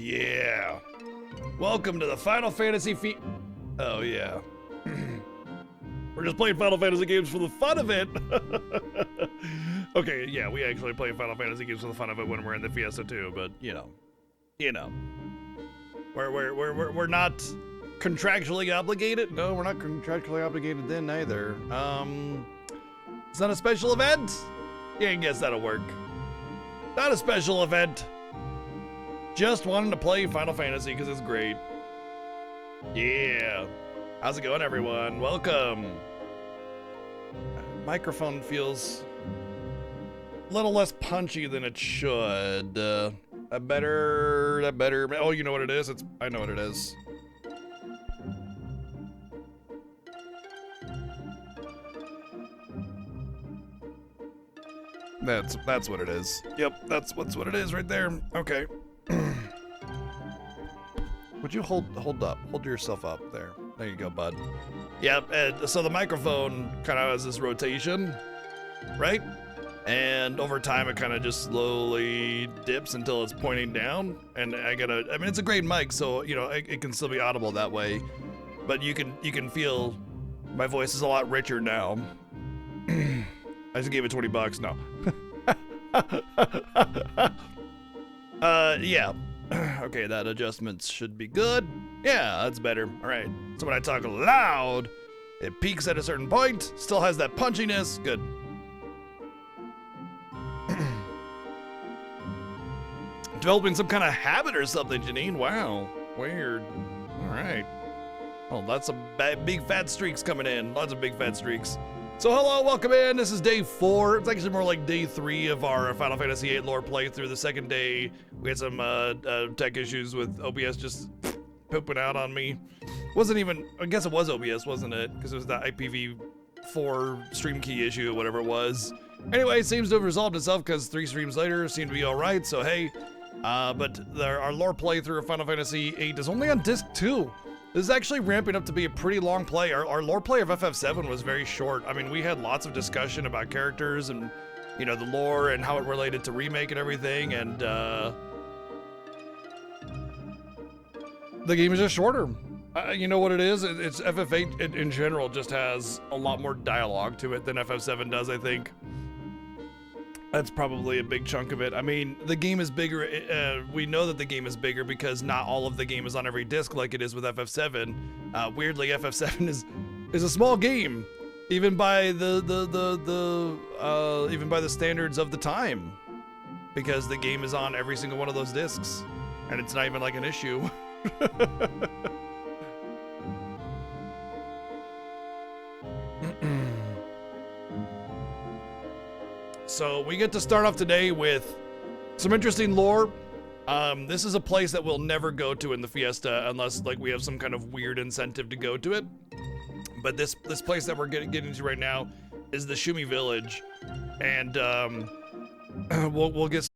Yeah. Welcome to the Final Fantasy Oh, yeah. We're just playing Final Fantasy games for the fun of it. Okay, yeah, we actually play Final Fantasy games for the fun of it when we're in the Fiesta too, but you know. We're not contractually obligated. No, we're not contractually obligated then either. It's not a special event? Yeah, I guess that'll work. Not a special event. Just wanted to play Final Fantasy because it's great. Yeah. How's it going, everyone? Welcome. Microphone feels a little less punchy than it should. That better. Oh, you know what it is? I know what it is. That's what it is. Yep, that's what it is right there. Okay. Would you hold yourself up there? There you go, bud. Yep. So the microphone kind of has this rotation, right? And over time, it kind of just slowly dips until it's pointing down. And I mean, it's a great mic, so you know it can still be audible that way. But you can feel my voice is a lot richer now. I just gave it $20. No. Yeah. Okay, that adjustment should be good. Yeah, that's better. All right. So when I talk loud, it peaks at a certain point, still has that punchiness. Good. Developing some kind of habit or something, Janine. Wow. Weird. All right. Oh, lots of big fat streaks coming in. Lots of big fat streaks. So hello, welcome in. This is day 4. It's actually more like day 3 of our Final Fantasy VIII lore playthrough. The second day, we had some tech issues with OBS just pooping out on me. Wasn't even, I guess it was OBS, wasn't it? Because it was that IPv4 stream key issue, whatever it was. Anyway, it seems to have resolved itself because 3 streams later seemed to be all right. So hey, but our lore playthrough of Final Fantasy VIII is only on disc 2. This is actually ramping up to be a pretty long play. Our lore play of FF7 was very short. I mean, we had lots of discussion about characters and, you know, the lore and how it related to remake and everything. And the game is just shorter. You know what it is? It's FF8 in general just has a lot more dialogue to it than FF7 does, I think. That's probably a big chunk of it. I mean, the game is bigger. We know that the game is bigger because not all of the game is on every disc like it is with FF7. Weirdly, FF7 is a small game, even by even by the standards of the time, because the game is on every single one of those discs, and it's not even like an issue. So we get to start off today with some interesting lore. This is a place that we'll never go to in the Fiesta unless like we have some kind of weird incentive to go to it. But this place that we're getting to right now is the Shumi Village, and we'll get.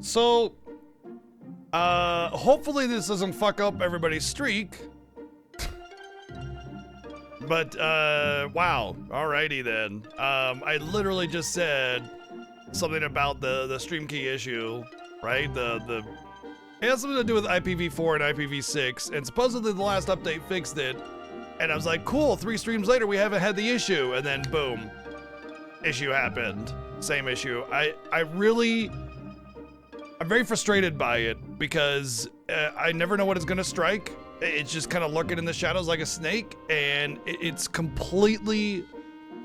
So Hopefully this doesn't fuck up everybody's streak. But, wow. Alrighty then. I literally just said something about the stream key issue, right? It has something to do with IPv4 and IPv6, and supposedly the last update fixed it. And I was like, cool, 3 streams later, we haven't had the issue. And then boom, issue happened. Same issue. I'm very frustrated by it because I never know what it's gonna strike. It's just kind of lurking in the shadows like a snake, and it's completely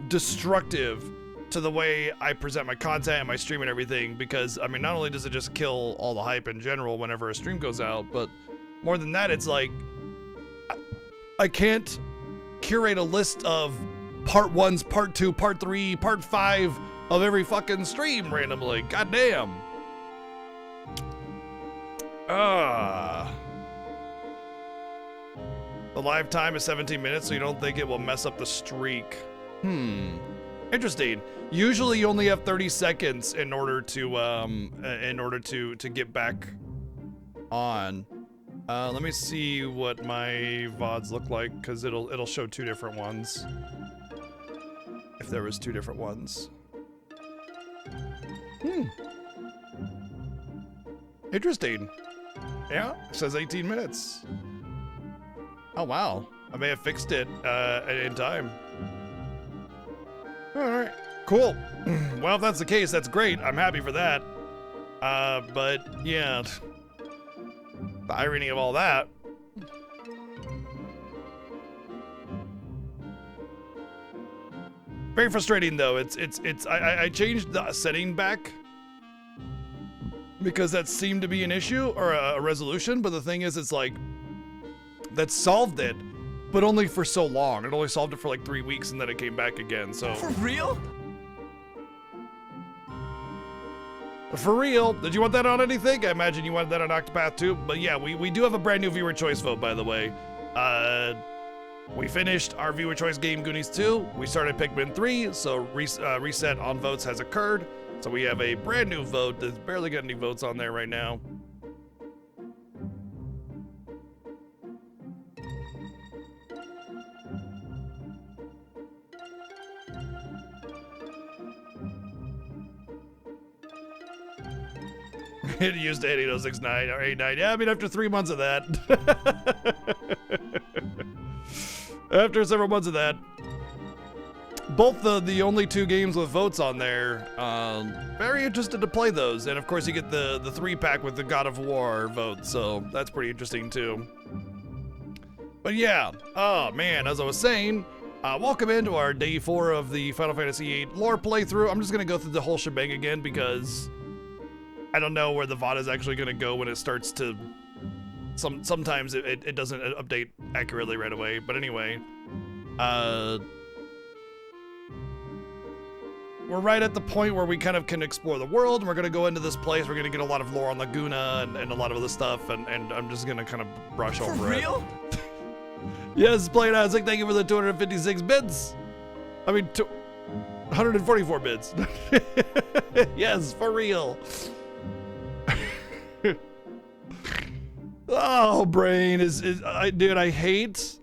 destructive to the way I present my content and my stream and everything, because, I mean, not only does it just kill all the hype in general whenever a stream goes out, but more than that, it's like, I can't curate a list of part 1s, part 2, part 3, part 5 of every fucking stream randomly. Goddamn. The live time is 17 minutes, so you don't think it will mess up the streak. Interesting. Usually you only have 30 seconds in order to get back on. Let me see what my VODs look like, because it'll show 2 different ones. If there was 2 different ones. Interesting. Yeah, it says 18 minutes. Oh wow, I may have fixed it in time. All right, cool. Well, if that's the case, that's great. I'm happy for that. But yeah, the irony of all that. Very frustrating though. I changed the setting back because that seemed to be an issue or a resolution, but the thing is, it's like, that solved it, but only for so long. It only solved it for like 3 weeks, and then it came back again, so. For real? For real? Did you want that on anything? I imagine you wanted that on Octopath too, but yeah, we do have a brand new viewer choice vote, by the way. We finished our viewer choice game, Goonies 2. We started Pikmin 3, so reset on votes has occurred. So we have a brand new vote that's barely got any votes on there right now. It used to 88069 or 89. Yeah, I mean, after 3 months of that. After several months of that. Both the only 2 games with votes on there. Very interested to play those. And of course you get the 3-pack with the God of War vote, so that's pretty interesting too. But yeah, oh man, as I was saying, welcome into our day 4 of the Final Fantasy VIII lore playthrough. I'm just gonna go through the whole shebang again because I don't know where the VOD is actually gonna go when it starts to. Sometimes it doesn't update accurately right away. But anyway, we're right at the point where we kind of can explore the world, and we're gonna go into this place. We're gonna get a lot of lore on Laguna and a lot of other stuff, and I'm just gonna kind of brush over it. For real? Yes, Plain Isaac, thank you for the 256 bits. I mean, 144 bits. Yes, for real. Oh, brain dude, I hate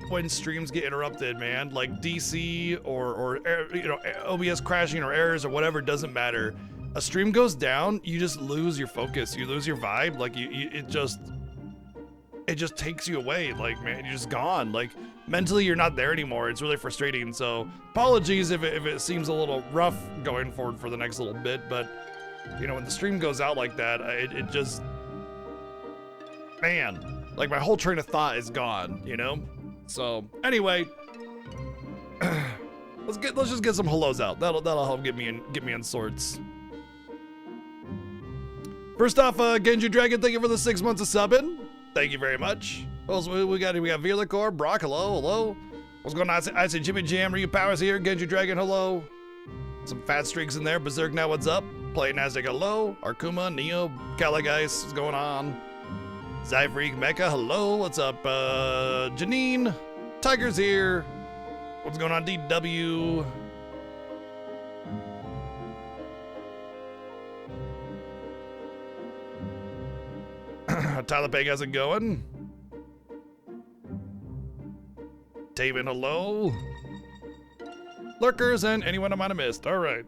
when streams get interrupted, man. Like DC or you know, OBS crashing or errors or whatever, doesn't matter. A stream goes down, you just lose your focus, you lose your vibe. Like it just takes you away. Like, man, you're just gone. Like mentally, you're not there anymore. It's really frustrating. So apologies if it seems a little rough going forward for the next little bit, but you know, when the stream goes out like that, it just. Man, like my whole train of thought is gone, you know? So anyway, let's just get some hellos out. That'll help get me in sorts. First off, Genji Dragon, thank you for the 6 months of subbing. Thank you very much. Also, we got Veerlicor, Brock, hello. What's going on? I say Jimmy Jam, Ryu Powers here, Genji Dragon, hello. Some fat streaks in there. Berserk now, what's up? Play Nasdaq, hello. Arkuma, Neo, Caligeist, what's going on? Zyfreak, Mecha, hello, what's up? Janine, Tiger's here. What's going on, DW? Tyler Peg, how's it going? Taven, hello. Lurkers and anyone I might have missed. All right.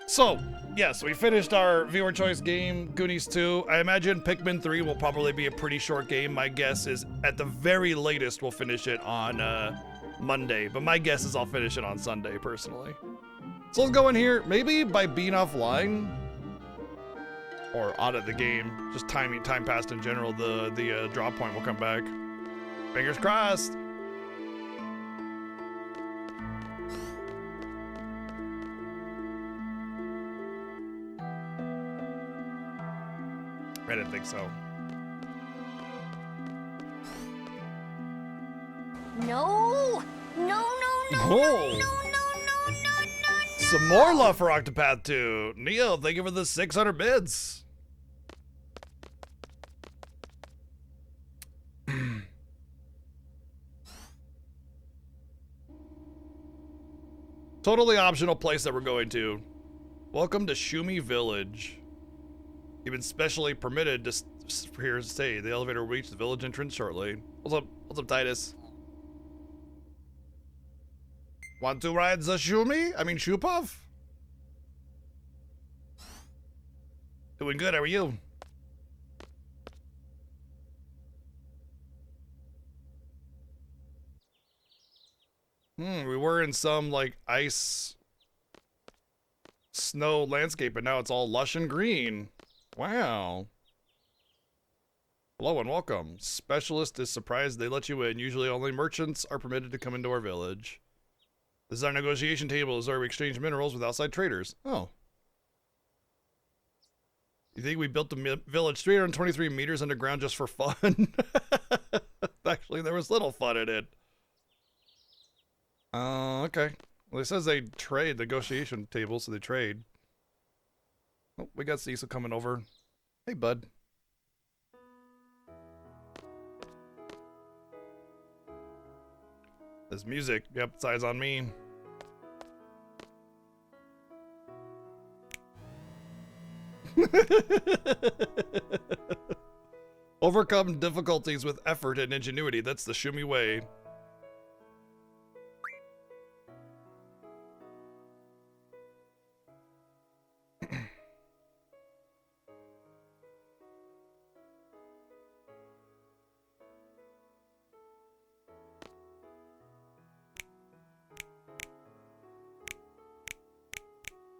So, yes, we finished our viewer choice game, Goonies 2. I imagine Pikmin 3 will probably be a pretty short game. My guess is at the very latest we'll finish it on Monday, but my guess is I'll finish it on Sunday personally. So let's go in here, maybe by being offline or out of the game, just time passed in general, the drop point will come back. Fingers crossed. I didn't think so. No! No, Oh. Some more love for Octopath 2. Neo, thank you for the 600 bits. Totally optional place that we're going to. Welcome to Shumi Village. You've been specially permitted to here to stay. The elevator will reach the village entrance shortly. What's up? What's up, Titus? Want to ride the Shumi? I mean, Shupov? Doing good, how are you? We were in some, like, ice, snow landscape, and now it's all lush and green. Wow. Hello and welcome. Specialist is surprised they let you in. Usually only merchants are permitted to come into our village. This is our negotiation table. This is where we exchange minerals with outside traders. Oh. You think we built the village 323 meters underground just for fun? Actually, there was little fun in it. Okay. Well, it says they trade negotiation table, so they trade. Oh, we got Cecil coming over. Hey, bud. There's music. Yep, it's eyes on me. Overcome difficulties with effort and ingenuity. That's the Shumi way.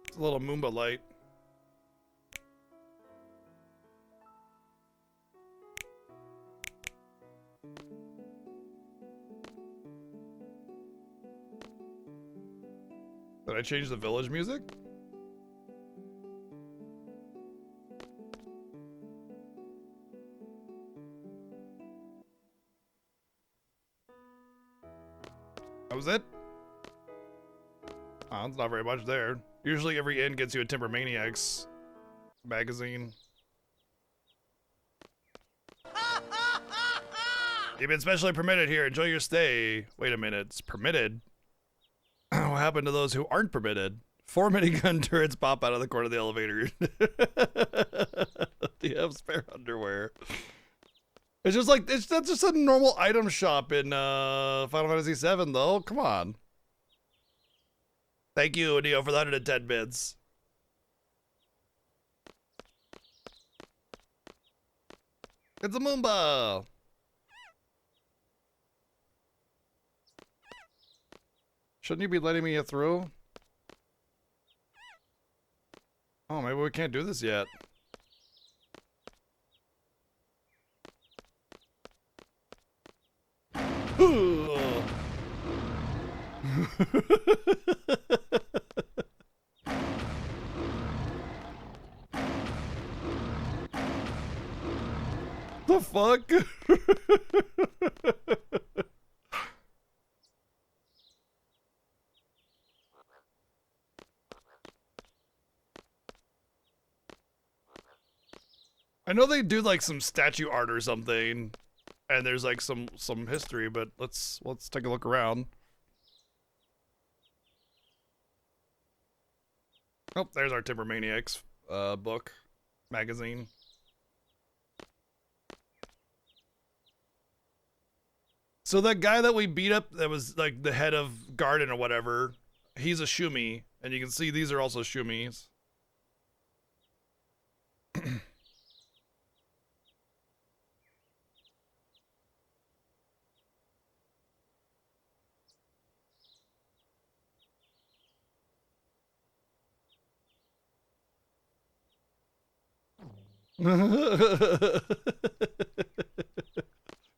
It's a little Moomba light. Did I change the village music? That was it? Oh, it's not very much there. Usually every inn gets you a Timber Maniacs magazine. You've been specially permitted here. Enjoy your stay. Wait a minute. It's permitted? What happened to those who aren't permitted? 4 minigun turrets pop out of the corner of the elevator. Do you have spare underwear? It's just like, that's just a normal item shop in Final Fantasy VII, though. Come on. Thank you, Neo, for the 110 bits. It's a Moomba. Shouldn't you be letting me through? Oh, maybe we can't do this yet. The fuck? I know they do like some statue art or something, and there's like some history, but let's take a look around. Oh, there's our Timber Maniacs book magazine. So that guy that we beat up that was like the head of garden or whatever, he's a Shumi, and you can see these are also Shumis.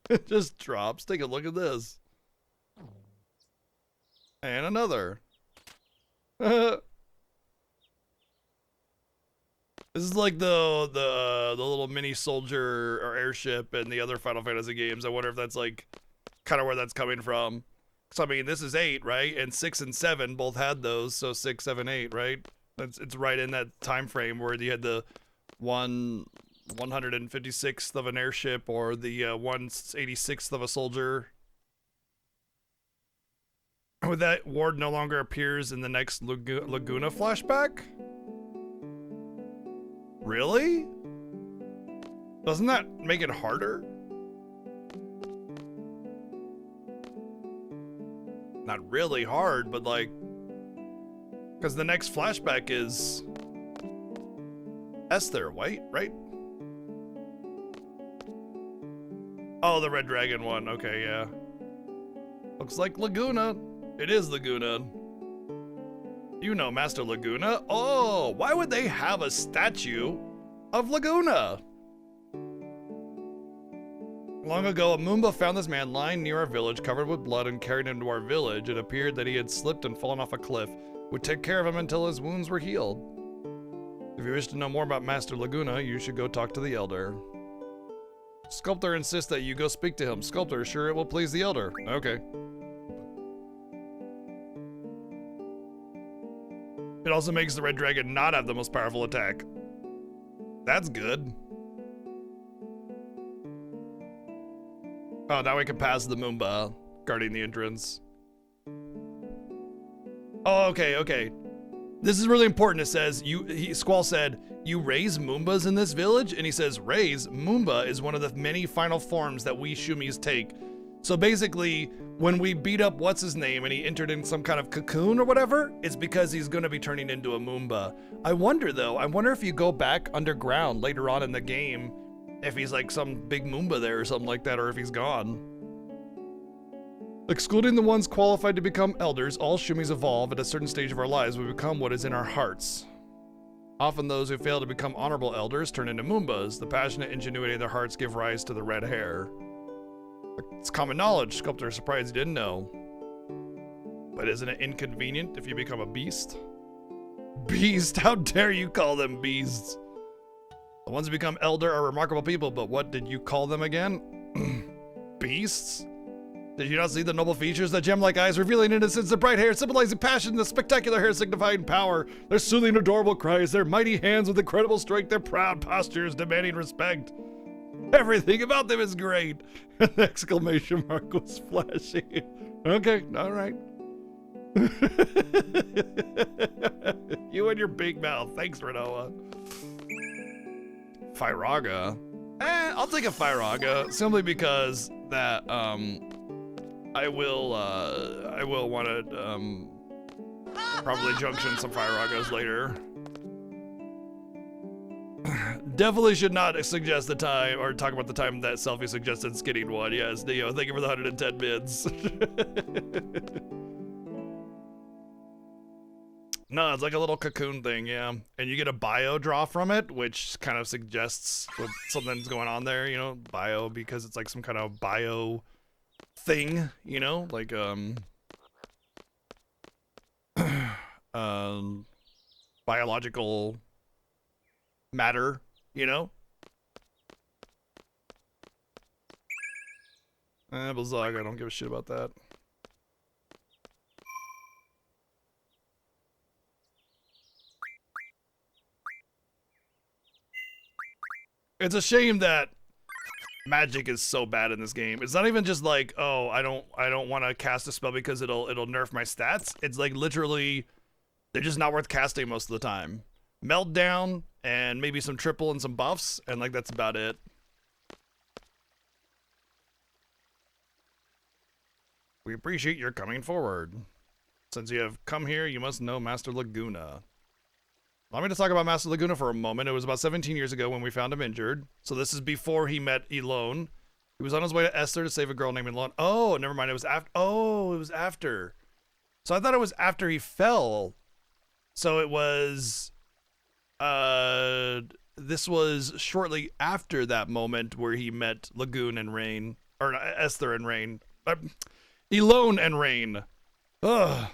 It just drops. Take a look at this. And another. This is like the little mini soldier or airship in the other Final Fantasy games. I wonder if that's like kind of where that's coming from. So I mean, this is 8, right? And 6 and 7 both had those. So 6, 7, 8, right? It's right in that time frame where you had the 156th of an airship or the 186th of a soldier. With that, Ward no longer appears in the next Laguna flashback? Really? Doesn't that make it harder? Not really hard, but like... Because the next flashback is... Esther, right? Oh, the Red Dragon one. Okay, yeah. Looks like Laguna. It is Laguna. You know Master Laguna. Oh, why would they have a statue of Laguna? Long ago, a Moomba found this man lying near our village, covered with blood, and carried him to our village. It appeared that he had slipped and fallen off a cliff. We'd take care of him until his wounds were healed. If you wish to know more about Master Laguna, you should go talk to the Elder. Sculptor insists that you go speak to him. Sculptor, sure it will please the Elder. Okay. It also makes the Red Dragon not have the most powerful attack. That's good. Oh, now we can pass the Moomba guarding the entrance. Oh, okay. This is really important. It says, Squall said, you raise Moombas in this village? And he says, raise? Moomba is one of the many final forms that we Shumis take. So basically, when we beat up what's-his-name and he entered in some kind of cocoon or whatever, it's because he's going to be turning into a Moomba. I wonder if you go back underground later on in the game, if he's like some big Moomba there or something like that, or if he's gone. Excluding the ones qualified to become elders, all Shumis evolve at a certain stage of our lives. We become what is in our hearts. Often those who fail to become honorable elders turn into Moombas. The passionate ingenuity of their hearts give rise to the red hair. It's common knowledge. Sculptor is surprised he didn't know. But isn't it inconvenient if you become a beast? Beast? How dare you call them beasts? The ones who become elder are remarkable people, but what did you call them again? Beasts? Did you not see the noble features, the gem-like eyes revealing innocence, the bright hair symbolizing passion, the spectacular hair signifying power, their soothing, adorable cries, their mighty hands with incredible strength, their proud postures demanding respect? Everything about them is great. An exclamation mark was flashing. Okay, all right. You and your big mouth. Thanks, Renoa. Fyraga. I'll take a Fyraga simply because that I will want to probably junction some Fyragas later. Definitely should not suggest the time or talk about the time that Selfie suggested skinning one. Yes, Neo, thank you for the 110 bids. No, it's like a little cocoon thing, yeah. And you get a bio draw from it, which kind of suggests what something's going on there, you know, bio, because it's like some kind of bio thing, you know, like biological matter, you know. Blazag, I don't give a shit about that. It's a shame that magic is so bad in this game. It's not even just like, oh, I don't want to cast a spell because it'll nerf my stats. It's like literally they're just not worth casting most of the time. Meltdown and maybe some triple and some buffs, and like that's about it. We appreciate your coming forward. Since you have come here, you must know Master Laguna. Allow me to talk about Master Laguna for a moment. It was about 17 years ago when we found him injured. So this is before he met Elone. He was on his way to Esther to save a girl named Elone. Oh, never mind. It was after. Oh, it was after. So I thought it was after he fell. So it was... This was shortly after that moment where he met Lagoon and Rain. Or Esther and Rain. Elone and Rain. Ugh.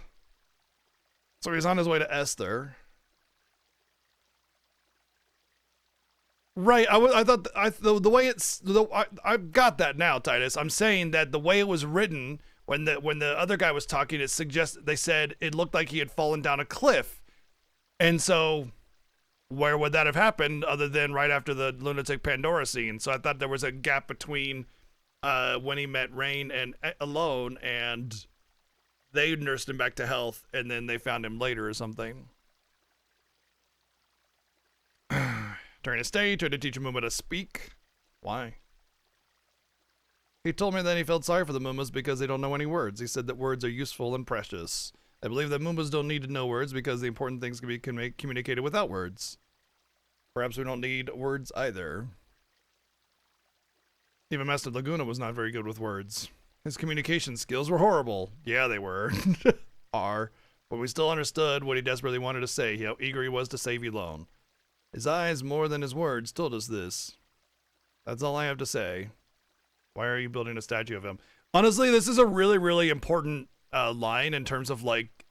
So he's on his way to Esther. Right, I thought the way it's I got that now, Titus. I'm saying that the way it was written when the other guy was talking, it suggests they said it looked like he had fallen down a cliff, and so where would that have happened other than right after the lunatic Pandora scene? So I thought there was a gap between when he met Rain and Alone, and they nursed him back to health, and then they found him later or something. During his stay, he tried to teach Muma to speak. Why? He told me that he felt sorry for the Mumas because they don't know any words. He said that words are useful and precious. I believe that Mumas don't need to know words because the important things can be communicated without words. Perhaps we don't need words either. Even Master Laguna was not very good with words. His communication skills were horrible. Yeah, they were. But we still understood what he desperately wanted to say, how eager he was to save Elone. His eyes, more than his words, told us this. That's all I have to say. Why are you building a statue of him? Honestly, this is a really, really important line in terms of like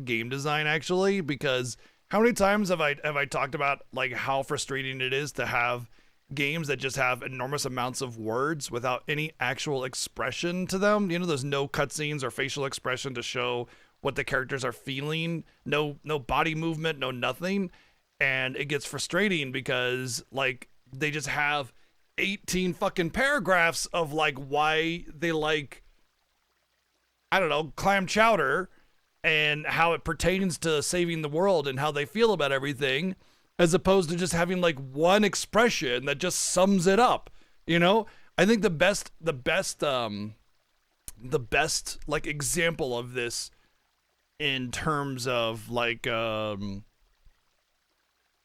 game design, actually, because how many times have I talked about like how frustrating it is to have games that just have enormous amounts of words without any actual expression to them? You know, there's no cutscenes or facial expression to show what the characters are feeling. No body movement, no nothing. And it gets frustrating because like they just have 18 fucking paragraphs of like why they like, I don't know, clam chowder and how it pertains to saving the world and how they feel about everything, as opposed to just having like one expression that just sums it up. You know, I think the best like example of this in terms of like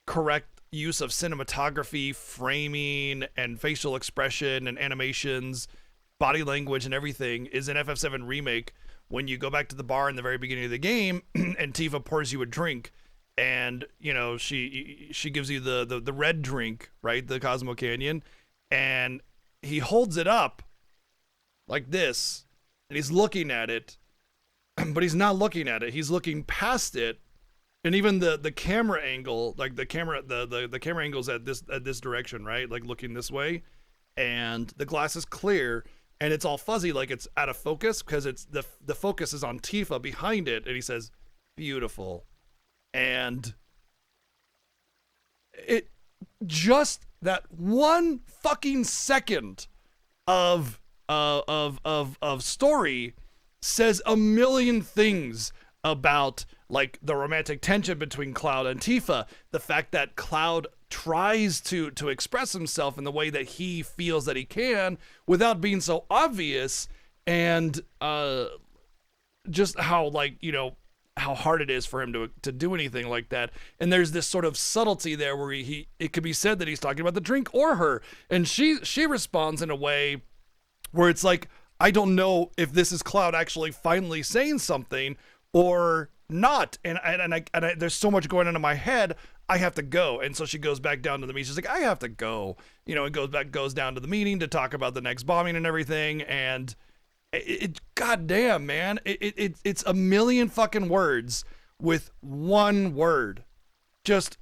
correct use of cinematography, framing, and facial expression and animations, body language and everything is in FF7 Remake when you go back to the bar in the very beginning of the game and Tifa pours you a drink, and you know she gives you the red drink, right, the Cosmo Canyon, and he holds it up like this and he's looking at it, but he's not looking at it, he's looking past it. And even the camera angle, like the camera angle's at this direction, right? Like looking this way, and the glass is clear and it's all fuzzy, like it's out of focus because it's the focus is on Tifa behind it, and he says, "Beautiful," and it just that one fucking second of story says a million things about like the romantic tension between Cloud and Tifa, the fact that Cloud tries to express himself in the way that he feels that he can without being so obvious, and just how like, you know, how hard it is for him to do anything like that. And there's this sort of subtlety there where it could be said that he's talking about the drink or her, and she responds in a way where it's like, I don't know if this is Cloud actually finally saying something or not, and I there's so much going on in my head, I have to go. And so she goes back down to the meeting. She's like, I have to go, you know, and goes down to the meeting to talk about the next bombing and everything. And it goddamn, man, it's a million fucking words with one word. Just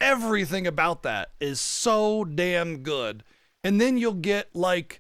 everything about that is so damn good. And then you'll get like,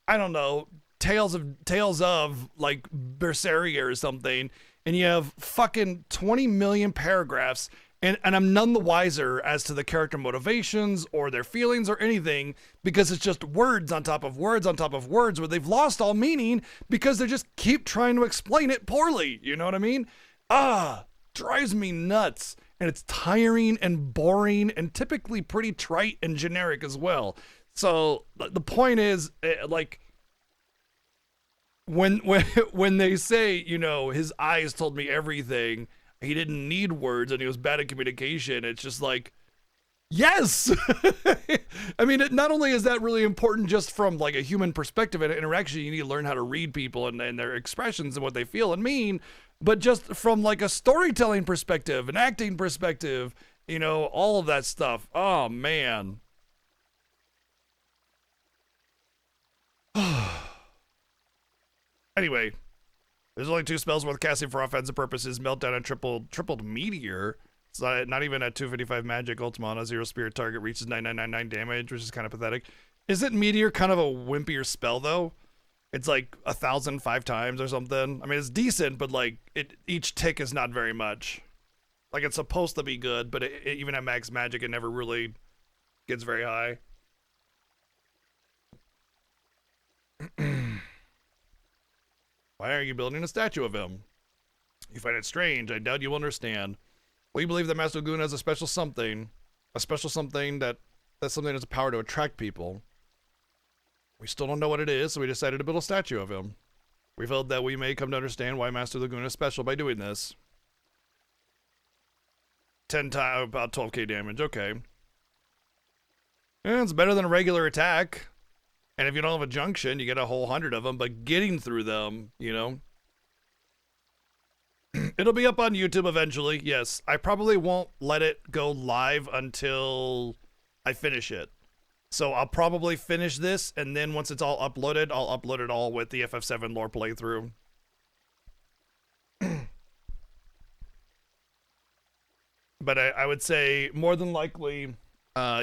I don't know, tales of like Berseria or something, and you have fucking 20 million paragraphs, and I'm none the wiser as to the character motivations or their feelings or anything, because it's just words on top of words on top of words where they've lost all meaning because they just keep trying to explain it poorly. You know what I mean? Drives me nuts. And it's tiring and boring and typically pretty trite and generic as well. So the point is, like, when they say, you know, his eyes told me everything, he didn't need words and he was bad at communication, it's just like, yes. I mean, not only is that really important just from like a human perspective and interaction, you need to learn how to read people and their expressions and what they feel and mean, but just from like a storytelling perspective, an acting perspective, you know, all of that stuff. Oh man. Anyway, there's only 2 spells worth casting for offensive purposes: Meltdown and tripled Meteor. It's not even at 255 magic. Ultima on a 0 spirit target reaches 9999 damage, which is kind of pathetic. Isn't Meteor kind of a wimpier spell though? It's like 1,000 5 times or something. I mean, it's decent, but like each tick is not very much. Like it's supposed to be good, but even at max magic, it never really gets very high. Why are you building a statue of him? You find it strange. I doubt you will understand. We believe that Master Laguna has a special something that something has a power to attract people. We still don't know what it is, so we decided to build a statue of him. We felt that we may come to understand why Master Laguna is special by doing this. 10 times, about 12k damage, okay. Yeah, it's better than a regular attack. And if you don't have a junction, you get a whole 100 of them, but getting through them, you know. It'll be up on YouTube eventually, yes. I probably won't let it go live until I finish it. So I'll probably finish this, and then once it's all uploaded, I'll upload it all with the FF7 lore playthrough. But I would say more than likely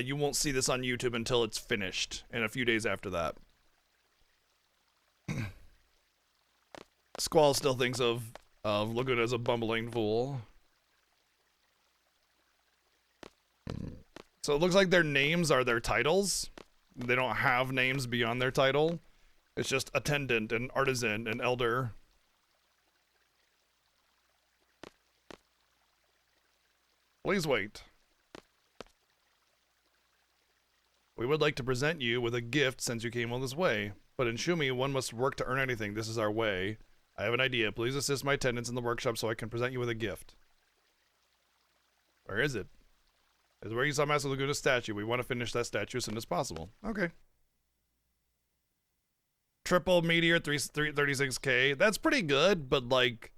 you won't see this on YouTube until it's finished, and a few days after that. Squall still thinks of Laguna as a bumbling fool. So it looks like their names are their titles. They don't have names beyond their title. It's just attendant and artisan and elder. Please wait. We would like to present you with a gift since you came all this way. But in Shumi, one must work to earn anything. This is our way. I have an idea. Please assist my attendants in the workshop so I can present you with a gift. Where is it? It's where you saw Master Laguna's statue. We want to finish that statue as soon as possible. Okay. Triple Meteor, 36k. That's pretty good, but like,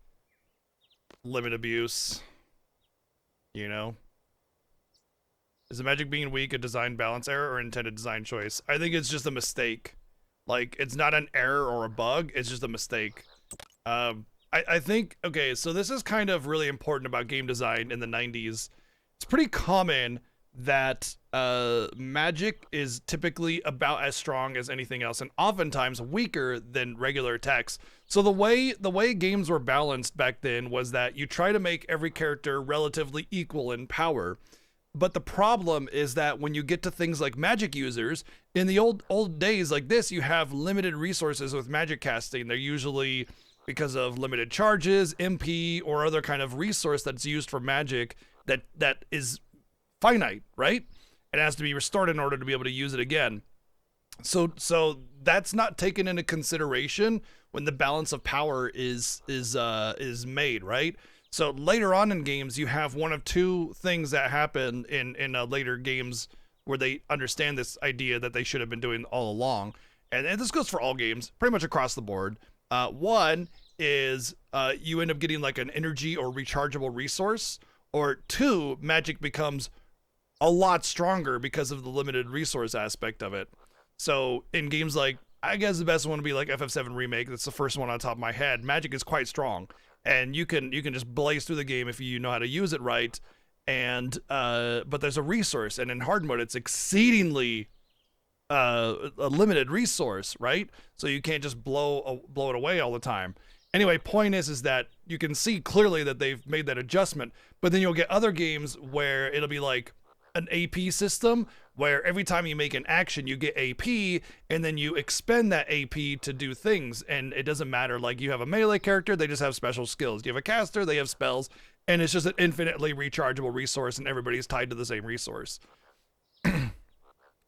limit abuse. You know? Is the magic being weak a design balance error or intended design choice? I think it's just a mistake. Like, it's not an error or a bug, it's just a mistake. I think, okay, so this is kind of really important about game design in the 90s. It's pretty common that magic is typically about as strong as anything else, and oftentimes weaker than regular attacks. So the way games were balanced back then was that you try to make every character relatively equal in power. But the problem is that when you get to things like magic users, in the old days like this, you have limited resources with magic casting. They're usually because of limited charges, MP, or other kind of resource that's used for magic that is finite, right? It has to be restored in order to be able to use it again. So that's not taken into consideration when the balance of power is made, right? So later on in games, you have one of two things that happen in later games where they understand this idea that they should have been doing all along. And this goes for all games, pretty much across the board. One is you end up getting like an energy or rechargeable resource, or two, magic becomes a lot stronger because of the limited resource aspect of it. So in games like, I guess the best one would be like FF7 Remake. That's the first one on top of my head. Magic is quite strong. And you can just blaze through the game if you know how to use it right. And but there's a resource, and in hard mode it's exceedingly a limited resource, right? So you can't just blow it away all the time. Anyway, point is that you can see clearly that they've made that adjustment. But then you'll get other games where it'll be like an AP system, where every time you make an action you get AP, and then you expend that AP to do things, and it doesn't matter. Like, you have a melee character, they just have special skills. You have a caster, they have spells, and it's just an infinitely rechargeable resource, and everybody's tied to the same resource.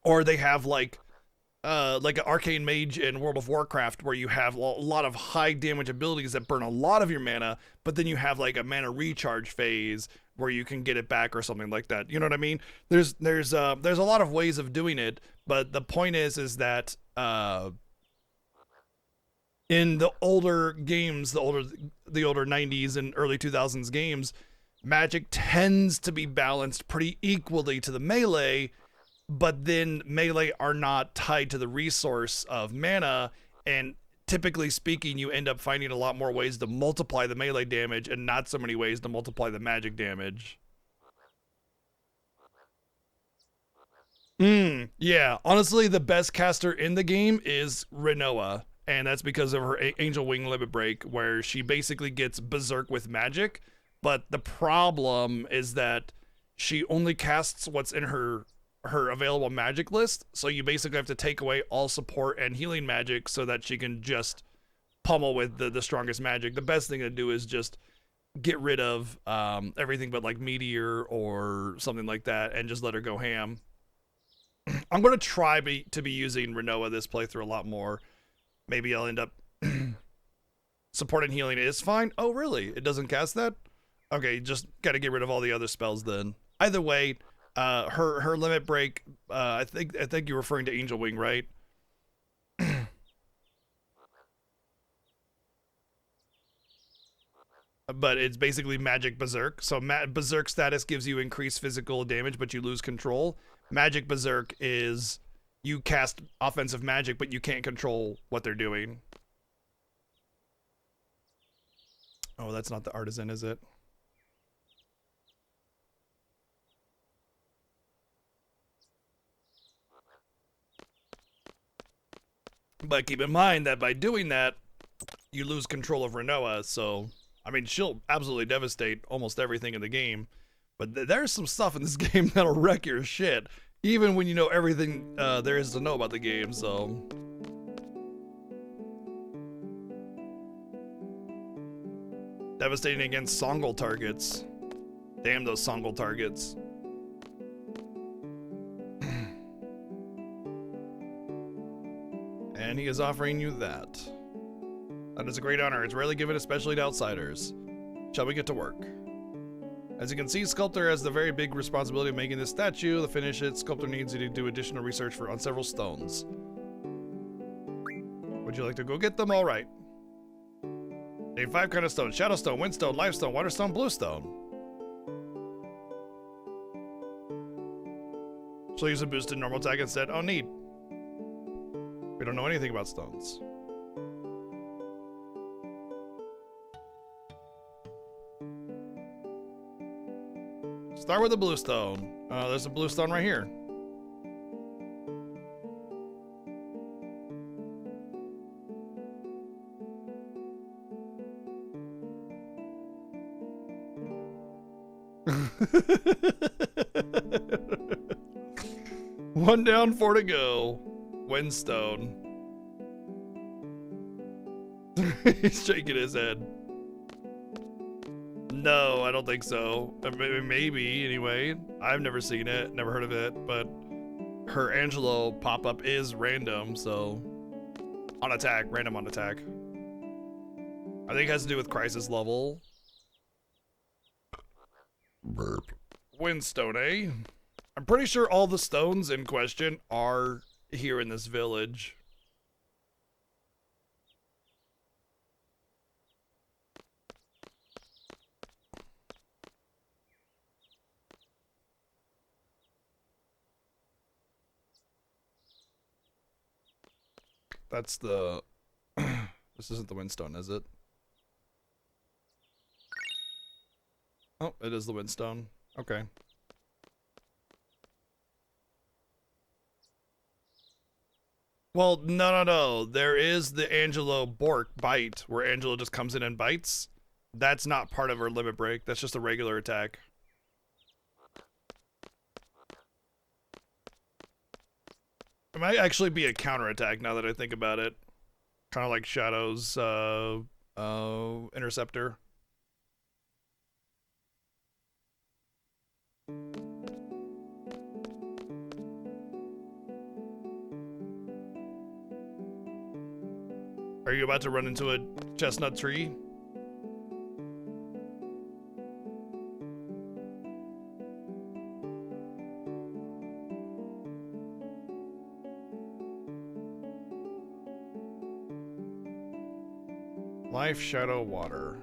Or they have like like an arcane mage in World of Warcraft, where you have a lot of high damage abilities that burn a lot of your mana, but then you have like a mana recharge phase where you can get it back or something like that. You know what I mean? There's a lot of ways of doing it, but the point is that in the older games, the older 90s and early 2000s games, magic tends to be balanced pretty equally to the melee, but then melee are not tied to the resource of mana, and typically speaking, you end up finding a lot more ways to multiply the melee damage and not so many ways to multiply the magic damage. Yeah, honestly, the best caster in the game is Renoa, and that's because of her Angel Wing Limit Break, where she basically gets berserk with magic. But the problem is that she only casts what's in her available magic list, so you basically have to take away all support and healing magic so that she can just pummel with the strongest magic. The best thing to do is just get rid of everything but like meteor or something like that and just let her go ham. I'm going to try to be using Renoa this playthrough a lot more. Maybe I'll end up support and healing is fine. Oh, really? It doesn't cast that? Okay, just got to get rid of all the other spells then. Either way, her limit break. I think you're referring to Angel Wing, right? But it's basically magic berserk. So berserk status gives you increased physical damage, but you lose control. Magic berserk is you cast offensive magic, but you can't control what they're doing. Oh, that's not the artisan, is it? But keep in mind that by doing that, you lose control of Renoa. So, I mean, she'll absolutely devastate almost everything in the game. But there's some stuff in this game that'll wreck your shit, even when you know everything there is to know about the game. So, devastating against Songle targets. Damn those Songle targets. And he is offering you that. That is a great honor. It's rarely given, especially to outsiders. Shall we get to work? As you can see, Sculptor has the very big responsibility of making this statue. To finish it, Sculptor needs you to do additional research on several stones. Would you like to go get them? All right. Name 5 kind of stones: Shadowstone, Windstone, Lifestone, Waterstone, Bluestone. She'll use a boosted normal attack instead. Oh, neat. We don't know anything about stones. Start with the bluestone. There's a bluestone right here. One down, 4 to go. Windstone. He's shaking his head. No, I don't think so. Maybe, anyway. I've never seen it, never heard of it, but her Angelo pop-up is random, so... On attack, random on attack. I think it has to do with crisis level. Burp. Windstone, eh? I'm pretty sure all the stones in question are here in this village. That's the... This isn't the Windstone, is it? Oh, it is the Windstone. Okay. Well, no. There is the Angelo Bork bite, where Angelo just comes in and bites. That's not part of her limit break. That's just a regular attack. It might actually be a counterattack now that I think about it. Kind of like Shadow's Interceptor. Are you about to run into a chestnut tree? Life, shadow, water.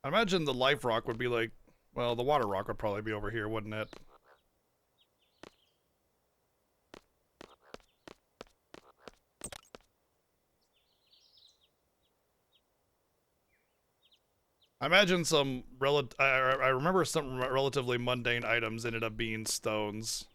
I imagine the life rock would be like, well, the water rock would probably be over here, wouldn't it? I imagine some I remember some relatively mundane items ended up being stones.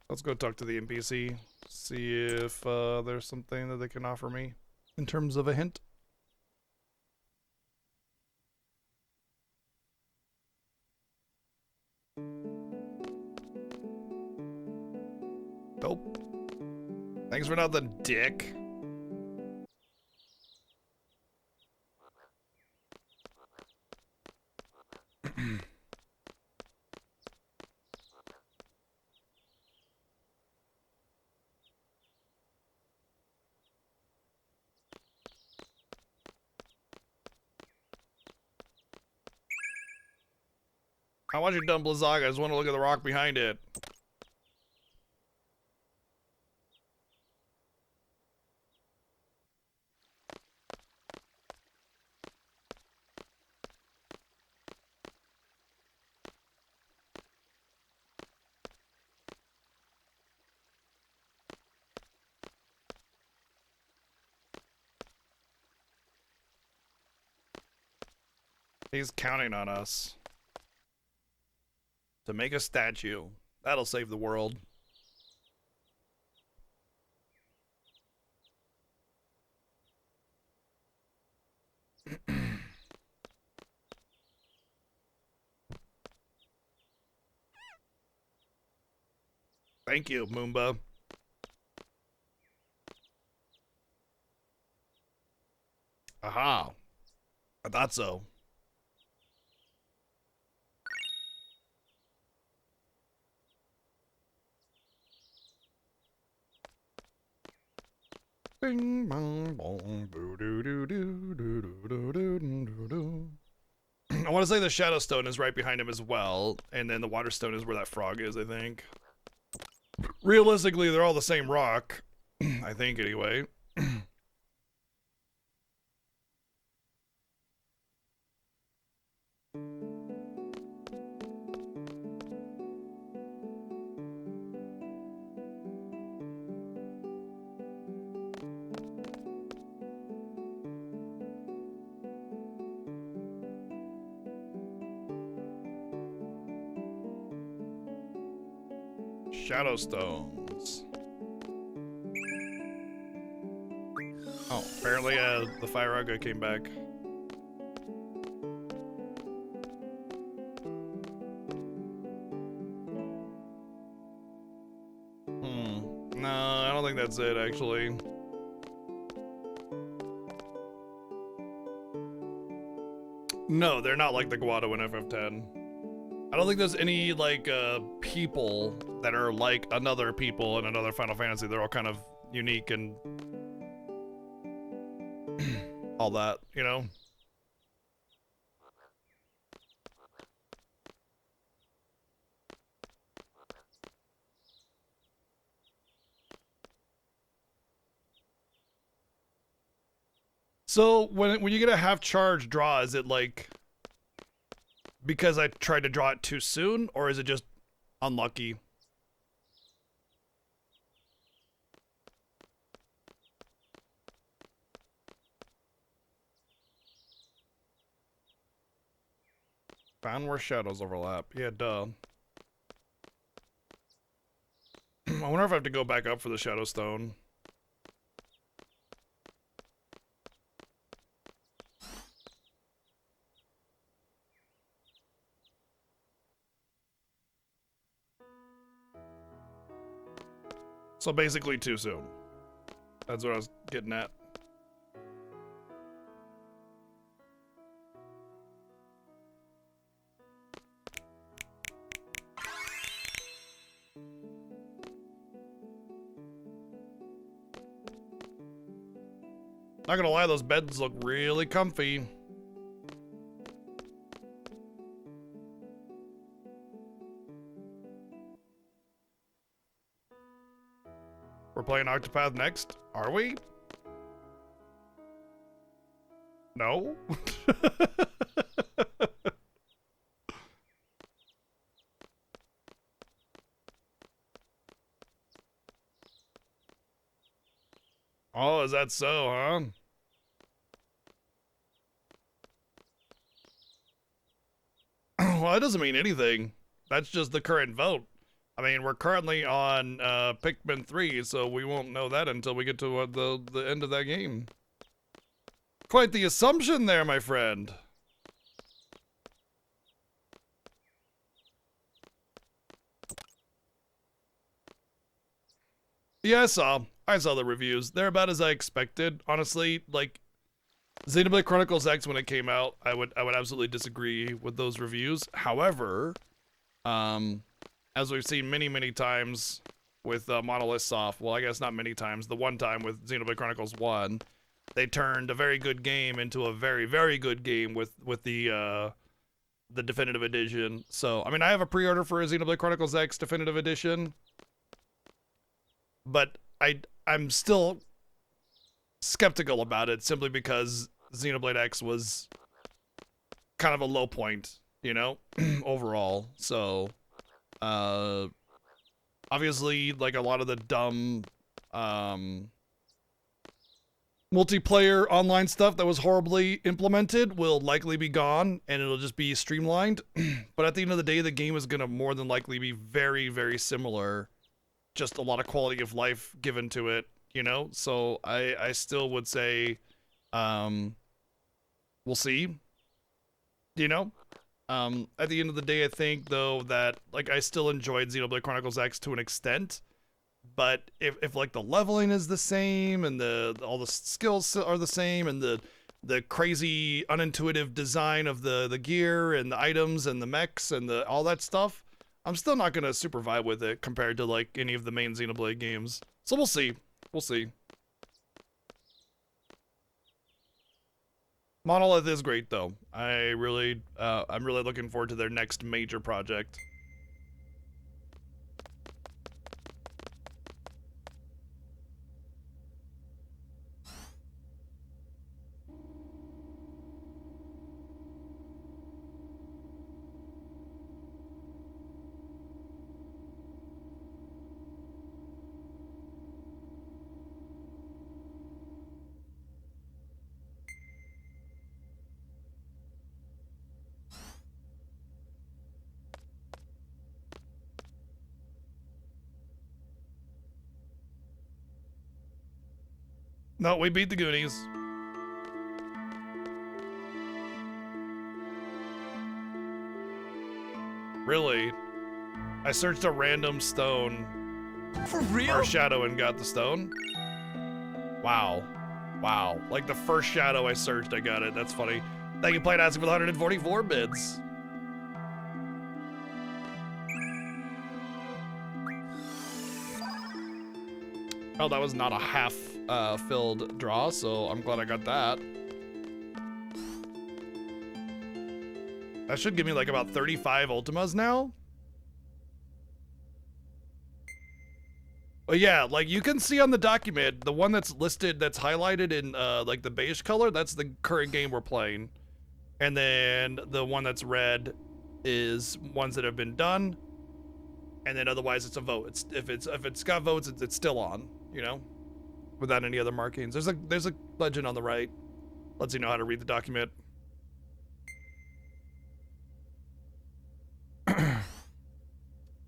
Let's go talk to the NPC, see if there's something that they can offer me in terms of a hint. Nope. Thanks for nothing, dick. I want you done, Blizzaga. I just want to look at the rock behind it. He's counting on us to make a statue. That'll save the world. Thank you, Moomba. Aha. I thought so. Bing bong bong boo doo doo doo doo doo doo doo doo doo. I want to say the Shadow Stone is right behind him as well, and then the Water Stone is where that frog is, I think. Realistically, they're all the same rock. I think, anyway. Shadow Stones. Oh, apparently the Fire Ugga came back. No, I don't think that's it, actually. No, they're not like the Guado in FF10. I don't think there's any, like, people that are like another people in another Final Fantasy. They're all kind of unique and all that, you know? So when you get a half charge draw, is it like because I tried to draw it too soon, or is it just unlucky? Found where shadows overlap. Yeah, duh. I wonder if I have to go back up for the Shadow Stone. So basically too soon. That's what I was getting at. Not gonna lie, those beds look really comfy. We're playing Octopath next, are we? No? Oh, is that so, huh? Well, that doesn't mean anything. That's just the current vote. I mean, we're currently on Pikmin 3, so we won't know that until we get to the end of that game. Quite the assumption there, my friend. Yeah, I saw the reviews. They're about as I expected. Honestly, like Xenoblade Chronicles X when it came out, I would absolutely disagree with those reviews. However, as we've seen many times with Monolith Soft, well, I guess not many times, the one time with Xenoblade Chronicles 1, they turned a very good game into a very good game with the definitive edition. So, I mean, I have a pre-order for a Xenoblade Chronicles X definitive edition, but I'm still skeptical about it simply because Xenoblade X was kind of a low point, you know, overall. So, obviously, like a lot of the dumb, multiplayer online stuff that was horribly implemented will likely be gone and it'll just be streamlined. But at the end of the day, the game is going to more than likely be very similar. Just a lot of quality of life given to it, you know? So I still would say, we'll see, you know? At the end of the day, I think, though, that, like, I still enjoyed Xenoblade Chronicles X to an extent, but if like, the leveling is the same, and all the skills are the same, and the crazy, unintuitive design of the gear, and the items, and the mechs, and all that stuff, I'm still not gonna super vibe with it compared to, like, any of the main Xenoblade games. So we'll see. We'll see. Monolith is great, though. I'm really looking forward to their next major project. No, we beat the Goonies. Really? I searched a random stone For real? or shadow and got the stone? Wow. Wow. Like the first shadow I searched, I got it. That's funny. Thank you, Playtastic, for the 144 bids. Oh, that was not a half filled draw, so I'm glad I got that. That should give me like about 35 Ultimas now. But yeah, like you can see on the document, the one that's listed, that's highlighted in like the beige color, that's the current game we're playing. And then the one that's red is ones that have been done. And then otherwise it's a vote. If it's got votes, it's still on, you know, without any other markings. There's a legend on the right. Lets you know how to read the document.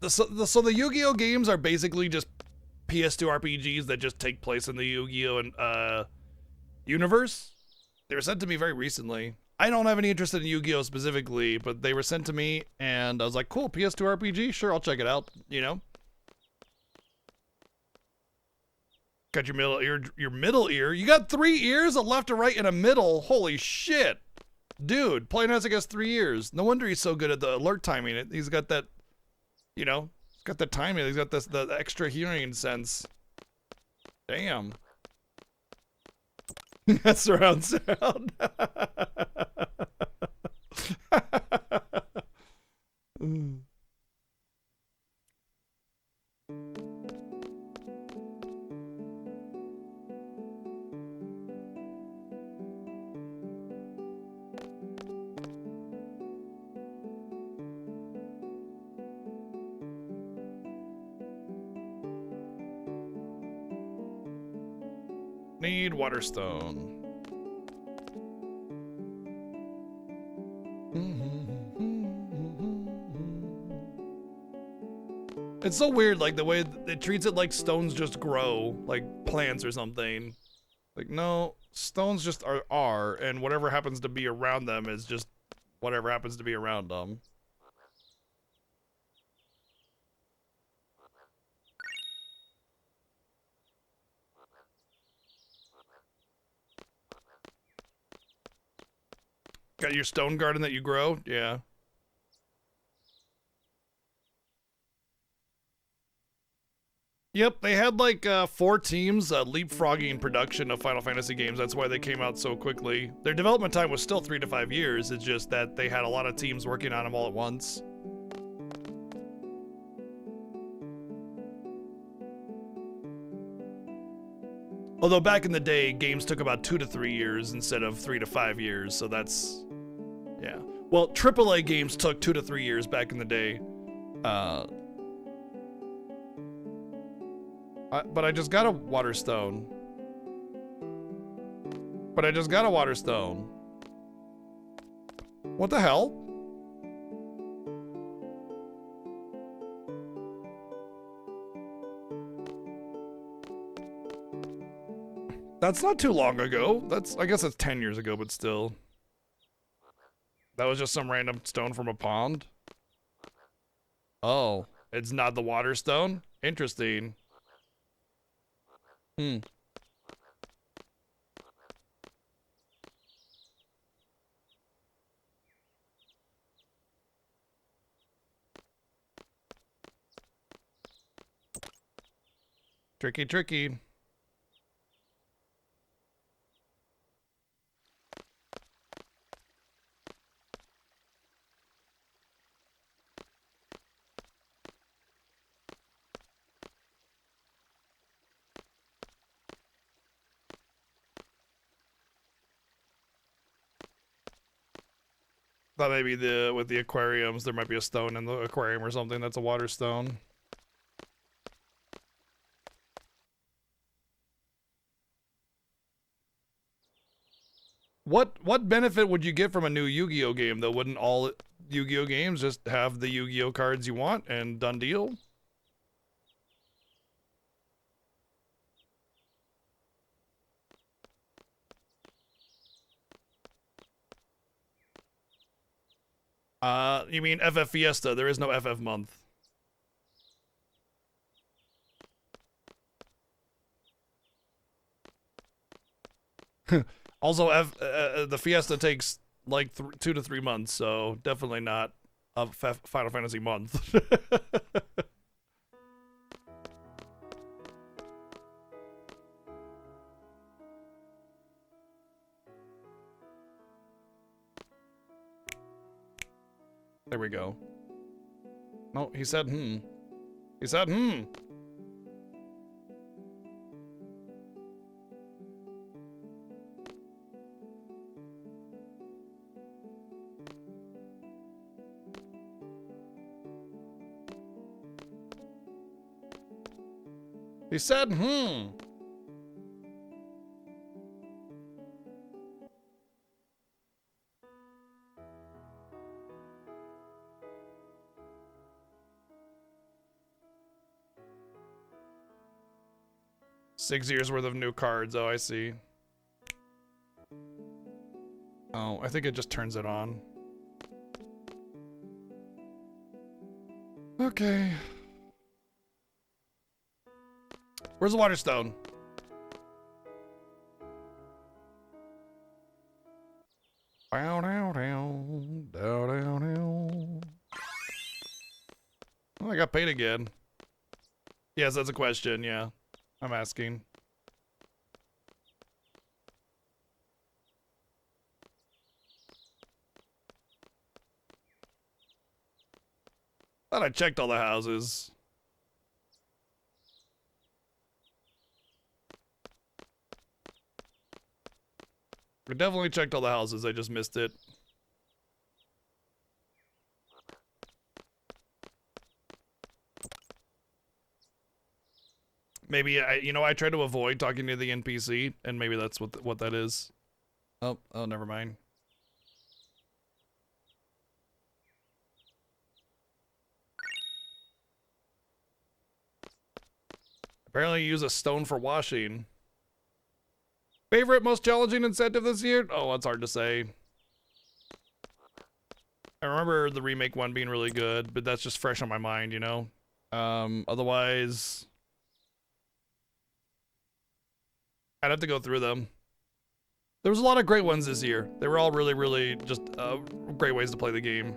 So the Yu-Gi-Oh games are basically just PS2 RPGs that just take place in the Yu-Gi-Oh! And universe. They were sent to me very recently. I don't have any interest in Yu-Gi-Oh! Specifically, but they were sent to me, and I was like, cool, PS2 RPG? Sure, I'll check it out, you know? Got your middle ear, You got 3 ears, a left, a right, and a middle. Holy shit. Dude, playing has, I guess, 3 ears. No wonder he's so good at the alert timing. He's got that, you know, he's got the timing. He's got this, the extra hearing sense. Damn. That's surround sound. Need Waterstone. It's so weird, like the way it treats it like stones just grow, like plants or something. Like, no, stones just are, and whatever happens to be around them is just whatever happens to be around them. Got your stone garden that you grow? Yeah. Yep, they had like 4 teams leapfrogging production of Final Fantasy games. That's why they came out so quickly. Their development time was still 3 to 5 years. It's just that they had a lot of teams working on them all at once. Although back in the day, games took about 2 to 3 years instead of 3 to 5 years, so that's, yeah. Well, AAA games took 2 to 3 years back in the day. But I just got a Waterstone. What the hell? That's not too long ago. I guess it's 10 years ago, but still. That was just some random stone from a pond? Oh, it's not the Waterstone? Interesting. Tricky. Thought maybe with the aquariums, there might be a stone in the aquarium or something that's a water stone. What benefit would you get from a new Yu-Gi-Oh game though? Wouldn't all Yu-Gi-Oh games just have the Yu-Gi-Oh cards you want and done deal? You mean FF Fiesta? There is no FF month. Also, the Fiesta takes like 2 to 3 months, so definitely not a Final Fantasy month. There we go. No, he said, He said, He said, 6 years worth of new cards. Oh, I see. Oh, I think it just turns it on. Okay. Where's the water stone? Down, down, down, down, down, down. Oh, I got paid again. Yes, that's a question, yeah. I'm asking. Thought I checked all the houses. I definitely checked all the houses, I just missed it. Maybe I try to avoid talking to the NPC, and maybe that's what that is. Oh, never mind. Apparently, you use a stone for washing. Favorite, most challenging incentive this year? Oh, it's hard to say. I remember the remake one being really good, but that's just fresh on my mind, you know? Otherwise, I'd have to go through them. There was a lot of great ones this year. They were all really, really just great ways to play the game.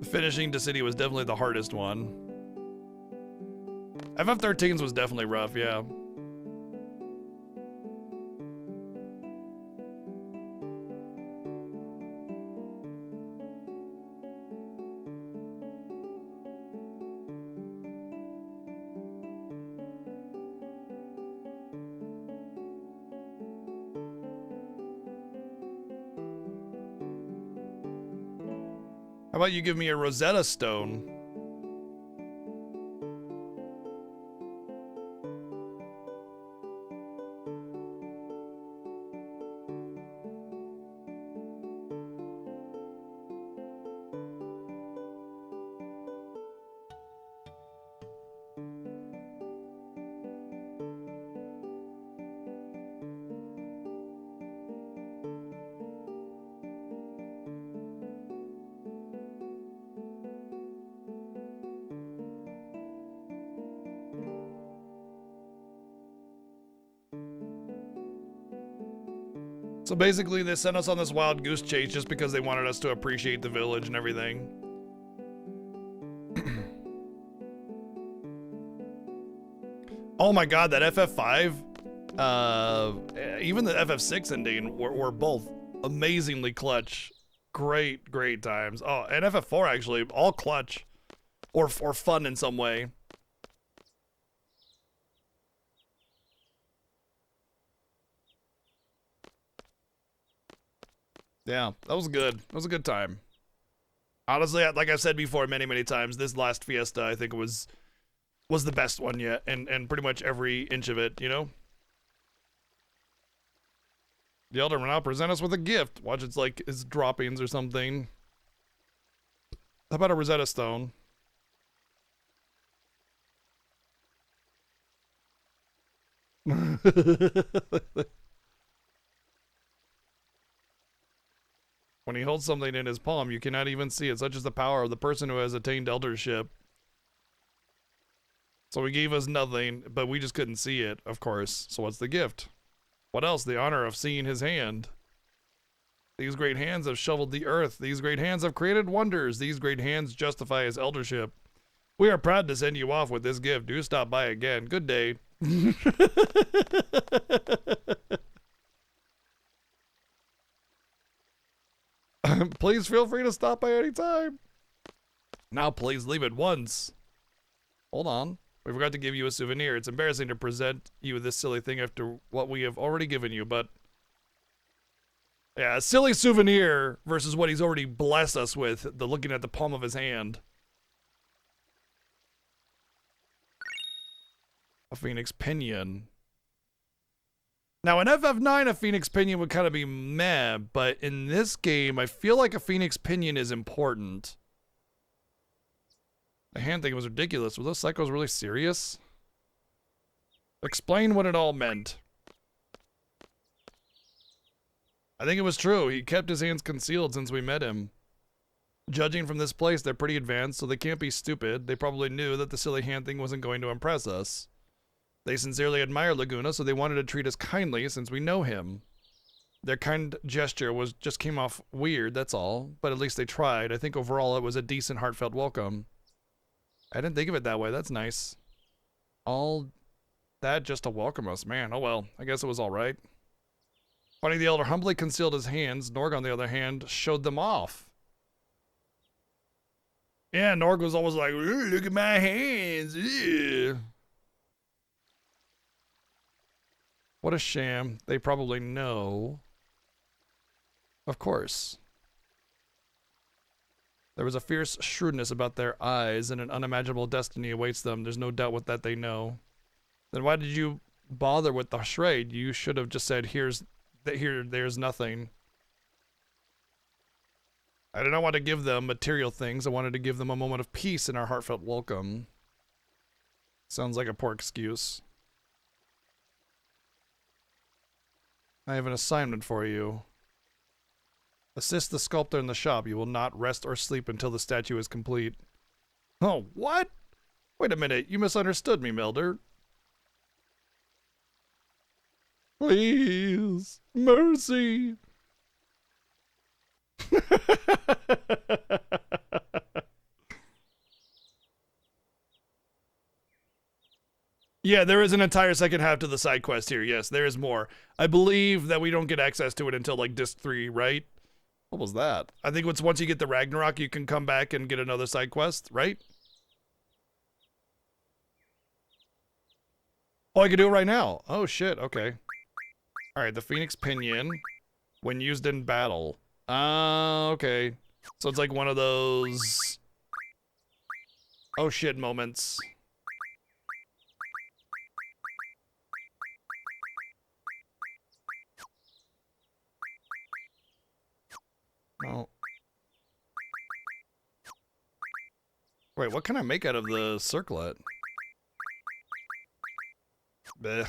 Finishing the city was definitely the hardest one. FF13's was definitely rough, yeah. How about you give me a Rosetta Stone? So basically, they sent us on this wild goose chase just because they wanted us to appreciate the village and everything. Oh my god, that FF5, even the FF6 ending were both amazingly clutch. Great, great times. Oh, and FF4 actually, all clutch. Or fun in some way. Yeah, that was good. That was a good time. Honestly, like I've said before many, many times, this last Fiesta, I think was the best one yet, and pretty much every inch of it, you know? The Elder will now present us with a gift. Watch, it's like his droppings or something. How about a Rosetta Stone? When he holds something in his palm, you cannot even see it. Such is the power of the person who has attained eldership. So he gave us nothing, but we just couldn't see it, of course. So what's the gift? What else? The honor of seeing his hand. These great hands have shoveled the earth. These great hands have created wonders. These great hands justify his eldership. We are proud to send you off with this gift. Do stop by again. Good day. Please feel free to stop by any time. Now please leave at once. Hold on. We forgot to give you a souvenir. It's embarrassing to present you this silly thing after what we have already given you, but... yeah, a silly souvenir versus what he's already blessed us with, the looking at the palm of his hand. A Phoenix Pinion. Now, in FF9, a Phoenix Pinion would kind of be meh, but in this game, I feel like a Phoenix Pinion is important. The hand thing was ridiculous. Were those psychos really serious? Explain what it all meant. I think it was true. He kept his hands concealed since we met him. Judging from this place, they're pretty advanced, so they can't be stupid. They probably knew that the silly hand thing wasn't going to impress us. They sincerely admire Laguna, so they wanted to treat us kindly since we know him. Their kind gesture just came off weird, that's all. But at least they tried. I think overall it was a decent, heartfelt welcome. I didn't think of it that way. That's nice. All that just to welcome us. Man, oh well. I guess it was alright. Funny, the elder humbly concealed his hands. Norg, on the other hand, showed them off. Yeah, Norg was always like, look at my hands. Ew. What a sham. They probably know. Of course. There was a fierce shrewdness about their eyes, and an unimaginable destiny awaits them. There's no doubt what that they know. Then why did you bother with the charade? You should have just said, there's nothing. I did not want to give them material things. I wanted to give them a moment of peace in our heartfelt welcome. Sounds like a poor excuse. I have an assignment for you. Assist the sculptor in the shop. You will not rest or sleep until the statue is complete. Oh, what? Wait a minute. You misunderstood me, Melder. Please. Mercy. Yeah, there is an entire second half to the side quest here. Yes, there is more. I believe that we don't get access to it until like disc 3, right? What was that? I think it's once you get the Ragnarok, you can come back and get another side quest, right? Oh, I can do it right now. Oh, shit. Okay. All right, the Phoenix Pinion, when used in battle. Okay. So it's like one of those oh shit moments. Oh. Wait, what can I make out of the circlet? Blech.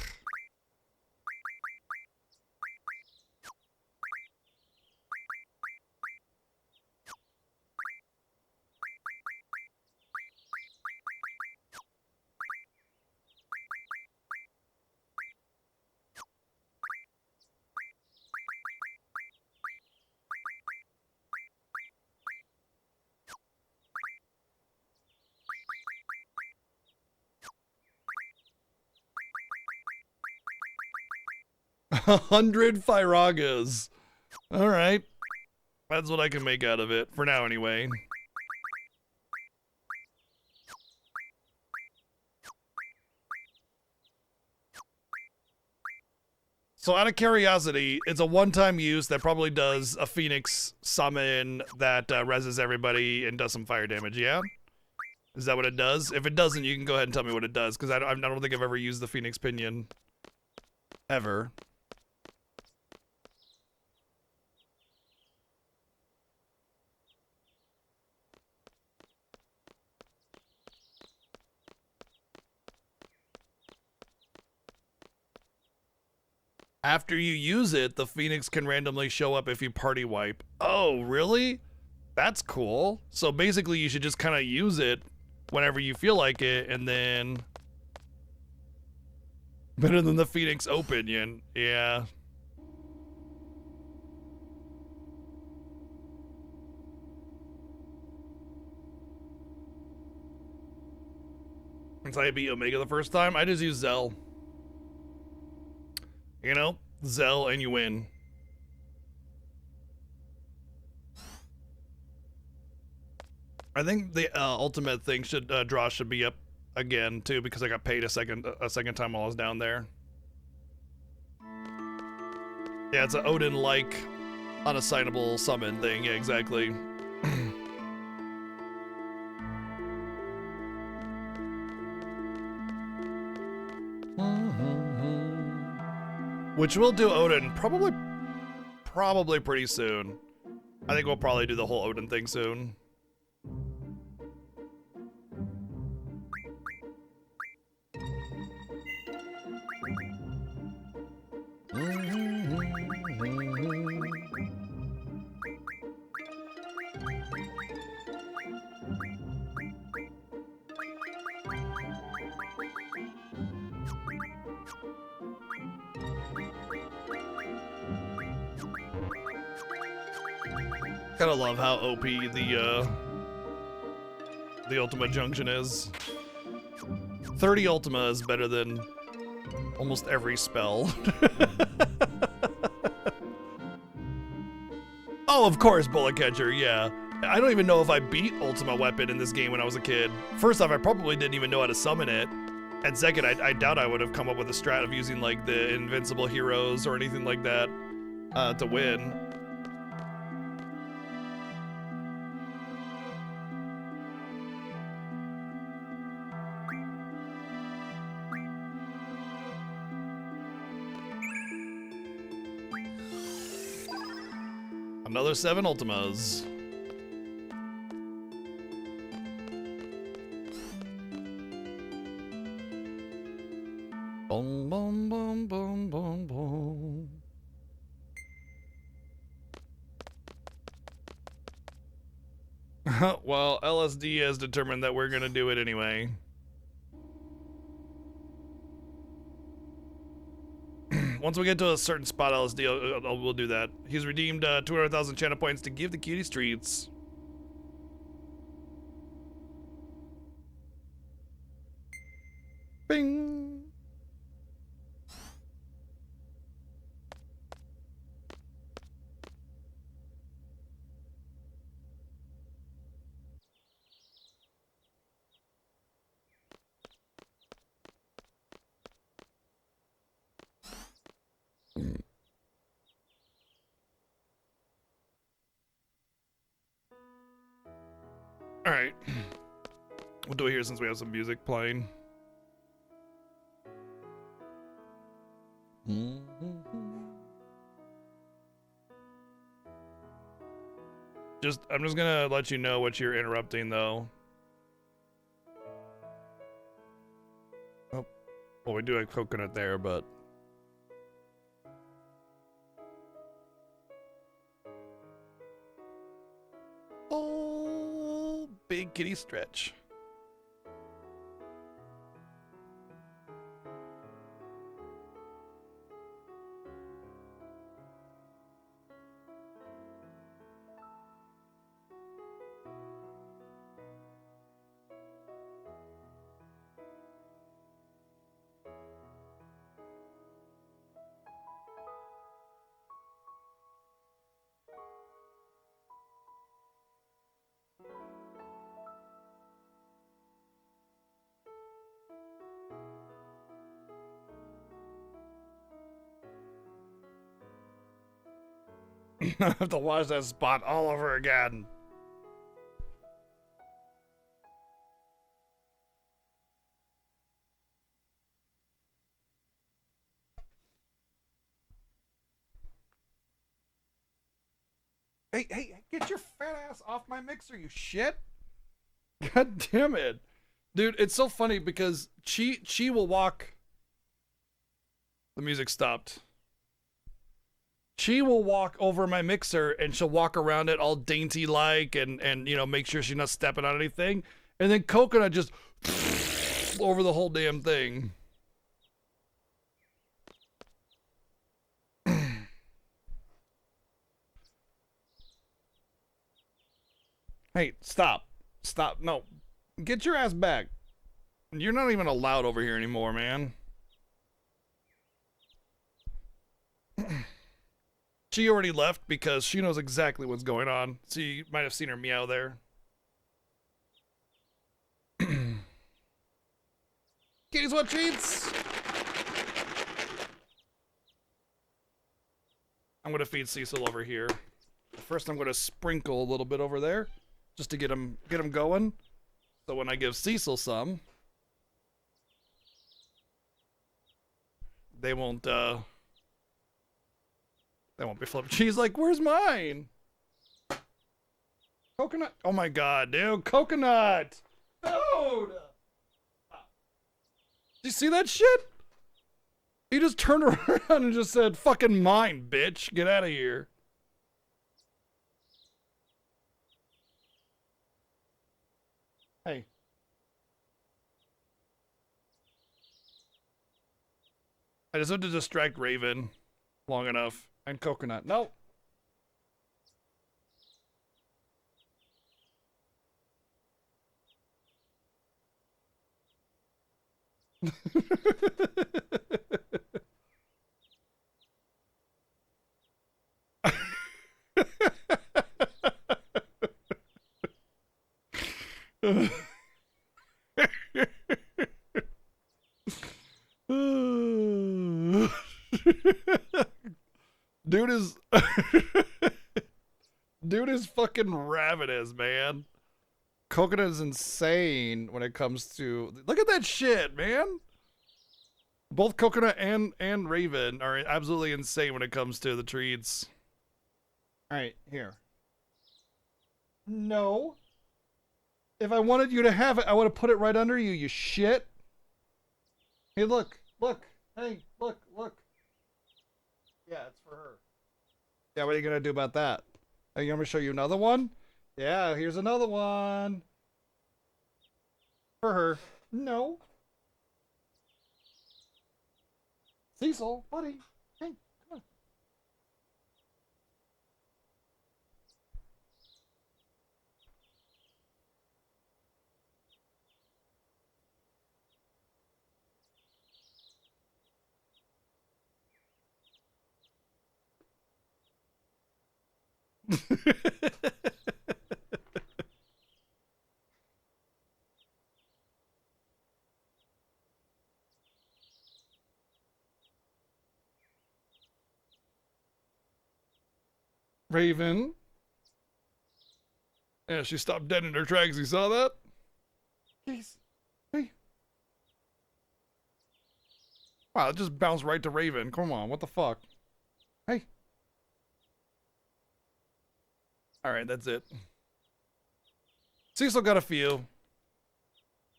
A 100 Fyragas. Alright. That's what I can make out of it, for now anyway. So out of curiosity, it's a one-time use that probably does a Phoenix summon that reses everybody and does some fire damage, yeah? Is that what it does? If it doesn't, you can go ahead and tell me what it does, because I don't think I've ever used the Phoenix Pinion. Ever. After you use it, the Phoenix can randomly show up if you party wipe. Oh, really? That's cool. So basically you should just kind of use it whenever you feel like it, and then... Better than the Phoenix Opinion, yeah. Since I beat Omega the first time, I just use Zell. You know, Zell and you win. I think the ultimate thing should draw should be up again too, because I got paid a second time while I was down there. Yeah, it's an Odin-like unassignable summon thing. Yeah, exactly. Which we'll do Odin probably pretty soon. I think we'll probably do the whole Odin thing soon. Kind of love how OP the Ultima Junction is. 30 Ultima is better than almost every spell. Oh, of course, Bullet Catcher, yeah. I don't even know if I beat Ultima Weapon in this game when I was a kid. First off, I probably didn't even know how to summon it. And second, I doubt I would have come up with a strat of using like the invincible heroes or anything like that to win. Another 7 Ultimas. Boom, boom, boom, boom, boom, boom. Well, LSD has determined that we're gonna do it anyway. Once we get to a certain spot, LSD, we'll do that. He's redeemed 200,000 channel points to give the cutie streets. Bing. All right, we'll do it here since we have some music playing. I'm just gonna let you know what you're interrupting though. Oh, well, we do have coconut there, but. Oh, big kitty stretch. I have to watch that spot all over again. Hey, get your fat ass off my mixer, you shit. God damn it. Dude, it's so funny because she will walk. The music stopped. She will walk over my mixer and she'll walk around it all dainty like and you know, make sure she's not stepping on anything. And then Coconut just over the whole damn thing. Hey, stop. Stop. No. Get your ass back. You're not even allowed over here anymore, man. She already left because she knows exactly what's going on. So you might have seen her meow there. Kitties want treats? I'm gonna feed Cecil over here. First I'm gonna sprinkle a little bit over there just to get him going. So when I give Cecil some, they won't be flipped. She's like, where's mine? Coconut? Oh my god, dude, Coconut! Dude! Did you see that shit? He just turned around and just said, fucking mine, bitch. Get out of here. Hey. I just had to distract Raven long enough. And Coconut. No. Dude is dude is fucking ravenous, man. Coconut is insane when it comes to look at that shit, man. Both Coconut and Raven are absolutely insane when it comes to the treats. All right, here. No. If I wanted you to have it, I would have put it right under you, you shit. Hey, look, look. Hey, look, look. Yeah, it's for her. Yeah, what are you gonna do about that? Are you gonna show you another one? Yeah, here's another one. For her. No. Cecil, buddy. Hey, come on. Raven. Yeah, she stopped dead in her tracks. You saw that? Yes. Hey. Wow, it just bounced right to Raven. Come on, what the fuck? Hey. Alright, that's it. Cecil got a few,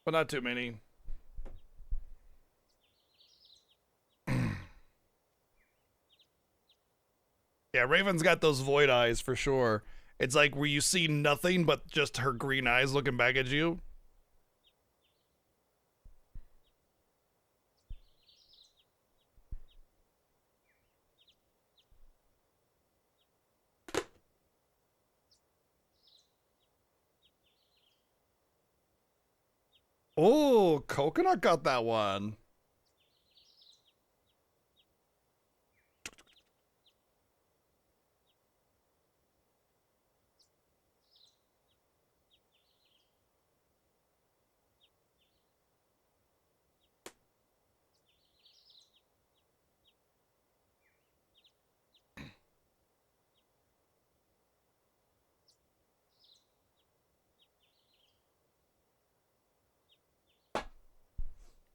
but not too many. Yeah, Raven's got those void eyes for sure. It's like where you see nothing but just her green eyes looking back at you. Oh, Coconut got that one.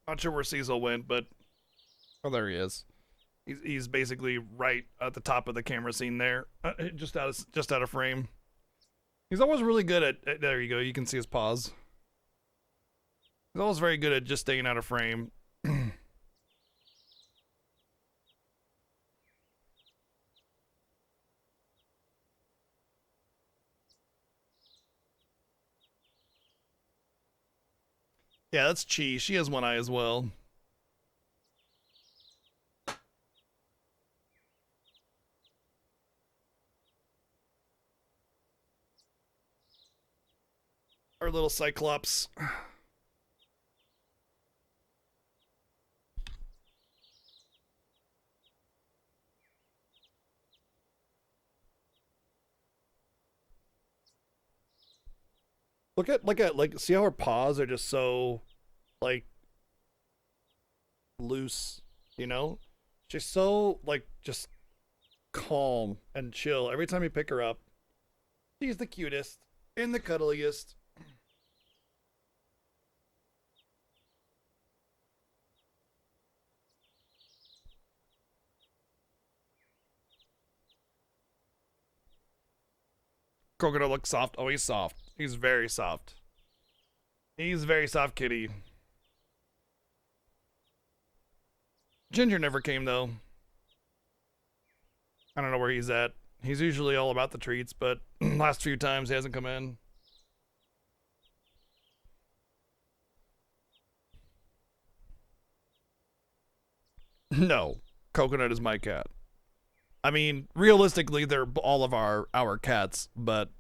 Not sure where Cecil went, but oh, there he is. He's basically right at the top of the camera scene there, just out of frame. He's always really good at there you go. You can see his paws. He's always very good at just staying out of frame. Yeah, that's Chi. She has one eye as well. Our little Cyclops. Look at like see how her paws are just so like loose, you know? She's so like just calm and chill every time you pick her up. She's the cutest and the cuddliest. Coconut looks soft. Oh, he's soft. He's very soft. He's very soft kitty. Ginger never came though. I don't know where he's at. He's usually all about the treats, but last few times he hasn't come in. No, Coconut is my cat. I mean, realistically, they're all of our cats, but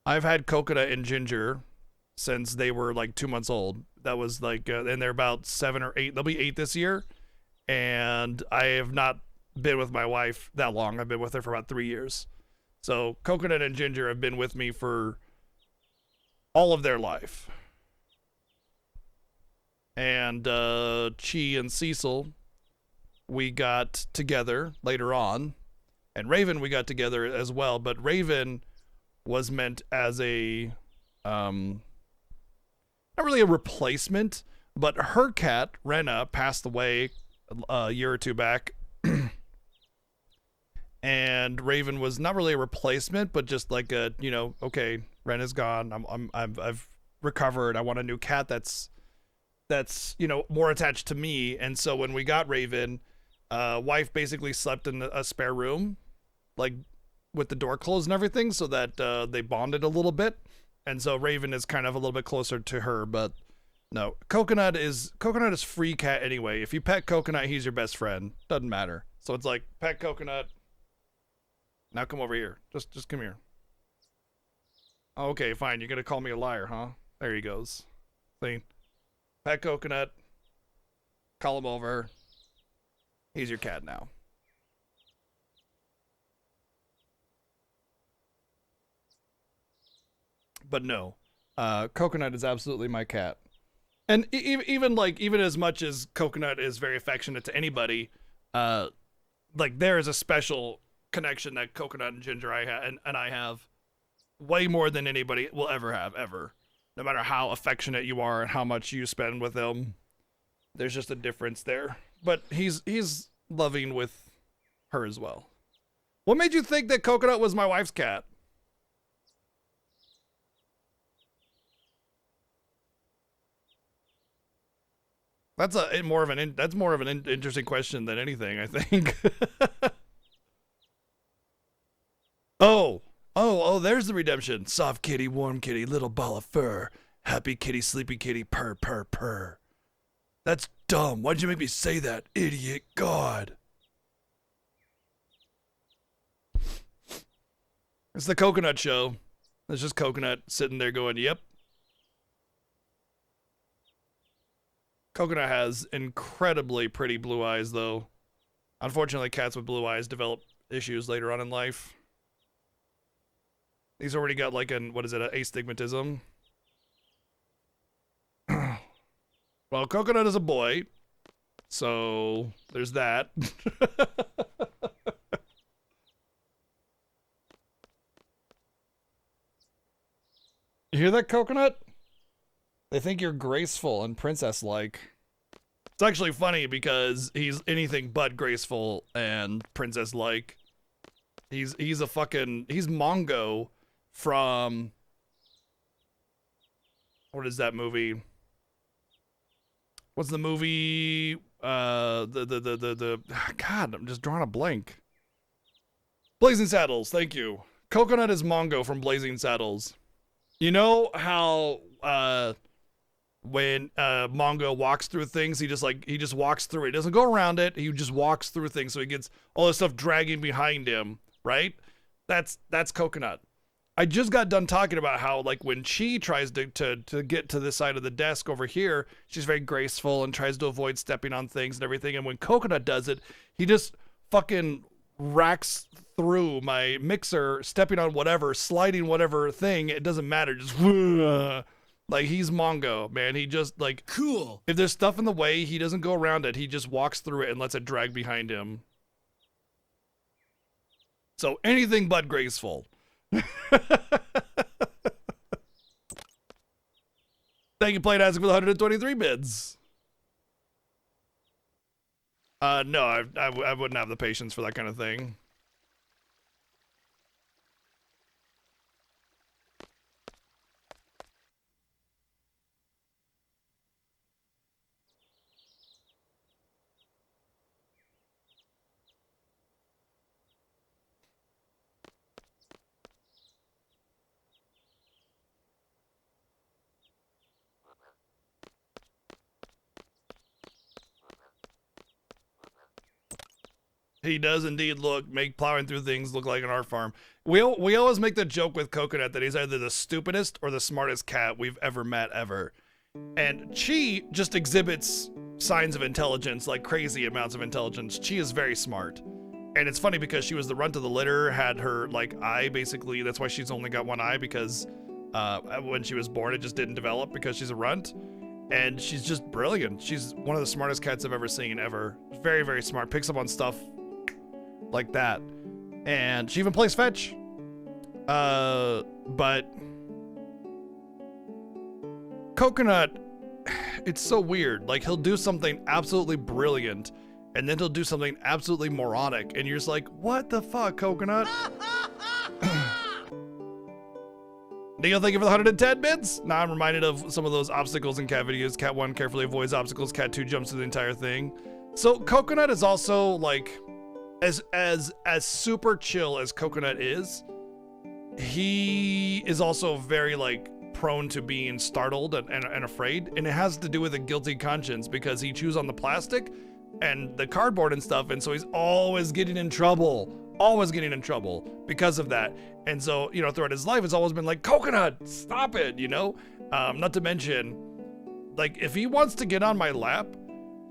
I've had Coconut and Ginger since they were like 2 months old. that was like, and they're about 7 or 8. They'll be 8 this year, and I have not been with my wife that long. I've been with her for about 3 years. So Coconut and Ginger have been with me for all of their life. And Chi and Cecil, we got together later on. And Raven, we got together as well. But Raven was meant as a, not really a replacement, but her cat, Renna, passed away a year or two back. And Raven was not really a replacement, but just like a, you know, okay, Ren is gone. I've recovered. I want a new cat that's, you know, more attached to me. And so when we got Raven, wife basically slept in a spare room, like with the door closed and everything, so that they bonded a little bit. And so Raven is kind of a little bit closer to her, but no, Coconut is free cat anyway. If you pet Coconut, he's your best friend. Doesn't matter. So it's like, pet Coconut. Now come over here. Just come here. Okay, fine. You're gonna call me a liar, huh? There he goes. See? Pet Coconut. Call him over. He's your cat now. But no, Coconut is absolutely my cat. And even as much as Coconut is very affectionate to anybody, like there is a special connection that Coconut and Ginger and I have way more than anybody will ever have, ever. No matter how affectionate you are and how much you spend with them, there's just a difference there. But he's loving with her as well. What made you think that Coconut was my wife's cat? That's more of an interesting question than anything, I think. Oh, there's the redemption. Soft kitty, warm kitty, little ball of fur. Happy kitty, sleepy kitty, purr, purr, purr. That's dumb. Why'd you make me say that, idiot? God. It's the Coconut show. It's just Coconut sitting there going, yep. Coconut has incredibly pretty blue eyes, though. Unfortunately, cats with blue eyes develop issues later on in life. He's already got like an astigmatism. Well, Coconut is a boy, so there's that. You hear that, Coconut? They think you're graceful and princess-like. It's actually funny because he's anything but graceful and princess-like. He's Mongo from, what is that movie? What's the movie? God, I'm just drawing a blank. Blazing Saddles, thank you. Coconut is Mongo from Blazing Saddles. You know how when Mongo walks through things, he just walks through it. He doesn't go around it. He just walks through things, so he gets all this stuff dragging behind him, right? That's Coconut. I just got done talking about how, like, when Chi tries to get to this side of the desk over here, she's very graceful and tries to avoid stepping on things and everything. And when Coconut does it, he just fucking racks through my mixer, stepping on whatever, sliding whatever thing. It doesn't matter. Just like, he's Mongo, man. He just, like, cool. If there's stuff in the way, he doesn't go around it. He just walks through it and lets it drag behind him. So anything but graceful. Thank you, Played Isaac, with 123 bids. No, I wouldn't have the patience for that kind of thing. He does indeed make plowing through things look like an art farm. We always make the joke with Coconut that he's either the stupidest or the smartest cat we've ever met ever. And Chi just exhibits signs of intelligence, like crazy amounts of intelligence. Chi is very smart. And it's funny because she was the runt of the litter, had her like eye basically, that's why she's only got one eye, because when she was born it just didn't develop because she's a runt. And she's just brilliant. She's one of the smartest cats I've ever seen, ever. Very, very smart. Picks up on stuff like that. And she even plays fetch. But Coconut, it's so weird. Like, he'll do something absolutely brilliant, and then he'll do something absolutely moronic, and you're just like, what the fuck, Coconut? Neil, thank you for the 110 bits. Now I'm reminded of some of those obstacles in cat videos. Cat 1 carefully avoids obstacles. Cat 2 jumps through the entire thing. So Coconut is also like, as super chill as Coconut is, he is also very like prone to being startled and afraid. And it has to do with a guilty conscience because he chews on the plastic and the cardboard and stuff. And so he's always getting in trouble. Always getting in trouble because of that. And so, you know, throughout his life, it's always been like, Coconut, stop it, you know? Not to mention, like, if he wants to get on my lap,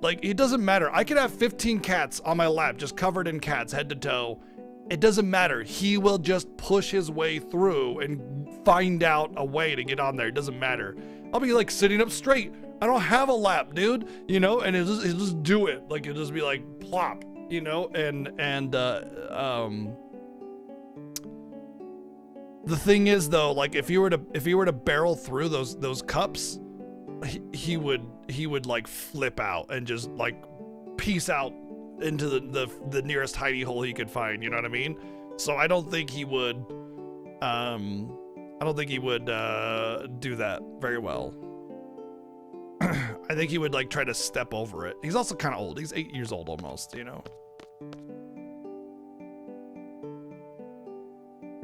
like, it doesn't matter. I could have 15 cats on my lap, just covered in cats, head to toe. It doesn't matter. He will just push his way through and find out a way to get on there. It doesn't matter. I'll be, like, sitting up straight. I don't have a lap, dude, you know? And he'll just do it. Like, it'll just be like, plop. You know, the thing is though, like if you were to barrel through those cups, he would like flip out and just like peace out into the nearest hidey hole he could find. You know what I mean? So I don't think he would do that very well. I think he would like try to step over it. He's also kind of old. He's 8 years old almost, you know.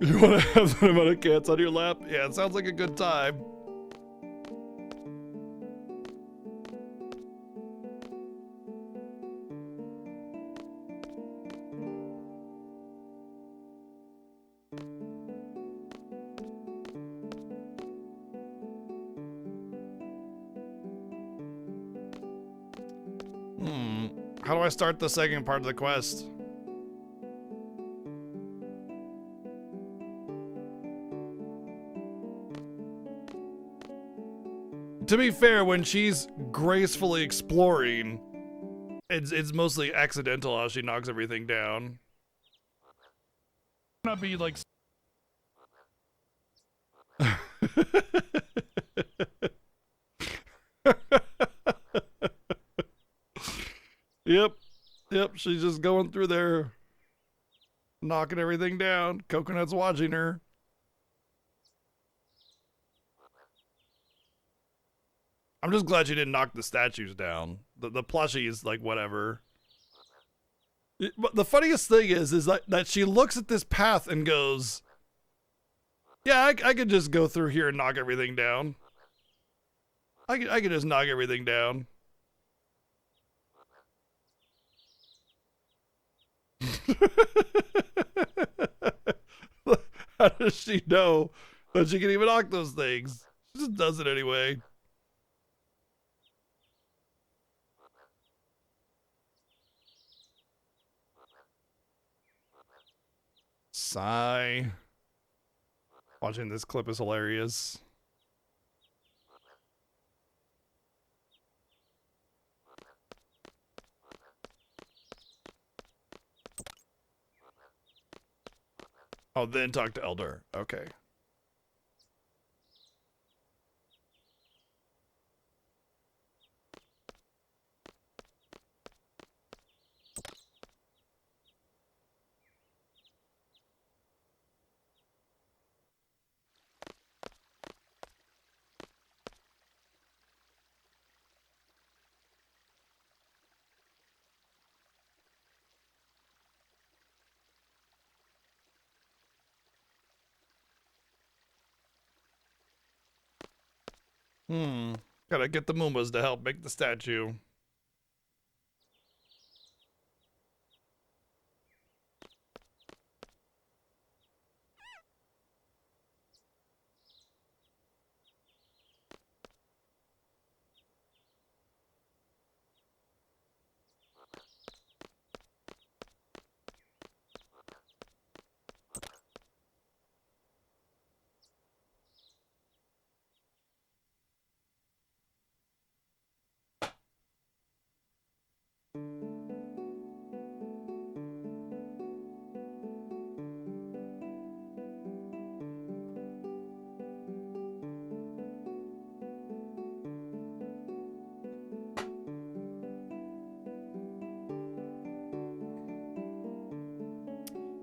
You want to have that amount of cats on your lap? Yeah, it sounds like a good time. How do I start the second part of the quest? To be fair, when she's gracefully exploring, it's mostly accidental how she knocks everything down. Not be like. Yep, she's just going through there, knocking everything down. Coconut's watching her. I'm just glad she didn't knock the statues down. The plushie is like whatever. But the funniest thing is that she looks at this path and goes, yeah, I could just go through here and knock everything down. I could just knock everything down. How does she know that she can even knock those things? She just does it anyway. Sigh. Watching this clip is hilarious. Oh, then talk to Elder. Okay. Gotta get the Moombas to help make the statue.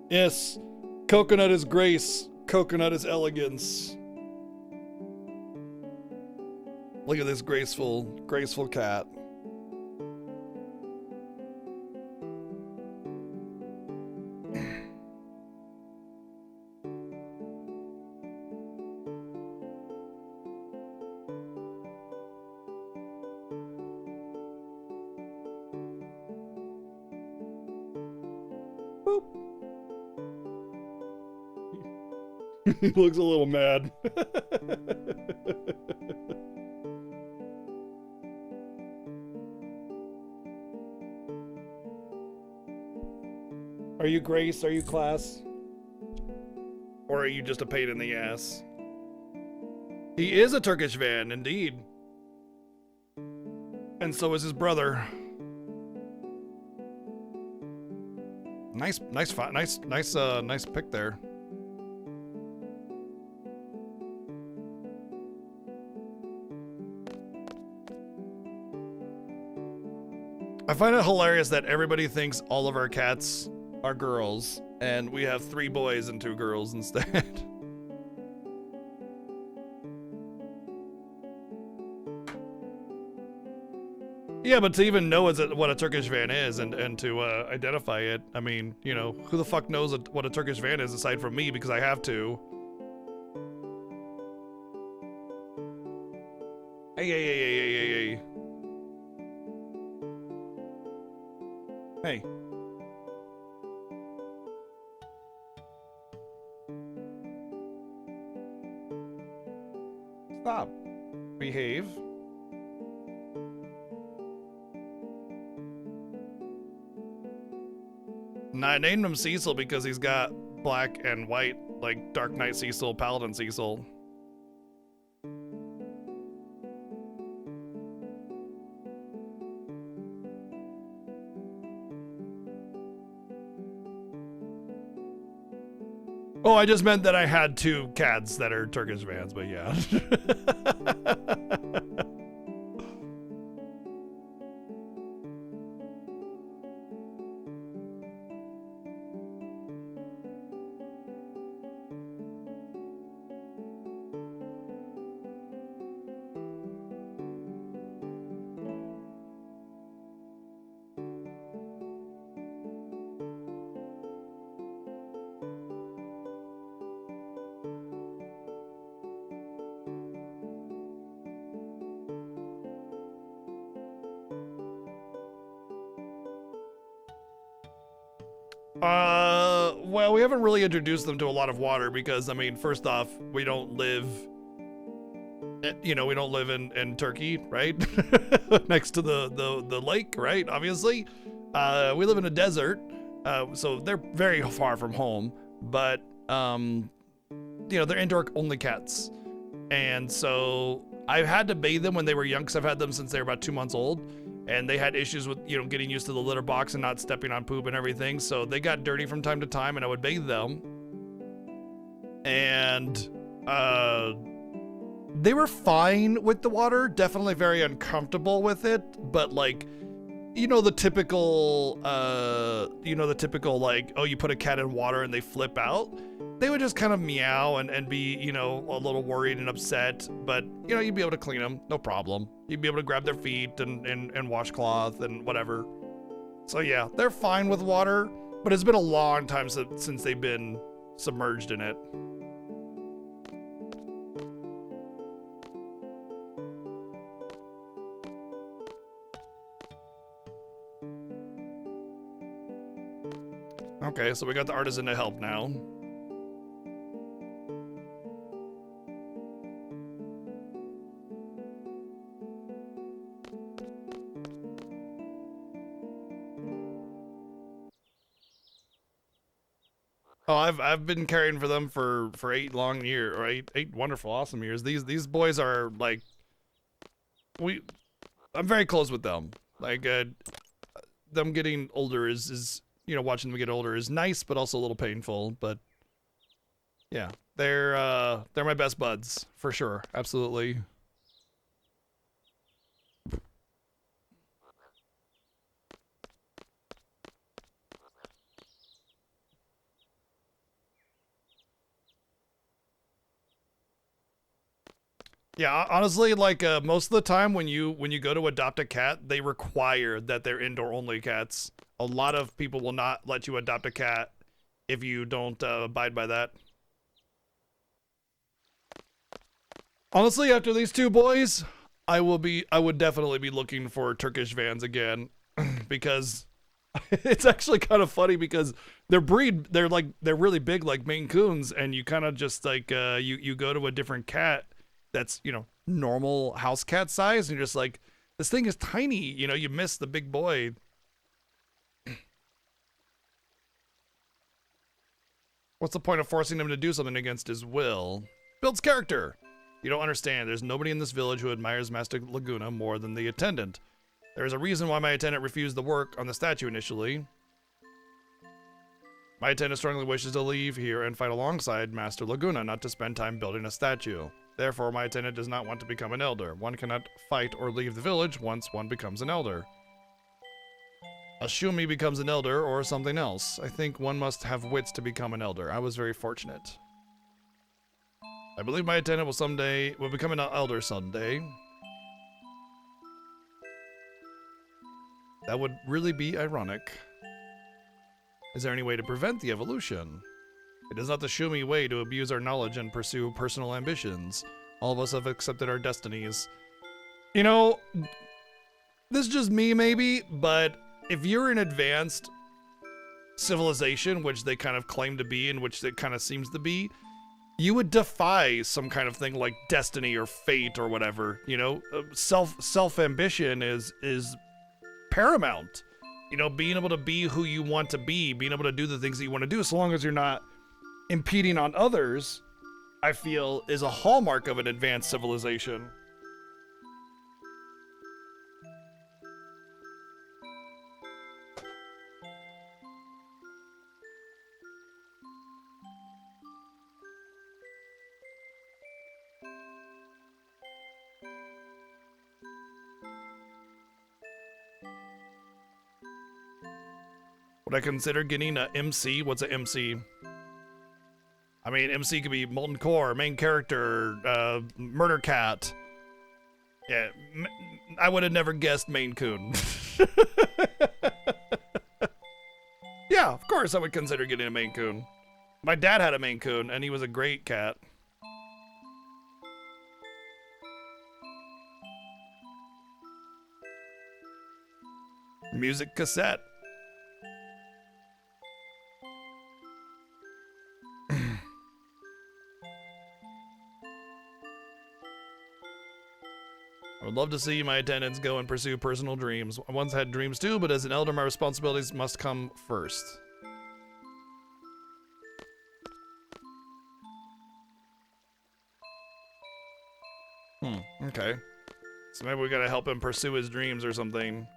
Yes, coconut is grace, coconut is elegance. Look at this graceful cat. Boop. He looks a little mad. Are you grace? Are you class? Or are you just a pain in the ass? He is a Turkish van, indeed. And so is his brother. Nice pick there. I find it hilarious that everybody thinks all of our cats are girls, and we have 3 boys and 2 girls instead. Yeah, but to even know what a Turkish van is and to identify it, I mean, you know, who the fuck knows what a Turkish van is aside from me because I have to. Hey. Hey. Stop. Behave. Nah, I named him Cecil because he's got black and white, like Dark Knight Cecil, Paladin Cecil. Oh, I just meant that I had 2 cats that are Turkish vans, but yeah. Well, we haven't really introduced them to a lot of water because, I mean, first off, we don't live, we don't live in Turkey, right? Next to the lake, right? Obviously. We live in a desert, so they're very far from home, but, they're indoor only cats. And so I've had to bathe them when they were young because I've had them since they were about 2 months old. And they had issues with, getting used to the litter box and not stepping on poop and everything. So they got dirty from time to time and I would bathe them. And they were fine with the water, definitely very uncomfortable with it. But like, the typical, like, oh, you put a cat in water and they flip out. They would just kind of meow and be, a little worried and upset. But, you'd be able to clean them, no problem. You'd be able to grab their feet and washcloth and whatever. So yeah, they're fine with water, but it's been a long time since they've been submerged in it. Okay, so we got the artisan to help now. Oh, I've been caring for them for 8 long years, or eight wonderful, awesome years. These boys are like, I'm very close with them. Like, them getting older is watching them get older is nice, but also a little painful. But yeah, they're my best buds for sure, absolutely. Yeah, honestly, like most of the time when you go to adopt a cat, they require that they're indoor only cats. A lot of people will not let you adopt a cat if you don't abide by that. Honestly, after these two boys, I would definitely be looking for Turkish vans again because it's actually kind of funny because they're really big like Maine Coons, and you kind of just like you go to a different cat that's, you know, normal house cat size, and you're just like, this thing is tiny, you know, you miss the big boy. What's the point of forcing him to do something against his will? Builds character. You don't understand. There's nobody in this village who admires Master Laguna more than the attendant. There is a reason why my attendant refused the work on the statue initially. My attendant strongly wishes to leave here and fight alongside Master Laguna, not to spend time building a statue. Therefore, my attendant does not want to become an elder. One cannot fight or leave the village once one becomes an elder. A Shumi becomes an elder or something else. I think one must have wits to become an elder. I was very fortunate. I believe my attendant will become an elder someday. That would really be ironic. Is there any way to prevent the evolution? It is not the Shumi way to abuse our knowledge and pursue personal ambitions. All of us have accepted our destinies. You know, this is just me maybe, but if you're an advanced civilization, which they kind of claim to be, and which it kind of seems to be, you would defy some kind of thing like destiny or fate or whatever. You know, self ambition is paramount. You know, being able to be who you want to be, being able to do the things that you want to do, so long as you're not impeding on others, I feel is a hallmark of an advanced civilization. Would I consider getting a MC? What's a MC? I mean, MC could be Molten Core, main character, Murder Cat. Yeah, I would have never guessed Maine Coon. Yeah, of course I would consider getting a Maine Coon. My dad had a Maine Coon, and he was a great cat. Music cassette. I would love to see my attendants go and pursue personal dreams. I once had dreams too, but as an elder, my responsibilities must come first. Okay. So maybe we gotta help him pursue his dreams or something.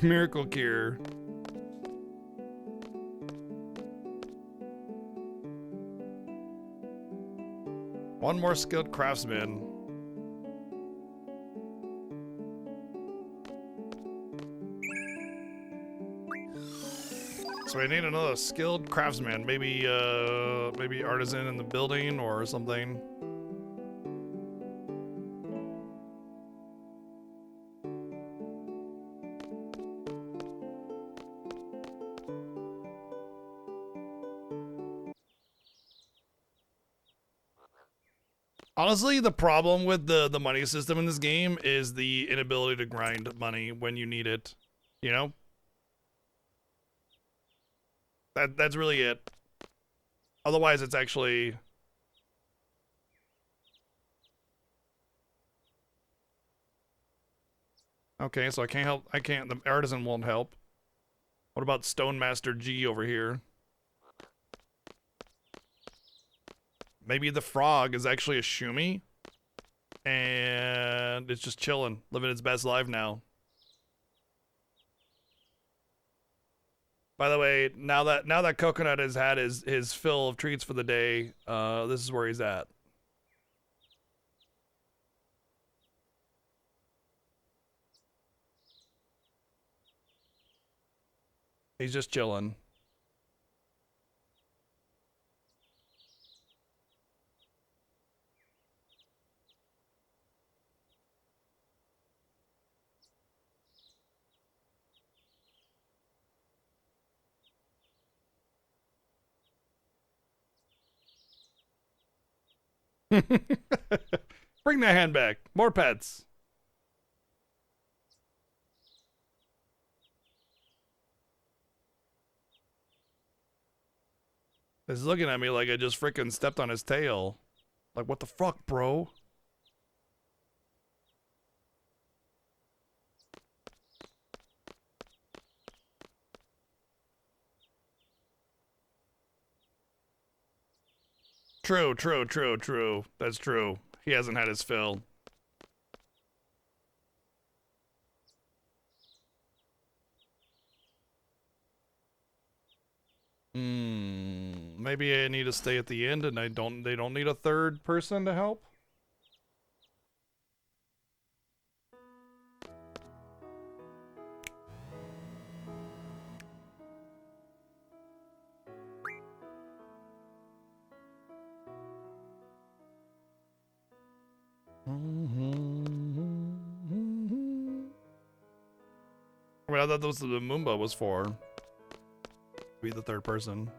Miracle Cure. One more skilled craftsman. So we need another skilled craftsman. Maybe maybe artisan in the building or something. Honestly, the problem with the money system in this game is the inability to grind money when you need it. You know? That's really it. Otherwise, it's actually... Okay, so I can't help. The artisan won't help. What about Stone Master G over here? Maybe the frog is actually a shumi, and it's just chilling, living its best life now. By the way, now that Coconut has had his fill of treats for the day, this is where he's at. He's just chilling. Bring the hand back. More pets. He's looking at me like I just freaking stepped on his tail. Like, what the fuck, bro? True, true, true, true. That's true. He hasn't had his fill. Maybe I need to stay at the end and they don't need a third person to help? I mean, I thought that was the Moomba was for. Be the third person.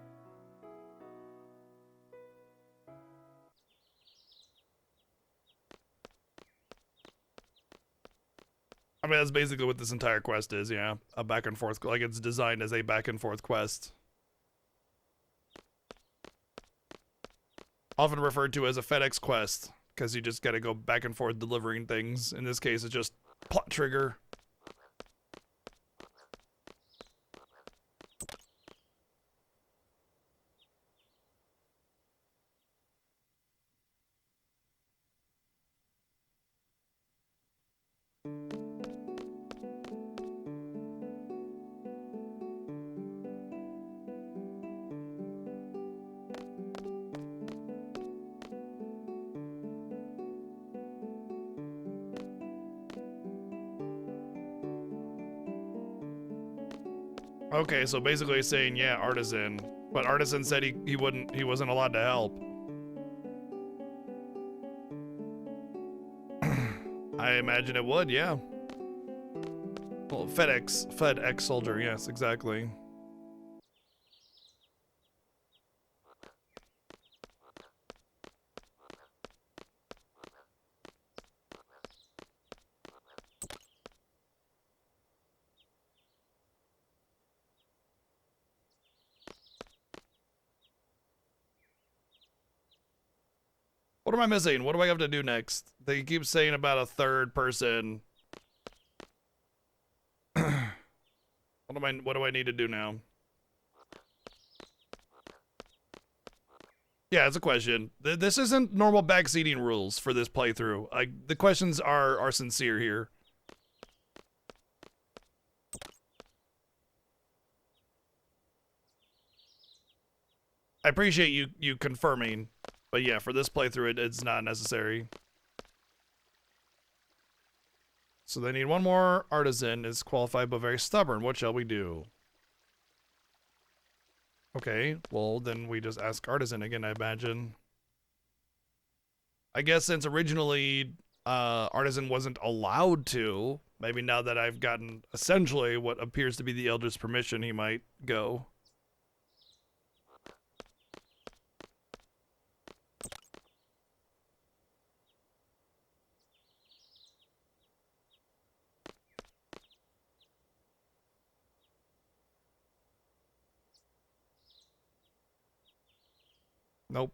I mean, that's basically what this entire quest is, yeah. A back and forth, like it's designed as a back and forth quest. Often referred to as a FedEx quest, because you just gotta go back and forth delivering things. In this case, it's just plot trigger. Okay, so basically he's saying, yeah, artisan. But artisan said he wasn't allowed to help. I imagine it would, yeah. Well, FedEx soldier, yes, exactly. What am I missing? What do I have to do next? They keep saying about a third person. What do I need to do now? Yeah, it's a question. This isn't normal backseating rules for this playthrough. The questions are sincere here. I appreciate you confirming, but yeah, for this playthrough, it's not necessary. So they need one more artisan, is qualified but very stubborn. What shall we do? Okay, well, then we just ask artisan again, I imagine. I guess since originally artisan wasn't allowed to, maybe now that I've gotten essentially what appears to be the elder's permission, he might go. Nope.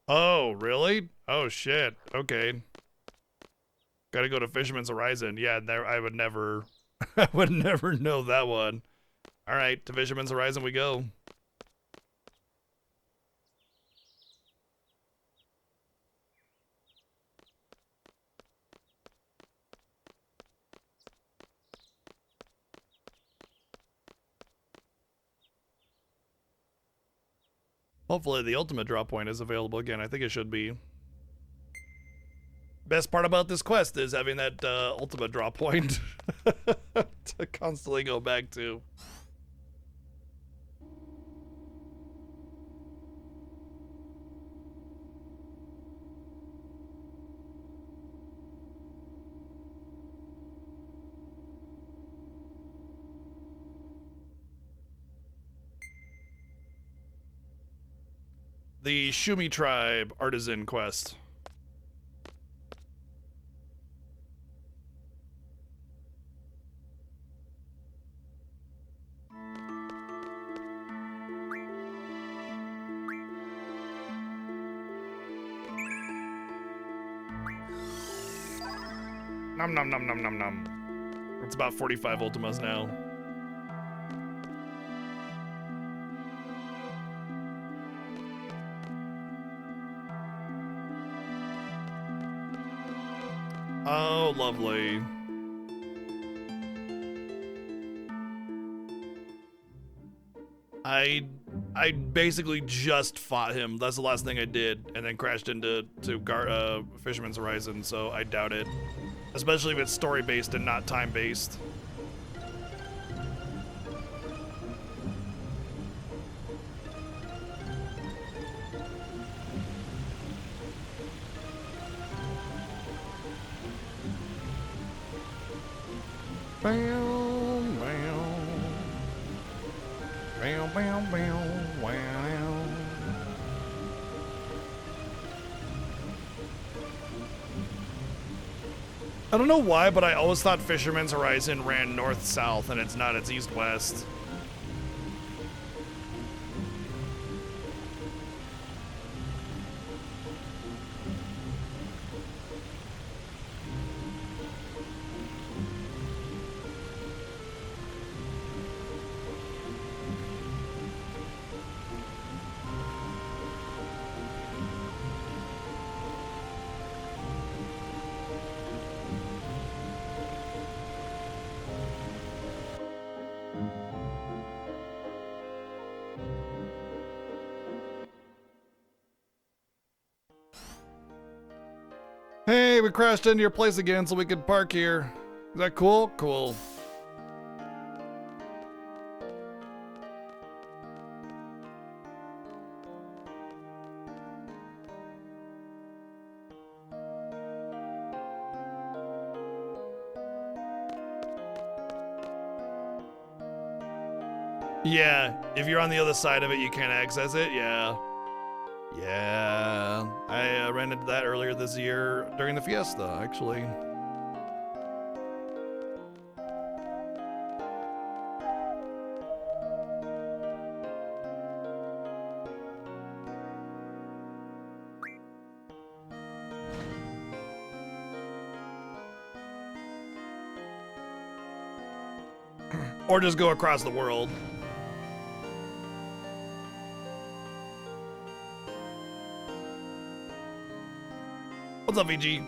Oh, really? Oh, shit. Okay. Gotta go to Fisherman's Horizon. Yeah, I would never, I would never know that one. All right, to Fisherman's Horizon we go. Hopefully the ultimate drop point is available again. I think it should be. Best part about this quest is having that ultimate drop point to constantly go back to. The Shumi Tribe Artisan quest. Nom nom nom nom nom nom. It's about 45 Ultimas now. Oh, lovely. I basically just fought him. That's the last thing I did, and then crashed into Fisherman's Horizon, so I doubt it. Especially if it's story-based and not time-based. Bam, bam. Bam, bam, bam, wow. I don't know why, but I always thought Fisherman's Horizon ran north-south, and it's not, it's east-west. Hey, we crashed into your place again so we could park here. Is that cool? Cool. Yeah, if you're on the other side of it, you can't access it. Yeah. Yeah, I ran into that earlier this year during the Fiesta, actually. Or just go across the world. What's up, VG?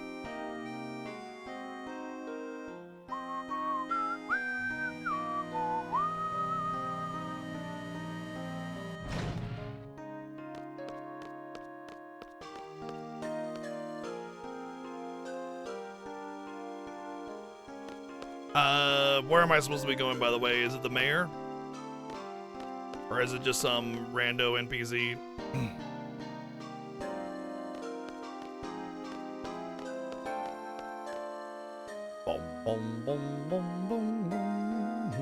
Where am I supposed to be going, by the way? Is it the mayor? Or is it just some rando NPC? Boom, boom, boom, boom, boom.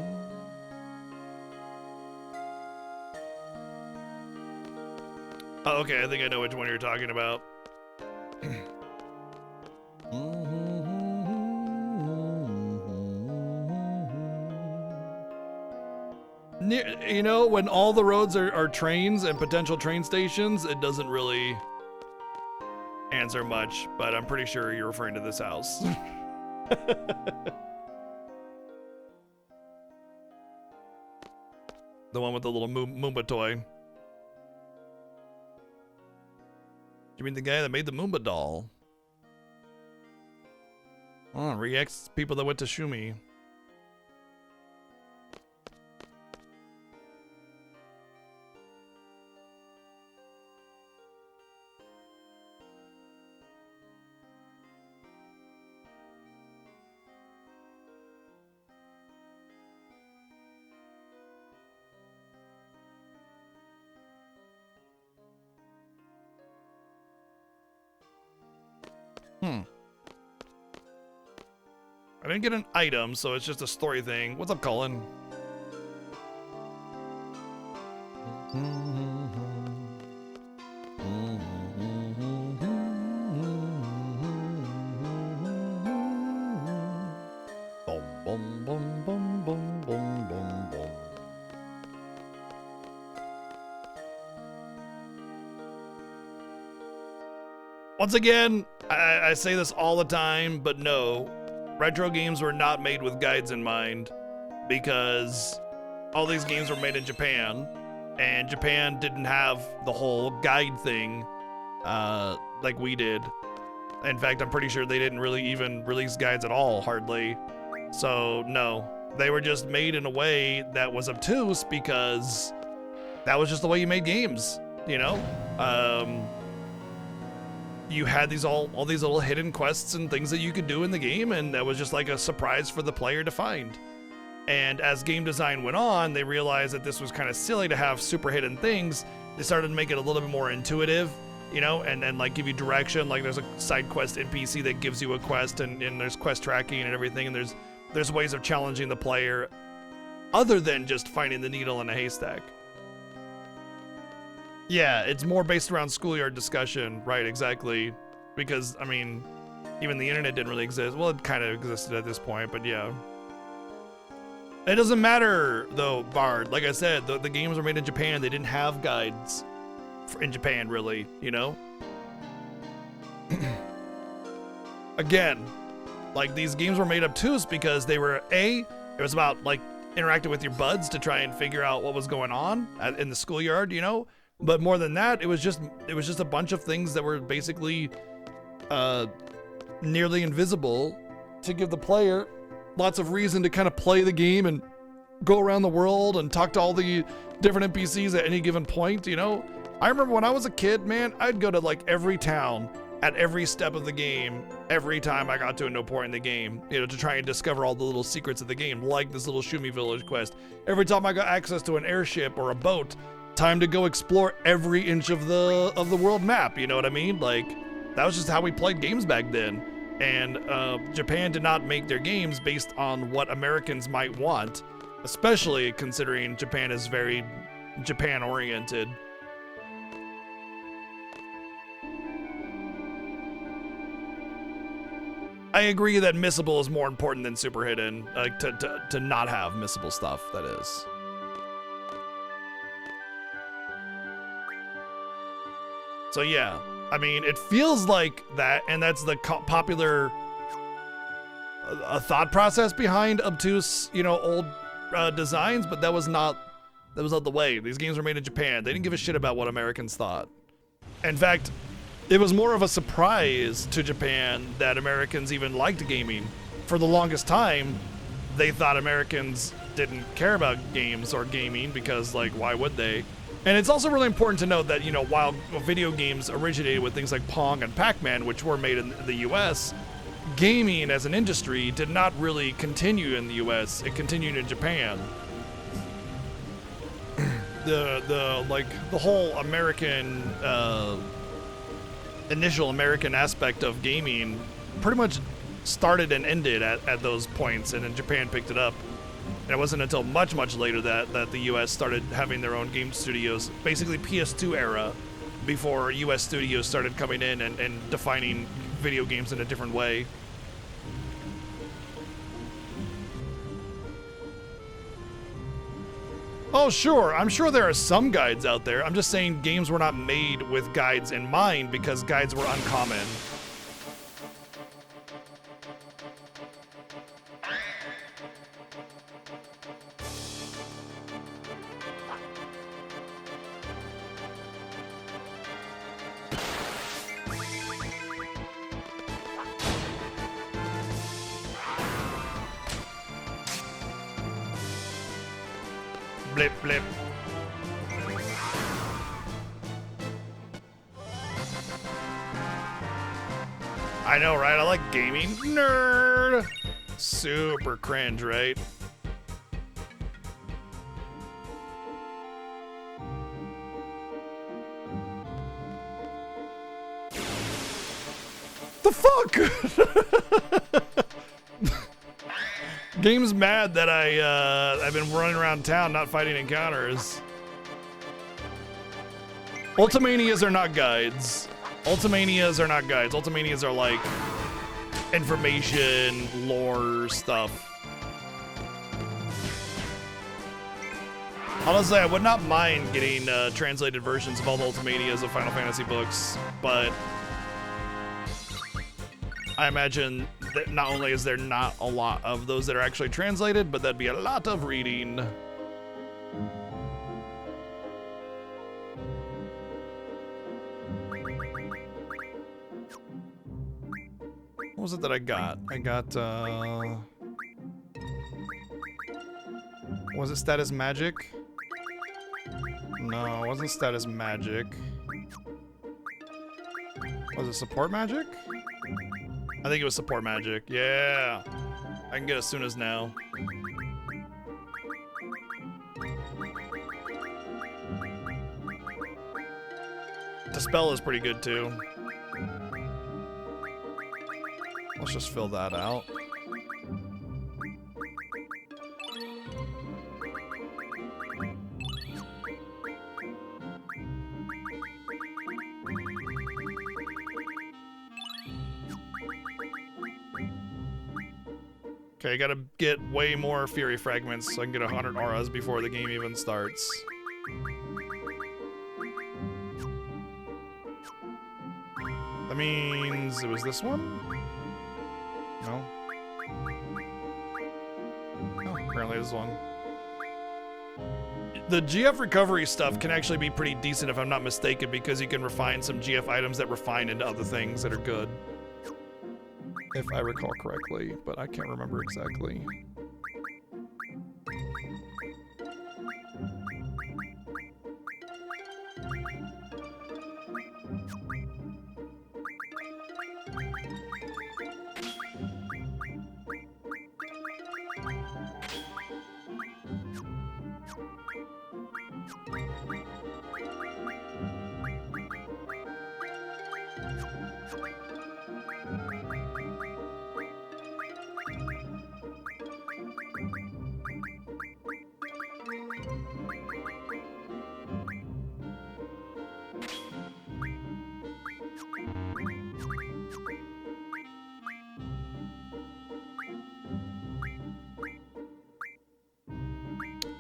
Oh, okay, I think I know which one you're talking about. You know, when all the roads are trains and potential train stations, it doesn't really answer much, but I'm pretty sure you're referring to this house. The one with the little Moomba toy. You mean the guy that made the Moomba doll? Oh, reacts people that went to Shumi. I didn't get an item, so it's just a story thing. What's up, Colin? Boom, boom, boom, boom, boom, boom, boom, boom. Once again, I say this all the time, but no. Retro games were not made with guides in mind because all these games were made in Japan, and Japan didn't have the whole guide thing like we did. In fact, I'm pretty sure they didn't really even release guides at all, hardly. So, no. They were just made in a way that was obtuse because that was just the way you made games, you know? You had these all these little hidden quests and things that you could do in the game, and that was just like a surprise for the player to find. And as game design went on, they realized that this was kind of silly to have super hidden things. They started to make it a little bit more intuitive, you know, and like give you direction. Like there's a side quest NPC that gives you a quest, and there's quest tracking and everything, and there's ways of challenging the player other than just finding the needle in a haystack. Yeah, it's more based around schoolyard discussion, right, exactly. Because, I mean, even the internet didn't really exist. Well, it kind of existed at this point, but yeah. It doesn't matter, though, Bard. Like I said, the games were made in Japan. They didn't have guides in Japan, really, you know? Again, like, these games were made obtuse because they were, it was about, like, interacting with your buds to try and figure out what was going on in the schoolyard, you know? But more than that, it was just a bunch of things that were basically nearly invisible to give the player lots of reason to kind of play the game and go around the world and talk to all the different NPCs at any given point, you know? I remember when I was a kid, man, I'd go to like every town at every step of the game, every time I got to a new point in the game, you know, to try and discover all the little secrets of the game, like this little Shumi Village quest. Every time I got access to an airship or a boat, time to go explore every inch of the world map, you know what I mean? Like, that was just how we played games back then. And Japan did not make their games based on what Americans might want, especially considering Japan is very Japan-oriented. I agree that missable is more important than super hidden, like to not have missable stuff, that is. So yeah, I mean, it feels like that, and that's the popular thought process behind obtuse, you know, old designs, but that was not the way. These games were made in Japan. They didn't give a shit about what Americans thought. In fact, it was more of a surprise to Japan that Americans even liked gaming. For the longest time, they thought Americans didn't care about games or gaming because, like, why would they? And it's also really important to note that, you know, while video games originated with things like Pong and Pac-Man, which were made in the US, gaming as an industry did not really continue in the US. It continued in Japan. The whole American, initial American aspect of gaming pretty much started and ended at those points, and then Japan picked it up. And it wasn't until much, much later that the US started having their own game studios, basically PS2 era, before US studios started coming in and defining video games in a different way. Oh, sure. I'm sure there are some guides out there. I'm just saying games were not made with guides in mind because guides were uncommon. Blip, blip. I know, right? I like gaming. Nerd! Super cringe, right? The fuck? Game's mad that I've been running around town not fighting encounters. Ultimanias are not guides. Ultimanias are not guides. Ultimanias are like information, lore stuff. Honestly, I would not mind getting translated versions of all the Ultimanias of Final Fantasy books, but I imagine that not only is there not a lot of those that are actually translated, but that'd be a lot of reading. What was it that I got? I got, was it status magic? No, it wasn't status magic. Was it support magic? I think it was support magic. Yeah. I can get as soon as now. Dispel is pretty good too. Let's just fill that out. Okay, I gotta get way more Fury Fragments so I can get 100 auras before the game even starts. That means it was this one? No? Oh, apparently this one. The GF recovery stuff can actually be pretty decent if I'm not mistaken, because you can refine some GF items that refine into other things that are good. If I recall correctly, but I can't remember exactly.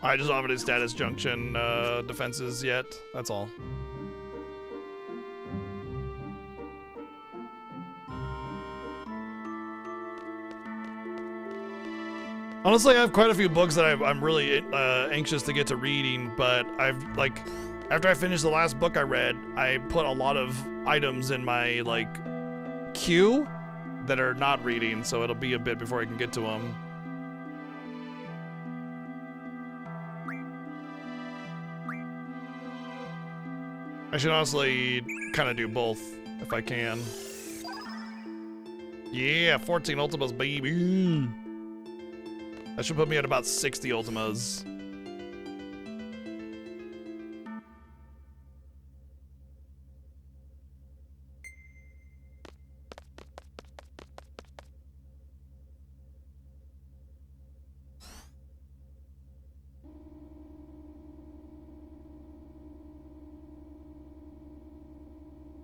I just don't have any status junction defenses yet. That's all. Honestly, I have quite a few books that I'm really anxious to get to reading, but I've like, after I finished the last book I read, I put a lot of items in my like queue that are not reading, so it'll be a bit before I can get to them. I should honestly kind of do both if I can. Yeah, 14 Ultimas, baby. That should put me at about 60 Ultimas.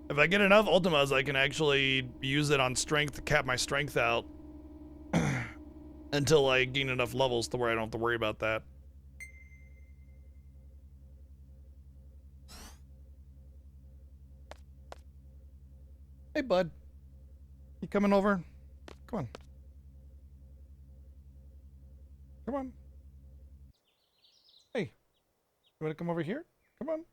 If I get enough Ultimas, I can actually use it on strength to cap my strength out until I gain enough levels to where I don't have to worry about that. Hey, bud. You coming over? Come on. Come on. Hey. You want to come over here? Come on.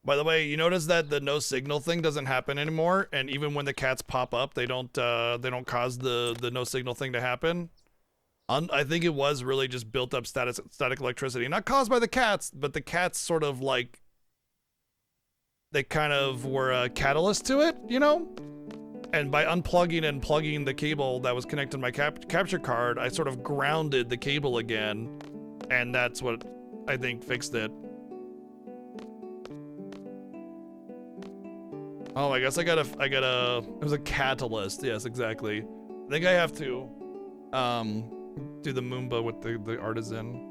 By the way, you notice that the no signal thing doesn't happen anymore, and even when the cats pop up, they don't cause the no signal thing to happen. I think it was really just built up static electricity, not caused by the cats, but the cats sort of like they kind of were a catalyst to it, you know? And by unplugging and plugging the cable that was connected to my capture card, I sort of grounded the cable again, and that's what I think fixed it. Oh, I guess I gotta, it was a catalyst. Yes, exactly. I think I have to, do the Moomba with the artisan.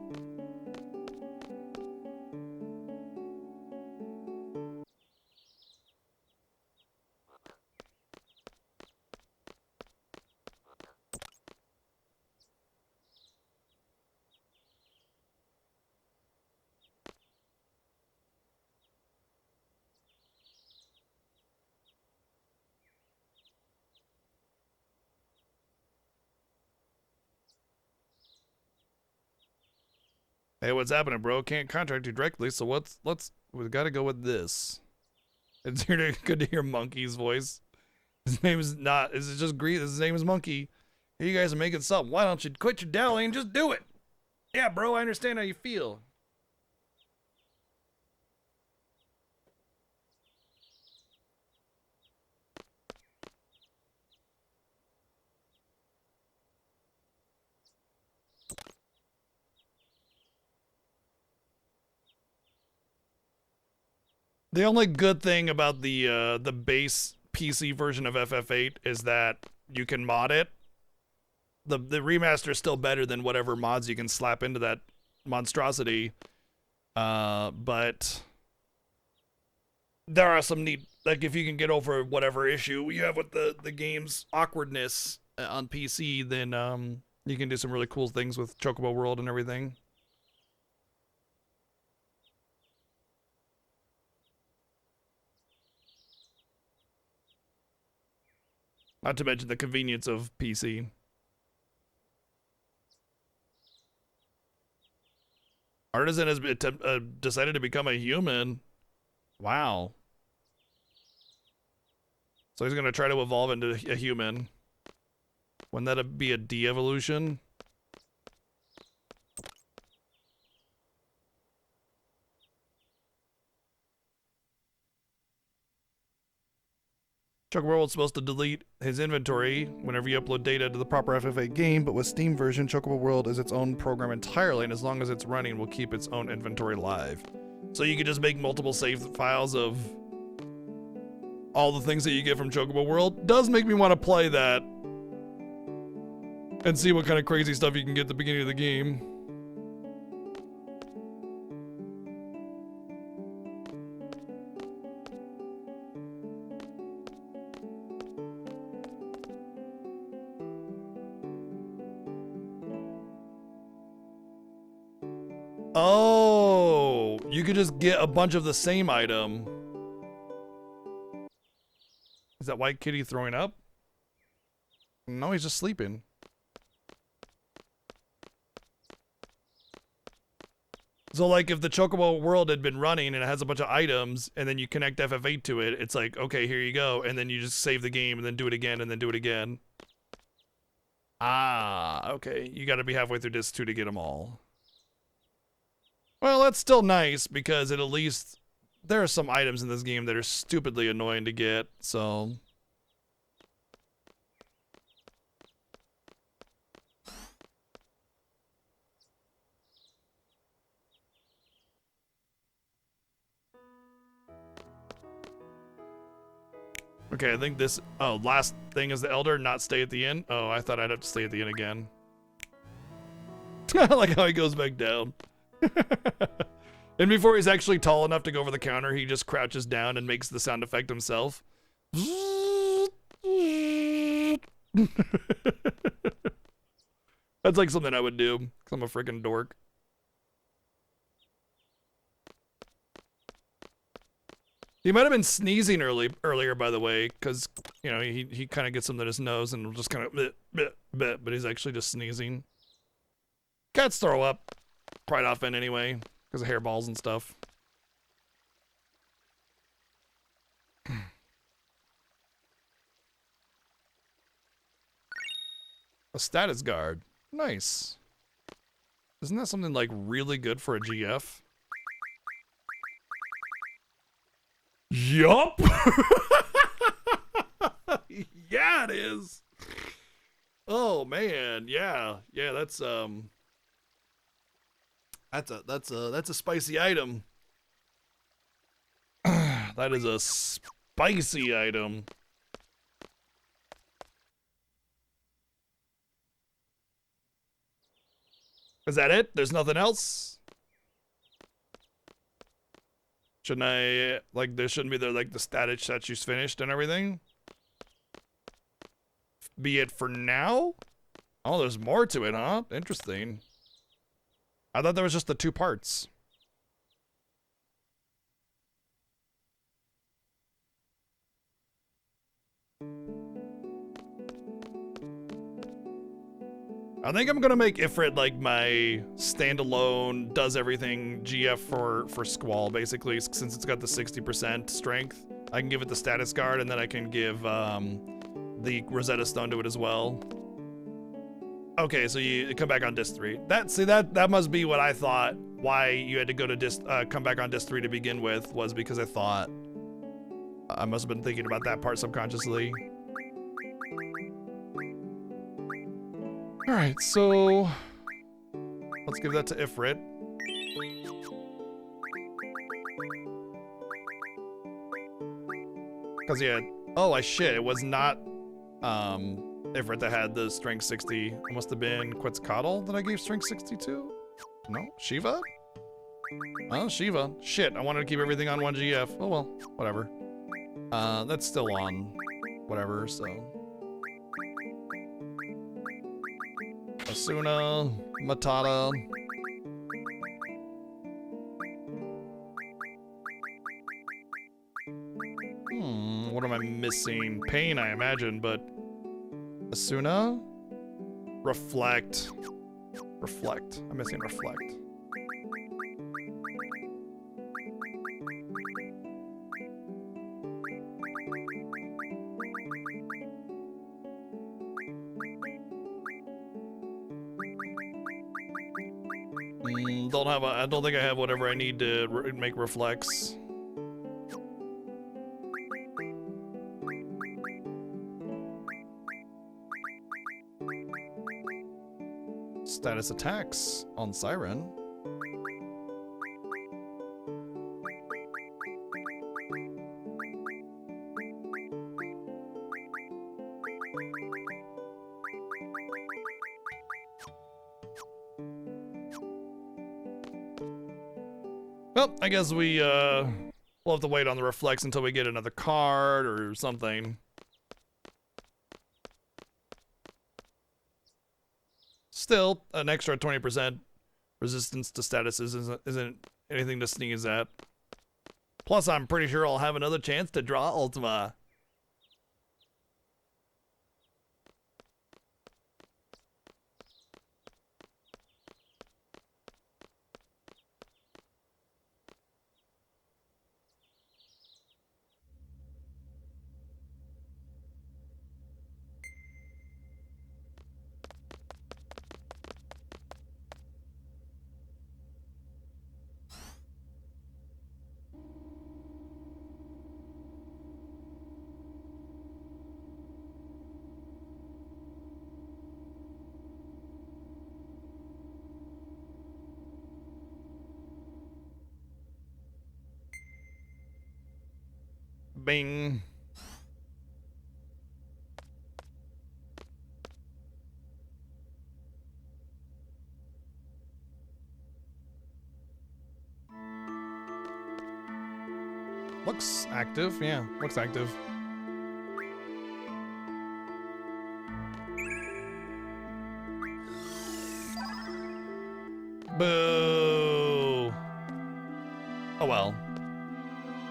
Hey, what's happening, bro? Can't contract you directly, so we gotta go with this. It's good to hear Monkey's voice. His name is not, is it just Grease? His name is Monkey. Hey, you guys are making something. Why don't you quit your dallying and just do it? Yeah, bro, I understand how you feel. The only good thing about the base PC version of FF8 is that you can mod it. The remaster is still better than whatever mods you can slap into that monstrosity. But there are some neat, like if you can get over whatever issue you have with the game's awkwardness on PC, then you can do some really cool things with Chocobo World and everything. Not to mention the convenience of PC. Artisan has decided to become a human. Wow. So he's going to try to evolve into a human. Wouldn't that be a de-evolution? Chocobo World's supposed to delete his inventory whenever you upload data to the proper FF8 game, but with Steam version, Chocobo World is its own program entirely, and as long as it's running, will keep its own inventory live. So you could just make multiple save files of all the things that you get from Chocobo World. Does make me want to play that and see what kind of crazy stuff you can get at the beginning of the game. Oh, you could just get a bunch of the same item. Is that White Kitty throwing up? No, he's just sleeping. So like if the Chocobo World had been running and it has a bunch of items and then you connect FF8 to it, it's like, okay, here you go. And then you just save the game and then do it again and then do it again. Ah, okay. You gotta be halfway through disc 2 to get them all. Well, that's still nice because at least there are some items in this game that are stupidly annoying to get, so. Okay, I think this, oh, last thing is the Elder, not stay at the inn. Oh, I thought I'd have to stay at the inn again. I like how he goes back down. And before he's actually tall enough to go over the counter, he just crouches down and makes the sound effect himself. That's like something I would do, because I'm a freaking dork. He might have been sneezing earlier, by the way, because, you know, he kind of gets something in his nose and just kind of but he's actually just sneezing. Cats throw up quite often anyway, because of hairballs and stuff. A status guard. Nice. Isn't that something like really good for a GF? Yup. Yeah, it is. Oh man, yeah, that's a spicy item. That is a spicy item. Is that it? There's nothing else? Shouldn't I, like, there shouldn't be the status statues finished and everything? Be it for now? Oh, there's more to it, huh? Interesting. I thought there was just the 2 parts. I think I'm gonna make Ifrit like my standalone, does everything GF for Squall, basically, since it's got the 60% strength. I can give it the status guard, and then I can give the Rosetta Stone to it as well. Okay, so you come back on disc 3. That must be what I thought. Why you had to go to come back on disc 3 to begin with was because I thought I must have been thinking about that part subconsciously. All right, so let's give that to Ifrit. Cause yeah, oh shit, it was not Ifrit that had the strength 60. It must have been Quetzalcoatl that I gave strength 60 to? No, Shiva? Oh, Shiva. Shit, I wanted to keep everything on 1 GF. Oh well, whatever. That's still on whatever, so. Asuna, Matata. What am I missing? Pain, I imagine, but Asuna? Reflect. Reflect. I'm missing Reflect. I don't think I have whatever I need to make reflex. Status attacks on Siren. Well, I guess we'll have to wait on the reflex until we get another card or something. Still, an extra 20% resistance to status isn't anything to sneeze at. Plus, I'm pretty sure I'll have another chance to draw Ultima. Bing. Looks active, yeah, looks active. Boo! Oh well.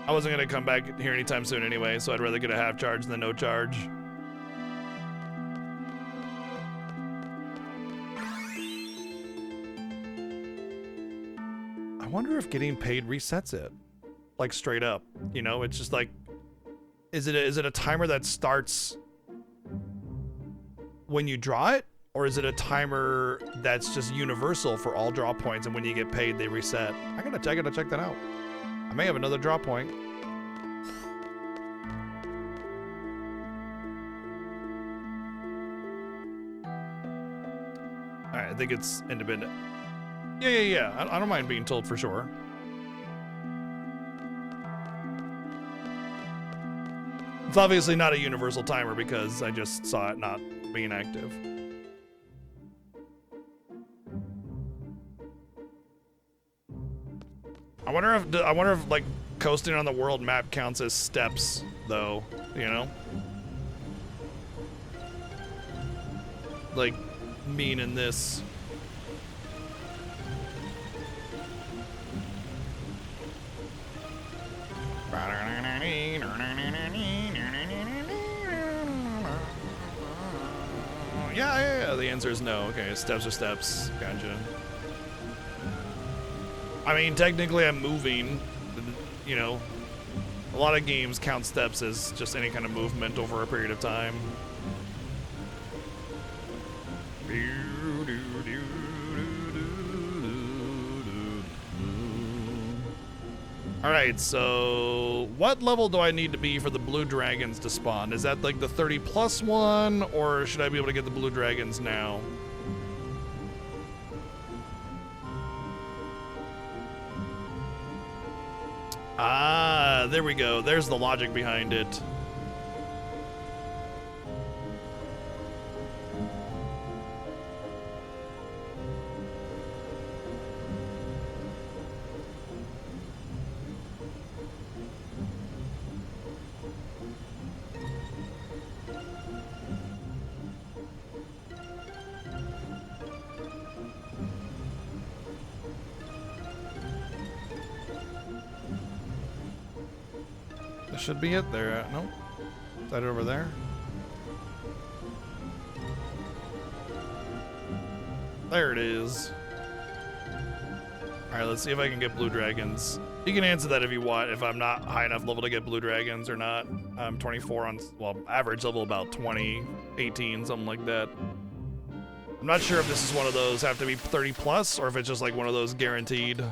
I wasn't gonna come back here anytime soon anyway, so I'd rather get a half charge than no charge. I wonder if getting paid resets it. Like straight up, you know, it's just like, is it a timer that starts when you draw it, Or is it a timer that's just universal for all draw points, and when you get paid, they reset? I gotta check that out. I may have another draw point. All right, I think it's independent. Yeah. I don't mind being told for sure. It's obviously not a universal timer because I just saw it not being active. I wonder if like coasting on the world map counts as steps though, you know? Like meaning this. Yeah, the answer is no. Okay, steps are steps. Gotcha. I mean, technically I'm moving, you know. A lot of games count steps as just any kind of movement over a period of time. Alright, so what level do I need to be for the blue dragons to spawn? Is that like the 30 plus one, or should I be able to get the blue dragons now? Ah, there we go. There's the logic behind it. Should be it there. Nope. Is that over there? There it is. Alright, let's see if I can get blue dragons. You can answer that if you want, if I'm not high enough level to get blue dragons or not. I'm 24 on, well, average level about 20, 18, something like that. I'm not sure if this is one of those have to be 30 plus or if it's just like one of those guaranteed.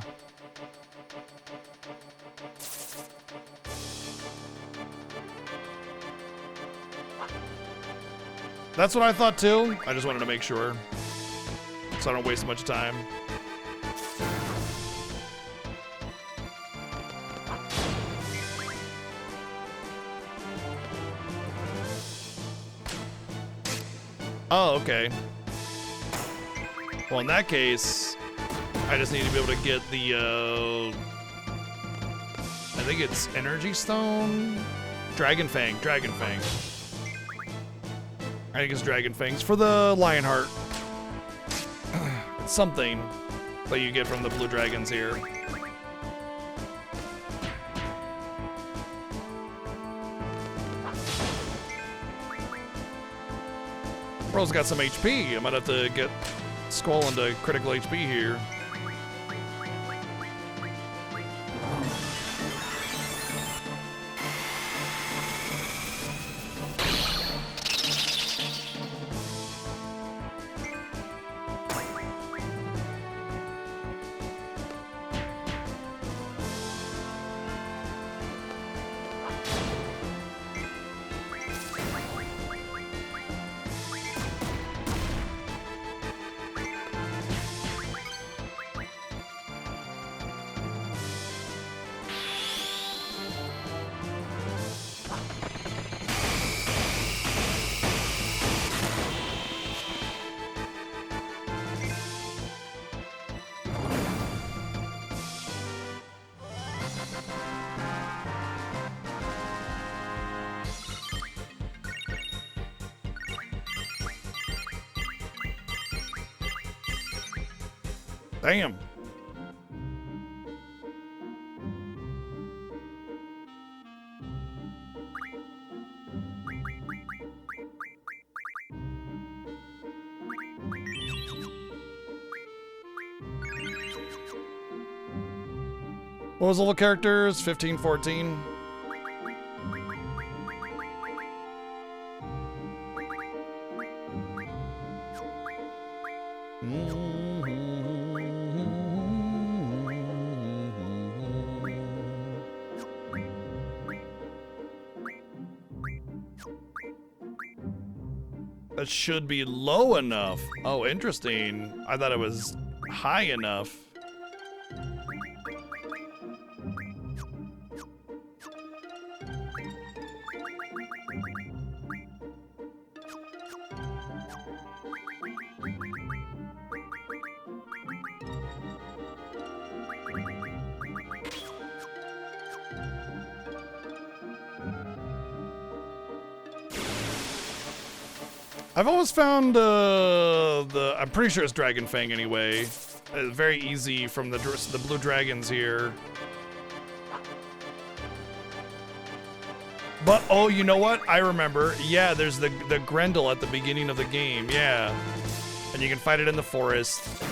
That's what I thought too. I just wanted to make sure so I don't waste much time. Oh, okay. Well, in that case, I just need to be able to get the, I think it's Energy Stone? Dragon Fang. I think it's Dragon Fangs for the Lionheart. It's something that you get from the blue dragons here. Bro's got some HP. I might have to get Squall into critical HP here. Damn. What was all the characters? 15, 14? That should be low enough. Oh, interesting. I thought it was high enough. I've always found I'm pretty sure it's Dragon Fang anyway. Very easy from the blue dragons here. But oh, you know what? I remember. Yeah, there's the Grendel at the beginning of the game. Yeah, and you can fight it in the forest.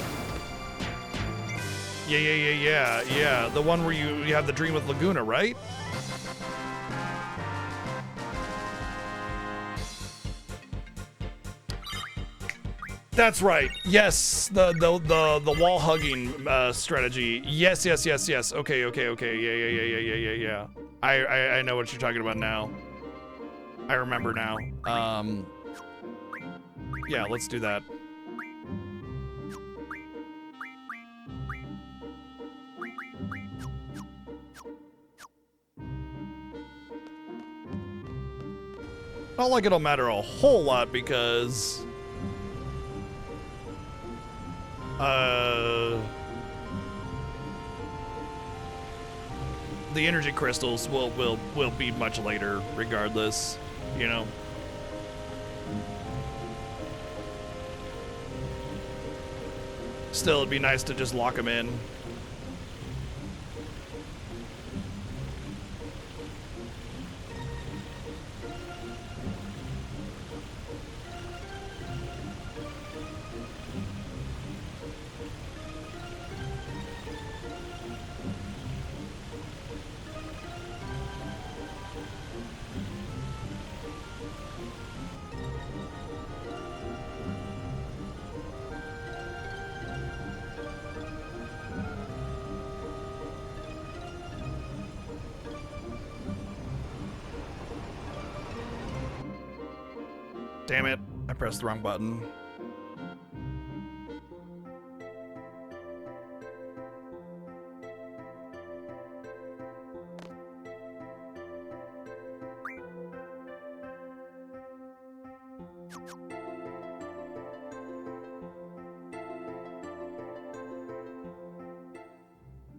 Yeah. The one where you have the dream with Laguna, right? That's right. Yes, the wall hugging strategy. Yes. Okay. Yeah. I know what you're talking about now. I remember now. Yeah, let's do that. Not like it'll matter a whole lot because the energy crystals will be much later regardless, you know. Still, it'd be nice to just lock them in. Damn it, I pressed the wrong button.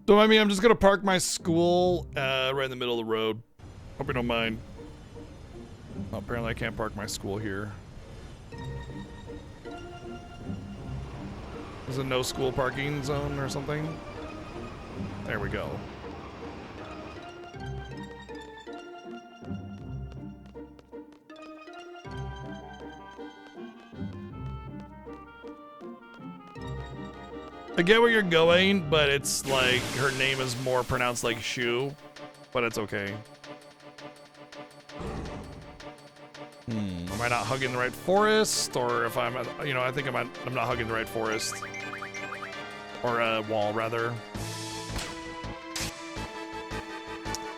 So I mean, I'm just gonna park my school right in the middle of the road. Hope you don't mind. Oh, apparently I can't park my school here. Is it no school parking zone or something? There we go. I get where you're going, but it's like her name is more pronounced like Shu, but it's okay. Am I not hugging the right forest, or if I'm, you know, I think I'm not hugging the right forest, or wall rather.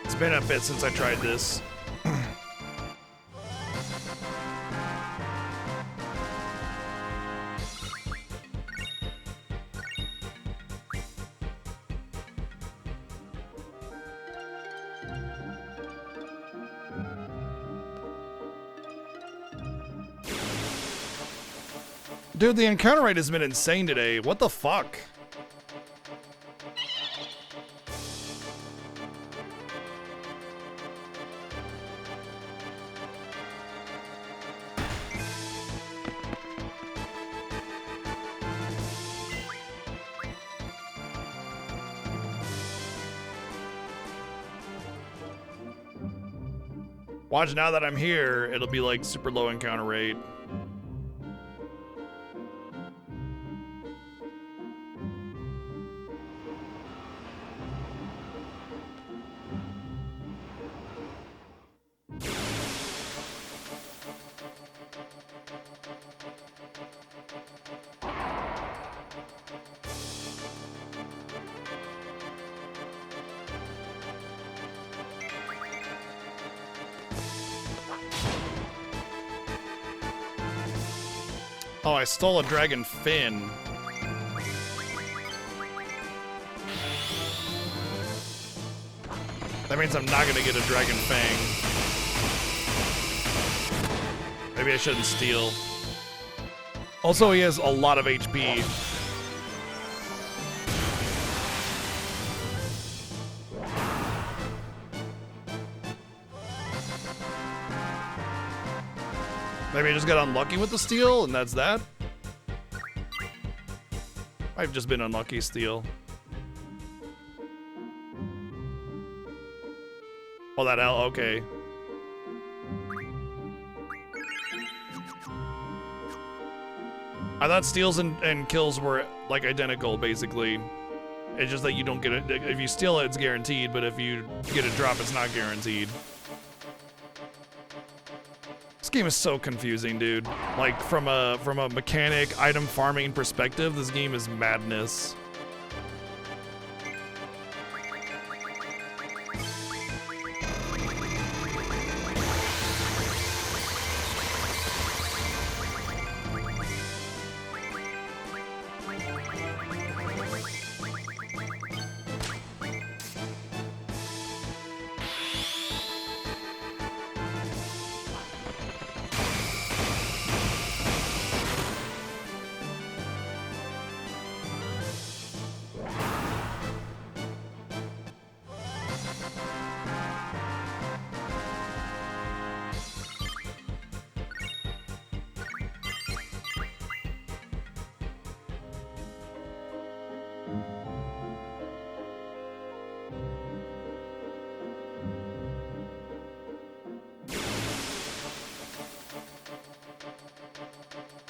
It's been a bit since I tried this. Dude, the encounter rate has been insane today. What the fuck? Watch, now that I'm here, it'll be like super low encounter rate. Oh, I stole a dragon fin. That means I'm not gonna get a dragon fang. Maybe I shouldn't steal. Also, he has a lot of HP. Maybe I just got unlucky with the steal, and that's that. I've just been unlucky steal. Oh, that L, okay. I thought steals and kills were like identical, basically. It's just that you don't get it. If you steal it, it's guaranteed, but if you get a drop, it's not guaranteed. This game is so confusing, dude. Like from a mechanic item farming perspective, this game is madness.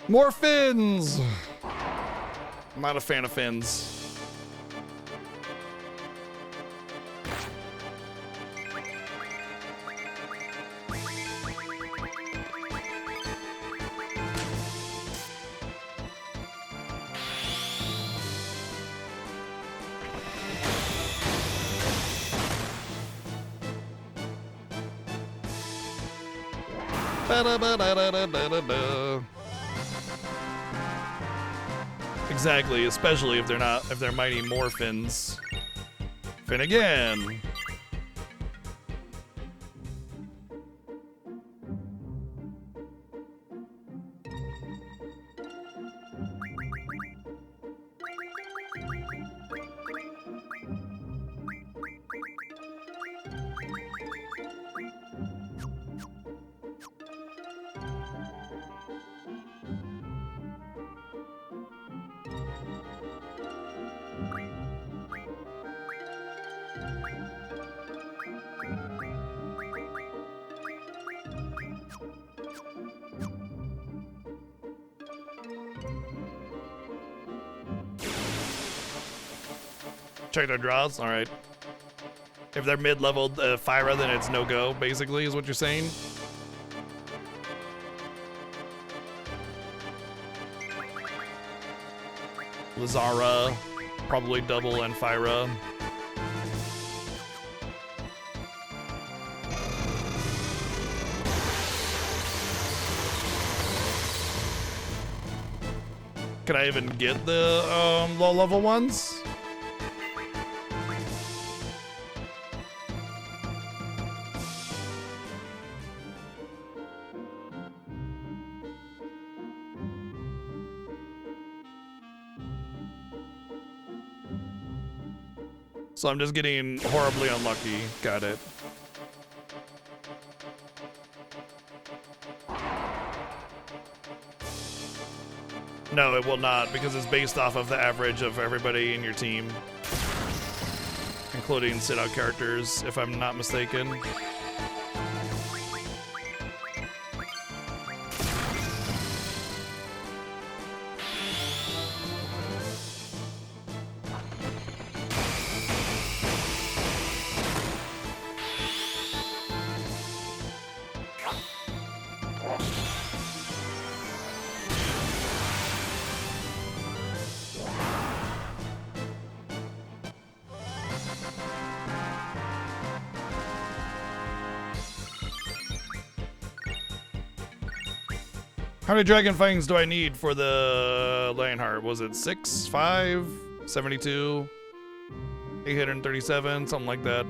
More fins! I'm not a fan of fins. Ba-da-ba-da-da-da-da-da. Exactly, especially if they're mighty morphins. Fin again. Check their draws? Alright. If they're mid-leveled Fyra, then it's no-go, basically, is what you're saying? Lazara, probably double, and Fyra. Can I even get the low-level ones? So I'm just getting horribly unlucky. Got it. No, it will not, because it's based off of the average of everybody in your team, including sit-out characters, if I'm not mistaken. How many dragon fangs do I need for the Lionheart? Was it 6, 5, 72, 837, something like that?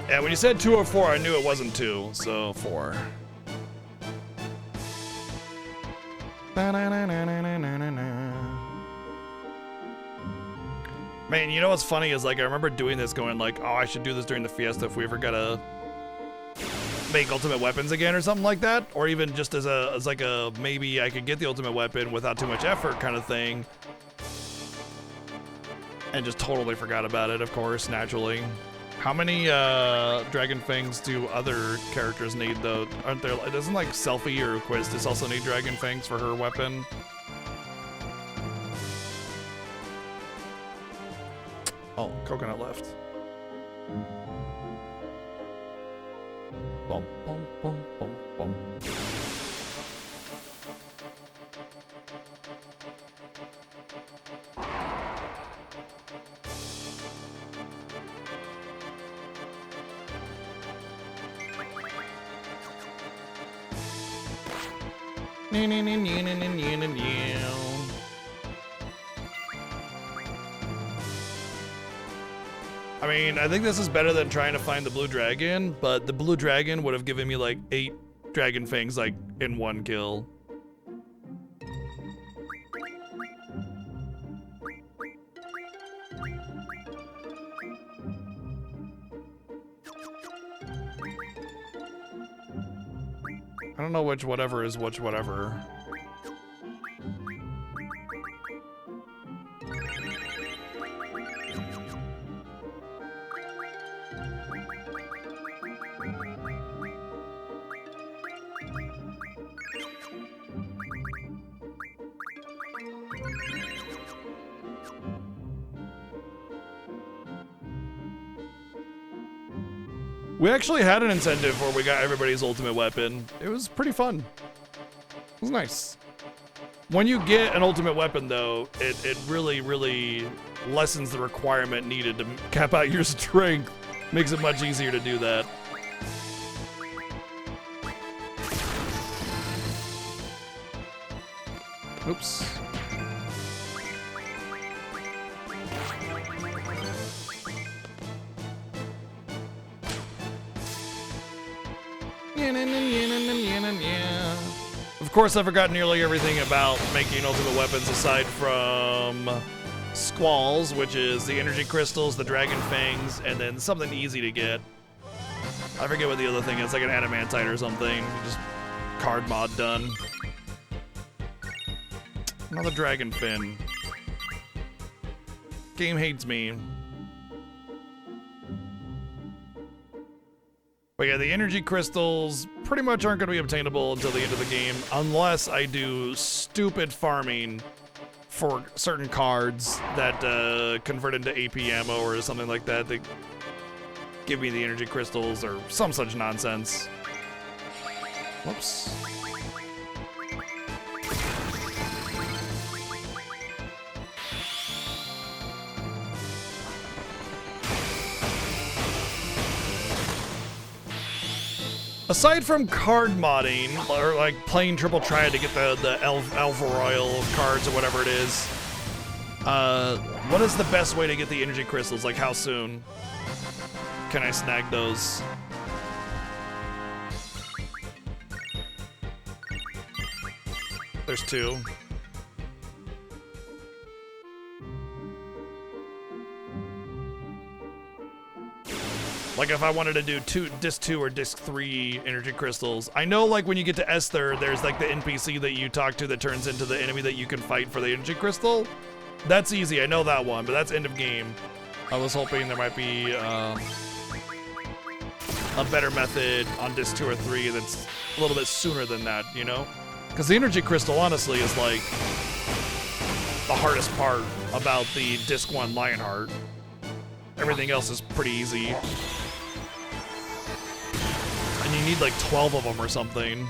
Yeah, when you said 2 or 4, I knew it wasn't 2, so 4. Man, you know what's funny is like I remember doing this going like, oh, I should do this during the Fiesta if we ever gotta make ultimate weapons again or something like that, or even just as like a maybe I could get the ultimate weapon without too much effort kind of thing. And just totally forgot about it, of course, naturally. How many dragon fangs do other characters need though? Aren't there? Doesn't like Selphie or Quistis also need dragon fangs for her weapon? Oh, Coconut left. Bum, bum, bum, bum, bum. I mean, I think this is better than trying to find the blue dragon, but the blue dragon would have given me like 8 dragon fangs like in one kill. I don't know which whatever is which whatever. We actually had an incentive where we got everybody's ultimate weapon. It was pretty fun. It was nice. When you get an ultimate weapon, though, it really, really lessens the requirement needed to cap out your strength. Makes it much easier to do that. Oops. Of course, I forgot nearly everything about making ultimate weapons aside from Squalls, which is the energy crystals, the dragon fangs, and then something easy to get. I forget what the other thing is, like an adamantite or something. Just card mod done. Another dragon fin. Game hates me. But yeah, the energy crystals pretty much aren't going to be obtainable until the end of the game, unless I do stupid farming for certain cards that convert into AP ammo or something like that. They give me the energy crystals or some such nonsense. Whoops. Aside from card modding, or like playing Triple Triad to get the Alpha Royal cards or whatever it is, what is the best way to get the energy crystals? Like how soon can I snag those? There's 2. Like if I wanted to do disc 2 or disc 3 energy crystals. I know like when you get to Esther, there's like the NPC that you talk to that turns into the enemy that you can fight for the energy crystal. That's easy, I know that one, but that's end of game. I was hoping there might be a better method on disc 2 or 3 that's a little bit sooner than that, you know? Because the energy crystal honestly is like the hardest part about the Disc 1 Lionheart. Everything else is pretty easy. And you need like 12 of them or something.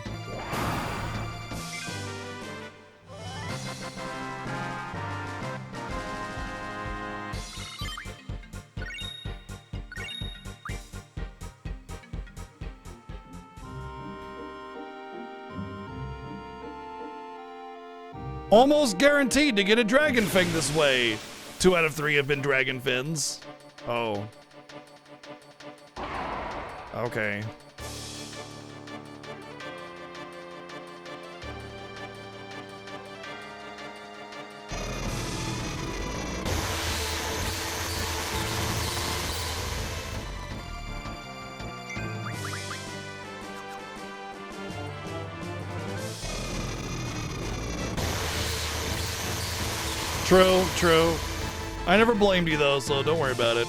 Almost guaranteed to get a dragon fin this way. 2 out of 3 have been dragon fins. Oh. Okay. True, true. I never blamed you though, so don't worry about it.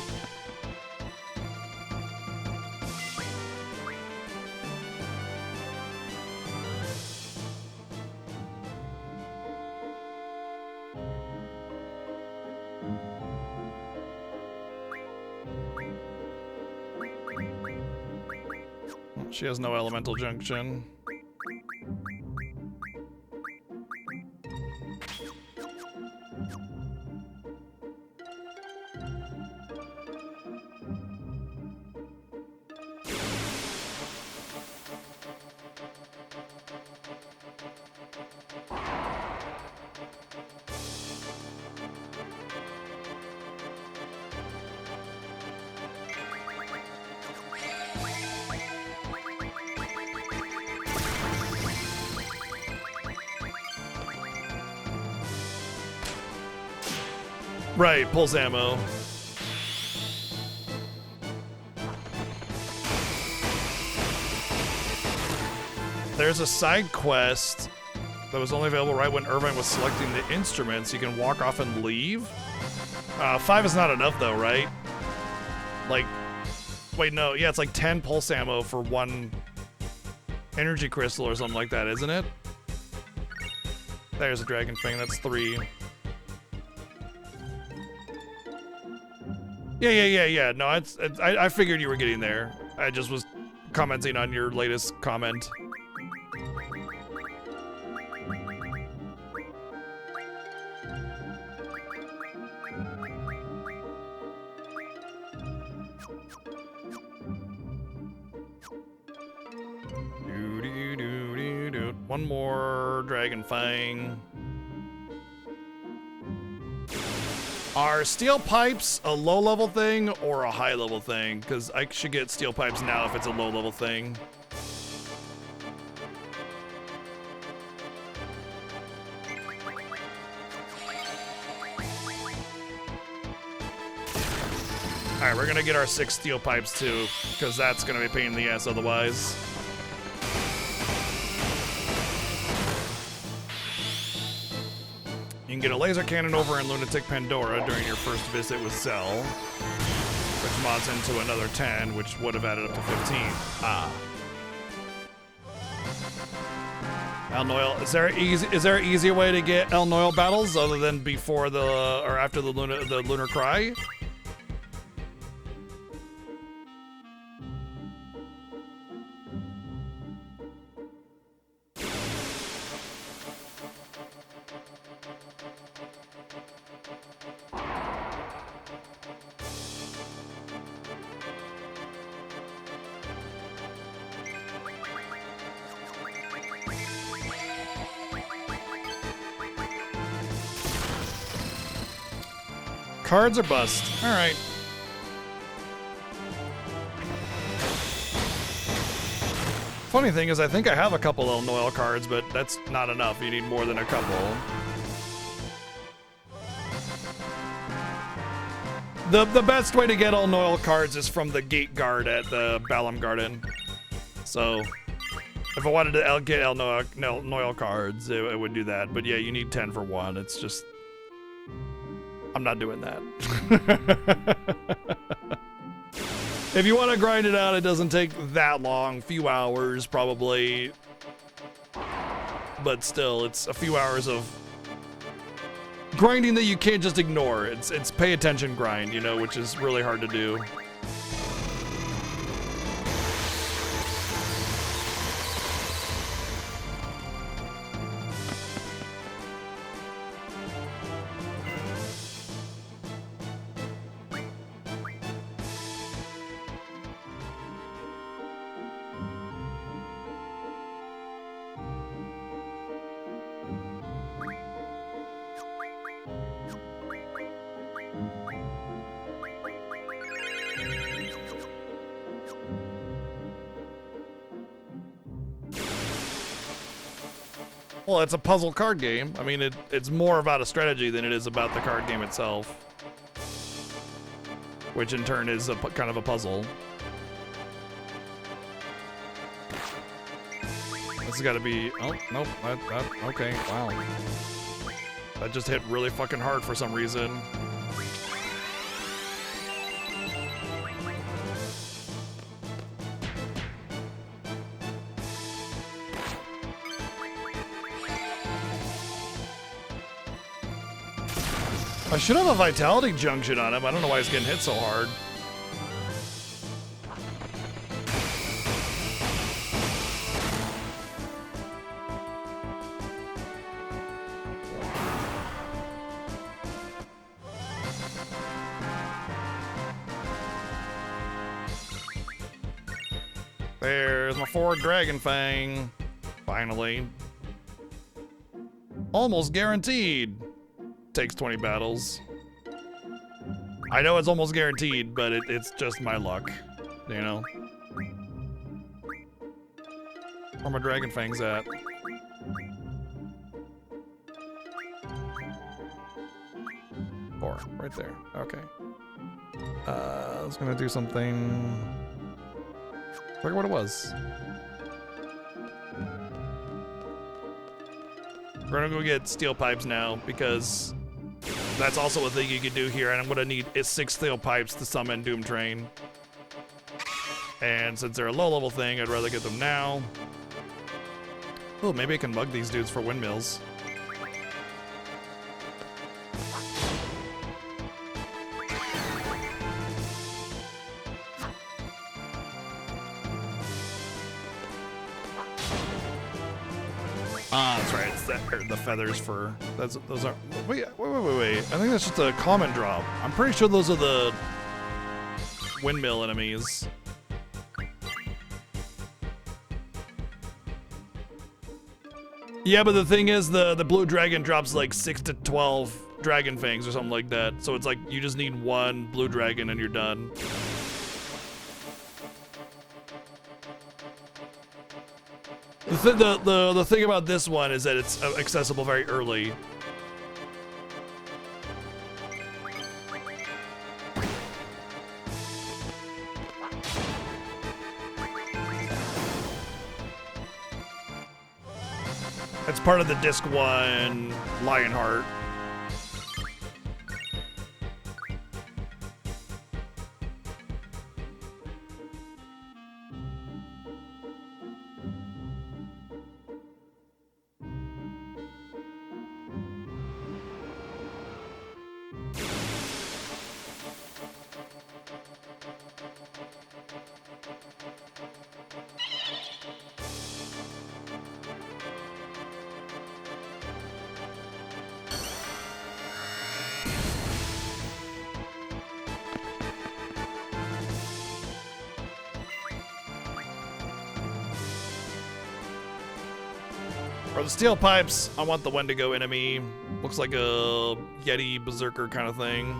She has no elemental junction. Right, pulse ammo. There's a side quest that was only available right when Irvine was selecting the instruments. You can walk off and leave. 5 is not enough though, right? Like, wait, no, yeah, it's like 10 pulse ammo for 1 energy crystal or something like that, isn't it? There's a dragon thing, that's 3. Yeah. No, I figured you were getting there. I just was commenting on your latest comment. One more Dragon Fang. Are steel pipes a low-level thing or a high-level thing? Because I should get steel pipes now if it's a low-level thing. Alright, we're gonna get our 6 steel pipes too, because that's gonna be a pain in the ass otherwise. You can get a laser cannon over in Lunatic Pandora during your first visit with Cell, which mods into another 10, which would have added up to 15. Ah. El Noel, is there an easier way to get El Noel battles other than before the or after the Lunar Cry? Cards or bust. All right. Funny thing is, I think I have a couple El Noel cards, but that's not enough. You need more than a couple. The best way to get El Noel cards is from the gate guard at the Balam Garden. So, if I wanted to get El Noel cards, it would do that. But yeah, you need 10 for 1. It's just... I'm not doing that. If you want to grind it out, it doesn't take that long. Few hours, probably. But still, it's a few hours of grinding that you can't just ignore. It's pay attention grind, you know, which is really hard to do. Well, it's a puzzle card game. I mean, it's more about a strategy than it is about the card game itself. Which in turn is kind of a puzzle. This has got to be... Oh, nope. Okay, wow. That just hit really fucking hard for some reason. I should have a vitality junction on him. I don't know why he's getting hit so hard. There's my forward Dragon Fang. Finally. Almost guaranteed. Takes 20 battles. I know it's almost guaranteed, but it's just my luck, you know? Where my Dragon Fangs at? Four, right there. Okay. I was gonna do something. I forget what it was. We're gonna go get steel pipes now because that's also a thing you can do here, and I'm gonna need 6 steel pipes to summon Doom Train. And since they're a low level thing, I'd rather get them now. Oh, maybe I can bug these dudes for windmills. Ah, that's right. It's the feathers for those are. Wait. I think that's just a common drop. I'm pretty sure those are the windmill enemies. Yeah, but the thing is, the blue dragon drops like 6 to 12 dragon fangs or something like that. So it's like you just need 1 blue dragon and you're done. The thing about this one is that it's accessible very early. It's part of the Disc 1 Lionheart. For the steel pipes, I want the Wendigo enemy. Looks like a Yeti Berserker kind of thing.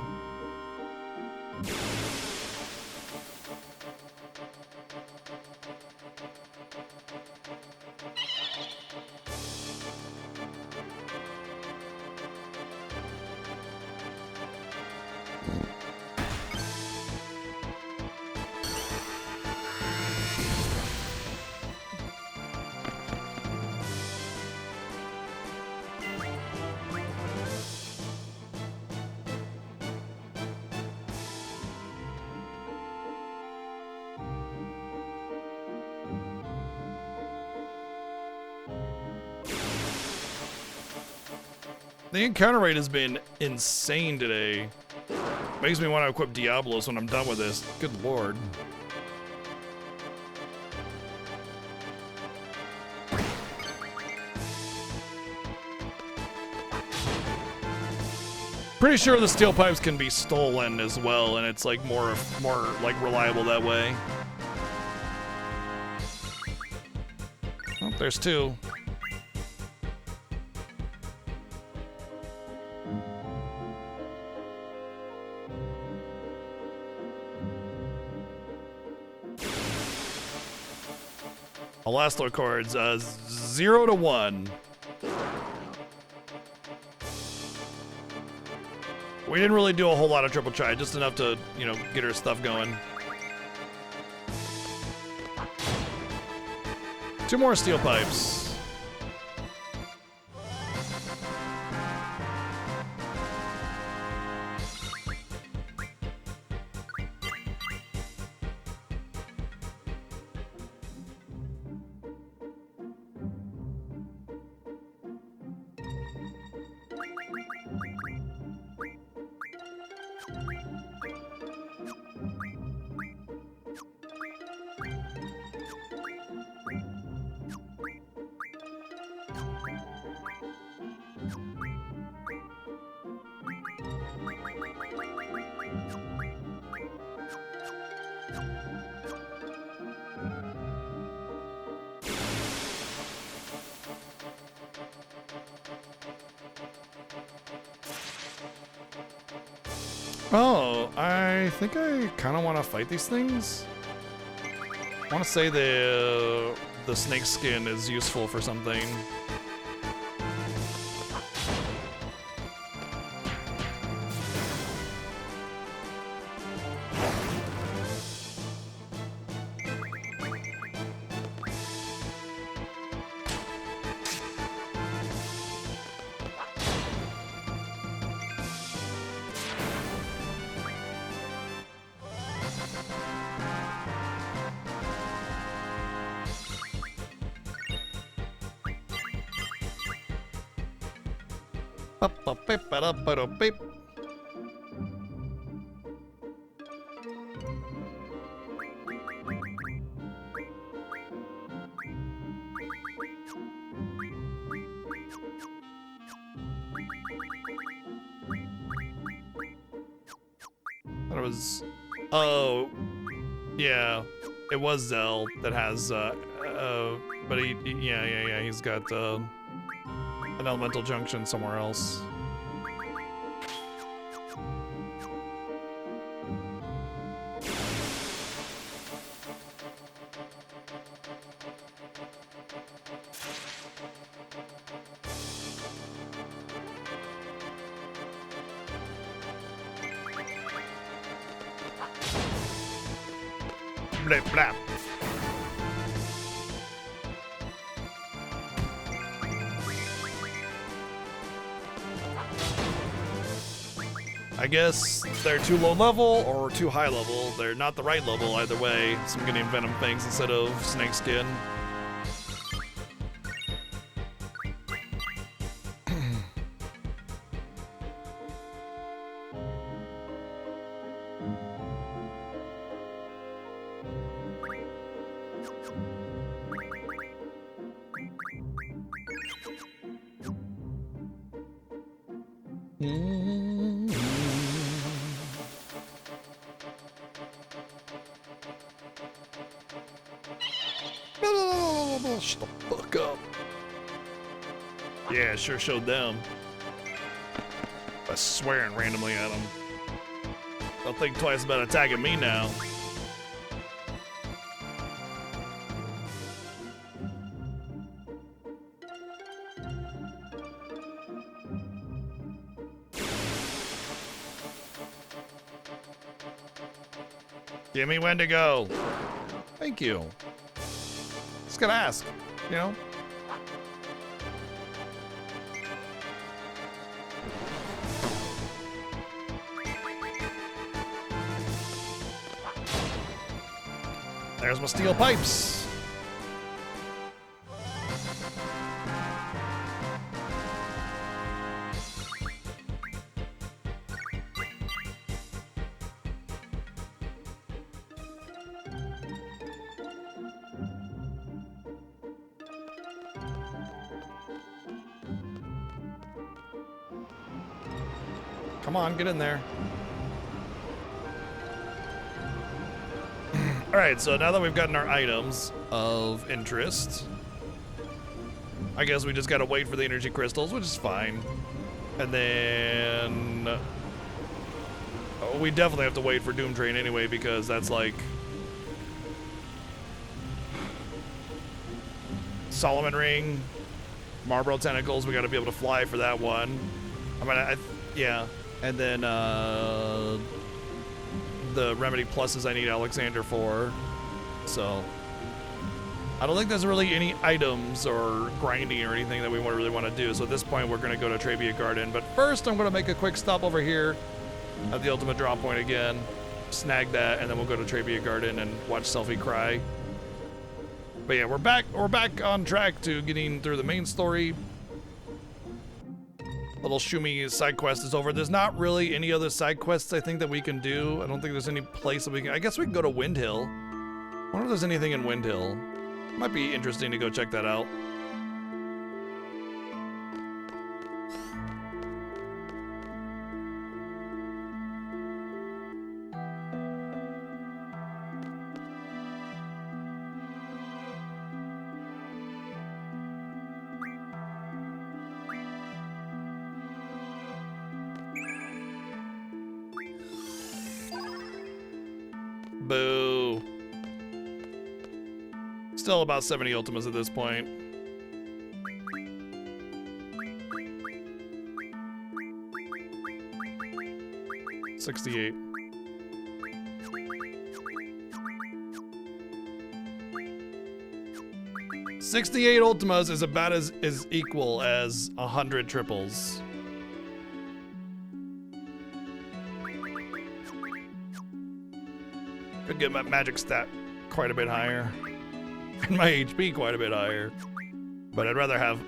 The encounter rate has been insane today. Makes me want to equip Diablos when I'm done with this. Good lord. Pretty sure the steel pipes can be stolen as well, and it's like more like reliable that way. Oh, there's two. Elasto chords, 0 to 1. We didn't really do a whole lot of triple try, just enough to, you know, get her stuff going. 2 more steel pipes. Oh, I think I kind of want to fight these things. I want to say the snake skin is useful for something. Beep. That was, oh, yeah, it was Zell that has, but yeah, he's got, an elemental junction somewhere else. Blip, blap. I guess they're too low level or too high level. They're not the right level either way, so I'm getting venom fangs instead of snake skin. Shut the fuck up. Yeah, sure showed them. By swearing randomly at them. They'll think twice about attacking me now. Give me Wendigo. Thank you. Just gonna ask, you know? There's my steel pipes. Come on, get in there. All right, so now that we've gotten our items of interest, I guess we just gotta wait for the energy crystals, which is fine. And then we definitely have to wait for Doom Train anyway, because that's like Solomon Ring, Marlboro Tentacles. We gotta be able to fly for that one. I mean, yeah. And then the Remedy Pluses I need Alexander for. So I don't think there's really any items or grinding or anything that we really want to do. So at this point, we're going to go to Trabia Garden. But first, I'm going to make a quick stop over here at the ultimate draw point again, snag that, and then we'll go to Trabia Garden and watch Selfie cry. But yeah, we're back on track to getting through the main story. Little Shumi side quest is over. There's not really any other side quests I think that we can do. I don't think there's any place that we can. I guess we can go to Windhill. I wonder if there's anything in Windhill. Might be interesting to go check that out. Boo. Still about 70 Ultimas at this point. $68. $68 Ultimas is about as equal as 100 triples. Could get my magic stat quite a bit higher. And my HP quite a bit higher. But I'd rather have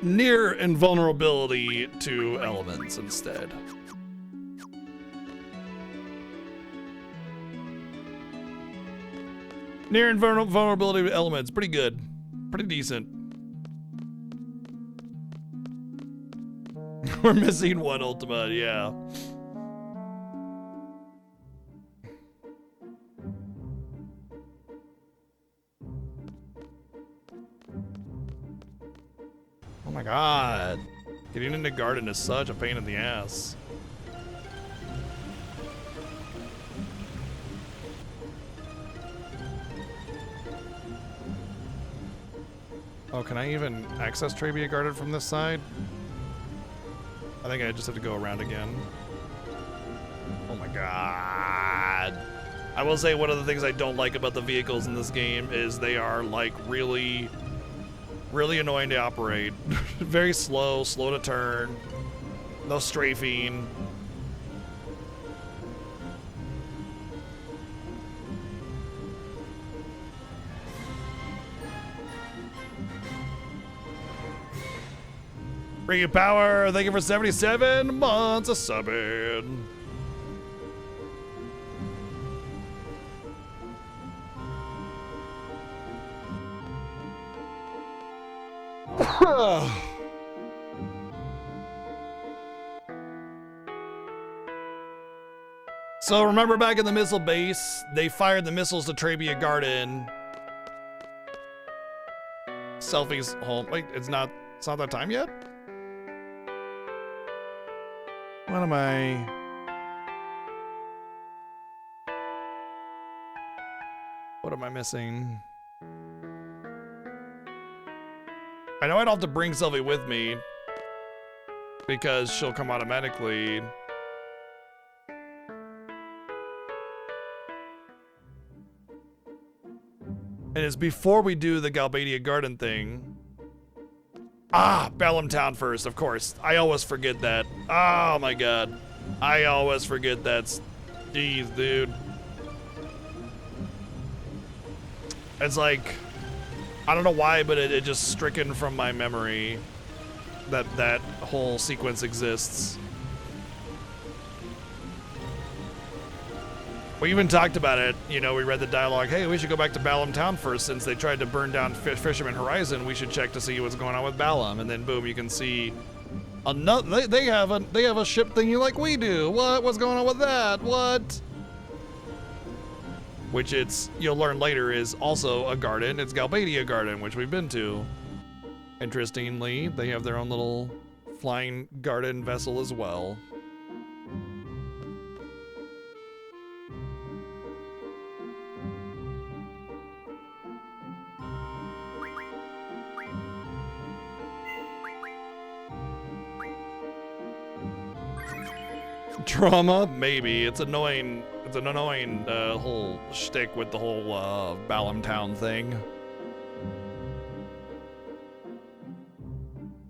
near invulnerability to elements instead. Near invulnerability to elements, pretty good. Pretty decent. We're missing one Ultima, yeah. Oh my god. Getting into garden is such a pain in the ass. Oh, can I even access Trabia Garden from this side? I think I just have to go around again. Oh my god. I will say one of the things I don't like about the vehicles in this game is they are like really annoying to operate. Very slow to turn, no strafing. Bring you power, thank you for 77 months of subbing. So remember back in the missile base, they fired the missiles to Trabia Garden. Selfie's home. Wait, it's not that time yet? What am I? What am I missing? I know I don't have to bring Sylvie with me because she'll come automatically. And it's before we do the Galbadia Garden thing. Ah, Balam Town first, of course. I always forget that. Oh my god. I always forget that. Jeez, dude. It's like, I don't know why, but it just stricken from my memory that that whole sequence exists. We even talked about it, you know, we read the dialogue, hey, we should go back to Balam Town first since they tried to burn down Fisherman Horizon. We should check to see what's going on with Balam. And then boom, you can see Another, they have a ship thingy like we do. What? What's going on with that? What? Which you'll learn later is also a garden. It's Galbadia Garden, which we've been to. Interestingly, they have their own little flying garden vessel as well. Drama? Maybe. It's annoying. It's an annoying whole shtick with the whole Balam Town thing.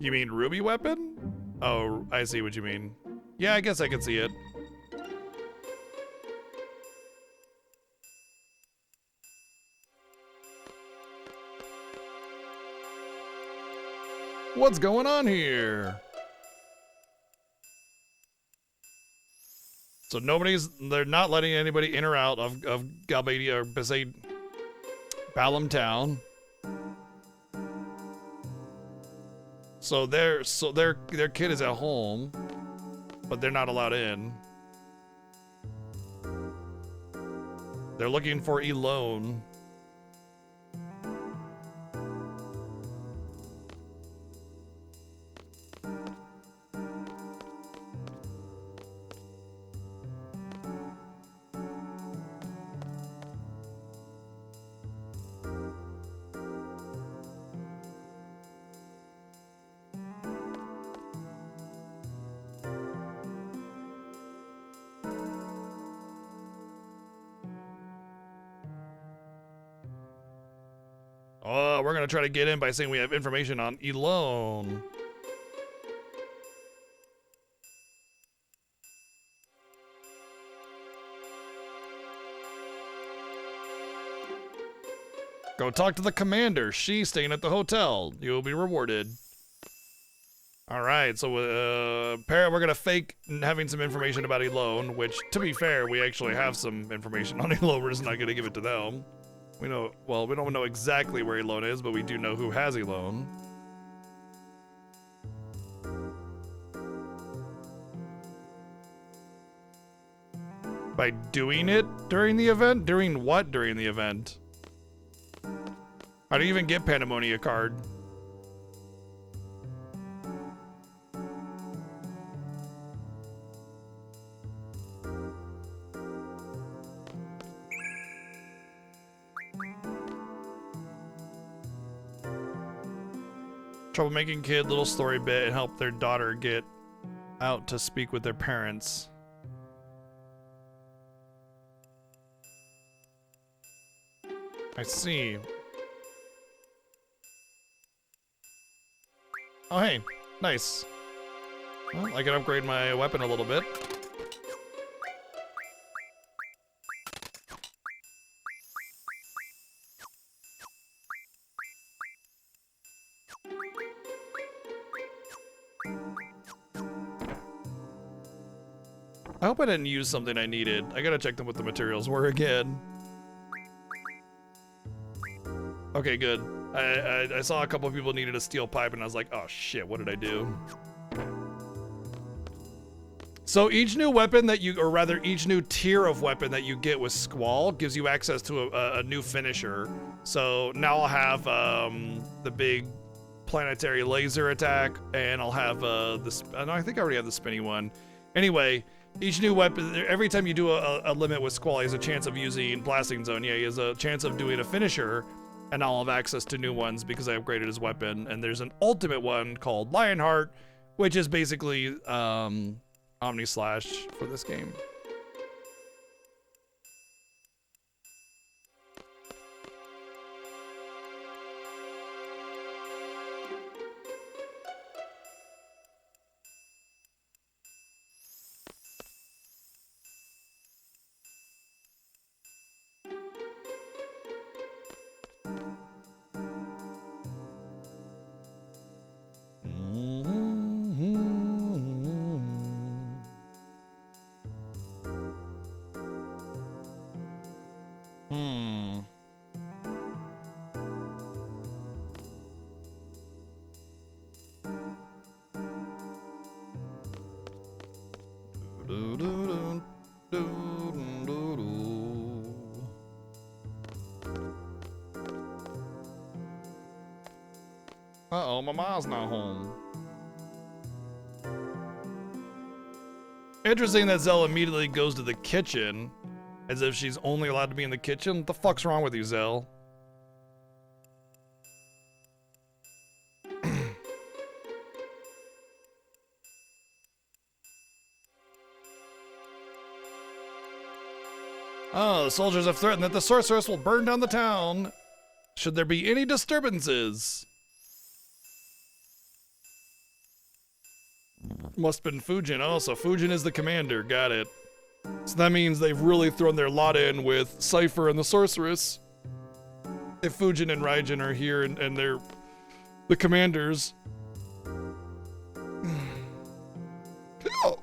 You mean Ruby weapon? Oh, I see what you mean. Yeah, I guess I can see it. What's going on here? So they're not letting anybody in or out of Galbadia or Besaid Balam Town. So their kid is at home, but they're not allowed in. They're looking for Elone. Oh, we're gonna try to get in by saying we have information on Elone. Go talk to the commander. She's staying at the hotel. You'll be rewarded. All right, so we're gonna fake having some information about Elone, which, to be fair, we actually have some information on Elone. We're just not gonna give it to them. We don't know exactly where Elone is, but we do know who has Elone. By doing it during the event? Doing what during the event? How do you even get Pandemonia card? Troublemaking kid, little story bit, and help their daughter get out to speak with their parents. I see. Oh, hey. Nice. Well, I can upgrade my weapon a little bit. I hope I didn't use something I needed. I gotta check them what the materials were again. Okay, good. I saw a couple of people needed a steel pipe and I was like, oh shit, what did I do? So each new weapon that you, or rather each new tier of weapon that you get with Squall gives you access to a new finisher. So now I'll have the big planetary laser attack, and I'll have this, no, I think I already have the spinny one. Anyway, each new weapon, every time you do a limit with Squall, he has a chance of using Blasting Zone. Yeah, he has a chance of doing a finisher, and I'll have access to new ones because I upgraded his weapon. And there's an ultimate one called Lionheart, which is basically Omni Slash for this game. Uh-oh, my mom's not home. Interesting that Zell immediately goes to the kitchen as if she's only allowed to be in the kitchen. What the fuck's wrong with you, Zell? Oh, the soldiers have threatened that the sorceress will burn down the town should there be any disturbances. Must have been Fujin. Oh, so Fujin is the commander. Got it. So that means they've really thrown their lot in with Cypher and the sorceress. If Fujin and Raijin are here and they're the commanders. Oh.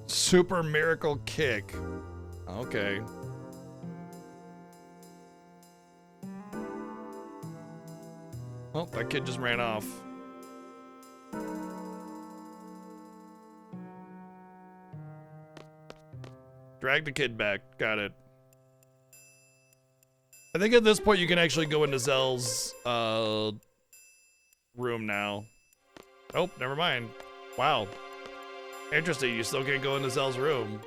Super miracle kick. Okay. Oh, that kid just ran off. Drag the kid back. Got it. I think at this point you can actually go into Zell's room now. Oh, never mind. Wow. Interesting, you still can't go into Zell's room.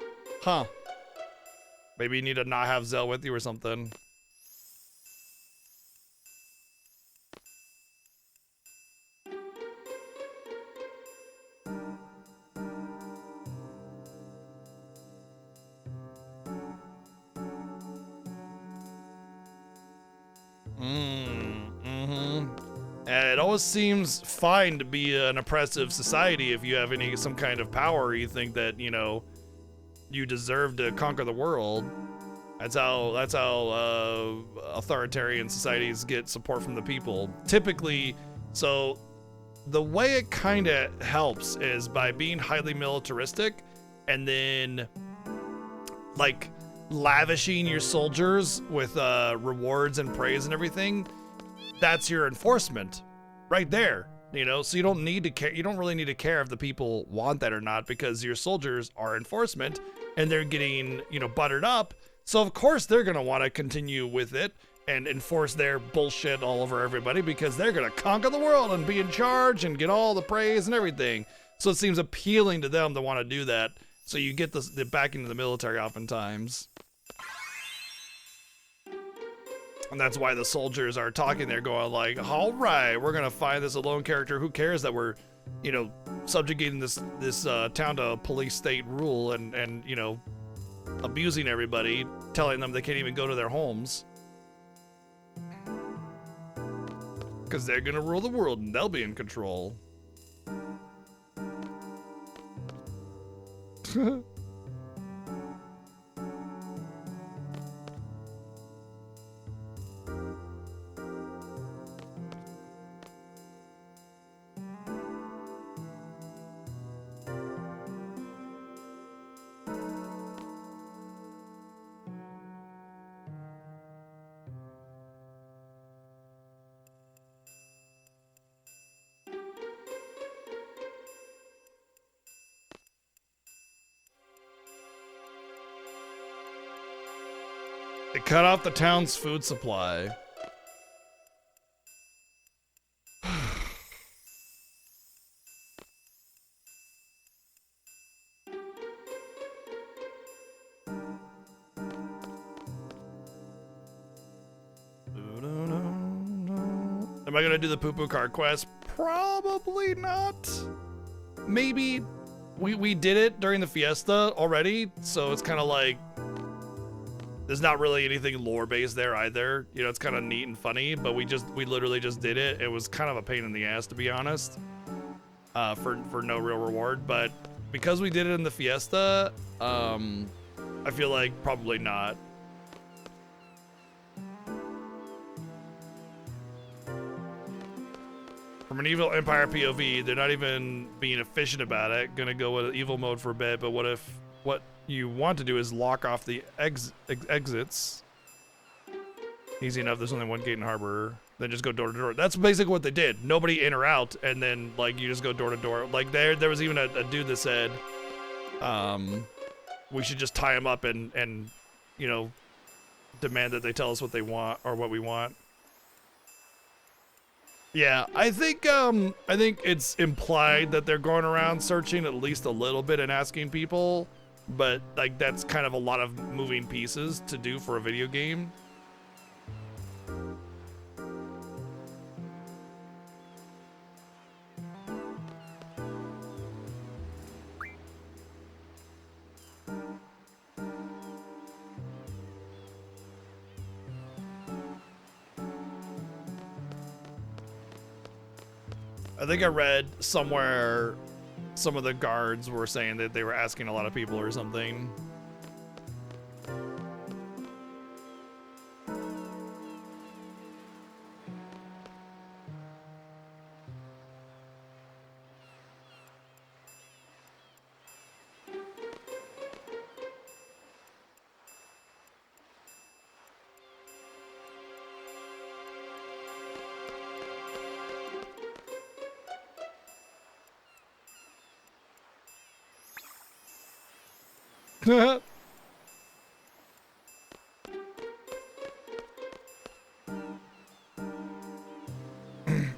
Huh. Maybe you need to not have Zell with you or something. It always seems fine to be an oppressive society if you have some kind of power. You think that, you know, you deserve to conquer the world. That's how authoritarian societies get support from the people. Typically, so the way it kind of helps is by being highly militaristic and then like lavishing your soldiers with rewards and praise and everything. That's your enforcement right there, you know, so you don't need to care. You don't really need to care if the people want that or not, because your soldiers are enforcement and they're getting, you know, buttered up. So of course they're going to want to continue with it and enforce their bullshit all over everybody, because they're going to conquer the world and be in charge and get all the praise and everything. So it seems appealing to them to want to do that. So you get the backing of the military oftentimes. And that's why the soldiers are talking there going like, all right, we're going to find this alone character. Who cares that we're, you know, subjugating this town to police state rule and, you know, abusing everybody, telling them they can't even go to their homes. Because they're going to rule the world and they'll be in control. They cut off the town's food supply. Am I gonna do the poo-poo card quest? Probably not. Maybe. We did it during the fiesta already, so it's kind of like there's not really anything lore-based there either. You know, it's kind of neat and funny, but we literally just did it. It was kind of a pain in the ass, to be honest, for no real reward. But because we did it in the fiesta, I feel like probably not. From an evil empire POV, they're not even being efficient about it. Gonna go with evil mode for a bit, but what you want to do is lock off the exits. Easy enough. There's only one gate in harbor. Then just go door to door. That's basically what they did. Nobody in or out, and then like you just go door to door. Like there was even a dude that said, we should just tie them up and you know, demand that they tell us what they want or what we want. Yeah, I think it's implied that they're going around searching at least a little bit and asking people, but like that's kind of a lot of moving pieces to do for a video game. I think I read somewhere some of the guards were saying that they were asking a lot of people or something.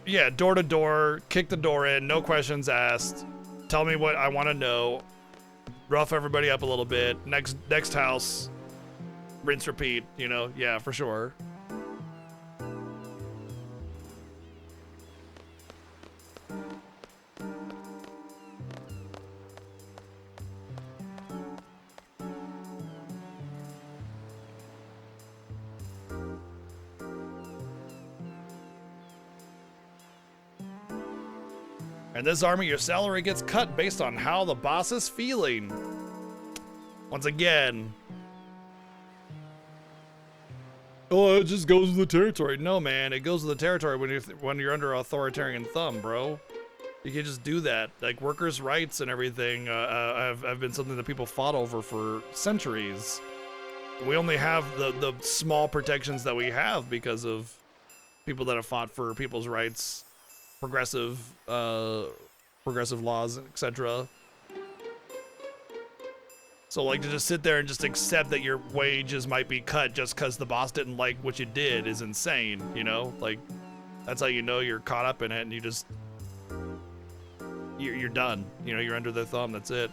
Yeah, door to door, kick the door in, no questions asked. Tell me what I want to know. Rough everybody up a little bit. Next house. Rinse, repeat, you know? Yeah, for sure. In this army, your salary gets cut based on how the boss is feeling. Once again. Oh, it just goes with the territory. No, man, it goes with the territory when you're under authoritarian thumb, bro. You can just do that. Like workers' rights and everything have been something that people fought over for centuries. We only have the small protections that we have because of people that have fought for people's rights. Progressive laws, etc. So like to just sit there and just accept that your wages might be cut just because the boss didn't like what you did is insane, you know? Like that's how you know you're caught up in it and you're done. You know, you're under their thumb, that's it.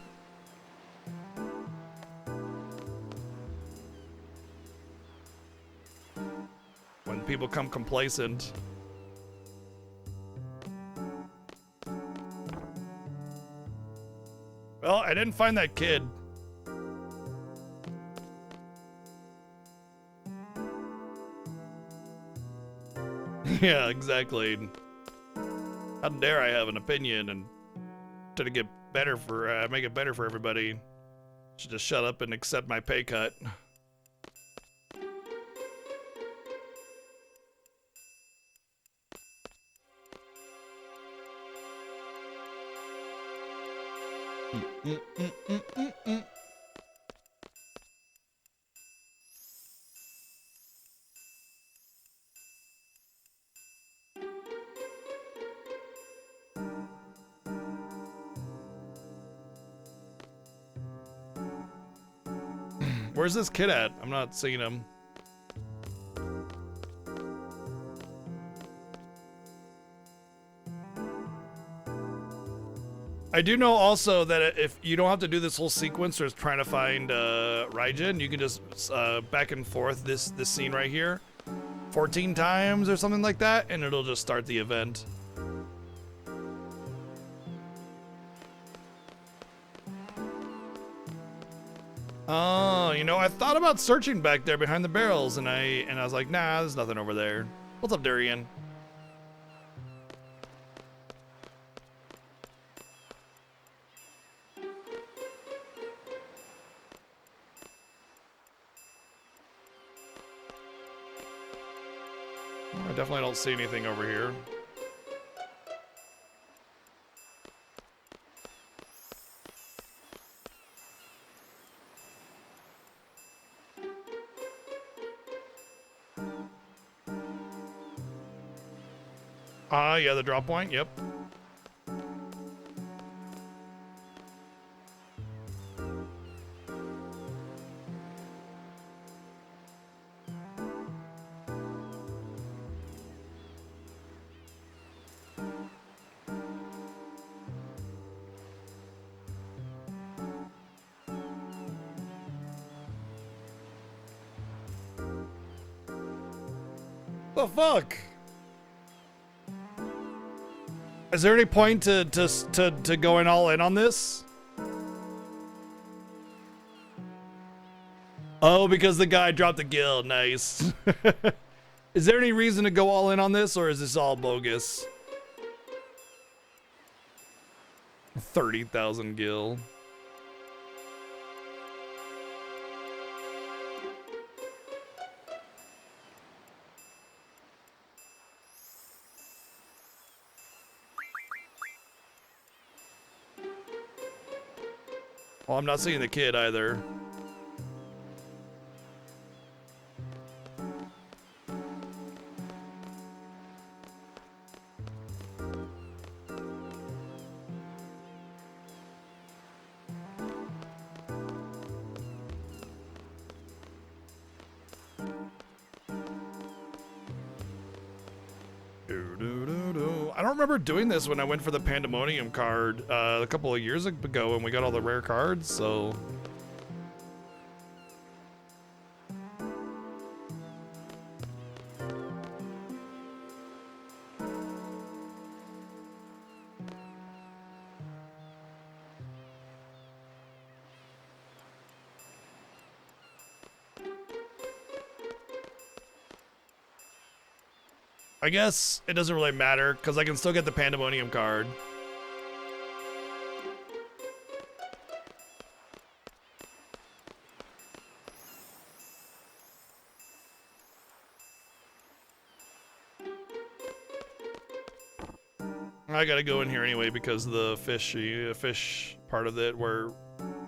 When people come complacent. Well, I didn't find that kid. Yeah, exactly. How dare I have an opinion and try to get better for, make it better for everybody. Should just shut up and accept my pay cut. Where's this kid at? I'm not seeing him. I do know also that if you don't have to do this whole sequence or trying to find Raijin, you can just back and forth this scene right here 14 times or something like that, and it'll just start the event. Oh, you know, I thought about searching back there behind the barrels, and I was like, nah, there's nothing over there. What's up, Durian? I definitely don't see anything over here. Yeah, the drop point, yep. The fuck? Is there any point to going all in on this? Oh, because the guy dropped the guild. Nice. Is there any reason to go all in on this, or is this all bogus? 30,000 gil. Well, I'm not seeing the kid either. I don't remember doing this when I went for the Pandemonium card a couple of years ago when we got all the rare cards, so... I guess it doesn't really matter, because I can still get the Pandemonium card. I gotta go in here anyway because of the fish part of it where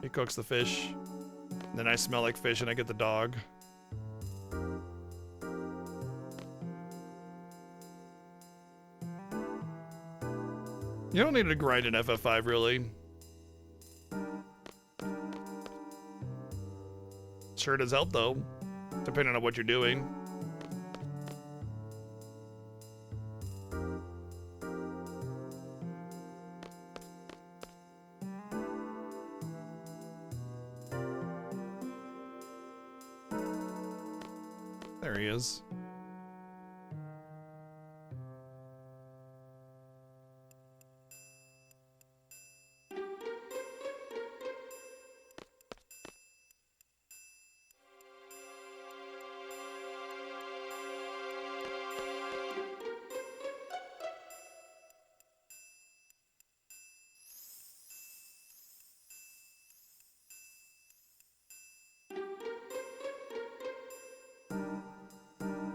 he cooks the fish. Then I smell like fish and I get the dog. You don't need to grind in FF5 really. Sure does help though, depending on what you're doing. There he is.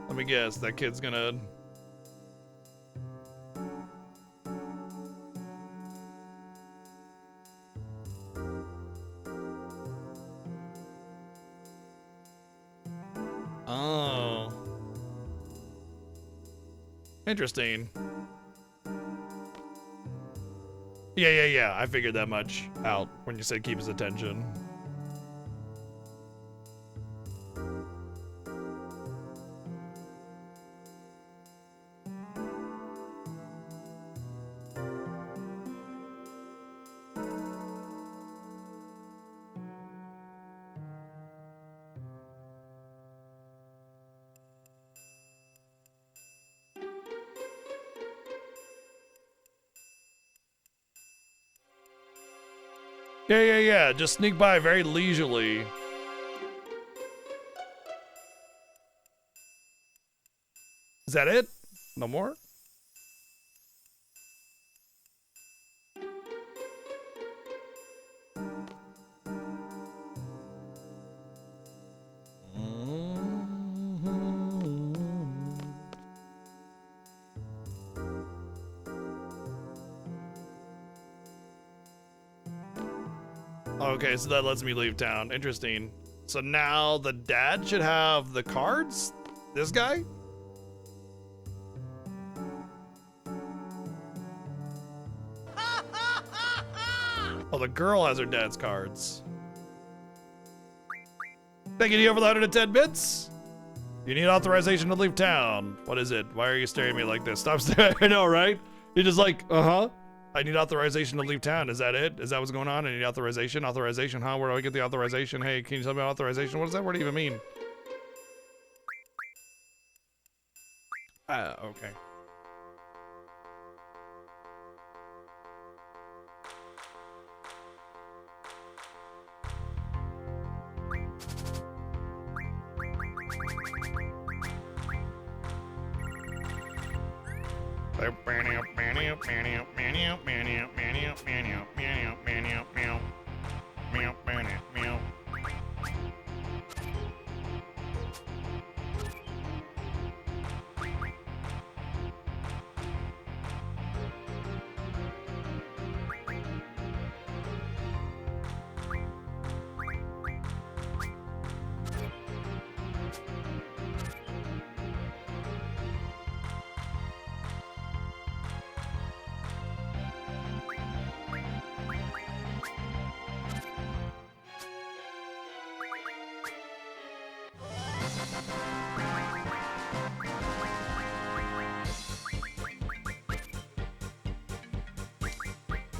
Let me guess, that kid's gonna... Oh. Interesting. Yeah, I figured that much out when you said keep his attention. Yeah. Just sneak by very leisurely. Is that it? No more? Okay, so that lets me leave town. Interesting. So now the dad should have the cards? This guy? Oh, the girl has her dad's cards. Thank you for the 110 bits. You need authorization to leave town. What is it? Why are you staring at me like this? Stop staring. I know, right? You're just like, uh-huh. I need authorization to leave town. Is that it? Is that what's going on? I need authorization? Authorization, huh? Where do I get the authorization? Hey, can you tell me authorization? What does that word even mean? Okay.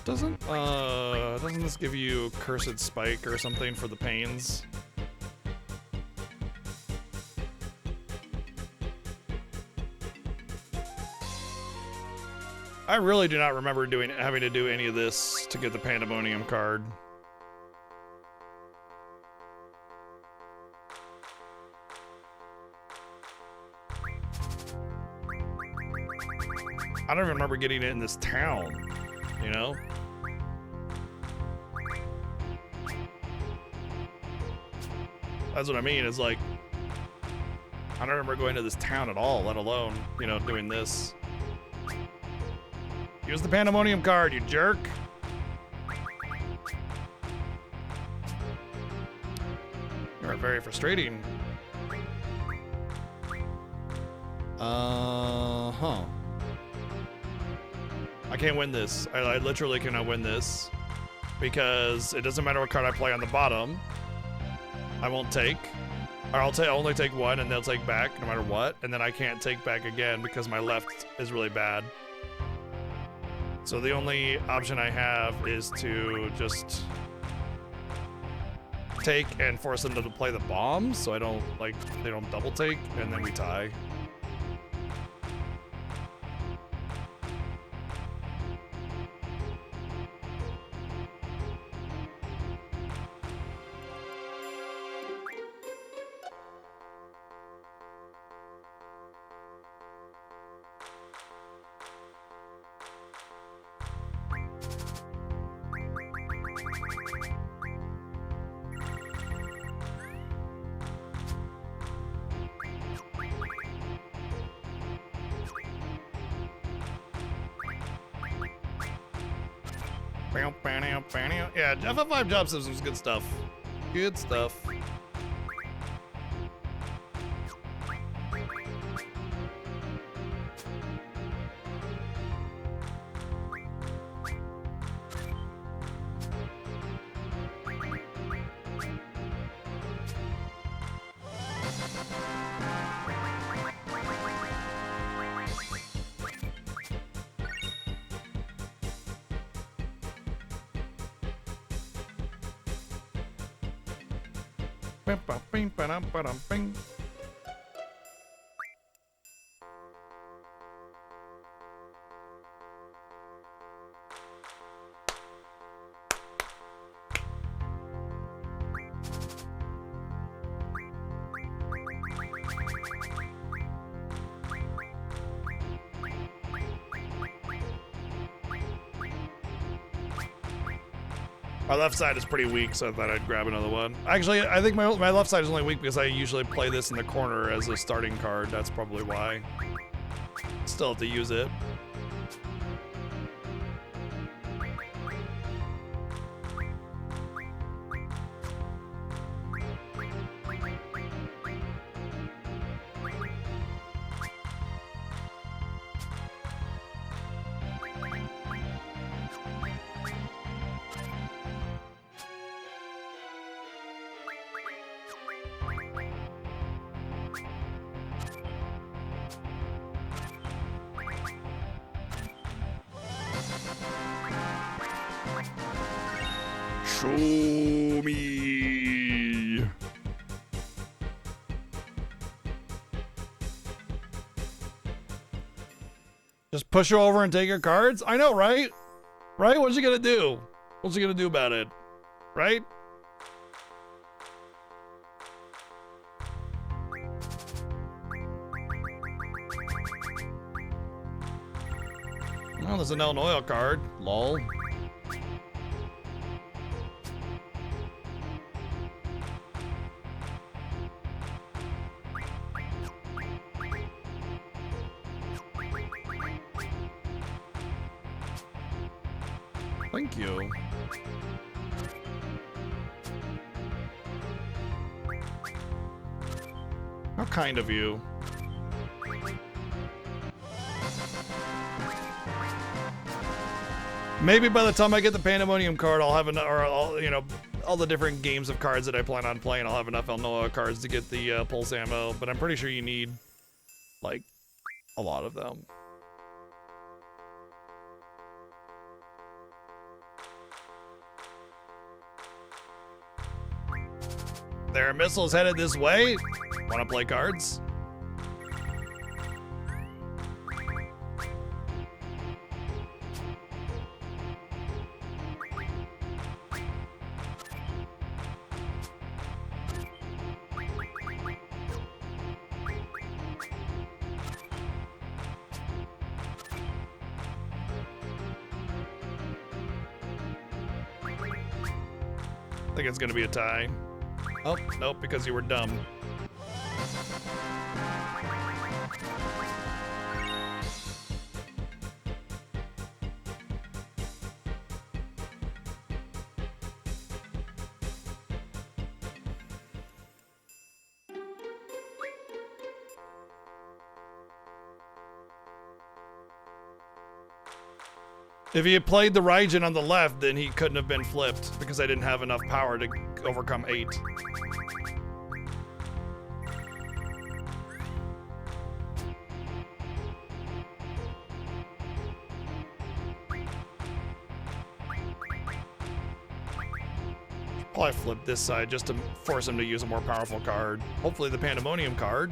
Doesn't this give you Cursed Spike or something for the pains? I really do not remember having to do any of this to get the Pandemonium card. I don't even remember getting it in this town, you know? That's what I mean, is like, I don't remember going to this town at all, let alone, you know, doing this. Use the Pandemonium card, you jerk. You're very frustrating. Huh. I can't win this. I literally cannot win this. Because it doesn't matter what card I play on the bottom. I won't take. Or I'll only take one and they'll take back no matter what. And then I can't take back again because my left is really bad. So the only option I have is to just take and force them to play the bombs so I don't, like, they don't double take and then we tie. Yeah, FF5 job system's good stuff. Good stuff. Bing. My left side is pretty weak, so I thought I'd grab another one. Actually, I think my left side is only weak because I usually play this in the corner as a starting card. That's probably why. Still have to use it. Show me. Just push her over and take her cards? I know, right? Right? What's she gonna do? What's she gonna do about it? Right? Oh, there's an El Noel card. Lol. Thank you. How kind of you. Maybe by the time I get the Pandemonium card, I'll have enough, or I'll, you know, all the different games of cards that I plan on playing, I'll have enough El Noah cards to get the pulse ammo, but I'm pretty sure you need, like, a lot of them. There are missiles headed this way. Wanna play cards? I think it's gonna be a tie. Oh, nope, because you were dumb. If he had played the Raijin on the left, then he couldn't have been flipped because I didn't have enough power to overcome 8. Probably flip this side just to force him to use a more powerful card. Hopefully the Pandemonium card.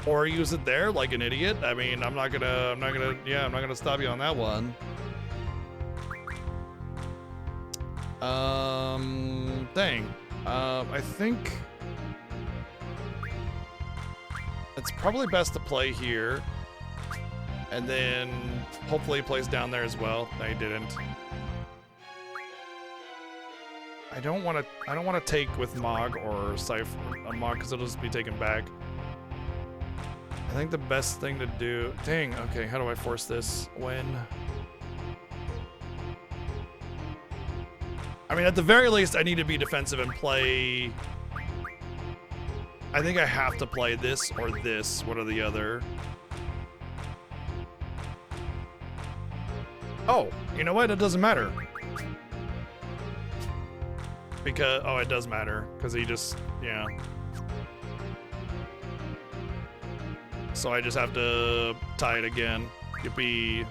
Or use it there like an idiot. I mean, I'm not gonna stop you on that one. I think it's probably best to play here, and then hopefully he plays down there as well. No, he didn't. I don't want to take with Mog or Cypher Mog because it'll just be taken back. I think the best thing to do. Dang. Okay, how do I force this? When? I mean, at the very least, I need to be defensive and play. I think I have to play this or this, one or the other. Oh, you know what? It doesn't matter. Because, oh, it does matter. Because he just, yeah. So I just have to tie it again. Yippee.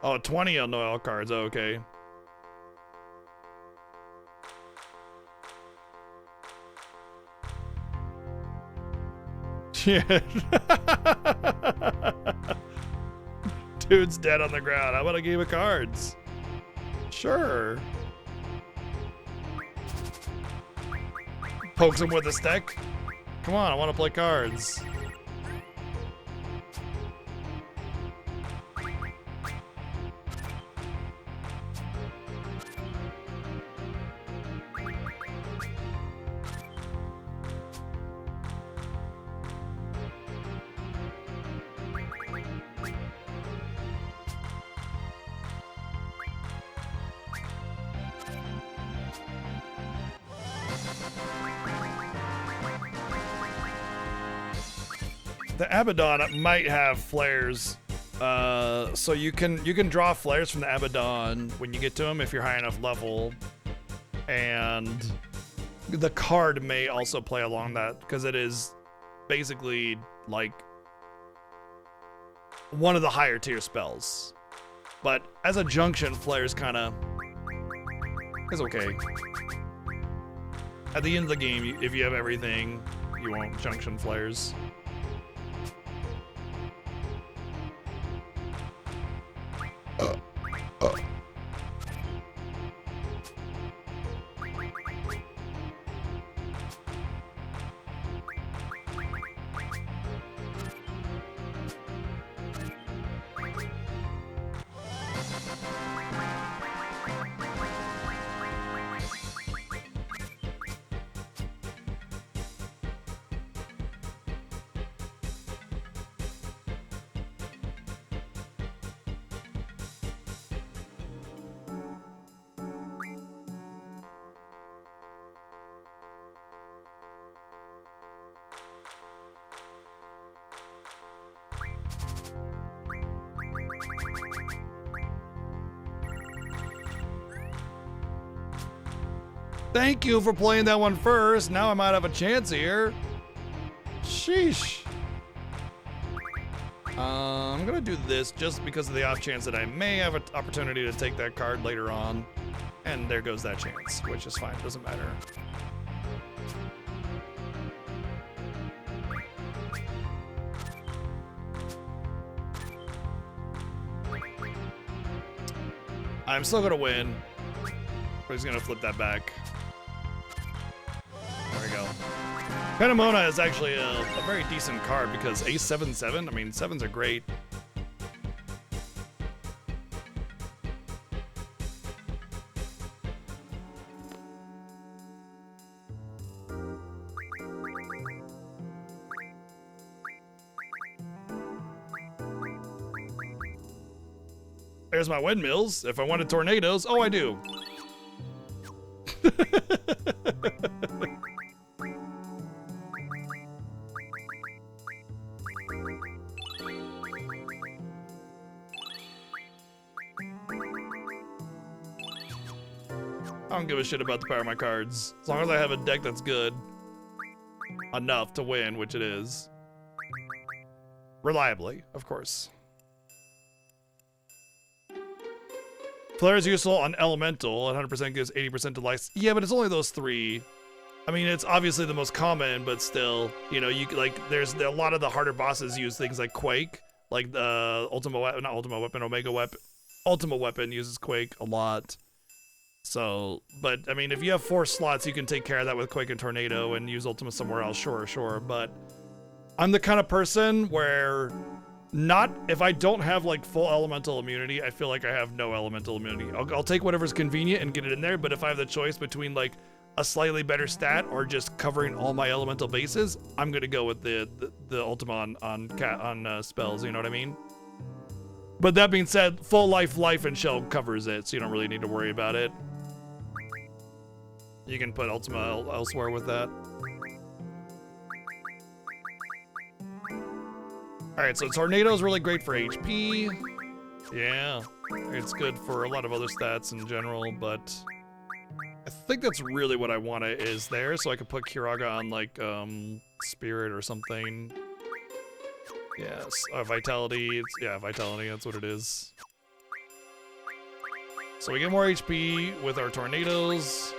Oh, 20 El Noel cards. Oh, okay. Shit. Dude's dead on the ground. How about a game of cards? Sure. Pokes him with a stick. Come on, I want to play cards. The Abaddon might have flares So you can draw flares from the Abaddon when you get to them if you're high enough level, and the card may also play along that because it is basically like one of the higher tier spells. But as a junction, flares kind of is okay. At the end of the game, if you have everything, you won't junction flares. Thank you for playing that one first. Now I might have a chance here. Sheesh. I'm gonna do this just because of the off chance that I may have an opportunity to take that card later on. And there goes that chance, which is fine, doesn't matter. I'm still gonna win, but he's gonna flip that back. There we go. Penamona is actually a very decent card because Ace 7/7, I mean, 7s are great. There's my windmills. If I wanted tornadoes, oh, I do. I don't give a shit about the power of my cards. As long as I have a deck that's good enough to win, which it is. Reliably, of course. Flare is useful on Elemental. 100% gives 80% to life. Yeah, but it's only those three. I mean, it's obviously the most common, but still, you know, you like there's a lot of the harder bosses use things like Quake, like the Omega Weapon. Ultimate Weapon uses Quake a lot. So, but I mean, if you have 4 slots, you can take care of that with Quake and Tornado and use Ultima somewhere else. Sure. But I'm the kind of person where if I don't have like full elemental immunity, I feel like I have no elemental immunity. I'll take whatever's convenient and get it in there. But if I have the choice between like a slightly better stat or just covering all my elemental bases, I'm gonna go with the Ultima on spells. You know what I mean? But that being said, full life, and shell covers it, so you don't really need to worry about it. You can put Ultima elsewhere with that. Alright, so Tornado is really great for HP. Yeah, it's good for a lot of other stats in general, but I think that's really what I want is there, so I could put Kiraga on, like, Spirit or something. Yes, Vitality. Vitality, that's what it is. So we get more HP with our Tornadoes.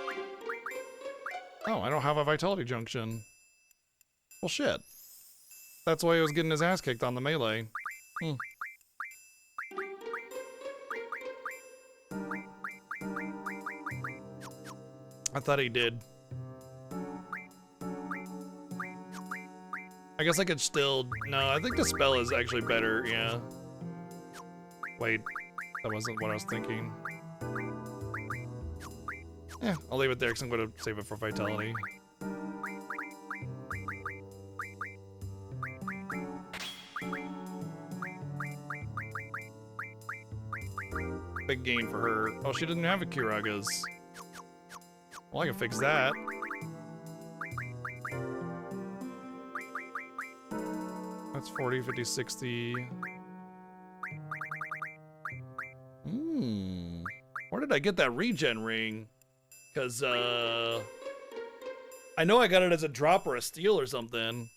Oh, I don't have a Vitality Junction. Well, shit. That's why he was getting his ass kicked on the melee. I thought he did. I guess I could still... No, I think the spell is actually better, yeah. Wait, that wasn't what I was thinking. Yeah, I'll leave it there because I'm going to save it for Vitality. Big gain for her. Oh, she didn't have a Kiraga's. Well, I can fix that. That's 40, 50, 60. did I get that regen ring? Because, I know I got it as a drop or a steal or something.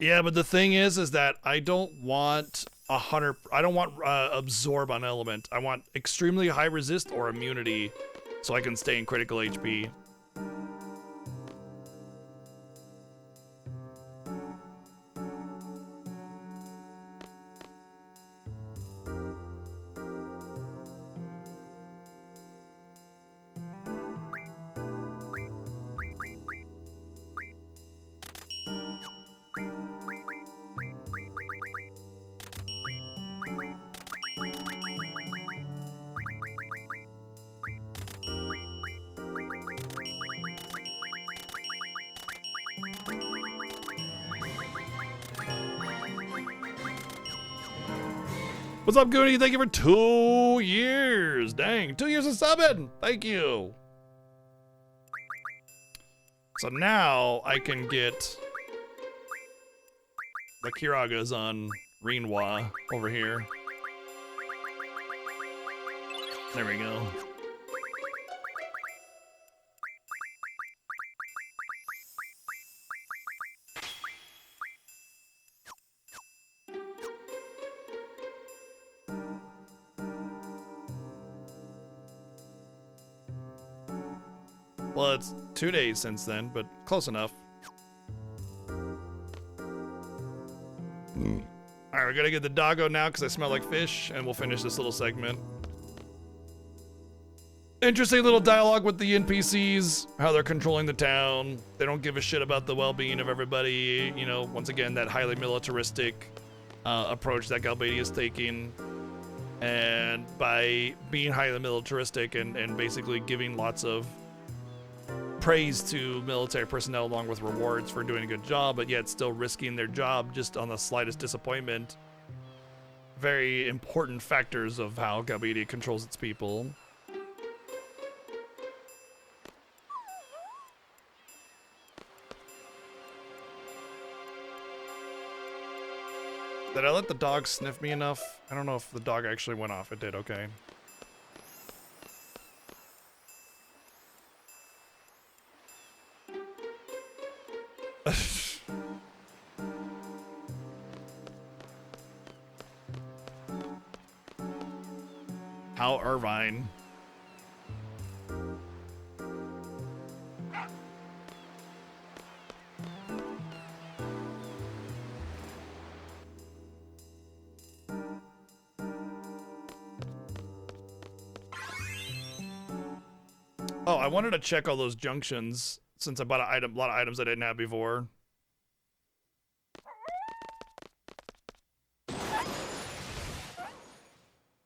Yeah, but the thing is that I don't want I don't want absorb on element. I want extremely high resist or immunity so I can stay in critical HP. What's up, Goonie? Thank you for 2 years. Dang, 2 years of subbing. Thank you. So now I can get the Kiragas on Rinwa over here. There we go. Well, it's 2 days since then, but close enough. Alright, we gotta get the doggo now because I smell like fish, and we'll finish this little segment. Interesting little dialogue with the NPCs, how they're controlling the town. They don't give a shit about the well-being of everybody. You know, once again, that highly militaristic approach that Galbadia is taking. And by being highly militaristic and basically giving lots of praise to military personnel along with rewards for doing a good job, but yet still risking their job just on the slightest disappointment. Very important factors of how Galbadia controls its people. Did I let the dog sniff me enough? I don't know if the dog actually went off. It did, okay. How Irvine. Oh, I wanted to check all those junctions since I bought a lot of items I didn't have before.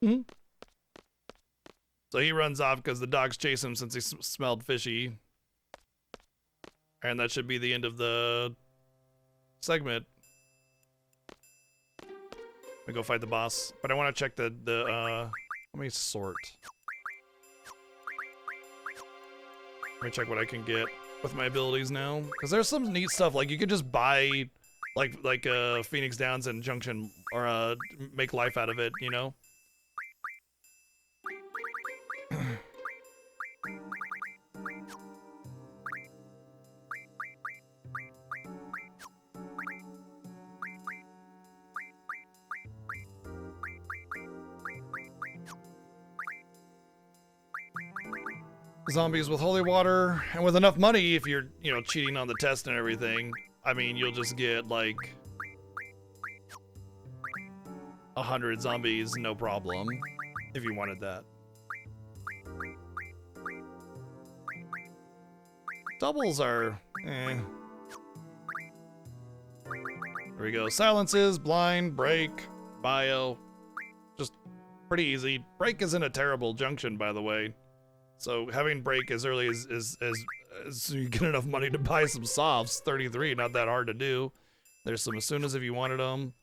Hmm. So he runs off because the dogs chase him since he smelled fishy. And that should be the end of the segment. We go fight the boss. But I want to check the let me sort. Let me check what I can get with my abilities now. Because there's some neat stuff. Like, you could just buy, like Phoenix Downs and Junction, or make life out of it, you know? Zombies with holy water, and with enough money, if you're, you know, cheating on the test and everything, I mean, you'll just get like 100 zombies, no problem, if you wanted that. Doubles are, eh. There we go. Silences, blind, break, bio. Just pretty easy. Break isn't a terrible junction, by the way. So having break as early as you get enough money to buy some softs, 33, not that hard to do. There's some Asunas if you wanted them.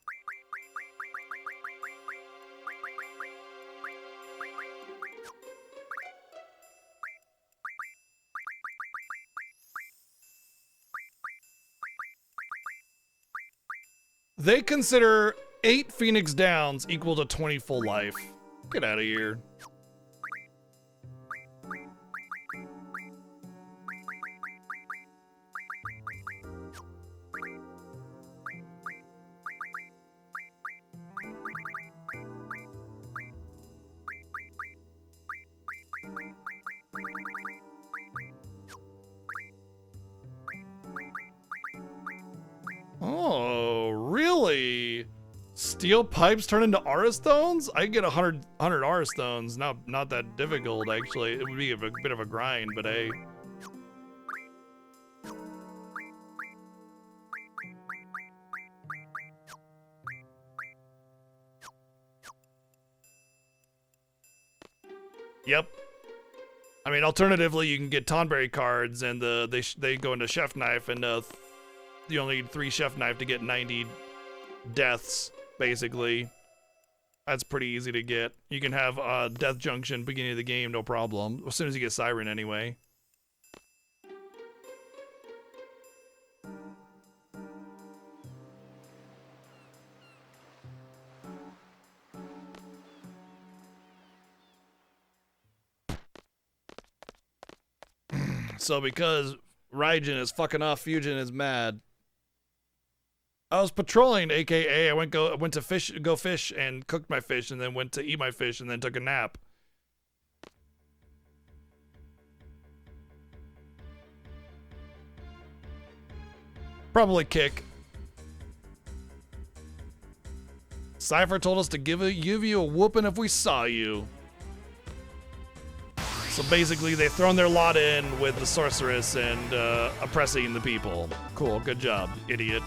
They consider 8 Phoenix Downs equal to 20 full life. Get out of here. Oh, really? Steel pipes turn into aura stones? I can get 100 aura stones. Not that difficult, actually. It would be a bit of a grind, but hey. Yep. I mean, alternatively, you can get Tonberry cards, and they go into Chef Knife, and you only need 3 Chef Knife to get 90 deaths, basically. That's pretty easy to get. You can have Death Junction beginning of the game, no problem. As soon as you get Siren, anyway. So because Raijin is fucking off, Fujin is mad. I was patrolling, aka I went to go fish and cooked my fish, and then went to eat my fish, and then took a nap. Probably kick. Cypher told us to give you a whooping if we saw you. So basically, they've thrown their lot in with the sorceress and oppressing the people. Cool, good job, idiot.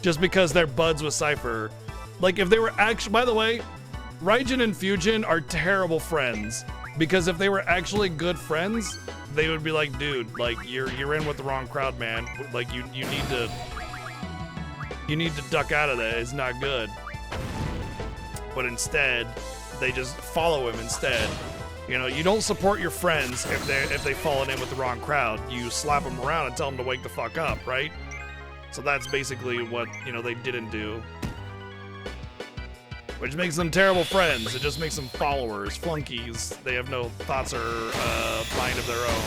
Just because they're buds with Cypher. Like, if they were actually, by the way, Raijin and Fujin are terrible friends. Because if they were actually good friends, they would be like, dude, like, you're in with the wrong crowd, man. Like, you need to duck out of that. It's not good. But instead, they just follow him instead. You know, you don't support your friends if they've fallen in with the wrong crowd. You slap them around and tell them to wake the fuck up, right? So that's basically what, you know, they didn't do. Which makes them terrible friends. It just makes them followers, flunkies. They have no thoughts or mind of their own.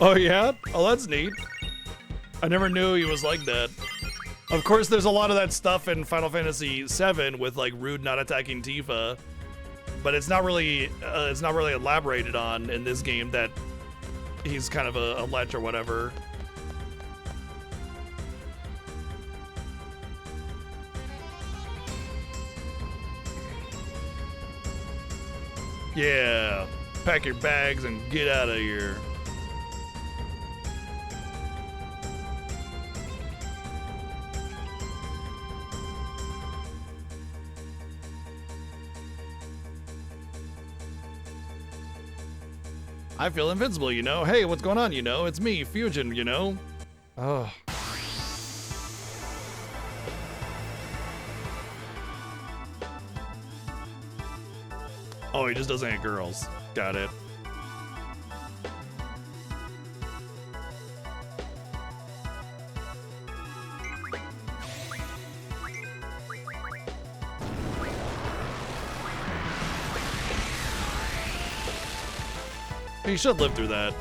Oh yeah? Oh, that's neat. I never knew he was like that. Of course, there's a lot of that stuff in Final Fantasy VII with like Rude not attacking Tifa, but it's not really elaborated on in this game that he's kind of a lech or whatever. Yeah, pack your bags and get out of here. I feel invincible, you know? Hey, what's going on, you know? It's me, Fujin, you know? Oh. Oh, he just doesn't hate girls. Got it. He should live through that.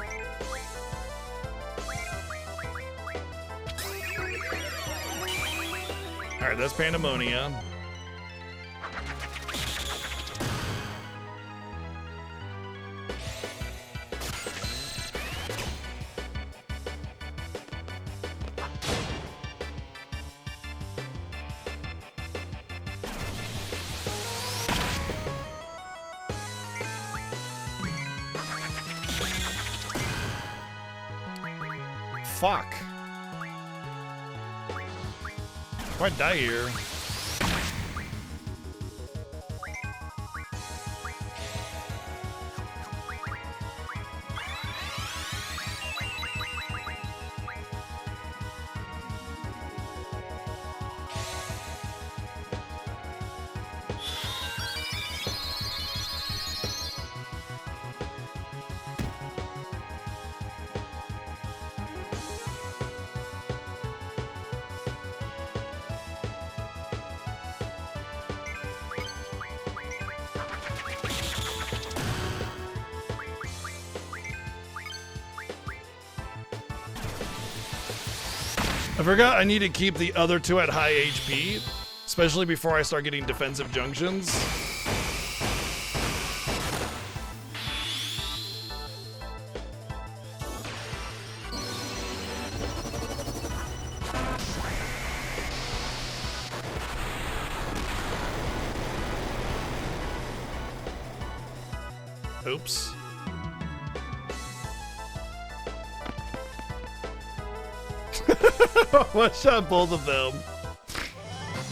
Alright, that's Pandemonia. Fuck. If I die here. I forgot I need to keep the other two at high HP, especially before I start getting defensive junctions. Oops. One shot both of them.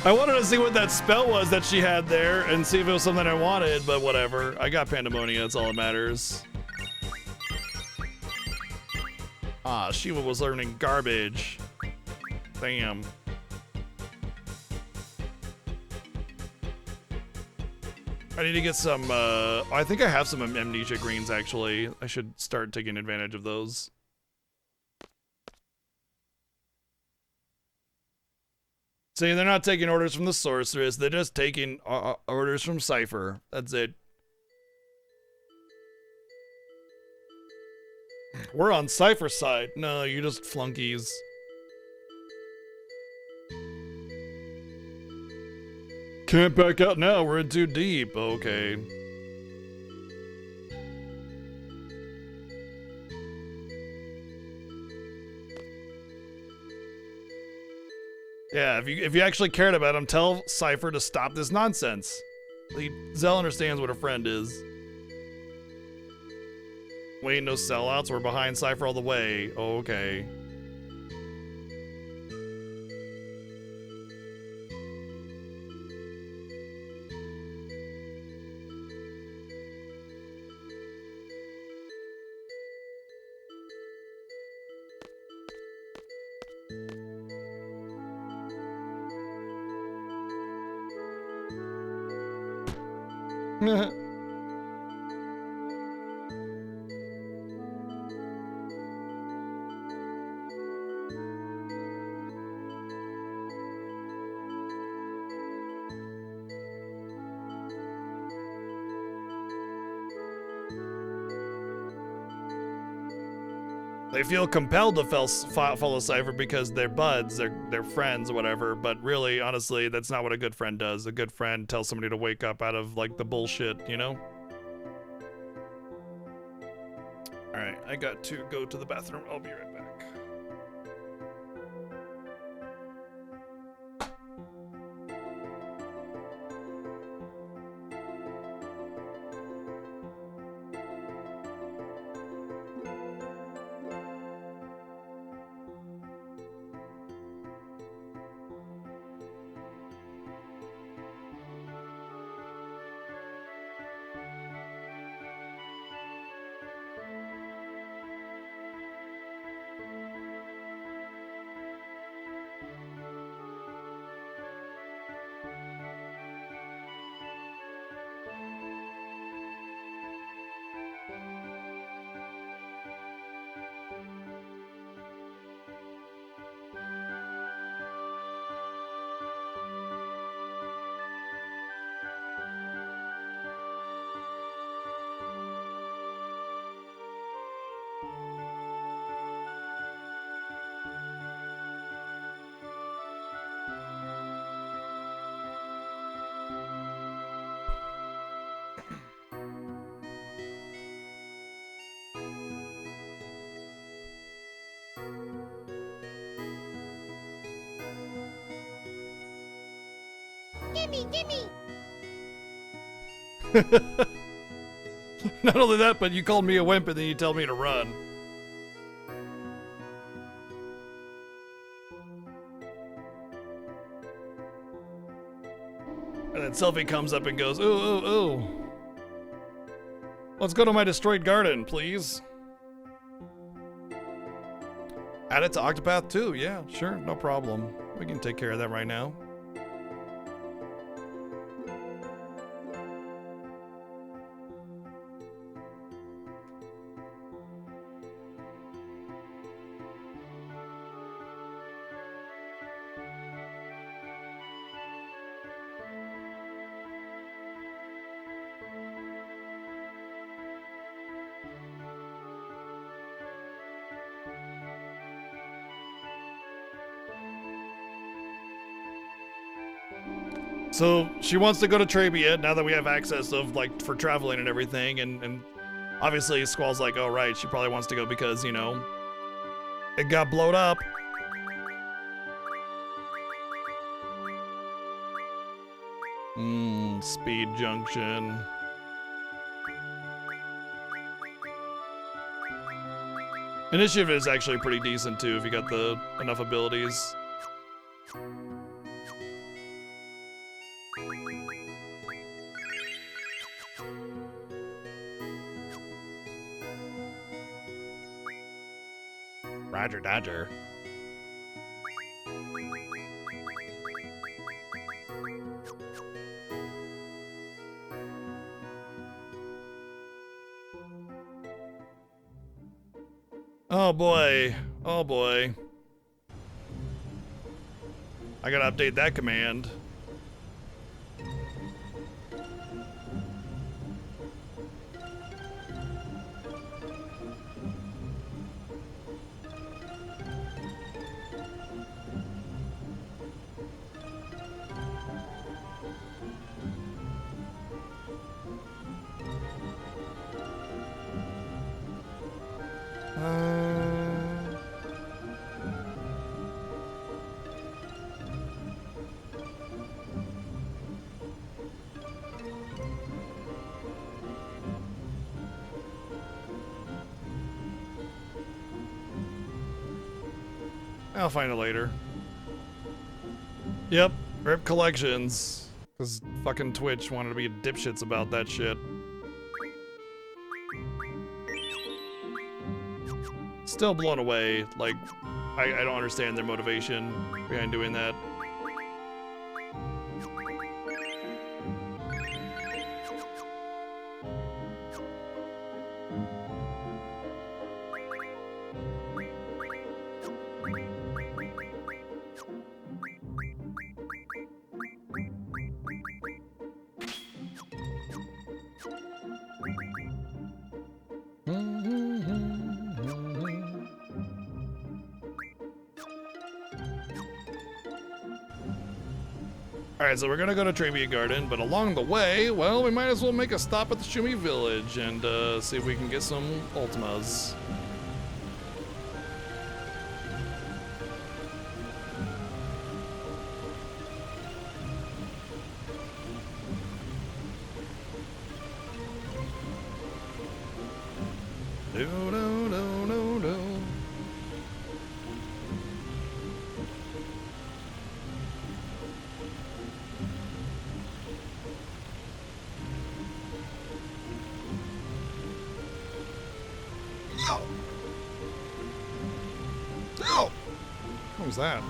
I wanted to see what that spell was that she had there and see if it was something I wanted, but whatever. I got Pandemonia, that's all that matters. Ah, Shiva was learning garbage. Damn. I need to get some, I think I have some amnesia greens actually. I should start taking advantage of those. See, they're not taking orders from the sorceress, they're just taking orders from Cypher. That's it. We're on Cypher's side. No, you're just flunkies. Can't back out now, we're in too deep. Okay. Yeah, if you actually cared about him, tell Cypher to stop this nonsense. Zell understands what a friend is. We ain't no sellouts, we're behind Cypher all the way. Okay. They feel compelled to follow Cypher because they're buds, they're friends or whatever, but really, honestly, that's not what a good friend does. A good friend tells somebody to wake up out of, like, the bullshit, you know? Alright, I got to go to the bathroom. I'll be right back. Gimme! Not only that, but you called me a wimp and then you tell me to run. And then Selfie comes up and goes, ooh, ooh, ooh. Let's go to my destroyed garden, please. Add it to Octopath too, yeah, sure, no problem. We can take care of that right now. So she wants to go to Trabia now that we have access of like for traveling and everything, and obviously Squall's like, oh right, she probably wants to go because, you know, it got blowed up. Speed junction. Initiative is actually pretty decent too if you got the enough abilities. Roger Dodger. Oh boy. Oh boy. I gotta update that command. I'll find it later. Yep, rip collections. Because fucking Twitch wanted to be dipshits about that shit. Still blown away. Like, I don't understand their motivation behind doing that. Alright, so we're gonna go to Trabia Garden, but along the way, well, we might as well make a stop at the Shumi Village and see if we can get some Ultimas. What was that?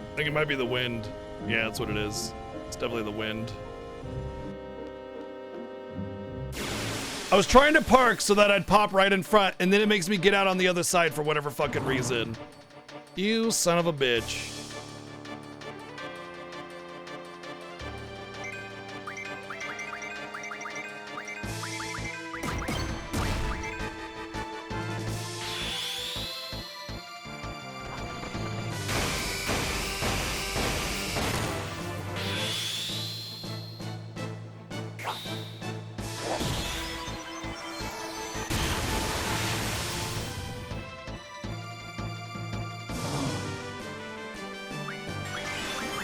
I think it might be the wind. Yeah, that's what it is. It's definitely the wind. I was trying to park so that I'd pop right in front, and then it makes me get out on the other side for whatever fucking reason. You son of a bitch.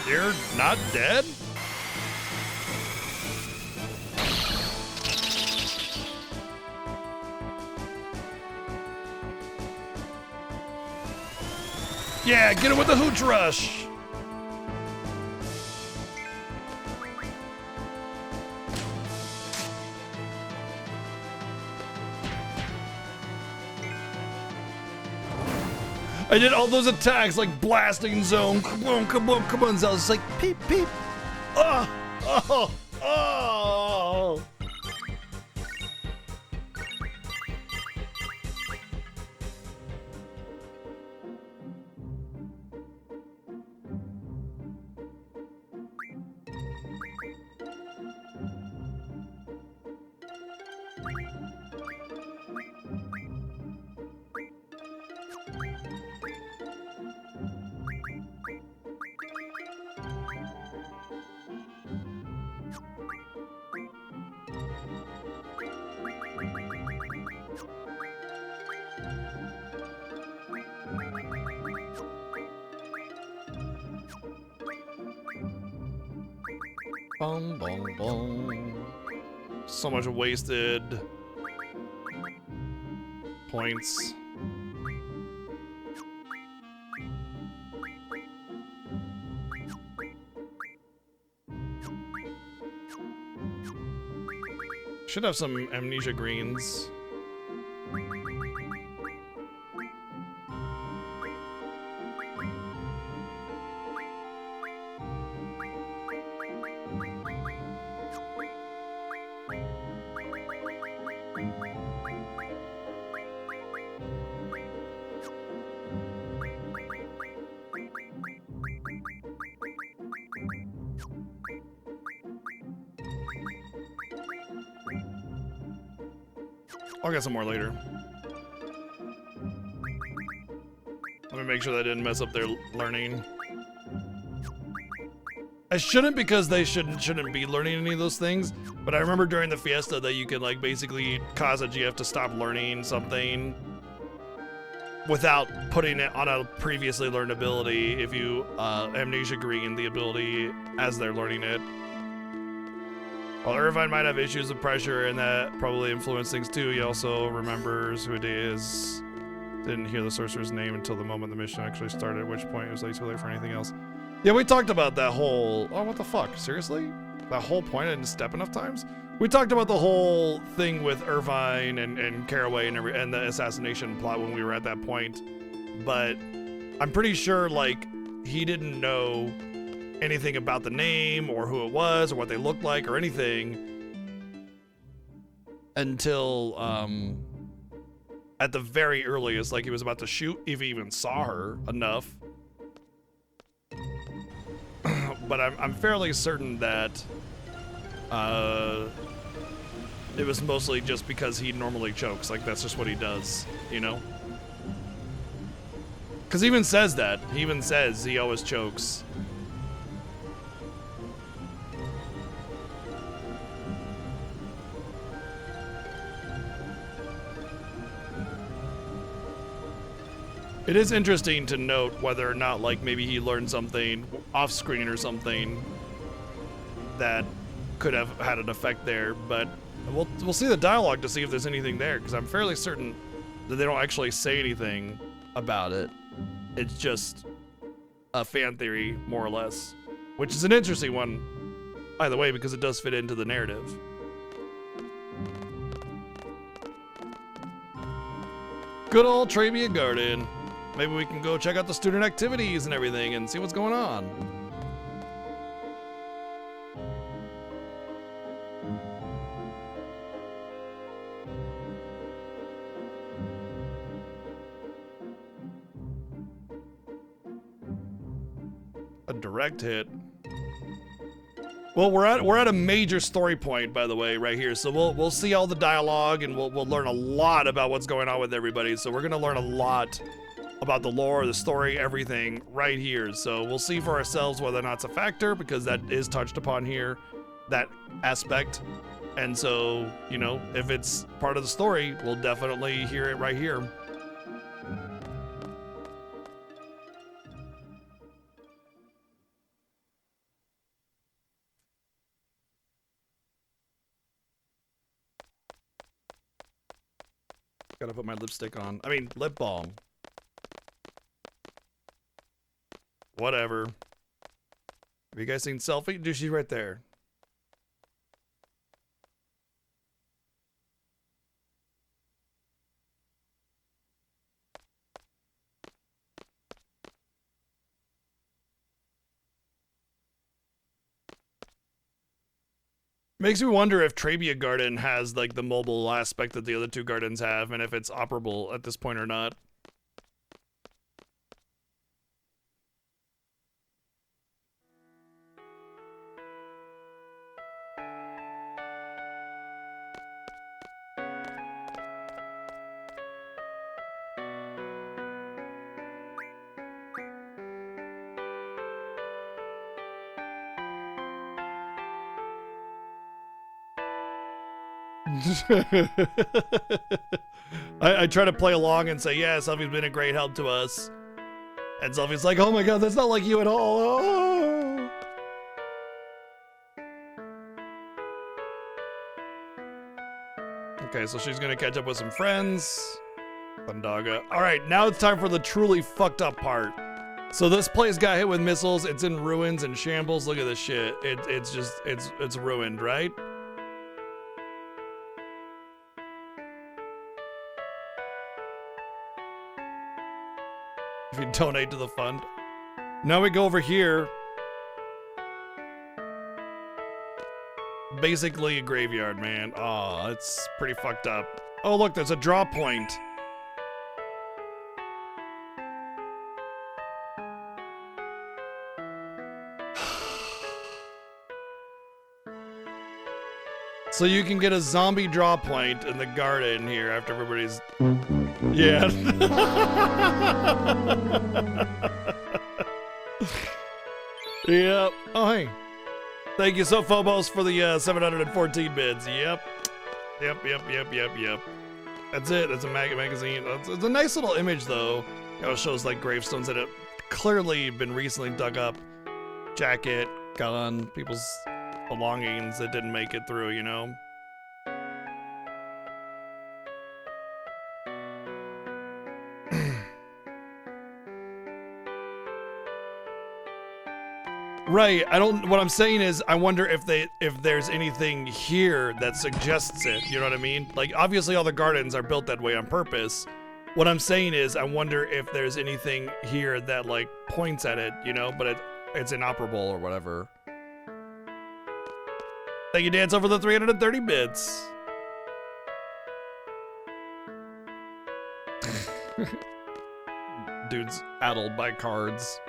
You're not dead? Yeah, get him with the hooch rush. I did all those attacks like blasting zone. Come on, come on, come on. So I was like peep, peep. Oh, oh, oh. Bum, bum, bum. So much wasted points. Should have some amnesia greens. I'll get some more later. Let me make sure that didn't mess up their learning. I shouldn't, because they shouldn't be learning any of those things, but I remember during the fiesta that you can like basically cause a GF to stop learning something without putting it on a previously learned ability if you amnesia green the ability as they're learning it. While Irvine might have issues with pressure, and that probably influenced things too, he also remembers who it is. Didn't hear the sorcerer's name until the moment the mission actually started, at which point it was like too late for anything else. Yeah, we talked about that whole... Oh, what the fuck? Seriously? That whole point I didn't step enough times? We talked about the whole thing with Irvine and Caraway and the assassination plot when we were at that point. But I'm pretty sure, like, he didn't know anything about the name or who it was or what they looked like or anything until at the very earliest, like he was about to shoot, if he even saw her enough. But I'm fairly certain that it was mostly just because he normally chokes. Like, that's just what he does, you know? Because he even says that. He even says he always chokes. It is interesting to note whether or not, like, maybe he learned something off screen or something that could have had an effect there, but we'll see the dialogue to see if there's anything there, because I'm fairly certain that they don't actually say anything about it. It's just a fan theory, more or less, which is an interesting one, by the way, because it does fit into the narrative. Good old Trabia Garden. Maybe we can go check out the student activities and everything and see what's going on. A direct hit. Well, we're at a major story point, by the way, right here. So we'll see all the dialogue, and we'll learn a lot about what's going on with everybody. So we're gonna learn a lot about the lore, the story, everything right here. So we'll see for ourselves whether or not it's a factor, because that is touched upon here, that aspect. And so, you know, if it's part of the story, we'll definitely hear it right here. Gotta put my lipstick on. I mean, lip balm. Whatever. Have you guys seen Selfie? Dude, she's right there. Makes me wonder if Trabia Garden has like the mobile aspect that the other two gardens have, and if it's operable at this point or not. I try to play along and say, yeah, Selfie's been a great help to us. And Selfie's like, oh my god, that's not like you at all. Oh. Okay, so she's gonna catch up with some friends. Thundaga. All right, now it's time for the truly fucked up part. So this place got hit with missiles. It's in ruins and shambles. Look at this shit. It's ruined, right? If you donate to the fund. Now we go over here. Basically a graveyard, man. Oh, it's pretty fucked up. Oh, look, there's a draw point. So you can get a zombie draw point in the garden here after everybody's... Yeah. Yep. Oh, hey. Thank you so Phobos for the 714 bids. Yep. That's it. That's a magazine. It's a nice little image, though. It shows like gravestones that have clearly been recently dug up. Jacket, gun, people's belongings that didn't make it through, you know? Right. What I'm saying is I wonder if there's anything here that suggests it, you know what I mean? Like obviously all the gardens are built that way on purpose. What I'm saying is I wonder if there's anything here that like points at it, you know, but it's inoperable or whatever. Thank you, Dance, over the 330 bits. Dude's addled by cards.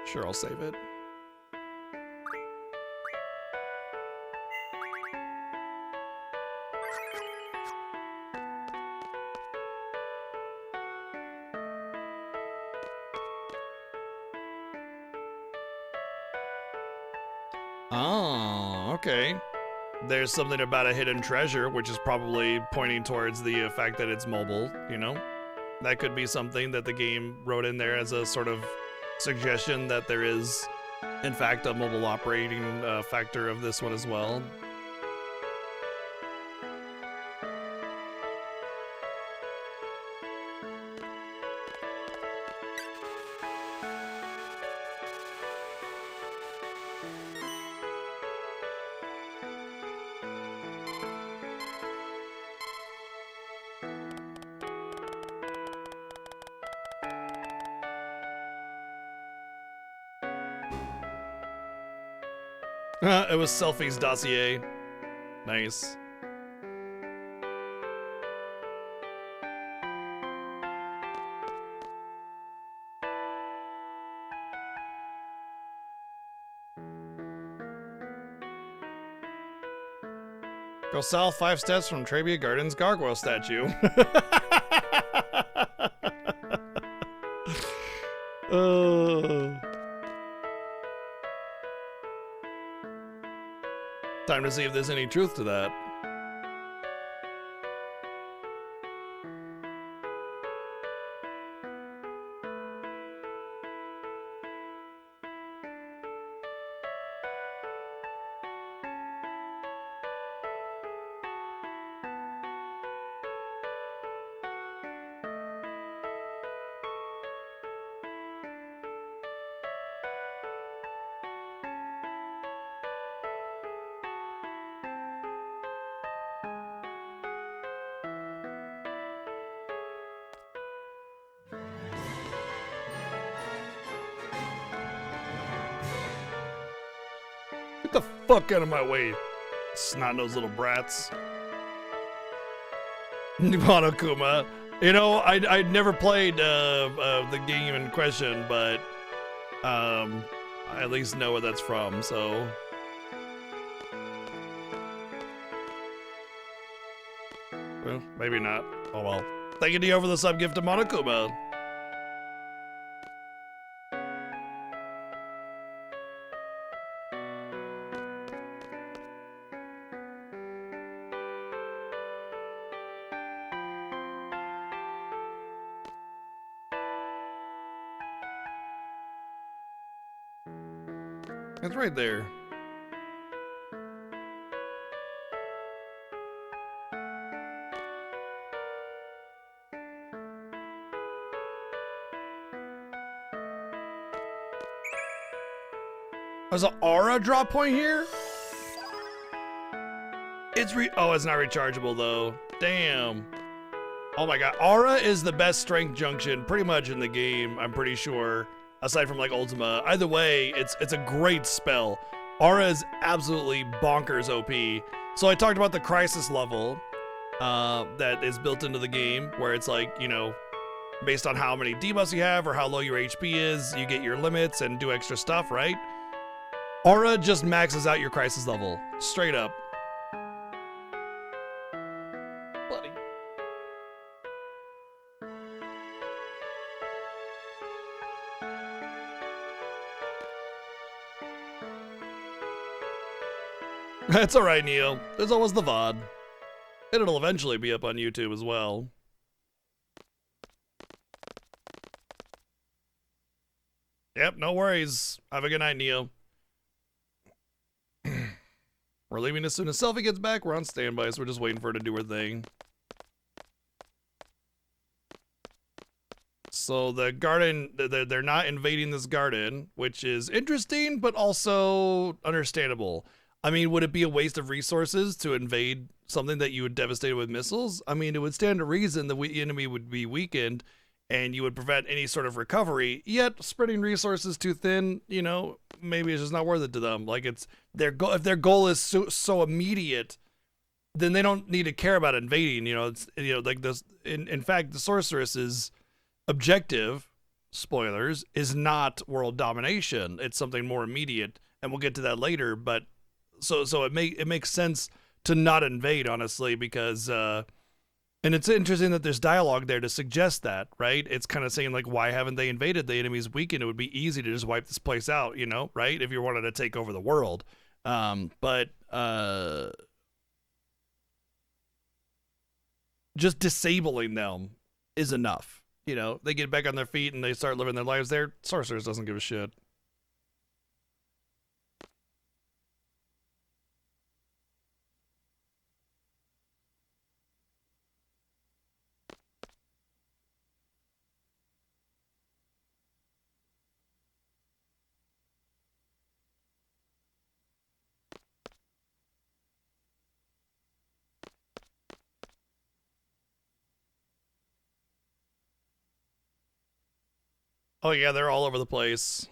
Sure, I'll save it. Oh, okay. There's something about a hidden treasure, which is probably pointing towards the fact that it's mobile, you know? That could be something that the game wrote in there as a sort of suggestion that there is, in fact, a mobile operating factor of this one as well. It was Selfie's dossier. Nice. Go south 5 steps from Trebia Gardens gargoyle statue. Time to see if there's any truth to that. Get the fuck out of my way, snot-nosed little brats. Monokuma. You know, I'd never played the game in question, but I at least know where that's from, so. Well, maybe not. Oh well. Thank you, Dio, for the sub gift to Monokuma. It's right there. There's an aura drop point here? It's it's not rechargeable though. Damn. Oh my god. Aura is the best strength junction pretty much in the game, I'm pretty sure. Aside from like Ultima. Either way, it's a great spell. Aura is absolutely bonkers OP. So I talked about the crisis level that is built into the game, where it's like, you know, based on how many debuffs you have or how low your HP is, you get your limits and do extra stuff, right? Aura just maxes out your crisis level, straight up. Buddy. That's alright, Neo. There's always the VOD. And it'll eventually be up on YouTube as well. Yep, no worries. Have a good night, Neo. We're leaving as soon as Selfie gets back. We're on standby, so we're just waiting for her to do her thing. So the garden, they're not invading this garden, which is interesting, but also understandable. I mean, would it be a waste of resources to invade something that you would devastate with missiles? I mean, it would stand to reason the enemy would be weakened and you would prevent any sort of recovery, yet spreading resources too thin, you know, maybe it's just not worth it to them. Like, it's their goal. If their goal is so immediate, then they don't need to care about invading, you know. It's, you know, like this, in fact, the sorceress's objective, spoilers, is not world domination. It's something more immediate, and we'll get to that later, but so it makes sense to not invade, honestly, because and it's interesting that there's dialogue there to suggest that, right? It's kind of saying, like, why haven't they invaded? The enemy's weakened. It would be easy to just wipe this place out, you know, right? If you wanted to take over the world. But just disabling them is enough. You know, they get back on their feet and they start living their lives there. Sorceress doesn't give a shit. Oh yeah, they're all over the place.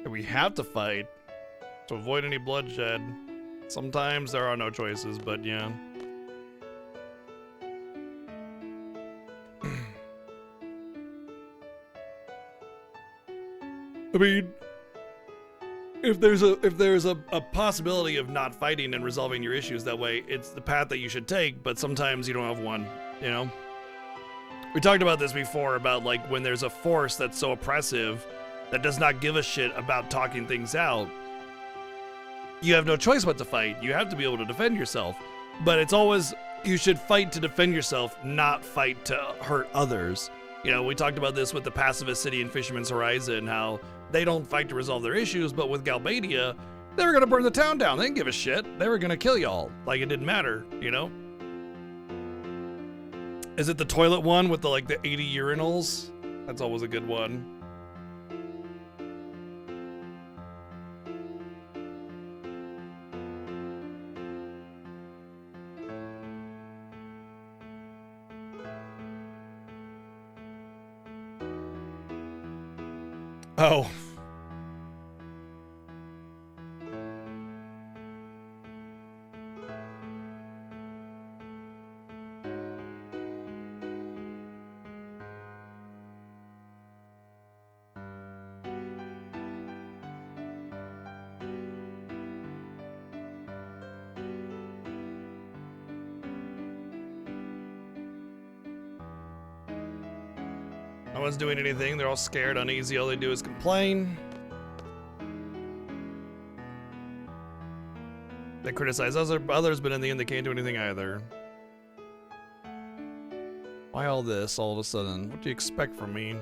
We have to fight to avoid any bloodshed. Sometimes there are no choices, but yeah. I mean, if there's a possibility of not fighting and resolving your issues that way, it's the path that you should take, but sometimes you don't have one, you know? We talked about this before, about like when there's a force that's so oppressive that does not give a shit about talking things out, you have no choice but to fight. You have to be able to defend yourself. But it's always, you should fight to defend yourself, not fight to hurt others. You know, we talked about this with the pacifist city in Fisherman's Horizon, how they don't fight to resolve their issues, but with Galbadia, they were gonna burn the town down. They didn't give a shit. They were gonna kill y'all. Like, it didn't matter, you know? Is it the toilet one with the, like, the 80 urinals? That's always a good one. Oh. No one's doing anything. They're all scared, uneasy. All they do is complain. They criticize others, but in the end, they can't do anything either. Well, Why all this all of a sudden? What do you expect from me?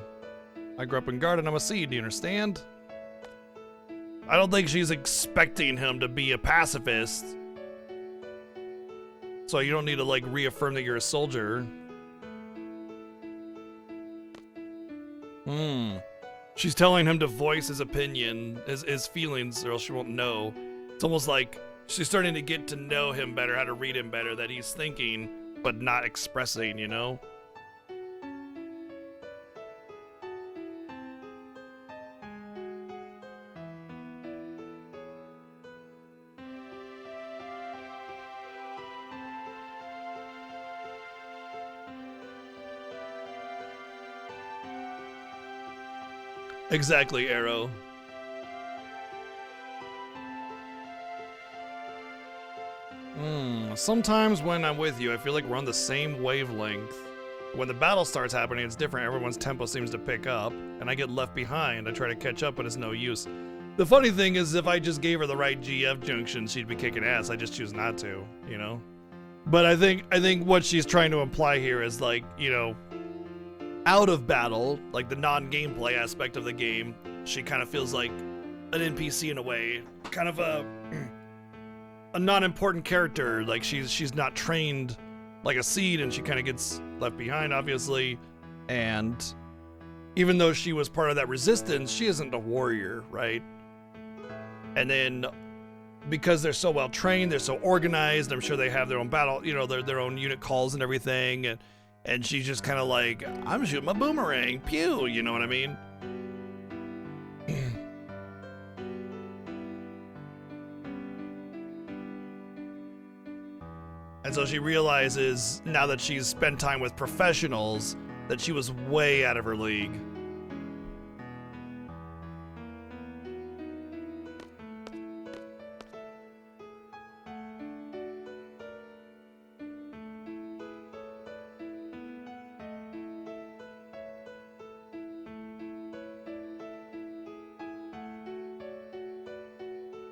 I grew up in Garden, I'm a seed, do you understand? I don't think she's expecting him to be a pacifist. So you don't need to like reaffirm that you're a soldier. She's telling him to voice his opinion, his feelings, or else she won't know. It's almost like she's starting to get to know him better, how to read him better, that he's thinking, but not expressing, you know? Exactly, Arrow. Sometimes when I'm with you, I feel like we're on the same wavelength. When the battle starts happening, it's different. Everyone's tempo seems to pick up, and I get left behind. I try to catch up, but it's no use. The funny thing is, if I just gave her the right GF junction, she'd be kicking ass. I just choose not to, you know? But I think what she's trying to imply here is like, you know, out of battle, like the non-gameplay aspect of the game, she kind of feels like an NPC in a way, kind of a non-important character. Like she's not trained like a seed, and she kind of gets left behind, obviously. And even though she was part of that resistance, she isn't a warrior, right? And then because they're so well trained, they're so organized, I'm sure they have their own battle, you know, their own unit calls and everything. And she's just kind of like, I'm shooting my boomerang, pew, you know what I mean? And so she realizes, now that she's spent time with professionals, that she was way out of her league.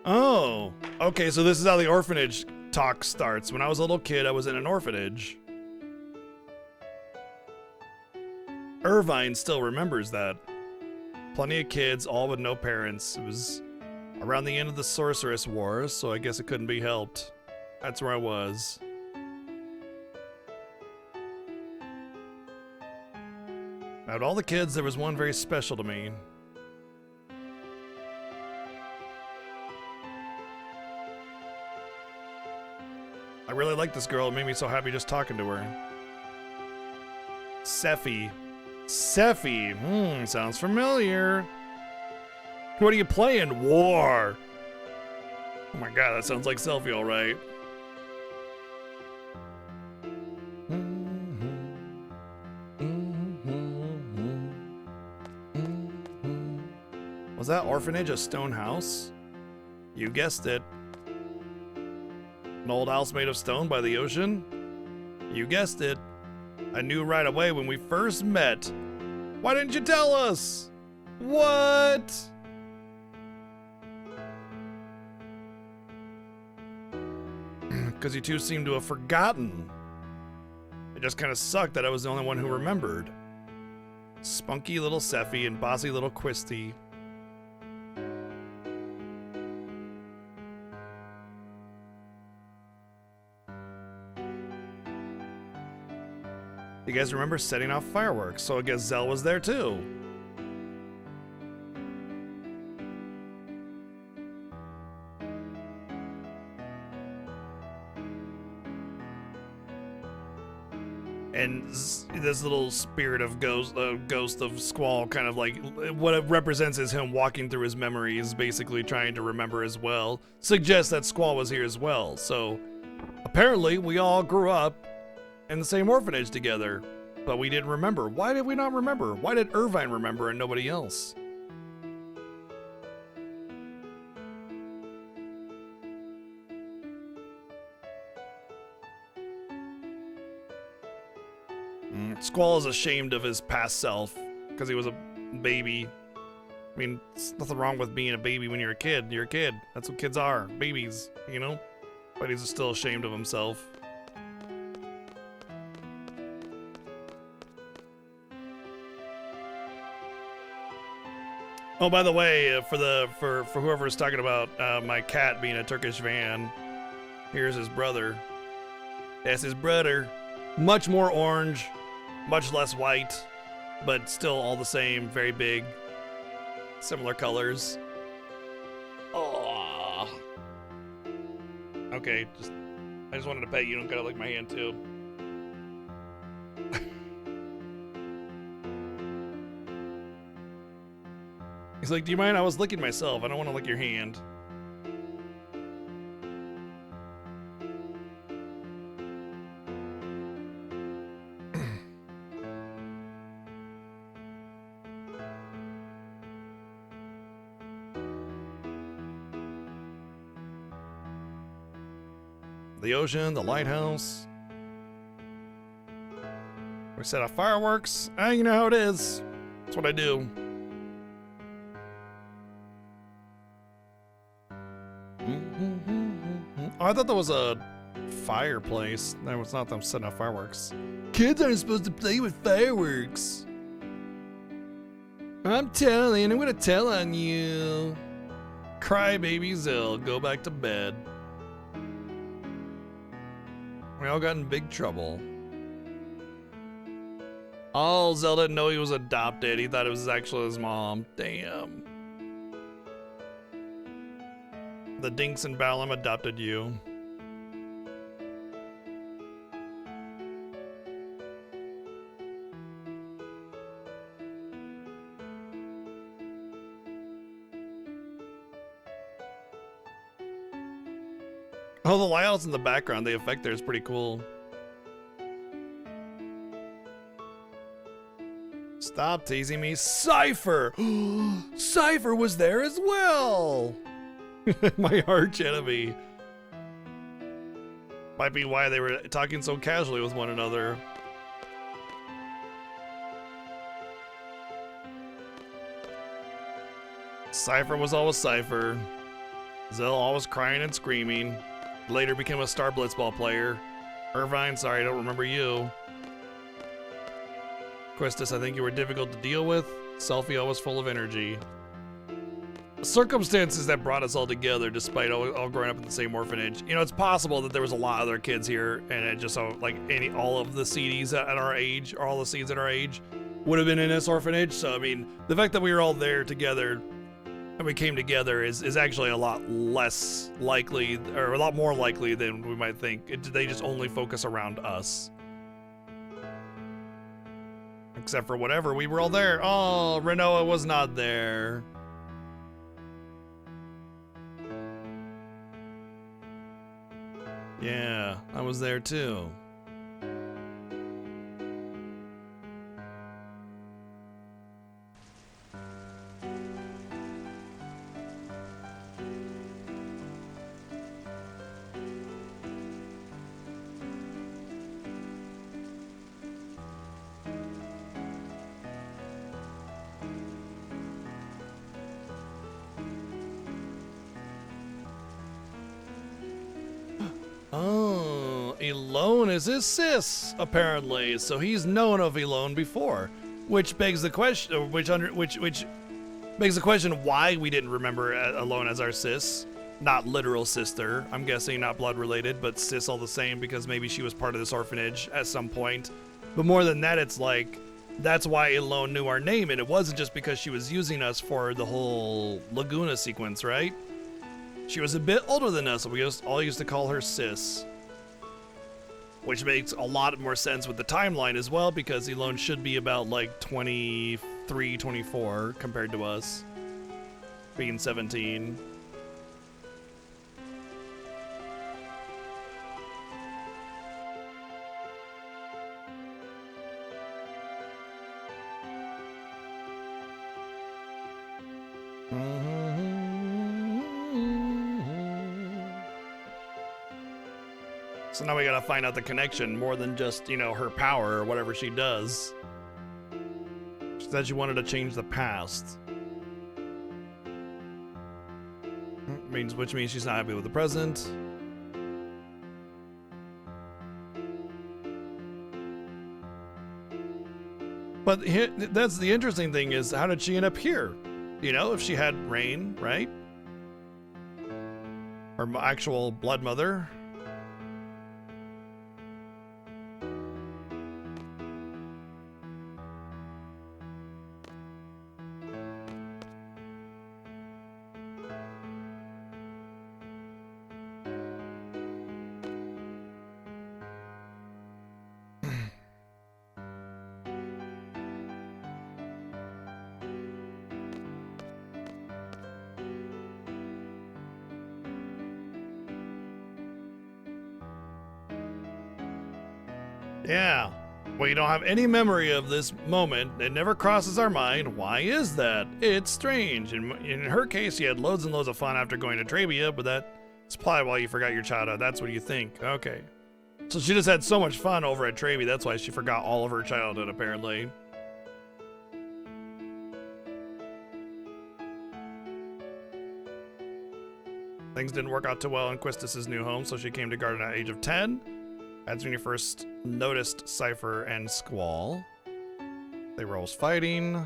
Oh, okay, so this is how the orphanage talk starts. When I was a little kid, I was in an orphanage. Irvine still remembers that. Plenty of kids, all with no parents. It was around the end of the Sorceress Wars, so I guess it couldn't be helped. That's where I was. Out of all the kids, there was one very special to me. I really like this girl. It made me so happy just talking to her. Sephi. Sephi. Sounds familiar. What are you playing? War. Oh my god, that sounds like Selfie, all right. Was that orphanage a stone house? You guessed it. An old house made of stone by the ocean? You guessed it. I knew right away when we first met. Why didn't you tell us? What? Because you two seem to have forgotten. It just kind of sucked that I was the only one who remembered. Spunky little Sephi and bossy little Quisty. You guys remember setting off fireworks, so I guess Zell was there too. And this little spirit of ghost of Squall, kind of like what it represents is him walking through his memories, basically trying to remember as well. Suggests that Squall was here as well. So apparently we all grew up in the same orphanage together, but we didn't remember. Why did we not remember? Why did Irvine remember and nobody else? Squall is ashamed of his past self because he was a baby. I mean, there's nothing wrong with being a baby when you're a kid. You're a kid. That's what kids are. Babies, you know? But he's still ashamed of himself. Oh, by the way, for whoever's talking about my cat being a Turkish van, here's his brother. That's his brother. Much more orange, much less white, but still all the same, very big. Similar colors. Oh. Okay, I just wanted to pet you. Don't gotta lick my hand too. He's like, do you mind? I was licking myself. I don't want to lick your hand. The ocean, the lighthouse. We set off fireworks. You know how it is. That's what I do. Oh, I thought that was a fireplace. That was not them setting off fireworks. Kids aren't supposed to play with fireworks. I'm gonna tell on you. Cry baby Zill, go back to bed. We all got in big trouble. Oh, Zell didn't know he was adopted. He thought it was actually his mom. Damn. The Dinks and Balam adopted you. Oh, the lighthouse in the background, the effect there is pretty cool. Stop teasing me. Cypher! Cypher was there as well! My arch enemy. Might be why they were talking so casually with one another. Cypher was always Cypher. Zell always crying and screaming. Later became a star blitzball player. Irvine, sorry, I don't remember you. Questus, I think you were difficult to deal with. Selfie always full of energy. Circumstances that brought us all together despite all growing up in the same orphanage. You know, it's possible that there was a lot of other kids here and it just so like all of the CDs at our age, or all the seeds at our age would have been in this orphanage. So, I mean, the fact that we were all there together and we came together is actually a lot less likely, or a lot more likely than we might think. They just only focus around us. Except for whatever, we were all there. Oh, Renoa was not there. Yeah, I was there too. Oh, Elone is his sis, apparently. So he's known of Elone before, which begs the question, which begs the question why we didn't remember Elone as our sis, not literal sister. I'm guessing not blood related, but sis all the same because maybe she was part of this orphanage at some point. But more than that, it's like that's why Elone knew our name, and it wasn't just because she was using us for the whole Laguna sequence, right? She was a bit older than us, so we all used to call her sis. Which makes a lot more sense with the timeline as well, because Elone should be about like 23, 24 compared to us being 17. So now we gotta find out the connection more than just, you know, her power or whatever she does. She said she wanted to change the past. Which means she's not happy with the present. But that's the interesting thing is, how did she end up here? You know, if she had Rain, right? Her actual blood mother. Yeah. We don't have any memory of this moment. It never crosses our mind. Why is that? It's strange. In her case, she had loads and loads of fun after going to Trabia, but that's probably why you forgot your childhood. That's what you think. Okay. So she just had so much fun over at Trabia. That's why she forgot all of her childhood, apparently. Things didn't work out too well in Quistis' new home, so she came to Garden at the age of 10. That's when you first noticed Cypher and Squall. They were always fighting.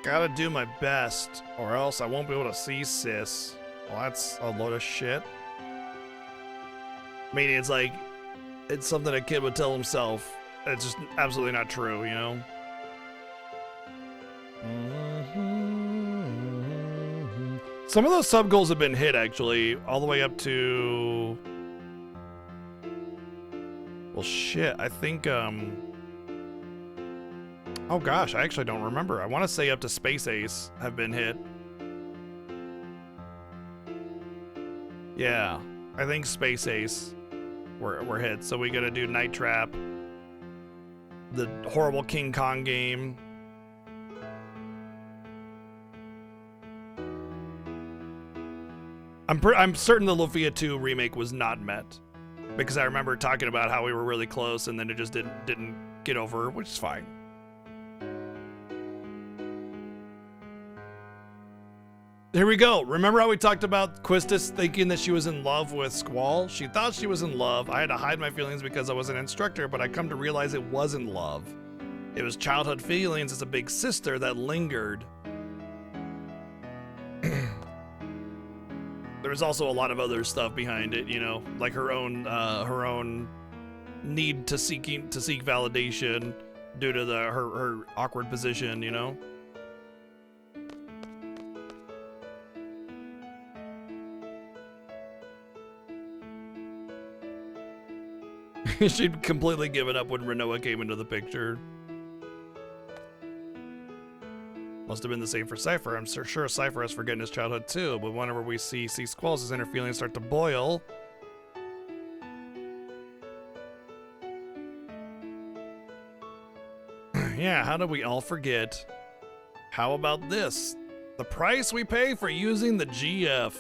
Gotta do my best, or else I won't be able to see Sis. Well, that's a load of shit. I mean, it's like, it's something a kid would tell himself. It's just absolutely not true, you know? Some of those sub goals have been hit, actually, all the way up to... Well, shit, I think, oh gosh, I actually don't remember. I want to say up to Space Ace have been hit. Yeah, I think Space Ace were hit. So we gotta do Night Trap, the horrible King Kong game. I'm certain the Lufia 2 remake was not met, because I remember talking about how we were really close and then it just didn't get over, which is fine. Here we go. Remember how we talked about Quistis thinking that she was in love with Squall? She thought she was in love. I had to hide my feelings because I was an instructor, but I come to realize it wasn't love. It was childhood feelings as a big sister that lingered. There was also a lot of other stuff behind it, you know, like her own need to seek validation due to her awkward position, you know. She'd completely given up when Renoa came into the picture. Must have been the same for Cypher. I'm sure Cypher has forgotten his childhood too, but whenever we see Squalls, his inner feelings start to boil. Yeah, how did we all forget? How about this? The price we pay for using the GF.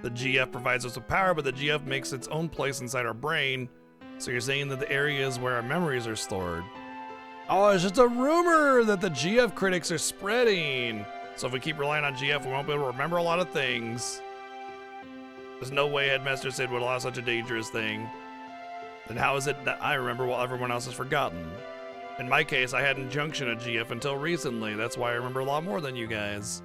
The GF provides us with power, but the GF makes its own place inside our brain. So you're saying that the area is where our memories are stored. Oh, it's just a rumor that the GF critics are spreading. So if we keep relying on GF, we won't be able to remember a lot of things. There's no way Headmaster Sid would allow such a dangerous thing. Then how is it that I remember while everyone else has forgotten? In my case, I hadn't junctioned a GF until recently. That's why I remember a lot more than you guys.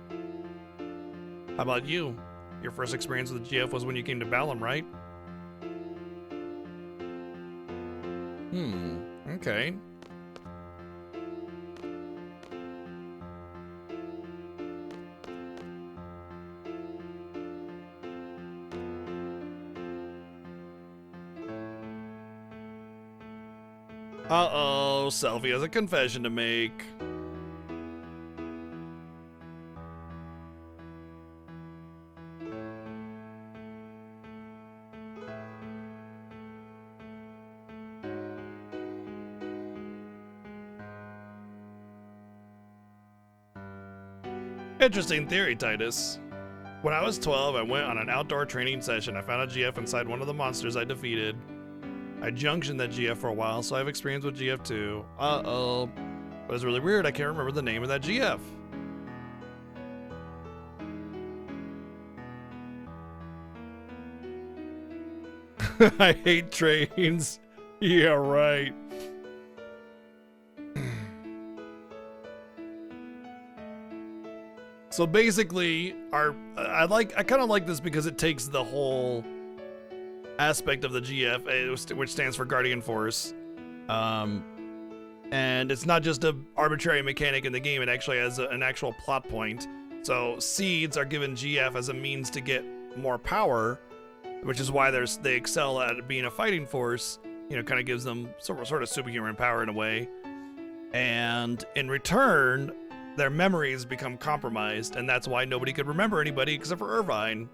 How about you? Your first experience with the GF was when you came to Balam, right? Okay. Uh-oh, Selphie has a confession to make. Interesting theory, Titus. When I was 12, I went on an outdoor training session. I found a GF inside one of the monsters I defeated. I junctioned that GF for a while, so I have experience with GF too. Uh-oh. But it's really weird, I can't remember the name of that GF. I hate trains. Yeah, right. So basically, I kind of like this because it takes the whole aspect of the GF, which stands for Guardian Force, and it's not just an arbitrary mechanic in the game. It actually has an actual plot point. So seeds are given GF as a means to get more power, which is why they excel at being a fighting force. You know, kind of gives them sort of superhuman power in a way, and in return, their memories become compromised, and that's why nobody could remember anybody except for Irvine.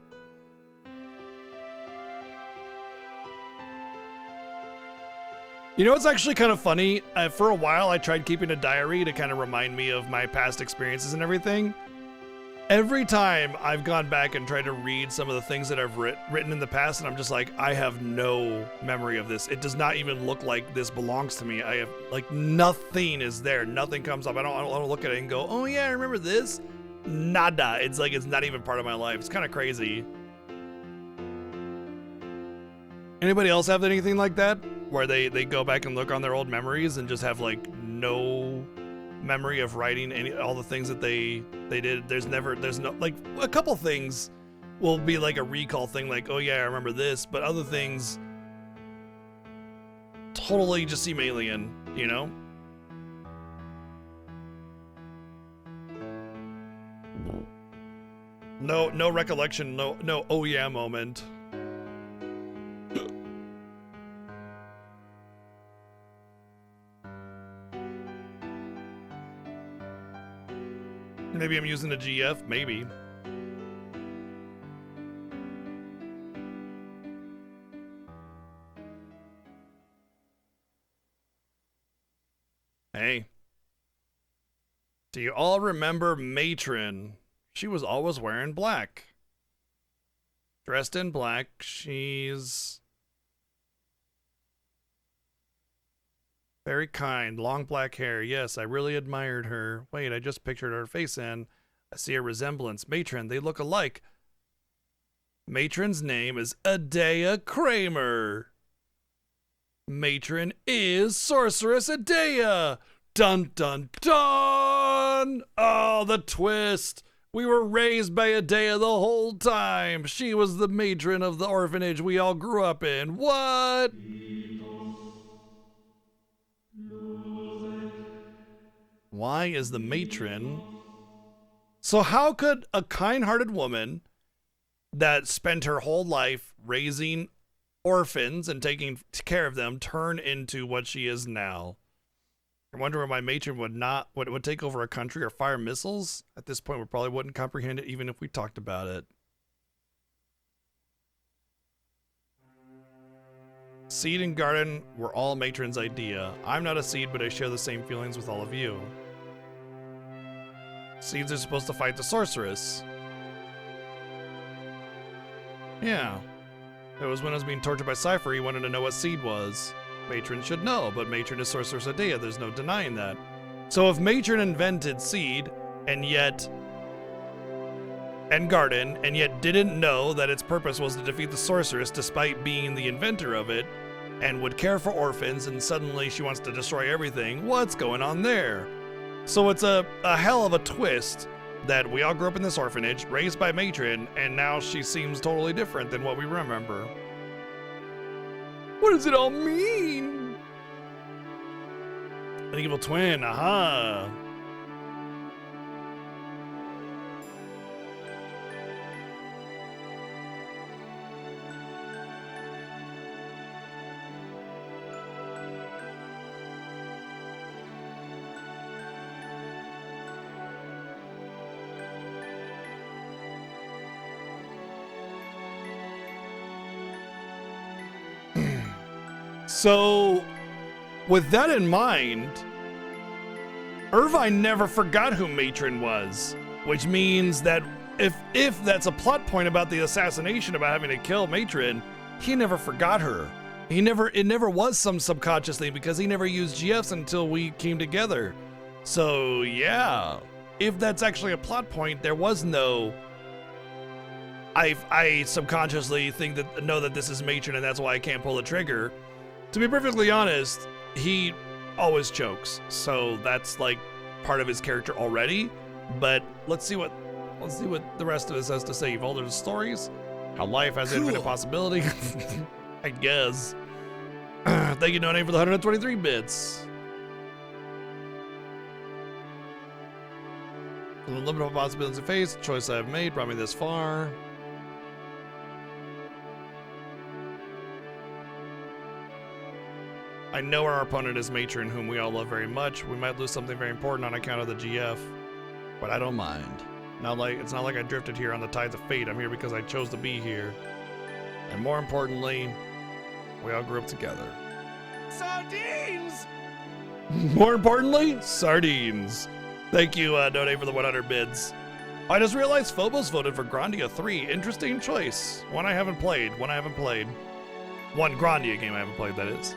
You know, it's actually kind of funny. For a while, I tried keeping a diary to kind of remind me of my past experiences and everything. Every time I've gone back and tried to read some of the things that I've written in the past, and I'm just like, I have no memory of this. It does not even look like this belongs to me. I have, like, nothing is there. Nothing comes up. I don't look at it and go, oh yeah, I remember this. Nada. It's like it's not even part of my life. It's kind of crazy. Anybody else have anything like that? Where they go back and look on their old memories and just have, like, no memory of writing all the things that they did. There's no, like, a couple things will be like a recall thing, like, oh yeah, I remember this, but other things totally just seem alien, you know? No recollection, no oh yeah moment. Maybe I'm using a GF, maybe. Hey. Do you all remember Matron? She was always wearing black. Dressed in black, she's very kind, long black hair. Yes, I really admired her. Wait, I just pictured her face and I see a resemblance. Matron, they look alike. Matron's name is Adea Kramer. Matron is Sorceress Adea. Dun dun dun! Oh, the twist. We were raised by Adea the whole time. She was the matron of the orphanage we all grew up in. What? Why is the matron? So how could a kind-hearted woman that spent her whole life raising orphans and taking care of them turn into what she is now? I wonder why my matron would take over a country or fire missiles. At this point, we probably wouldn't comprehend it even if we talked about it. Seed and Garden were all Matron's idea. I'm not a seed, but I share the same feelings with all of you. Seeds are supposed to fight the sorceress. Yeah. It was when I was being tortured by Cypher, he wanted to know what seed was. Matron should know, but Matron is Sorceress Adea, there's no denying that. So if Matron invented seed, and Garden, and yet didn't know that its purpose was to defeat the sorceress despite being the inventor of it, and would care for orphans, and suddenly she wants to destroy everything, what's going on there? So it's a hell of a twist that we all grew up in this orphanage, raised by Matron, and now she seems totally different than what we remember. What does it all mean? An evil twin, aha. So, with that in mind, Irvine never forgot who Matron was, which means that if that's a plot point about the assassination, about having to kill Matron, he never forgot her. It never was some subconscious thing because he never used GFs until we came together. So yeah, if that's actually a plot point, there was no. I subconsciously know that this is Matron and that's why I can't pull the trigger. To be perfectly honest, he always chokes, so that's like part of his character already. But let's see what the rest of us has to say. You've all those stories, how life has infinite possibility. I guess. Thank you, No Name, for the 123 bits. The limited possibilities I face, the choice I have made brought me this far. I know our opponent is Matron, whom we all love very much. We might lose something very important on account of the GF, but I don't mind. It's not like I drifted here on the tides of fate. I'm here because I chose to be here. And more importantly, we all grew up together. Sardines! More importantly, sardines. Thank you, Node, for the 100 bids. I just realized Phobos voted for Grandia 3. Interesting choice. One I haven't played. One Grandia game I haven't played, that is.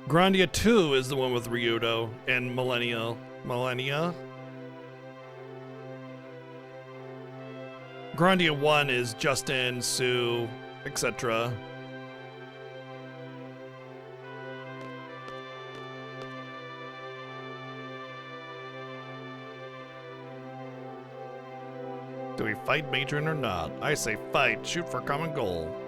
Grandia 2 is the one with Ryudo and Millennia. Grandia 1 is Justin, Sue, etc. Do we fight Matron or not? I say fight. Shoot for common goal.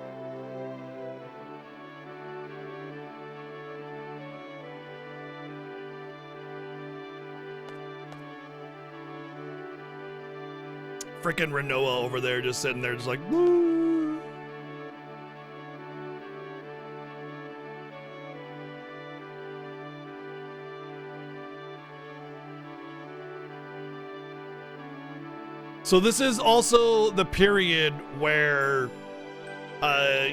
Freaking Renoa over there just sitting there just like, woo. So this is also the period where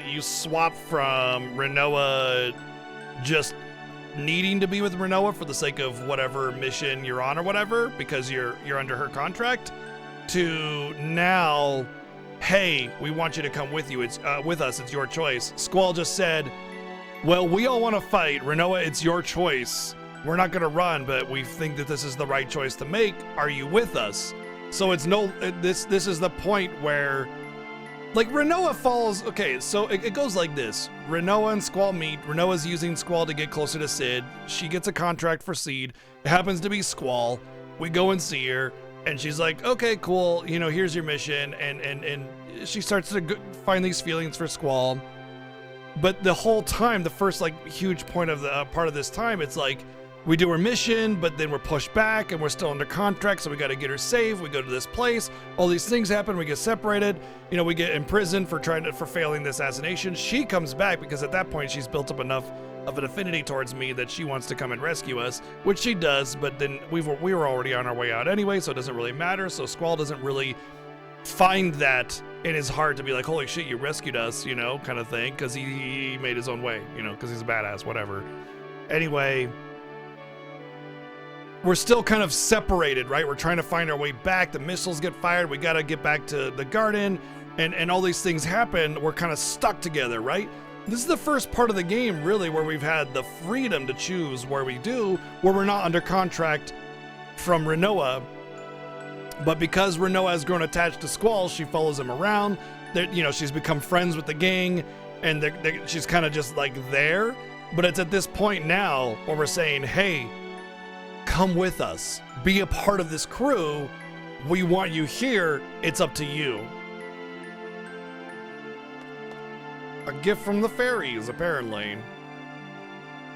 you swap from Renoa just needing to be with Renoa for the sake of whatever mission you're on or whatever, because you're under her contract, to now, hey, we want you to come with you. It's with us. It's your choice. Squall just said, well, we all want to fight. Renoa, it's your choice. We're not going to run, but we think that this is the right choice to make. Are you with us? So it's this is the point where, like, Renoa falls. Okay, so it goes like this. Renoa and Squall meet. Renoa's using Squall to get closer to Sid. She gets a contract for Seed. It happens to be Squall. We go and see her. And she's like, okay, cool, here's your mission. And she starts to find these feelings for Squall. But the whole time, the first, like, huge point of the part of this time, it's like, we do her mission, but then we're pushed back and we're still under contract, so we got to get her safe. We go to this place. All these things happen. We get separated. We get imprisoned for failing the assassination. She comes back because at that point, she's built up enough of an affinity towards me that she wants to come and rescue us, which she does, but then we were already on our way out anyway, so it doesn't really matter. So Squall doesn't really find that in his heart to be like, holy shit, you rescued us, kind of thing, because he made his own way, because he's a badass, whatever. Anyway, we're still kind of separated, right? We're trying to find our way back. The missiles get fired. We got to get back to the garden, and all these things happen. We're kind of stuck together, right? This is the first part of the game, really, where we've had the freedom to choose where we're not under contract from Renoa. But because Renoa has grown attached to Squall, she follows him around. She's become friends with the gang, and she's kind of just like there. But it's at this point now where we're saying, hey, come with us. Be a part of this crew. We want you here. It's up to you. A gift from the fairies, apparently.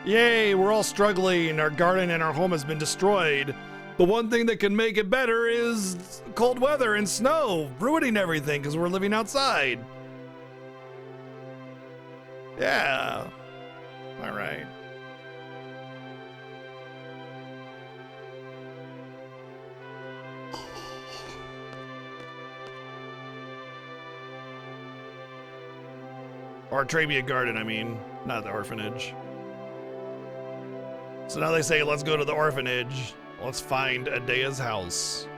Yay, we're all struggling. Our garden and our home has been destroyed. The one thing that can make it better is cold weather and snow, ruining everything because we're living outside. Yeah. All right. Or Artravia Garden, I mean, not the orphanage. So now they say, let's go to the orphanage. Let's find Adea's house.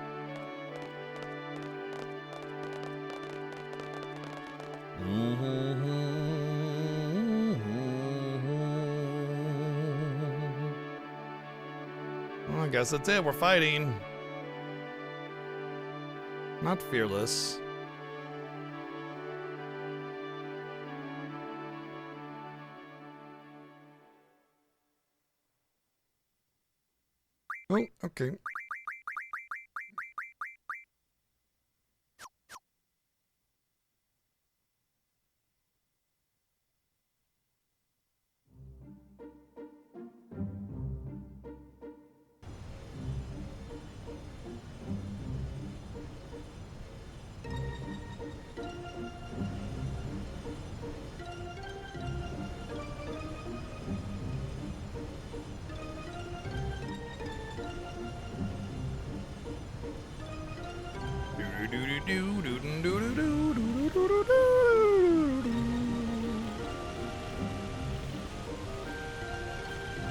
Well, I guess that's it. We're fighting. Not fearless. Oh, okay.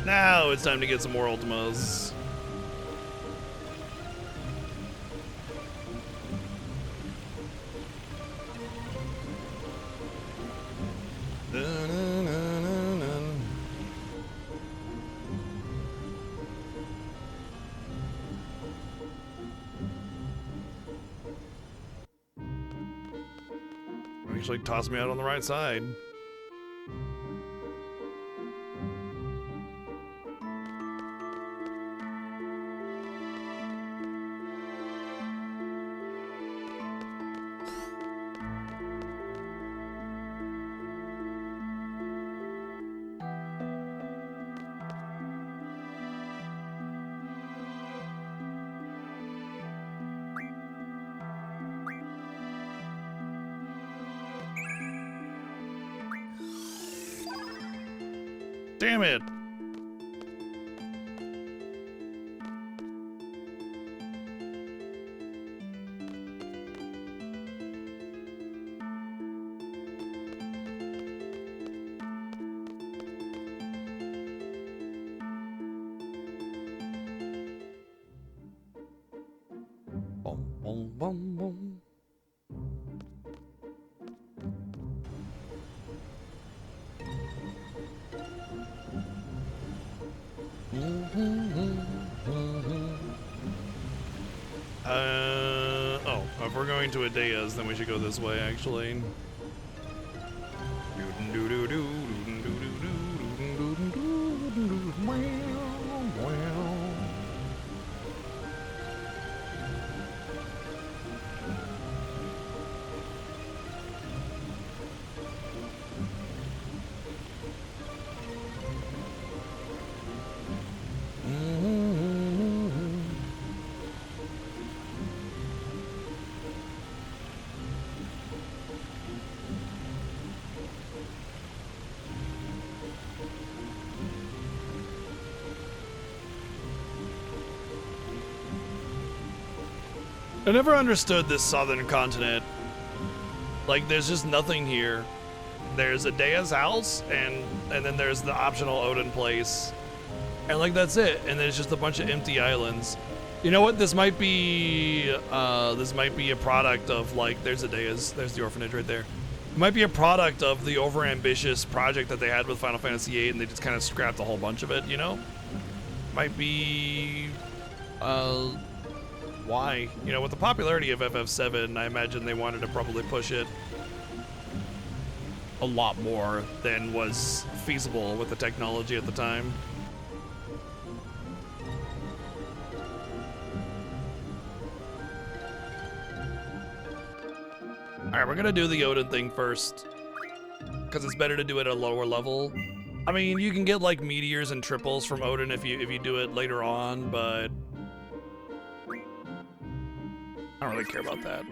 Now it's time to get some more Ultimas. Actually tossed me out on the right side. Damn it! Boom, boom, boom, boom. Oh, if we're going to Adea's, then we should go this way, actually. I never understood this southern continent. Like, there's just nothing here. There's Adea's house, and then there's the optional Odin place. And, like, that's it. And there's just a bunch of empty islands. You know what? This might be a product of, like, there's Adea's, there's the orphanage right there. It might be a product of the overambitious project that they had with Final Fantasy VIII, and they just kind of scrapped a whole bunch of it, you know? Might be, why? You know, with the popularity of FF7, I imagine they wanted to probably push it a lot more than was feasible with the technology at the time. Alright, we're gonna do the Odin thing first, because it's better to do it at a lower level. I mean, you can get like meteors and triples from Odin if you do it later on, but I don't really care about that.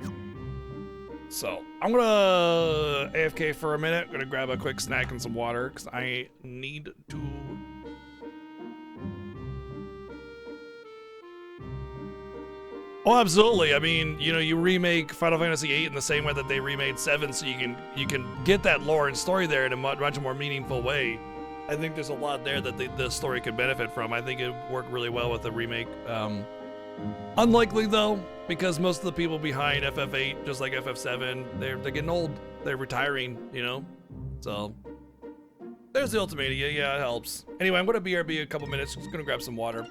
So I'm gonna AFK for a minute. I'm gonna grab a quick snack and some water because I need to. Oh, absolutely. I mean, you know, you remake Final Fantasy VIII in the same way that they remade 7, so you can get that lore and story there in a much more meaningful way. I think there's a lot there that the story could benefit from. I think it worked really well with the remake. Unlikely though, because most of the people behind FF8, just like FF7, they're getting old. They're retiring, you know. So there's the Ultimadia. Yeah, it helps. Anyway, I'm gonna BRB a couple minutes. Just gonna grab some water.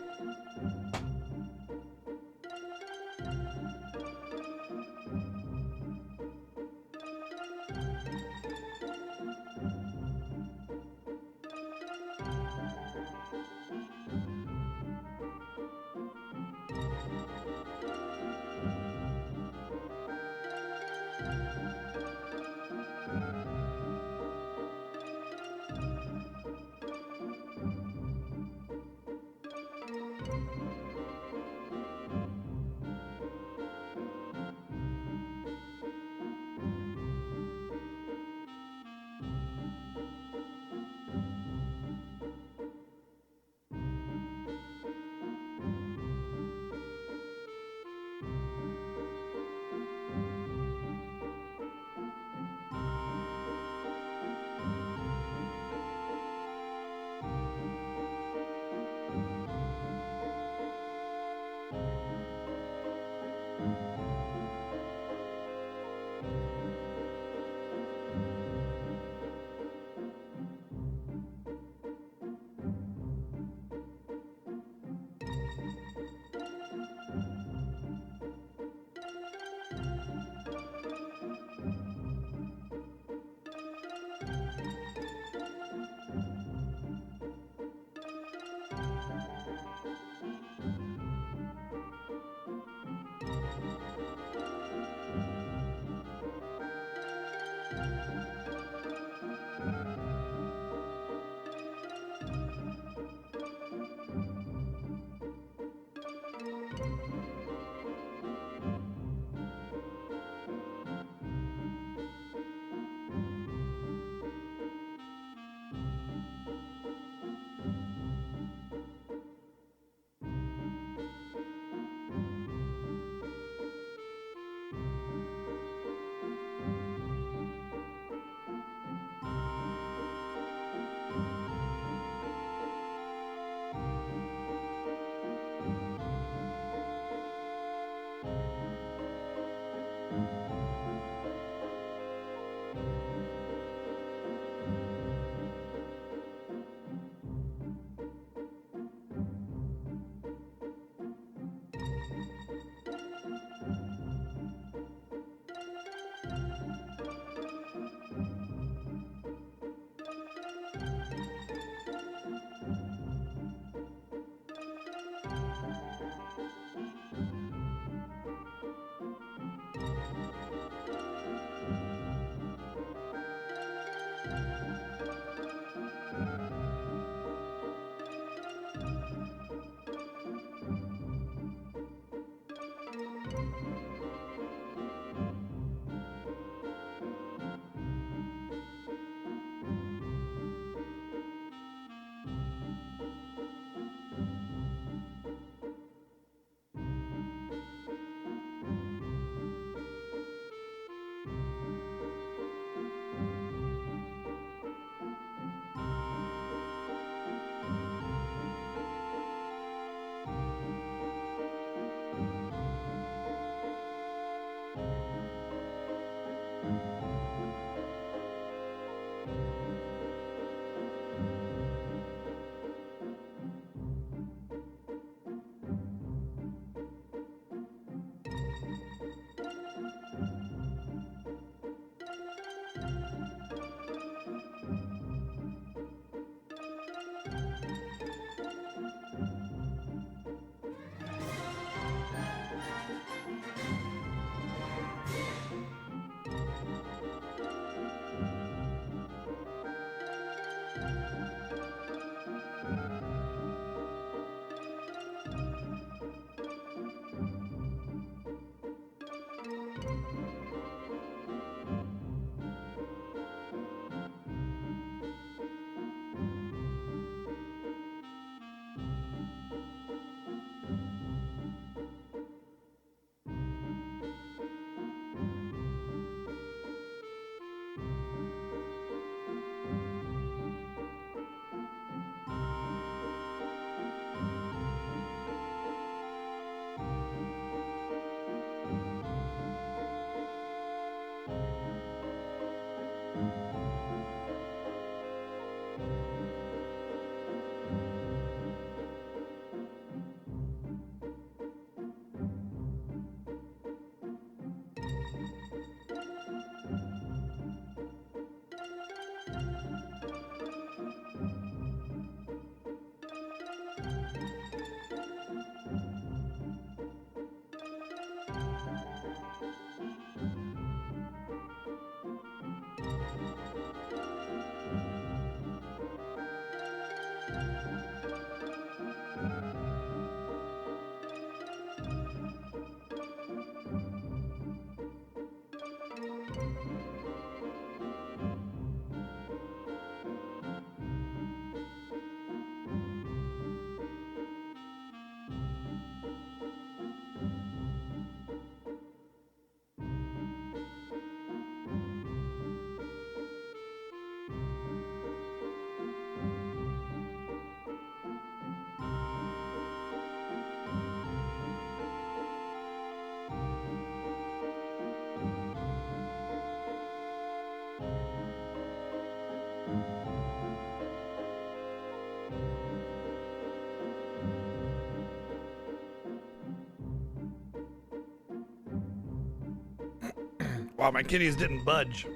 Wow, my kitties didn't budge.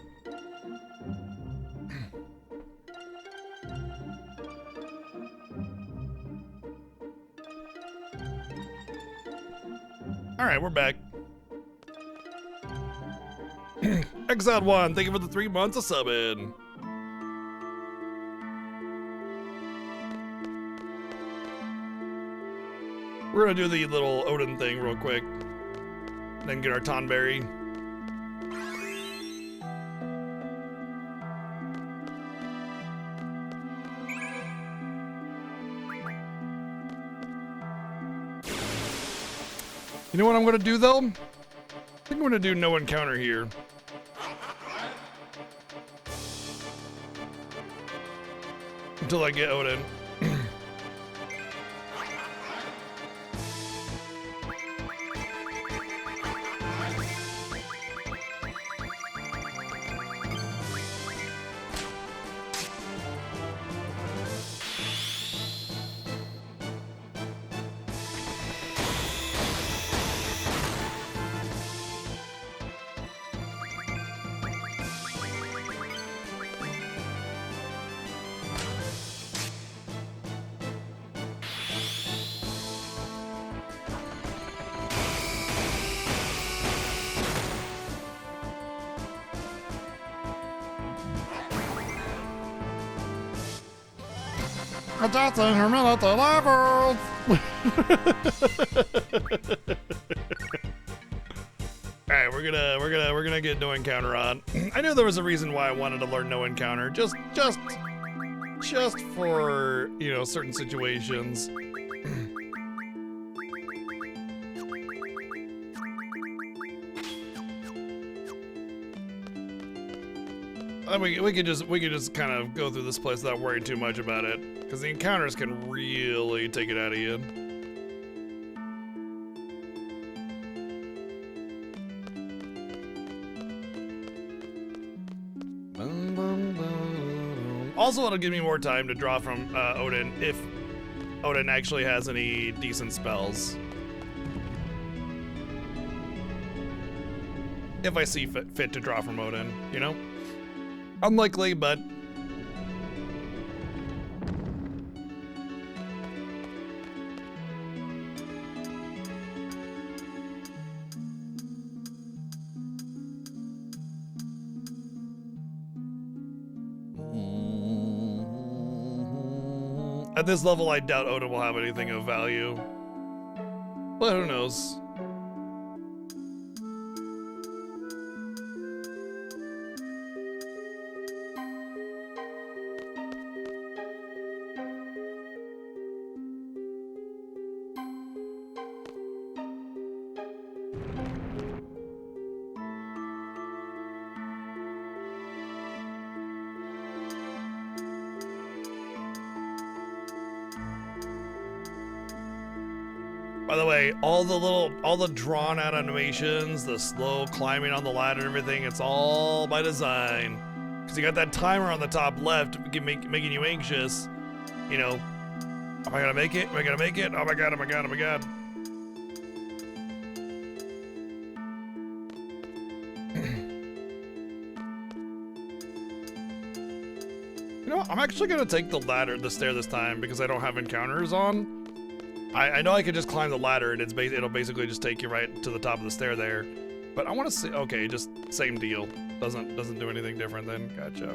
All right, we're back. Exiled 1, thank you for the 3 months of subbing. We're gonna do the little Odin thing real quick, then get our Tonberry. You know what I'm gonna do though? I think I'm gonna do no encounter here. Until I get Odin. Adjusting humility levels. Alright, we're gonna get no encounter on. I knew there was a reason why I wanted to learn no encounter. Just for, you know, certain situations. We could just kind of go through this place without worrying too much about it, because the encounters can really take it out of you. Also, it'll give me more time to draw from Odin if Odin actually has any decent spells. If I see fit to draw from Odin, you know? Unlikely, but... At this level, I doubt Odin will have anything of value. But who knows? By the way, all the drawn out animations, the slow climbing on the ladder and everything, it's all by design. Because you got that timer on the top left making you anxious. You know, am I gonna make it? Am I gonna make it? Oh my god, oh my god, oh my god. You know what? I'm actually gonna take the stair this time because I don't have encounters on. I know I could just climb the ladder and it'll basically just take you right to the top of the stair there. But I want to see, okay, just same deal. Doesn't do anything different then. Gotcha.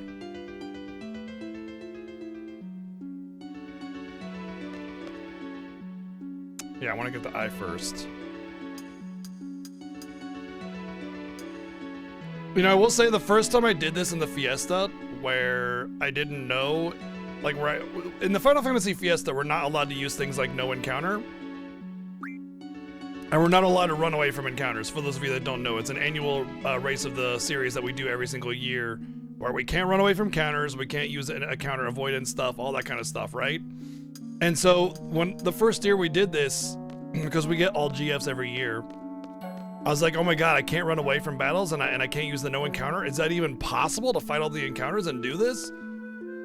Yeah, I want to get the eye first. You know, I will say the first time I did this in the Fiesta, where I didn't know, like right in the Final Fantasy Fiesta, we're not allowed to use things like no encounter. And we're not allowed to run away from encounters. For those of you that don't know, it's an annual race of the series that we do every single year, where we can't run away from counters, we can't use a counter avoidance stuff, all that kind of stuff, right? And so when the first year we did this, because we get all GFs every year, I was like, oh my god, I can't run away from battles and I can't use the no encounter. Is that even possible to fight all the encounters and do this?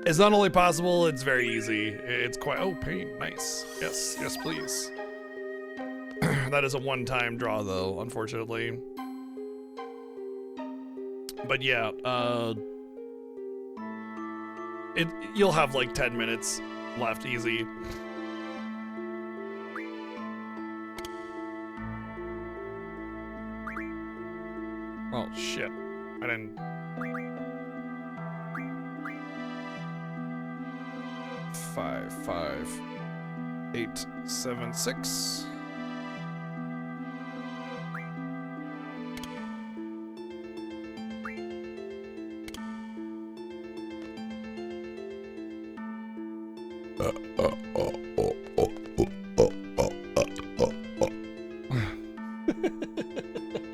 It's not only possible, it's very easy. It's quite, oh, pain, nice. Yes, yes, please. That is a one-time draw though, unfortunately. But yeah, you'll have like 10 minutes left easy. Oh shit. I didn't. 5, 5, 8, 7, 6.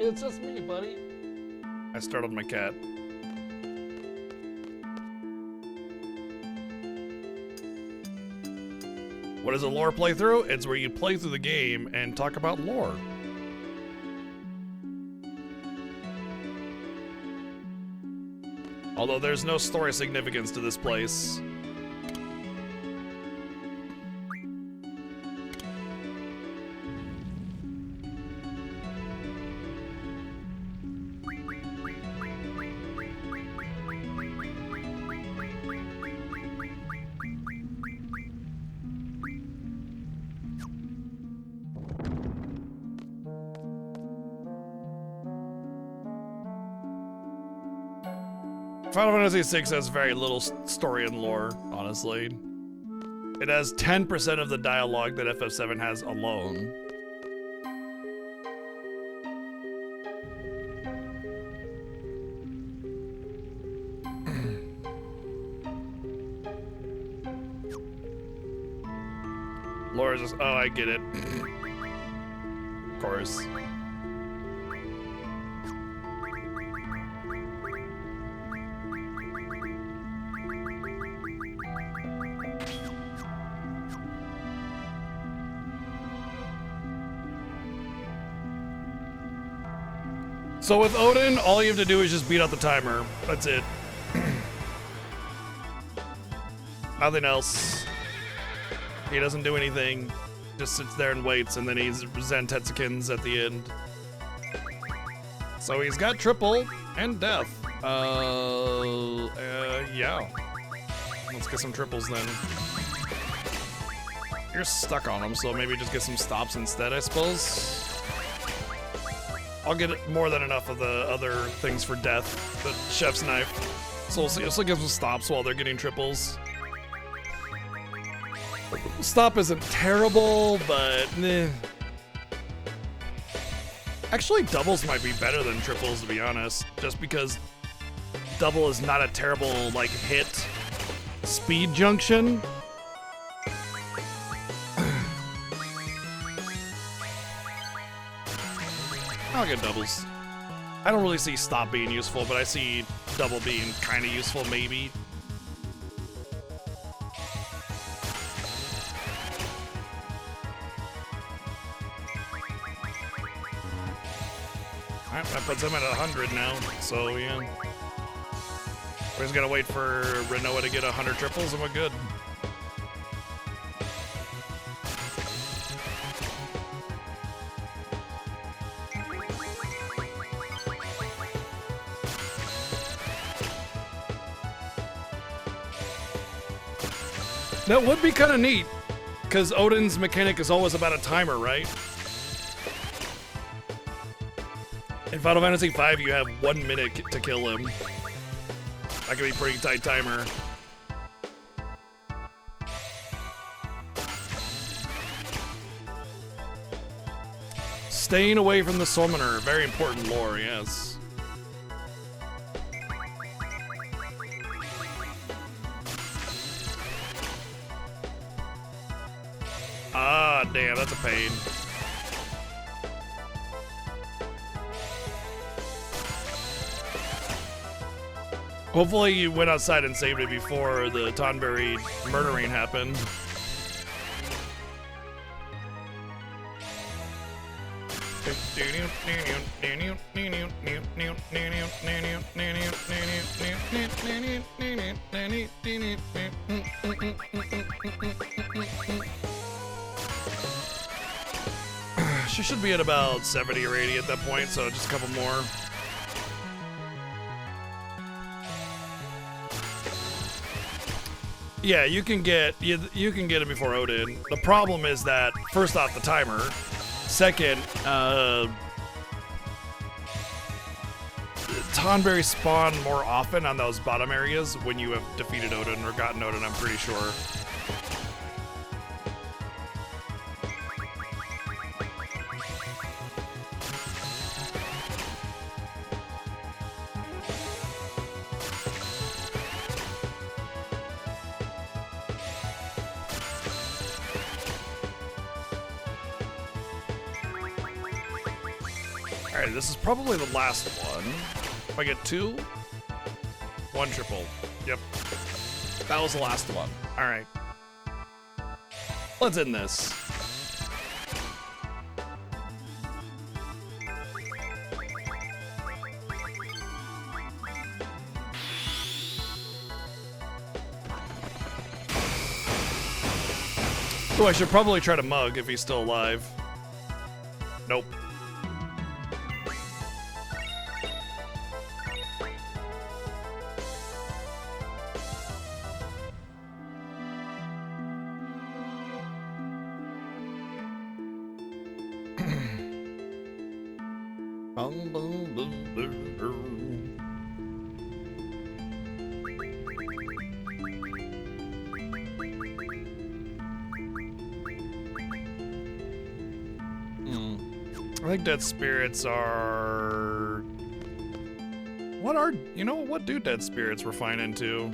It's just me, buddy. I startled my cat. What is a lore playthrough? It's where you play through the game and talk about lore. Although there's no story significance to this place. Final Fantasy VI has very little story and lore, honestly. It has 10% of the dialogue that FF7 has alone. Lore is just, oh, I get it. Of course. So with Odin, all you have to do is just beat out the timer. That's it. Nothing else. He doesn't do anything. Just sits there and waits, and then he's Zen Tetsukins at the end. So he's got triple and death. Yeah. Let's get some triples then. You're stuck on him, so maybe just get some stops instead, I suppose. I'll get more than enough of the other things for death, the chef's knife. So we'll see. It'll give them stops while they're getting triples. Stop isn't terrible, but eh. Actually, doubles might be better than triples, to be honest. Just because double is not a terrible, like, hit speed junction. I'll get doubles. I don't really see stop being useful, but I see double being kind of useful, maybe. Alright, that puts him at 100 now, so yeah. We just gotta wait for Renoa to get 100 triples and we're good. That would be kind of neat, because Odin's mechanic is always about a timer, right? In Final Fantasy V, you have 1 minute to kill him. That could be a pretty tight timer. Staying away from the summoner, very important lore, yes. Ah, damn, that's a pain. Hopefully you went outside and saved it before the Tonberry murdering happened. She should be at about 70 or 80 at that point, so just a couple more. Yeah, you can get it before Odin. The problem is that first off the timer, second, Tonberry spawn more often on those bottom areas when you have defeated Odin or gotten Odin, I'm pretty sure. Alright, this is probably the last one. If I get 2, 1 triple. Yep. That was the last one. Alright. Let's end this. Oh, I should probably try to mug if he's still alive. Nope. I think dead spirits are... What do dead spirits refine into?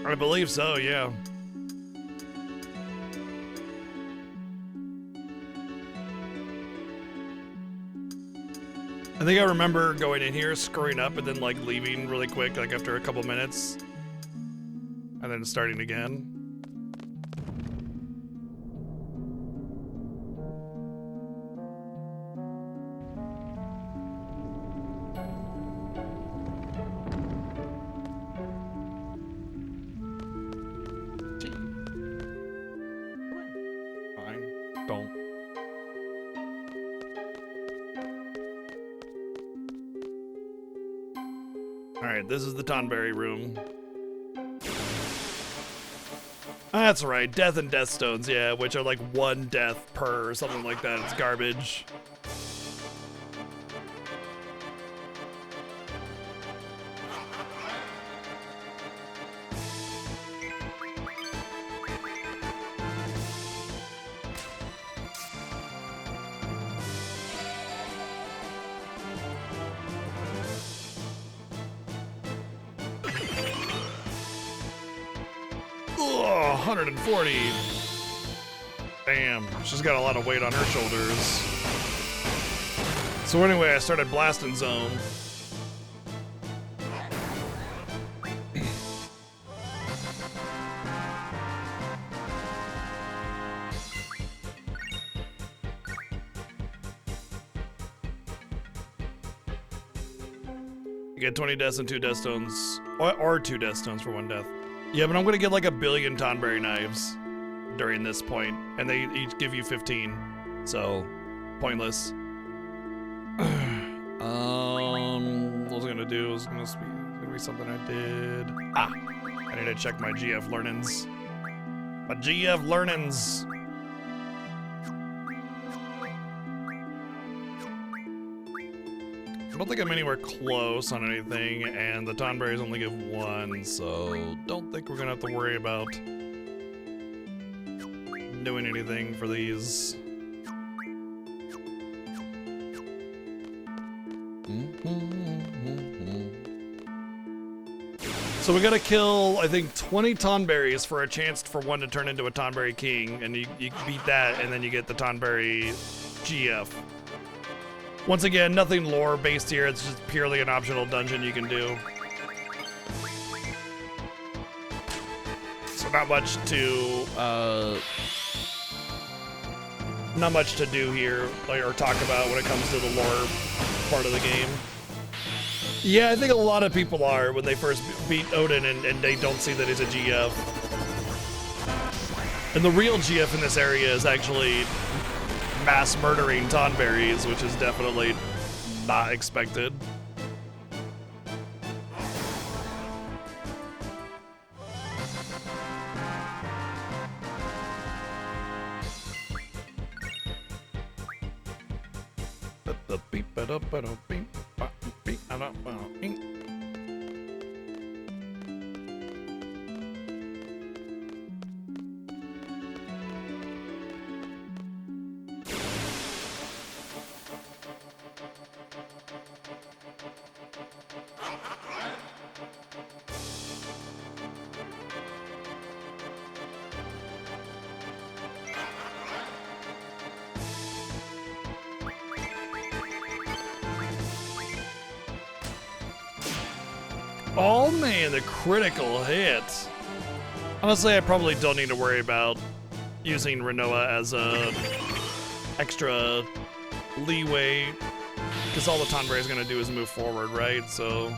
I believe so, yeah. I think I remember going in here, screwing up, and then like leaving really quick, like after a couple minutes, and then starting again. Fine, don't. Alright, this is the Tonberry room. That's right, death and death stones, yeah, which are like 1 death per or something like that. It's garbage. Oh, 140. Damn, she's got a lot of weight on her shoulders. So anyway, I started blasting zone. You get 20 deaths and 2 death stones, or 2 death stones for 1 death. Yeah, but I'm gonna get like 1 billion Tonberry knives during this point, and they each give you 15, so pointless. What was I gonna do? It was gonna be something I did. I need to check my GF learnings. My GF learnings. I don't think I'm anywhere close on anything, and the Tonberries only give 1, so don't think we're gonna have to worry about doing anything for these. So we gotta kill, I think, 20 Tonberries for a chance for 1 to turn into a Tonberry King, and you beat that, and then you get the Tonberry GF. Once again, nothing lore based here, it's just purely an optional dungeon you can do. So not much to do here, or talk about when it comes to the lore part of the game. Yeah, I think a lot of people are when they first beat Odin and they don't see that he's a GF. And the real GF in this area is actually mass murdering Tonberries, which is definitely not expected. Oh man, the critical hit. Honestly, I probably don't need to worry about using Renoa as a extra leeway, because all the Tonberry is going to do is move forward, right? So...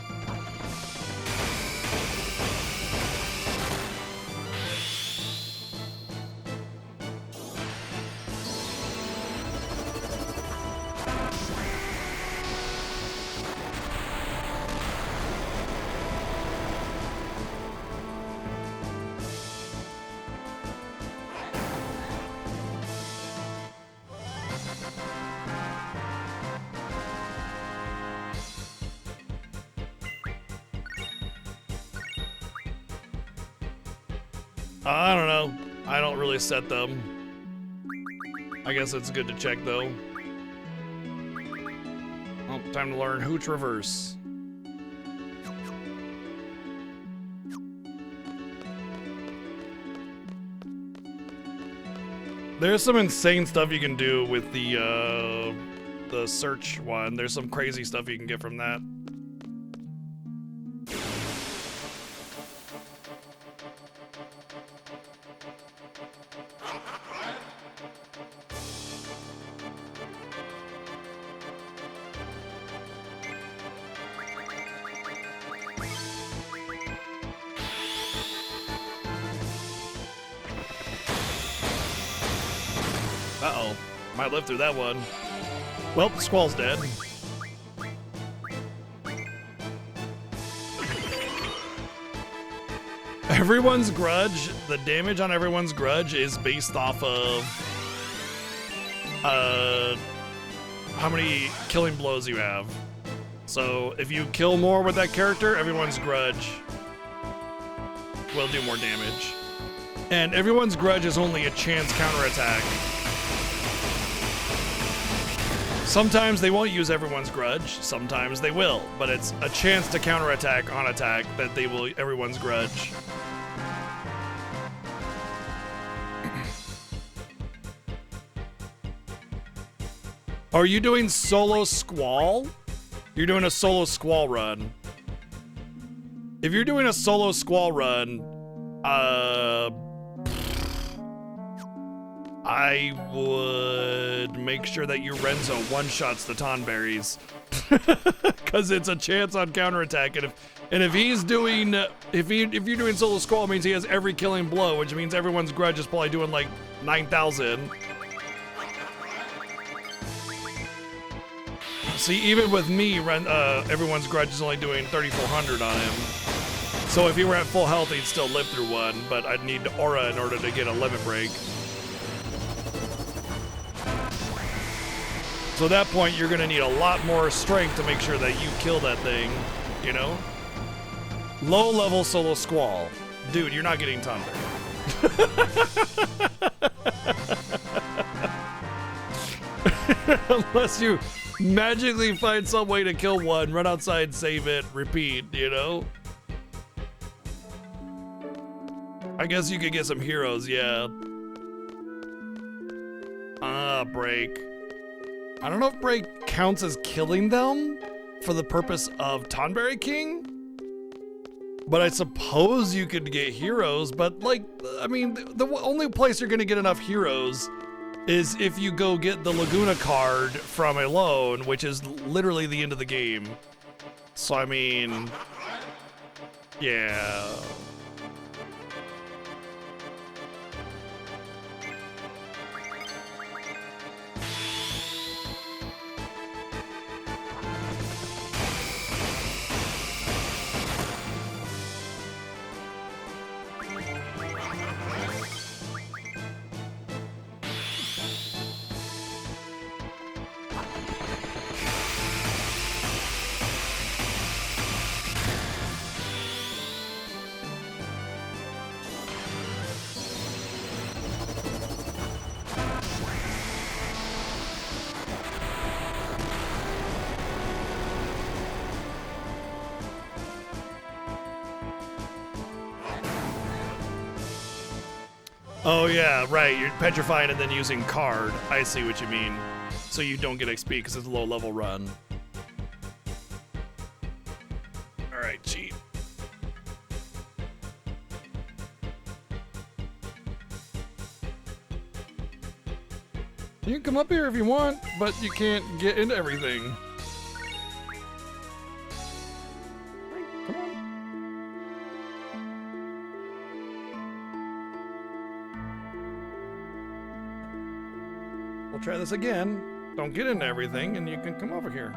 I don't know. I don't really set them. I guess it's good to check though. Well, time to learn Hooch Reverse. There's some insane stuff you can do with the search one. There's some crazy stuff you can get from that. Uh-oh. Might live through that one. Well, Squall's dead. Everyone's grudge, the damage on everyone's grudge is based off of how many killing blows you have. So if you kill more with that character, everyone's grudge will do more damage. And everyone's grudge is only a chance counterattack. Sometimes they won't use everyone's grudge, sometimes they will, but it's a chance to counterattack on attack that they will everyone's grudge. Are you doing solo Squall? You're doing a solo Squall run. If you're doing a solo Squall run, I would make sure that you Renzo one-shots the Tonberries. Because it's a chance on counterattack, and if he's doing if you're doing solo Squall, it means he has every killing blow, which means everyone's grudge is probably doing like 9,000. See, even with me, everyone's grudge is only doing 3,400 on him. So if he were at full health, he'd still live through one, but I'd need Aura in order to get a limit break. So at that point, you're gonna need a lot more strength to make sure that you kill that thing, you know? Low level solo Squall. Dude, you're not getting Tonberry. Unless you magically find some way to kill one, run outside, save it, repeat, you know? I guess you could get some heroes, yeah. Break. I don't know if break counts as killing them for the purpose of Tonberry King, but I suppose you could get heroes, but like, I mean, the only place you're gonna get enough heroes is if you go get the Laguna card from Alone, which is literally the end of the game. So I mean, yeah. Oh yeah, right. You're petrifying and then using card. I see what you mean. So you don't get XP because it's a low level run. All right, cheat. You can come up here if you want, but you can't get into everything. Come on. We'll try this again. Don't get into everything, and you can come over here.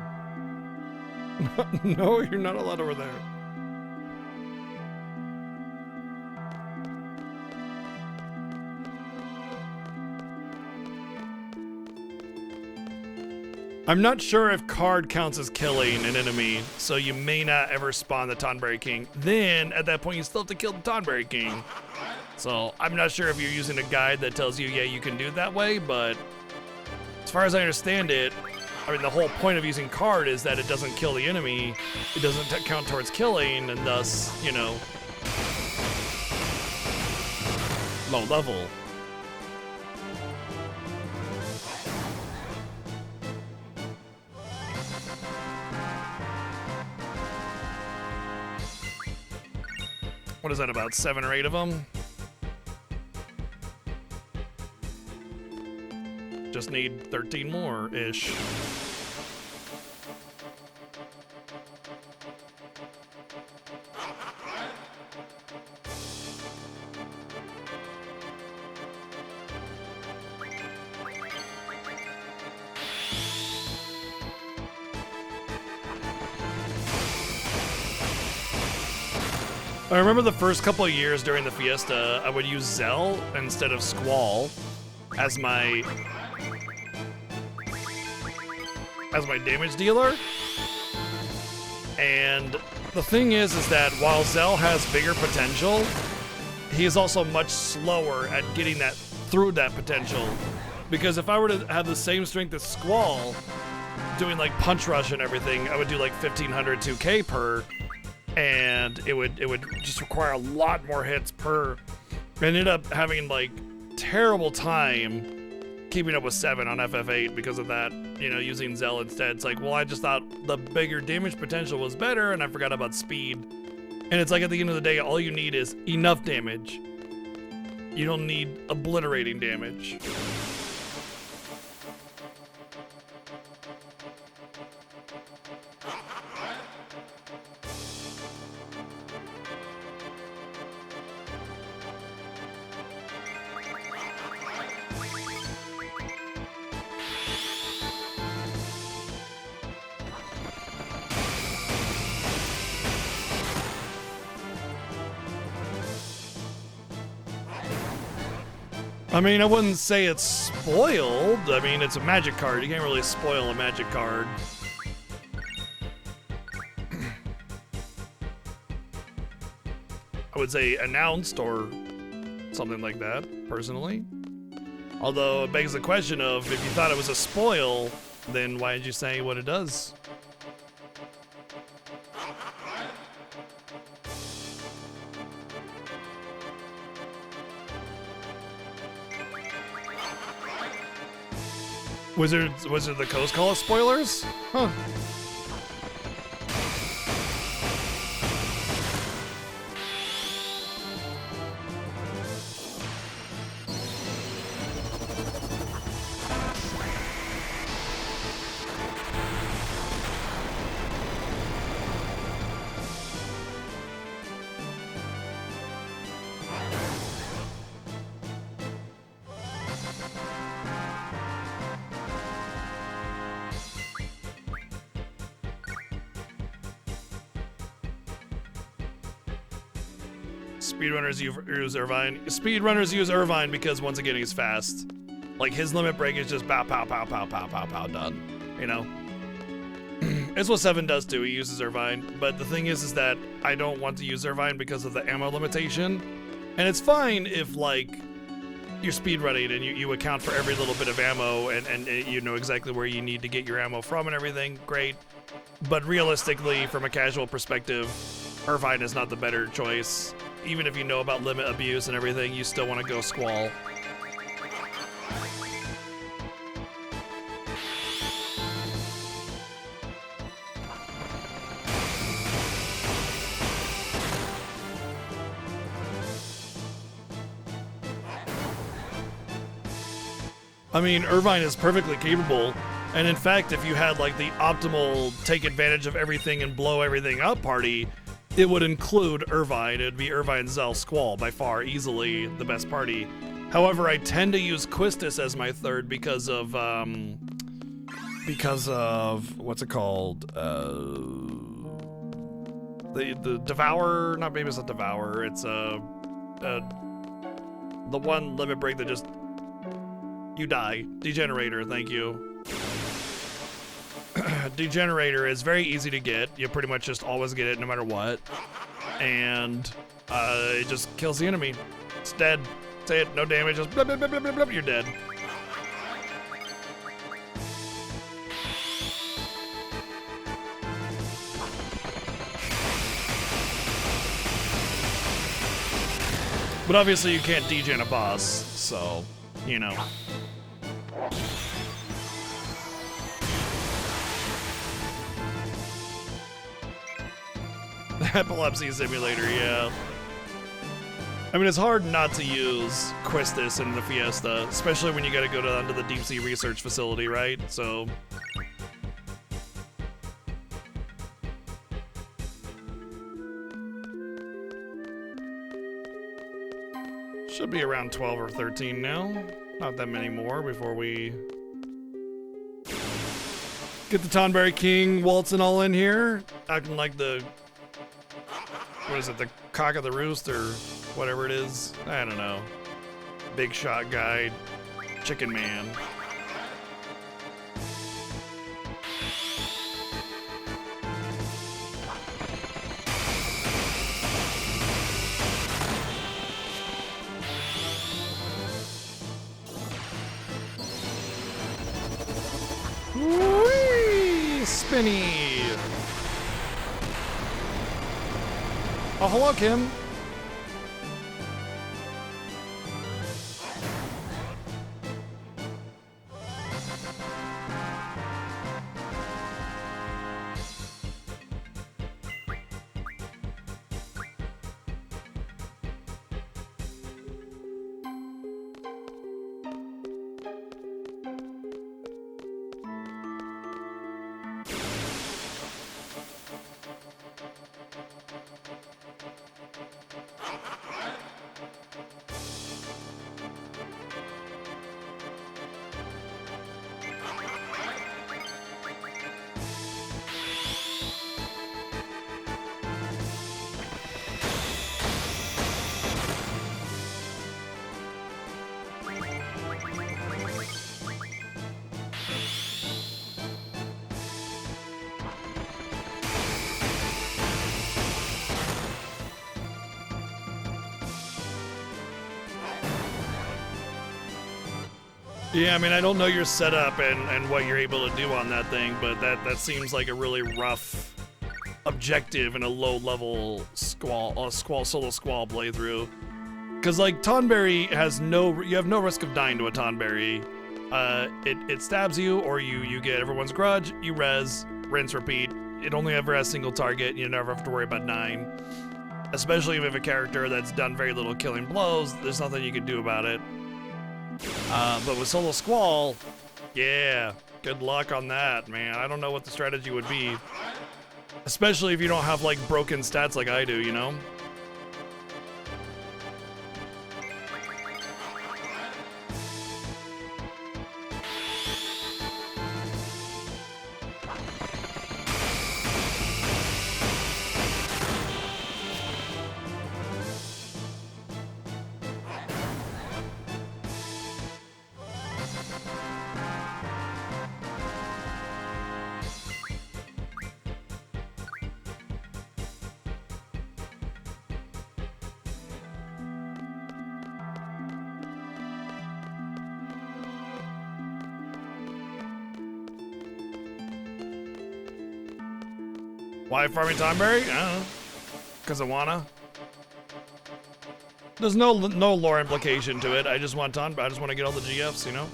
No, you're not allowed over there. I'm not sure if card counts as killing an enemy, so you may not ever spawn the Tonberry King. Then, at that point, you still have to kill the Tonberry King. So, I'm not sure if you're using a guide that tells you, yeah, you can do it that way, but as far as I understand it, I mean, the whole point of using card is that it doesn't kill the enemy, it doesn't count towards killing, and thus, you know, low level. What is that, about 7 or 8 of them? Just need 13 more-ish. I remember the first couple of years during the Fiesta, I would use Zell instead of Squall as my damage dealer. And the thing is that while Zell has bigger potential, he is also much slower at getting that through that potential. Because if I were to have the same strength as Squall, doing like punch rush and everything, I would do like 1500 2k per. And it would just require a lot more hits per. I ended up having like terrible time keeping up with 7 on FF8 because of that, you know, using Zell instead. It's like, well, I just thought the bigger damage potential was better and I forgot about speed. And it's like at the end of the day, all you need is enough damage. You don't need obliterating damage. I mean, I wouldn't say it's spoiled. I mean, it's a magic card. You can't really spoil a magic card. I would say announced or something like that, personally. Although it begs the question of, if you thought it was a spoil, then why did you say what it does? Wizard of the Coast call us spoilers? Huh. Speedrunners use Irvine. Speedrunners use Irvine because, once again, he's fast. Like, his limit break is just pow, pow, pow, pow, pow, pow, pow, done. You know? It's what 7 does too, he uses Irvine. But the thing is that I don't want to use Irvine because of the ammo limitation. And it's fine if, like, you're speedrunning and you account for every little bit of ammo and you know exactly where you need to get your ammo from and everything. Great. But realistically, from a casual perspective, Irvine is not the better choice. Even if you know about limit abuse and everything, you still want to go Squall. I mean, Irvine is perfectly capable, and in fact, if you had like the optimal take advantage of everything and blow everything up party, it would include Irvine. It would be Irvine, Zell, Squall, by far, easily the best party. However, I tend to use Quistis as my third because of what's it called? The Devour, not maybe it's a Devour, it's the one limit break that just you die. Degenerator, thank you. Degenerator is very easy to get. You pretty much just always get it no matter what. And it just kills the enemy. It's dead. Say it, no damage, just blah, blah, blah, blah, blah, blah, you're dead. But obviously you can't degen a boss, so, you know. Epilepsy simulator, yeah. I mean, it's hard not to use Quistis in the Fiesta, especially when you gotta go down to the deep sea research facility, right? So. Should be around 12 or 13 now. Not that many more before we get the Tonberry King waltzing all in here, acting like the, what is it, the cock of the roost or whatever it is? I don't know. Big shot guy, chicken man. Whee! Spinny! Oh, hello, Kim. Yeah, I mean, I don't know your setup and what you're able to do on that thing, but that seems like a really rough objective in a low-level solo Squall playthrough. Because, like, Tonberry has you have no risk of dying to a Tonberry. It stabs you, or you get everyone's grudge, you res, rinse, repeat. It only ever has single target, and you never have to worry about dying. Especially if you have a character that's done very little killing blows, there's nothing you can do about it. But with Solo Squall, yeah, good luck on that, man. I don't know what the strategy would be. Especially if you don't have, like, broken stats like I do, you know? Why farming Tonberry? I don't know. Cause I wanna. There's no lore implication to it. I just want to get all the GFs, you know?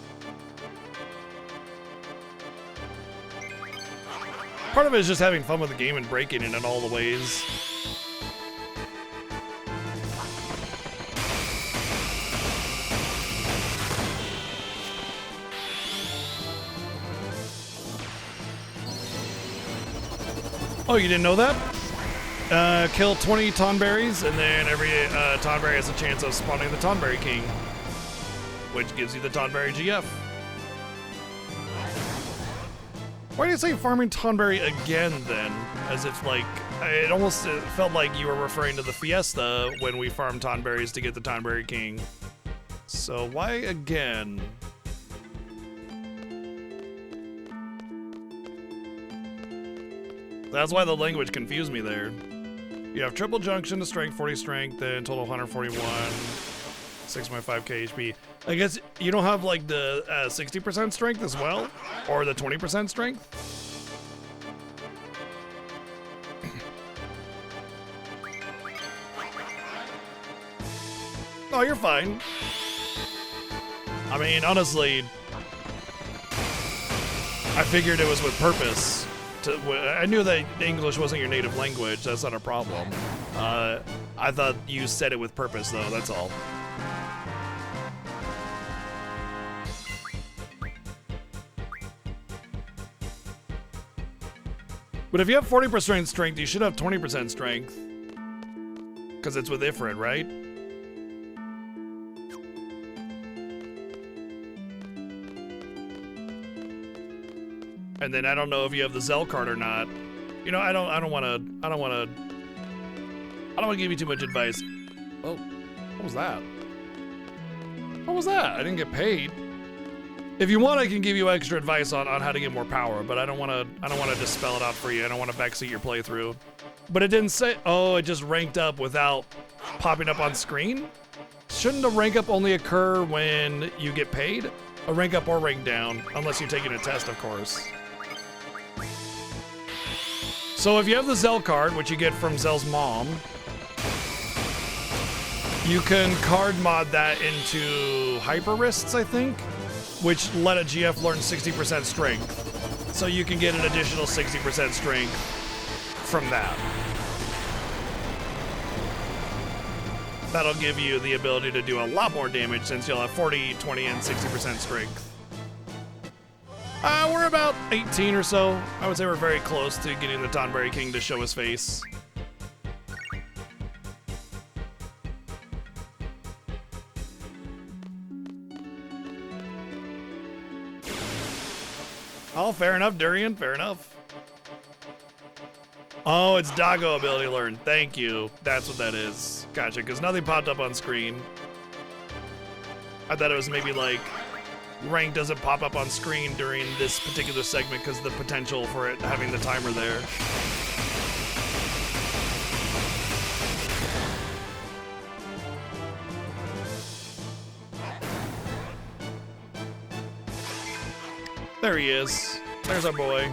Part of it is just having fun with the game and breaking it in all the ways. Oh, you didn't know that? Kill 20 Tonberries, and then every Tonberry has a chance of spawning the Tonberry King, which gives you the Tonberry GF. Why do you say farming Tonberry again, then? As if, like, it almost felt like you were referring to the Fiesta when we farmed Tonberries to get the Tonberry King. So why again? That's why the language confused me there. You have triple junction to strength, 40 strength, then total 141, 6.5k HP. I guess you don't have like the 60% strength as well? Or the 20% strength? Oh, you're fine. I mean, honestly, I figured it was with purpose. I knew that English wasn't your native language. That's not a problem. I thought you said it with purpose, though. That's all. But if you have 40% strength, you should have 20% strength. Because it's with Ifrit, right? And then I don't know if you have the Zell card or not. You know, I don't want to give you too much advice. Oh, what was that? What was that? I didn't get paid. If you want, I can give you extra advice on how to get more power, but I don't want to just spell it out for you. I don't want to backseat your playthrough. But it didn't say. Oh, it just ranked up without popping up on screen. Shouldn't a rank up only occur when you get paid? A rank up or rank down, unless you're taking a test, of course. So if you have the Zell card, which you get from Zell's mom, you can card mod that into Hyper Wrists, I think, which let a GF learn 60% strength. So you can get an additional 60% strength from that. That'll give you the ability to do a lot more damage since you'll have 40, 20, and 60% strength. We're about 18 or so. I would say we're very close to getting the Tonberry King to show his face. Oh, fair enough, Durian. Fair enough. Oh, it's Doggo ability learn. Thank you. That's what that is. Gotcha, because nothing popped up on screen. I thought it was maybe like rank doesn't pop up on screen during this particular segment because the potential for it having the timer there. There he is. There's our boy.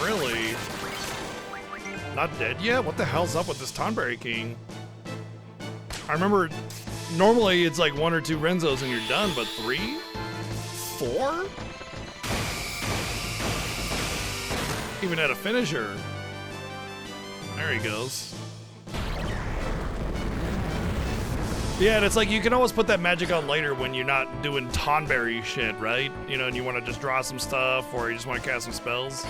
Really? Not dead yet? What the hell's up with this Tonberry King? I remember normally it's like 1 or 2 Renzos and you're done, but 3? 4? Even at a finisher. There he goes. Yeah, and it's like you can always put that magic on later when you're not doing Tonberry shit, right? You know, and you want to just draw some stuff or you just want to cast some spells.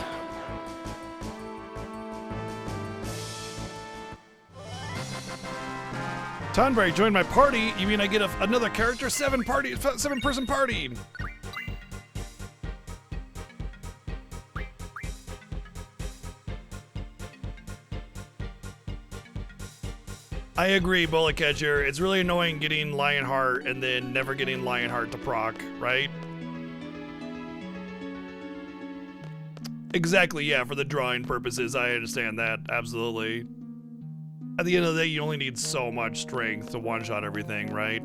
Tonberry, join my party? You mean I get another character? 7-person party. I agree, Bullet Catcher. It's really annoying getting Lionheart and then never getting Lionheart to proc, right? Exactly, yeah, for the drawing purposes, I understand that, absolutely. At the end of the day, you only need so much strength to one-shot everything, right?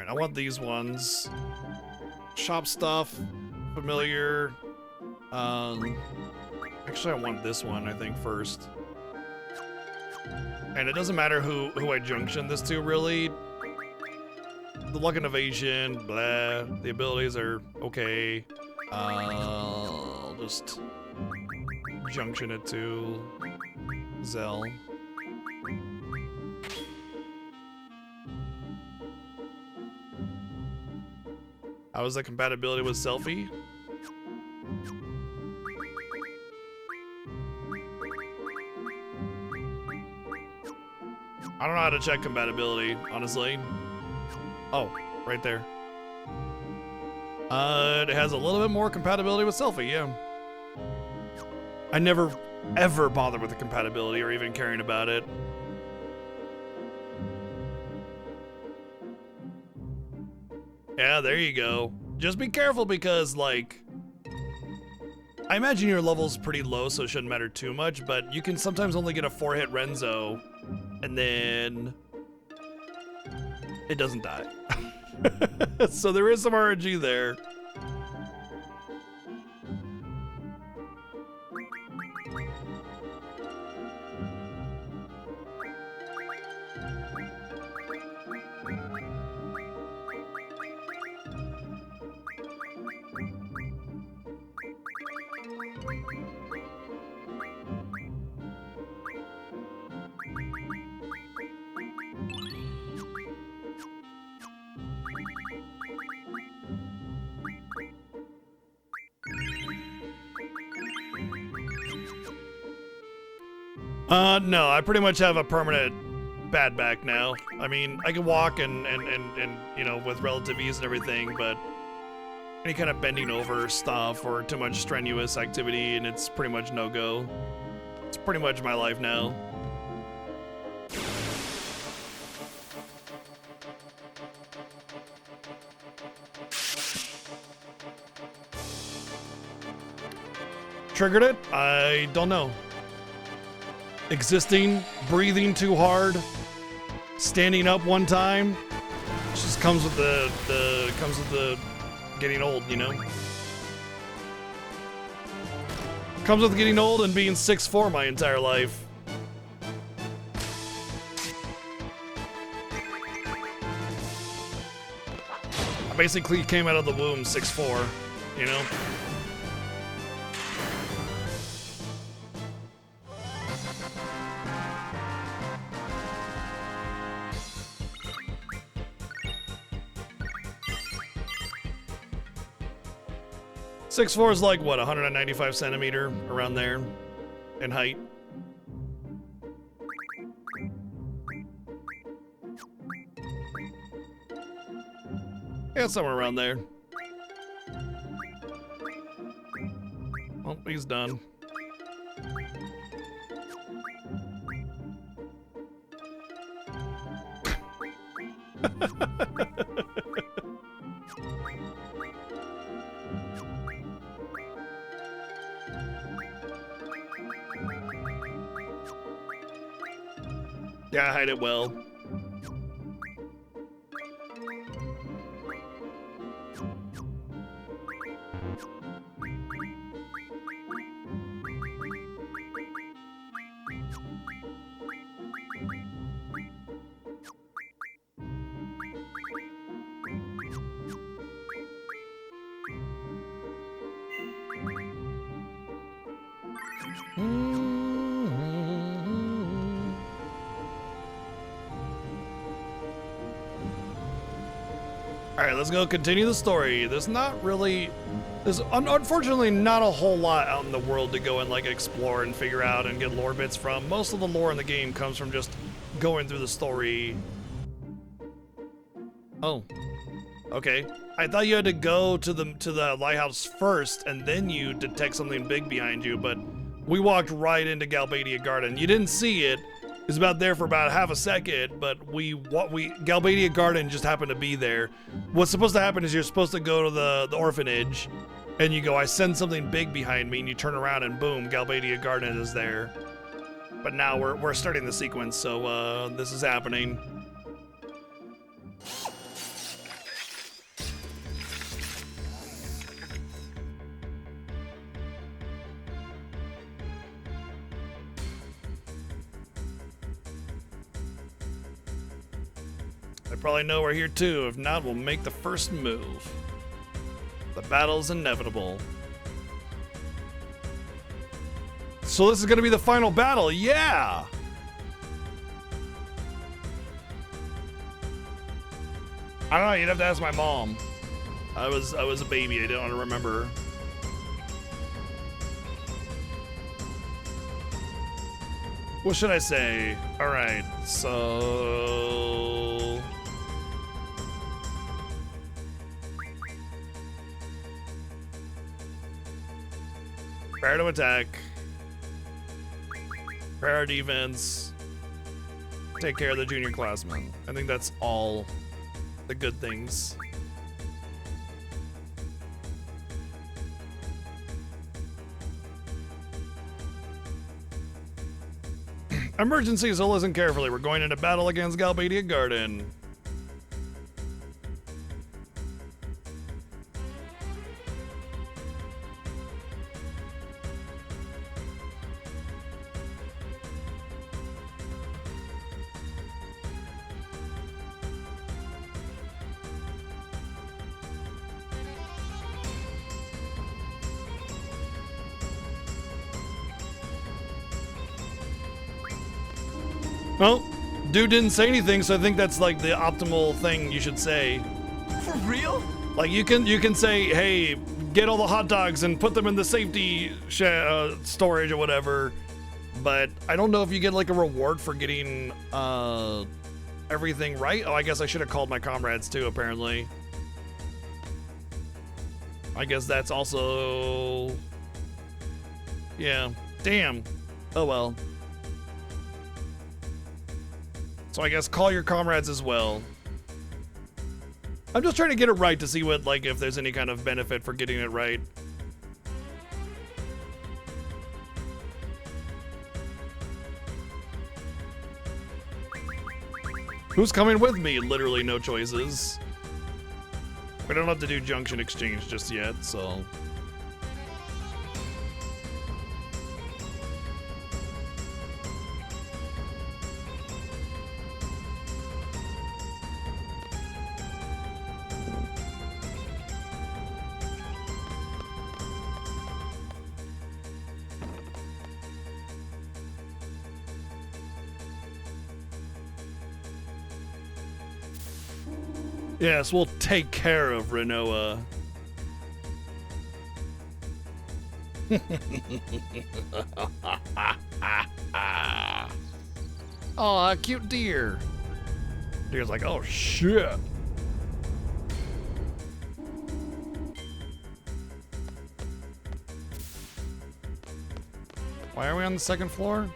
I want these ones. Shop stuff, familiar. Actually, I want this one, I think, first. And it doesn't matter who I junction this to, really. The luck and evasion, blah. The abilities are okay. I'll just junction it to Zell. How is the compatibility with Selfie? I don't know how to check compatibility, honestly. Oh, right there. It has a little bit more compatibility with Selfie, yeah. I never, ever bothered with the compatibility or even caring about it. Yeah, there you go. Just be careful because, like, I imagine your level's pretty low, so it shouldn't matter too much, but you can sometimes only get a 4-hit Renzo, and then it doesn't die. So there is some RNG there. No, I pretty much have a permanent bad back now. I mean, I can walk and you know, with relative ease and everything, but any kind of bending over stuff or too much strenuous activity, and it's pretty much no-go. It's pretty much my life now. Triggered it? I don't know. Existing, breathing too hard, standing up one time. It just comes with the getting old, you know. Comes with getting old and being 6'4" my entire life. I basically came out of the womb 6'4", you know. .6'4" is like, what, 195 centimeter, around there, in height. Yeah, somewhere around there. Oh, he's done. Yeah, hide it well. All right, let's go continue the story. There's unfortunately not a whole lot out in the world to go and like explore and figure out and get lore bits from. Most of the lore in the game comes from just going through the story. Oh, okay. I thought you had to go to the lighthouse first and then you detect something big behind you, but we walked right into Galbadia Garden. You didn't see it. It was about there for about half a second, but Galbadia Garden just happened to be there. What's supposed to happen is you're supposed to go to the orphanage, and you go, I sense something big behind me, and you turn around and boom, Galbadia Garden is there. But now we're starting the sequence, so this is happening. They probably know we're here too. If not, we'll make the first move. The battle's inevitable. So this is gonna be the final battle, yeah! I don't know, you'd have to ask my mom. I was a baby, I don't remember. What should I say? Alright, so... Prepare to attack. Prepare defense. Take care of the junior classmen. I think that's all the good things. Emergency, so listen carefully. We're going into battle against Galbadia Garden. Well, dude didn't say anything, so I think that's like the optimal thing you should say. For real? Like you can say, hey, get all the hot dogs and put them in the safety storage or whatever. But I don't know if you get like a reward for getting everything right. Oh, I guess I should have called my comrades too, apparently. I guess that's also... Yeah, damn. Oh well. So I guess call your comrades as well. I'm just trying to get it right to see what, like, if there's any kind of benefit for getting it right. Who's coming with me? Literally no choices. We don't have to do junction exchange just yet, so... Yes, we'll take care of Renoa. Aw, cute deer. Deer's like, oh shit. Why are we on the second floor?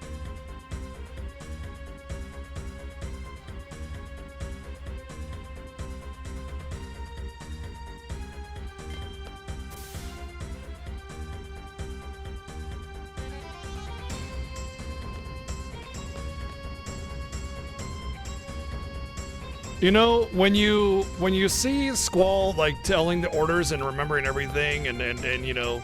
You know, when you see Squall like telling the orders and remembering everything and you know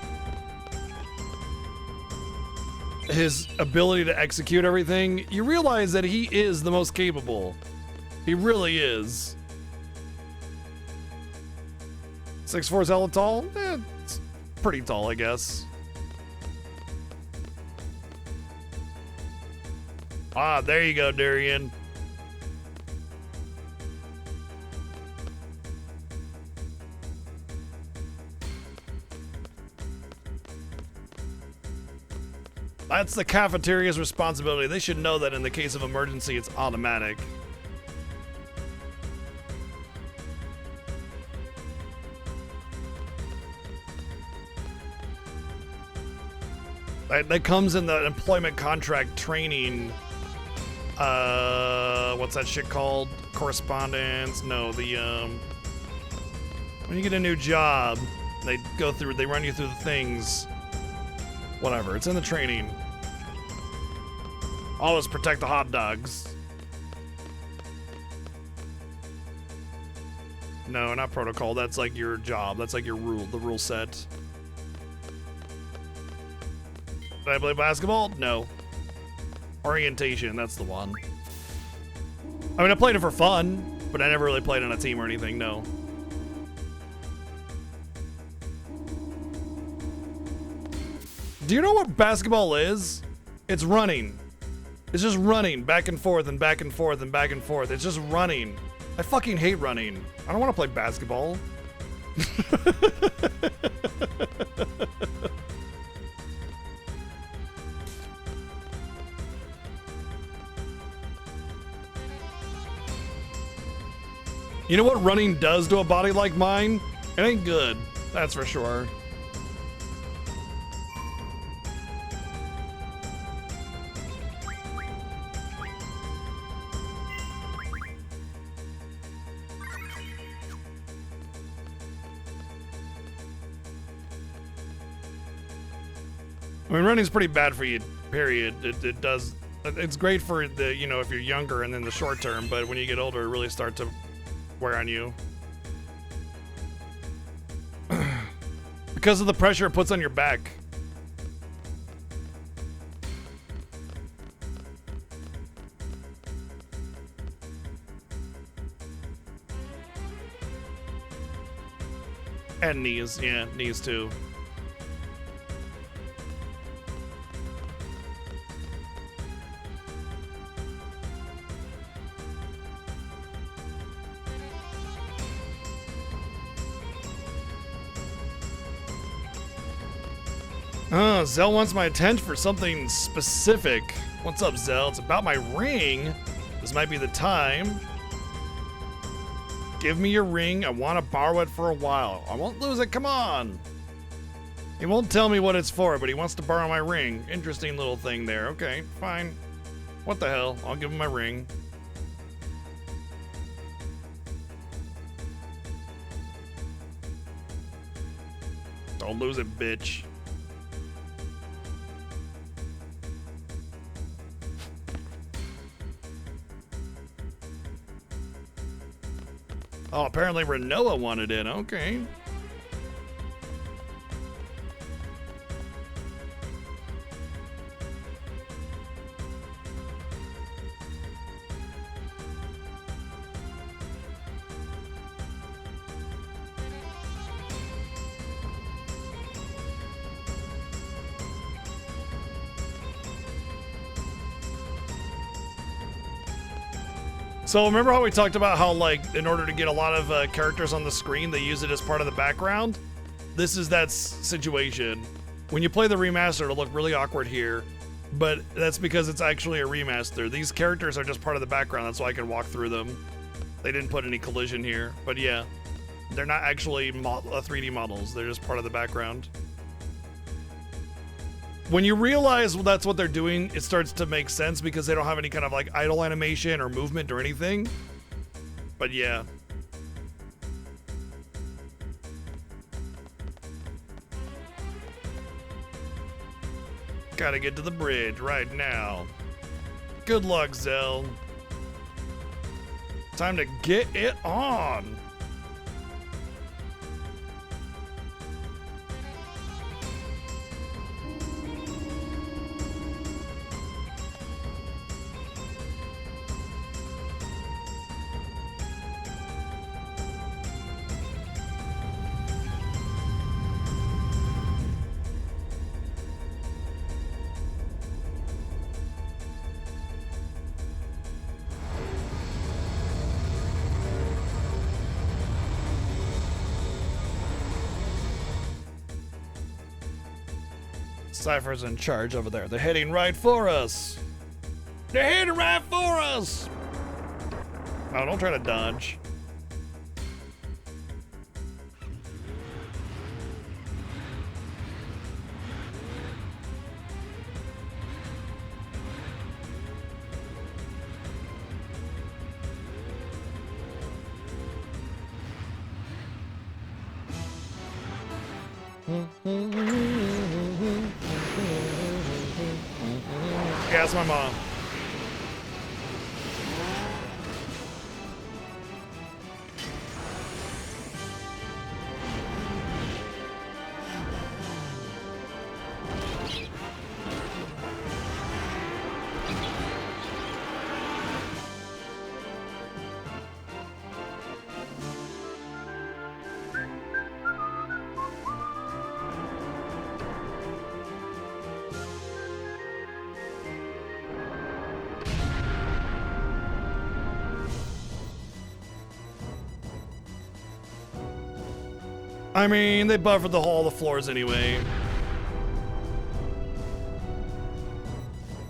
his ability to execute everything, you realize that he is the most capable. He really is. 6'4" is hella tall? It's pretty tall, I guess. Ah, there you go, Durian. That's the cafeteria's responsibility. They should know that in the case of emergency, it's automatic. That comes in the employment contract training. What's that shit called? Correspondence? No, when you get a new job, they run you through the things. Whatever, it's in the training. Always protect the hot dogs. No, not protocol. That's like your job. That's like your rule, the rule set. Did I play basketball? No. Orientation, that's the one. I mean, I played it for fun, but I never really played on a team or anything, no. Do you know what basketball is? It's running. It's just running back and forth and back and forth and back and forth. It's just running. I fucking hate running. I don't want to play basketball. You know what running does to a body like mine? It ain't good, that's for sure. I mean, running's pretty bad for you, period. It does. It's great for the, you know, if you're younger and in the short term, but when you get older, it really starts to wear on you. Because of the pressure it puts on your back. And knees, yeah, knees too. Zell wants my attention for something specific. What's up, Zell? It's about my ring. This might be the time. Give me your ring. I want to borrow it for a while. I won't lose it. Come on. He won't tell me what it's for, but he wants to borrow my ring. Interesting little thing there. Okay, fine. What the hell? I'll give him my ring. Don't lose it, bitch. Oh, apparently Renoa wanted it. Okay. So remember how we talked about how, like, in order to get a lot of characters on the screen, they use it as part of the background? This is that situation. When you play the remaster, it'll look really awkward here, but that's because it's actually a remaster. These characters are just part of the background. That's why I can walk through them. They didn't put any collision here, but yeah. They're not actually 3D models. They're just part of the background. When you realize that's what they're doing, it starts to make sense because they don't have any kind of like idle animation or movement or anything. But yeah. Gotta get to the bridge right now. Good luck, Zell. Time to get it on. Cypher's in charge over there. They're heading right for us. They're heading right for us. Oh, don't try to dodge. Yeah, that's my mom. I mean, they buffered all the floors anyway.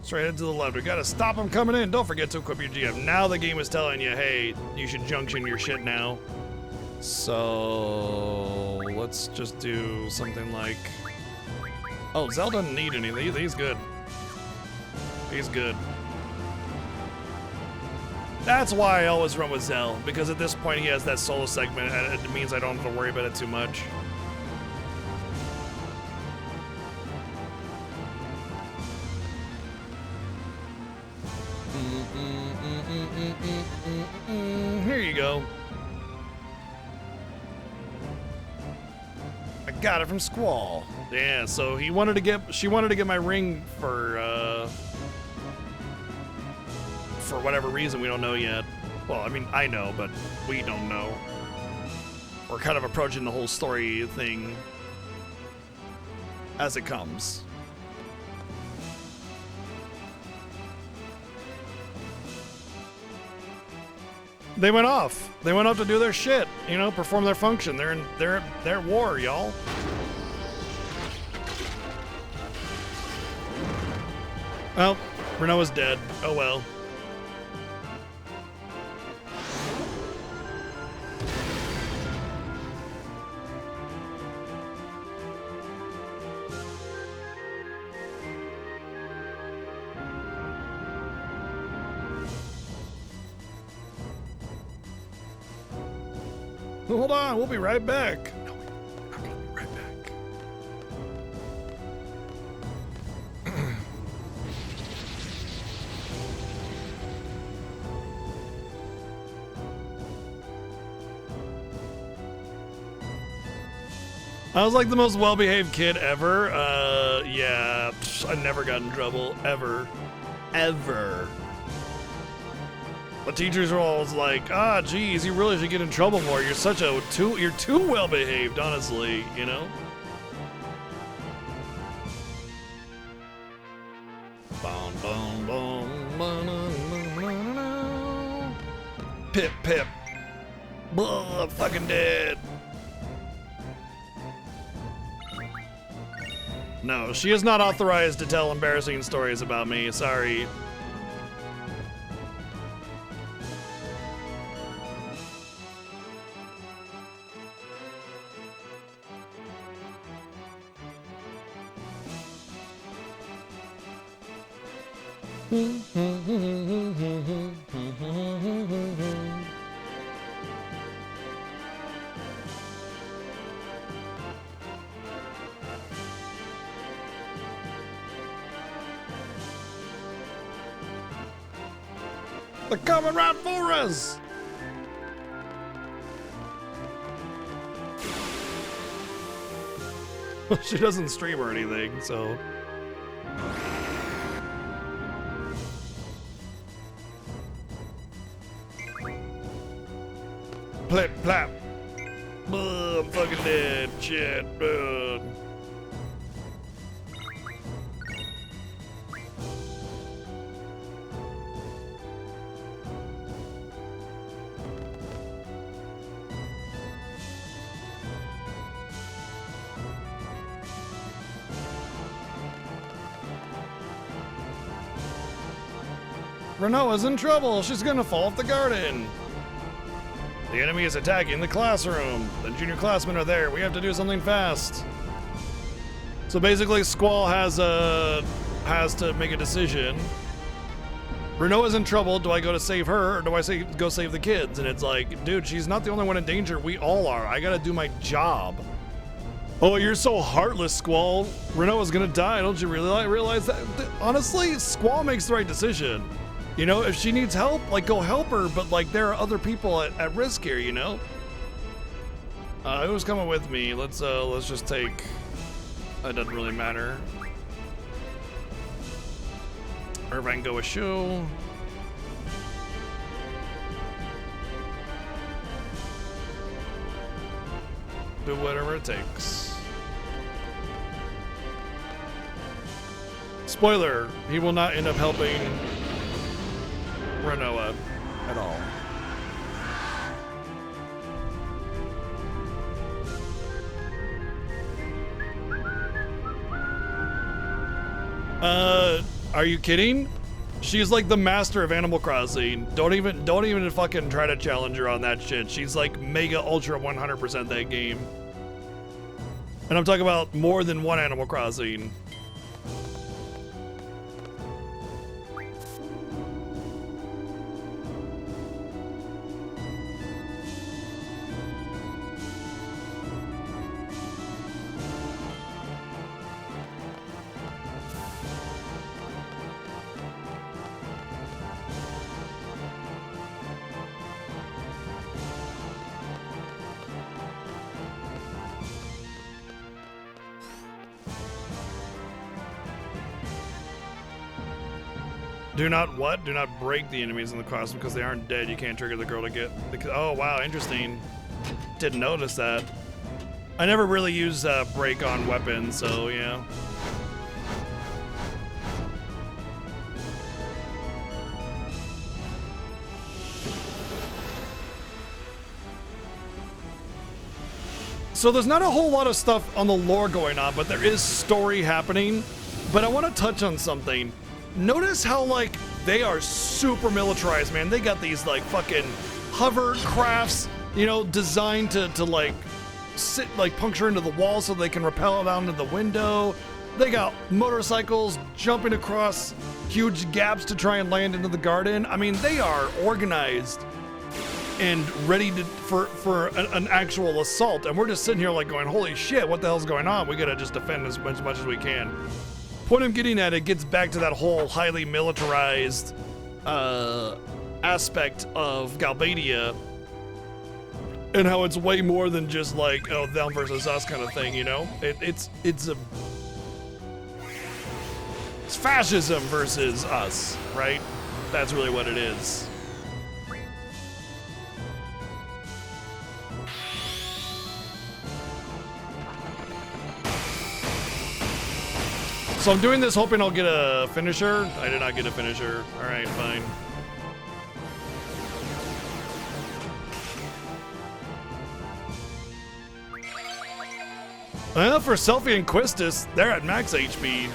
Straight into the left. We gotta stop them coming in. Don't forget to equip your GM. Now the game is telling you, hey, you should junction your shit now. So let's just do something like... Oh, Zell doesn't need anything. He's good. He's good. That's why I always run with Zell, because at this point he has that solo segment, and it means I don't have to worry about it too much. Here you go. I got it from Squall. Yeah, so she wanted to get my ring for whatever reason we don't know yet. Well, I mean, I know, but we don't know. We're kind of approaching the whole story thing as it comes. They went off. They went off to do their shit, you know, perform their function. They're at war, y'all. Well, Renault is dead. Oh well. Hold on, we'll be right back. No, I'm not gonna be right back. I was like the most well-behaved kid ever. Yeah, I never got in trouble, ever. Ever. The teachers were always like, ah, geez, you really should get in trouble more. You're too well behaved, honestly, you know? Boom, boom, boom. Pip, pip. Blah, I'm fucking dead. No, she is not authorized to tell embarrassing stories about me. Sorry. They're coming right for us! She doesn't stream or anything, so... Plip, plap. I'm fucking dead. Shit. Renoa's in trouble. She's gonna fall off the garden. The enemy is attacking the classroom. The junior classmen are there. We have to do something fast. So basically, Squall has to make a decision. Renoa's in trouble. Do I go to save her, or do I go save the kids? And it's like, dude, she's not the only one in danger. We all are. I gotta do my job. Oh, you're so heartless, Squall. Renoa's gonna die. Don't you really realize that? Honestly, Squall makes the right decision. You know, if she needs help, like, go help her. But like, there are other people at risk here. You know. Who's coming with me? Let's just take. It doesn't really matter. Or if I can go with Shu. Do whatever it takes. Spoiler, he will not end up helping Renoa at all. Are you kidding? She's like the master of Animal Crossing. Don't even fucking try to challenge her on that shit. She's like mega ultra 100% that game. And I'm talking about more than one Animal Crossing. Do not what? Do not break the enemies in the classroom because they aren't dead. You can't trigger the girl to get. Oh wow, interesting. Didn't notice that. I never really use break on weapons, so yeah. So there's not a whole lot of stuff on the lore going on, but there is story happening. But I want to touch on something. Notice how, like, they are super militarized, man. They got these, like, fucking hovercrafts, you know, designed to like, sit, like, puncture into the wall so they can rappel down to the window. They got motorcycles jumping across huge gaps to try and land into the garden. I mean, they are organized and ready for an actual assault. And we're just sitting here, like, going, holy shit, what the hell's going on? We gotta just defend as much as we can. What I'm getting at, it gets back to that whole highly militarized aspect of Galbadia and how it's way more than just like, oh, them versus us kind of thing, you know? It's fascism versus us, right? That's really what it is. So I'm doing this hoping I'll get a finisher. I did not get a finisher. All right, fine. Well, for Selphie and Quistis, they're at max HP.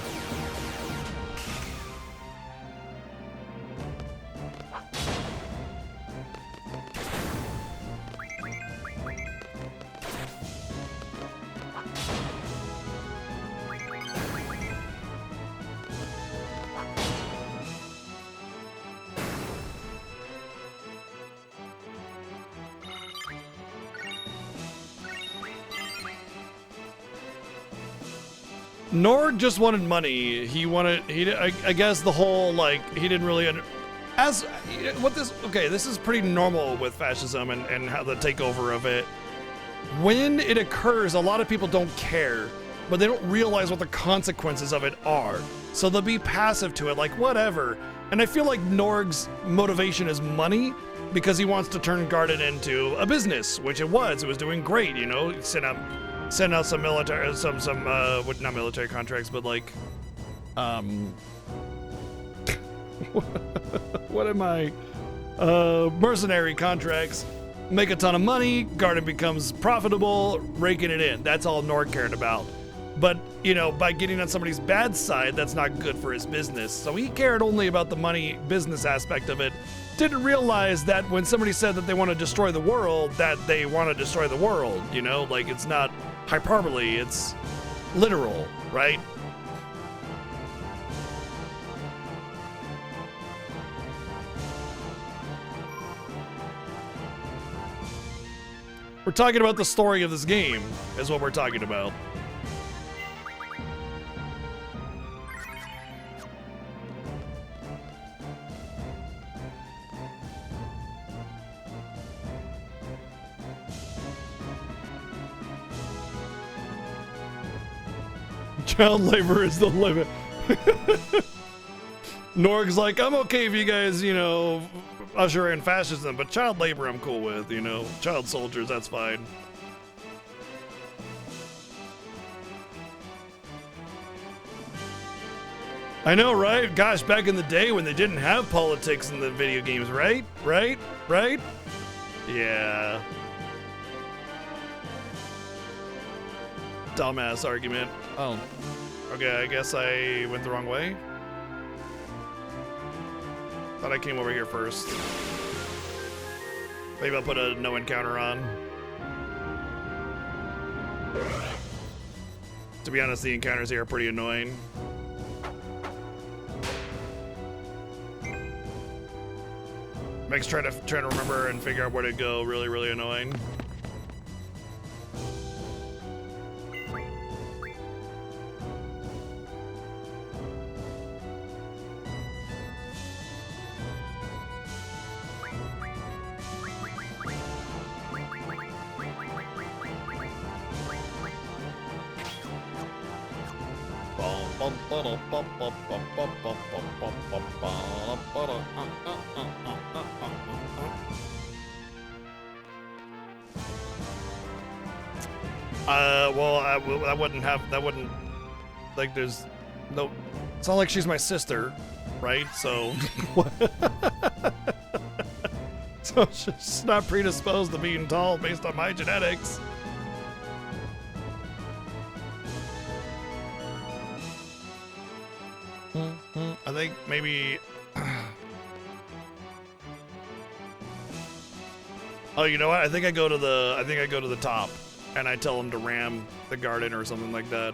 Nord just wanted money. I guess the whole, like, he didn't really this is pretty normal with fascism and how the takeover of it. When it occurs, a lot of people don't care, but they don't realize what the consequences of it are. So they'll be passive to it, like, whatever. And I feel like Norg's motivation is money because he wants to turn Garden into a business, which it was. It was doing great, you know, send out some military, not military contracts, but like, what am I? Mercenary contracts, make a ton of money, Garden becomes profitable, raking it in. That's all Nord cared about. But, you know, by getting on somebody's bad side, that's not good for his business. So he cared only about the money business aspect of it. Didn't realize that when somebody said that they want to destroy the world, that they want to destroy the world, you know? Like, it's not hyperbole, it's literal, right? We're talking about the story of this game, is what we're talking about. Child labor is the limit. Norg's like, I'm okay if you guys, you know, usher in fascism, but child labor I'm cool with, you know. Child soldiers, that's fine. I know, right? Gosh, back in the day when they didn't have politics in the video games, right? Right? Yeah. Dumbass argument. Oh. Okay, I guess I went the wrong way. Thought I came over here first. Maybe I'll put a no encounter on. To be honest, the encounters here are pretty annoying. Makes trying to remember and figure out where to go really, really annoying. Well, that wouldn't, like, there's no, it's not like she's my sister, right? So, so she's not predisposed to being tall based on my genetics. I think maybe. Oh, you know what? I think I go to the top, and I tell him to ram the garden or something like that.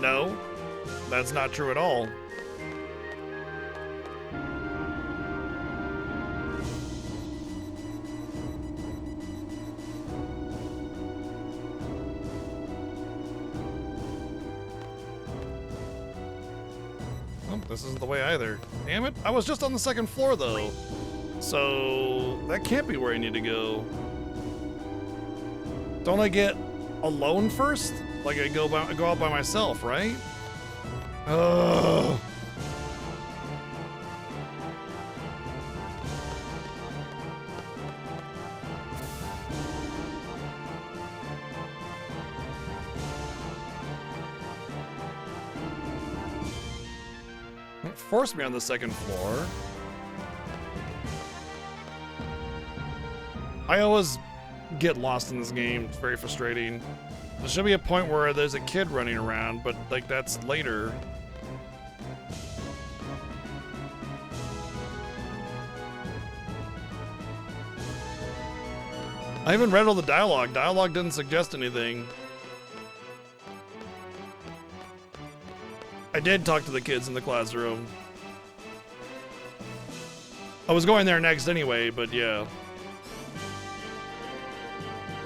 No, that's not true at all. This isn't the way either. Damn it, I was just on the second floor though. So that can't be where I need to go. Don't I get alone first? Like I go out by myself, right? Ugh. Don't force me on the second floor. I always get lost in this game. It's very frustrating. There should be a point where there's a kid running around, but like that's later. I haven't read all the dialogue. Dialogue didn't suggest anything. I did talk to the kids in the classroom. I was going there next anyway, but yeah.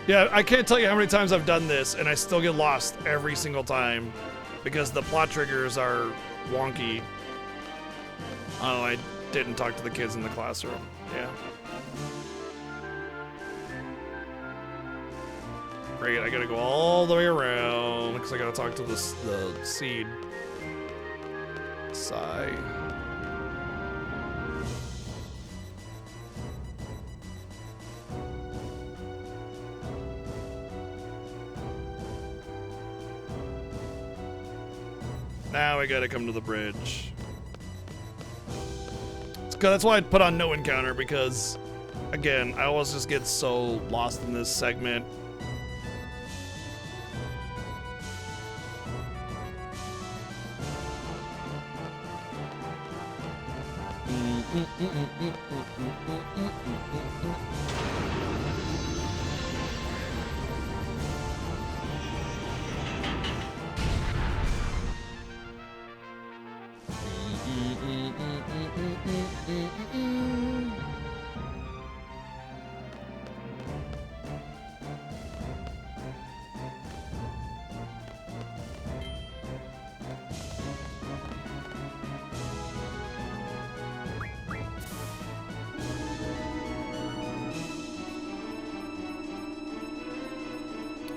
Yeah, I can't tell you how many times I've done this, and I still get lost every single time because the plot triggers are wonky. Oh, I didn't talk to the kids in the classroom. Yeah. Great, I gotta go all the way around because I gotta talk to the seed. Sigh. Now we gotta come to the bridge. That's why I put on no encounter, because, again, I always just get so lost in this segment.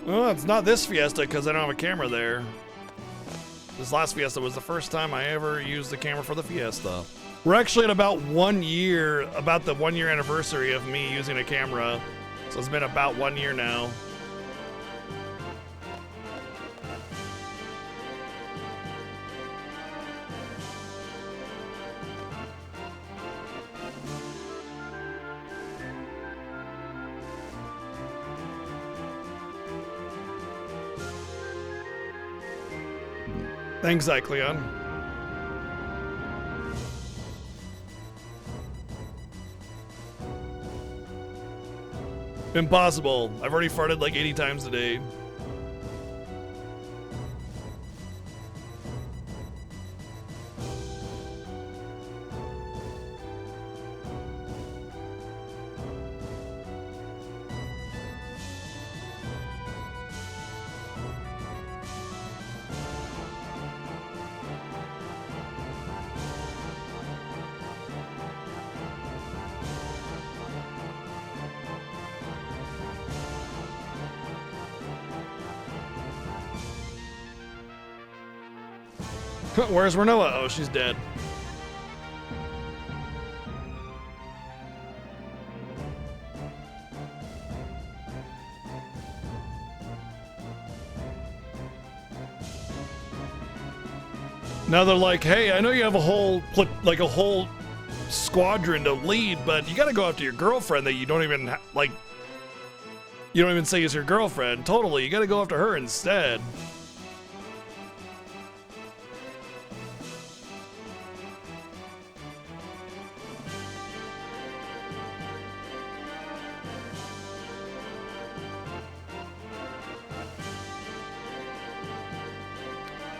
Well, it's not this Fiesta because I don't have a camera there. This last Fiesta was the first time I ever used the camera for the Fiesta. We're actually at about 1 year, about the 1 year anniversary of me using a camera. So it's been about 1 year now. Thanks, Zycleon. Impossible. I've already farted like 80 times a day. Where's Renoa? Oh, she's dead. Now they're like, hey, I know you have a whole squadron to lead, but you gotta go after your girlfriend that you don't even you don't even say is your girlfriend. Totally, you gotta go after her instead.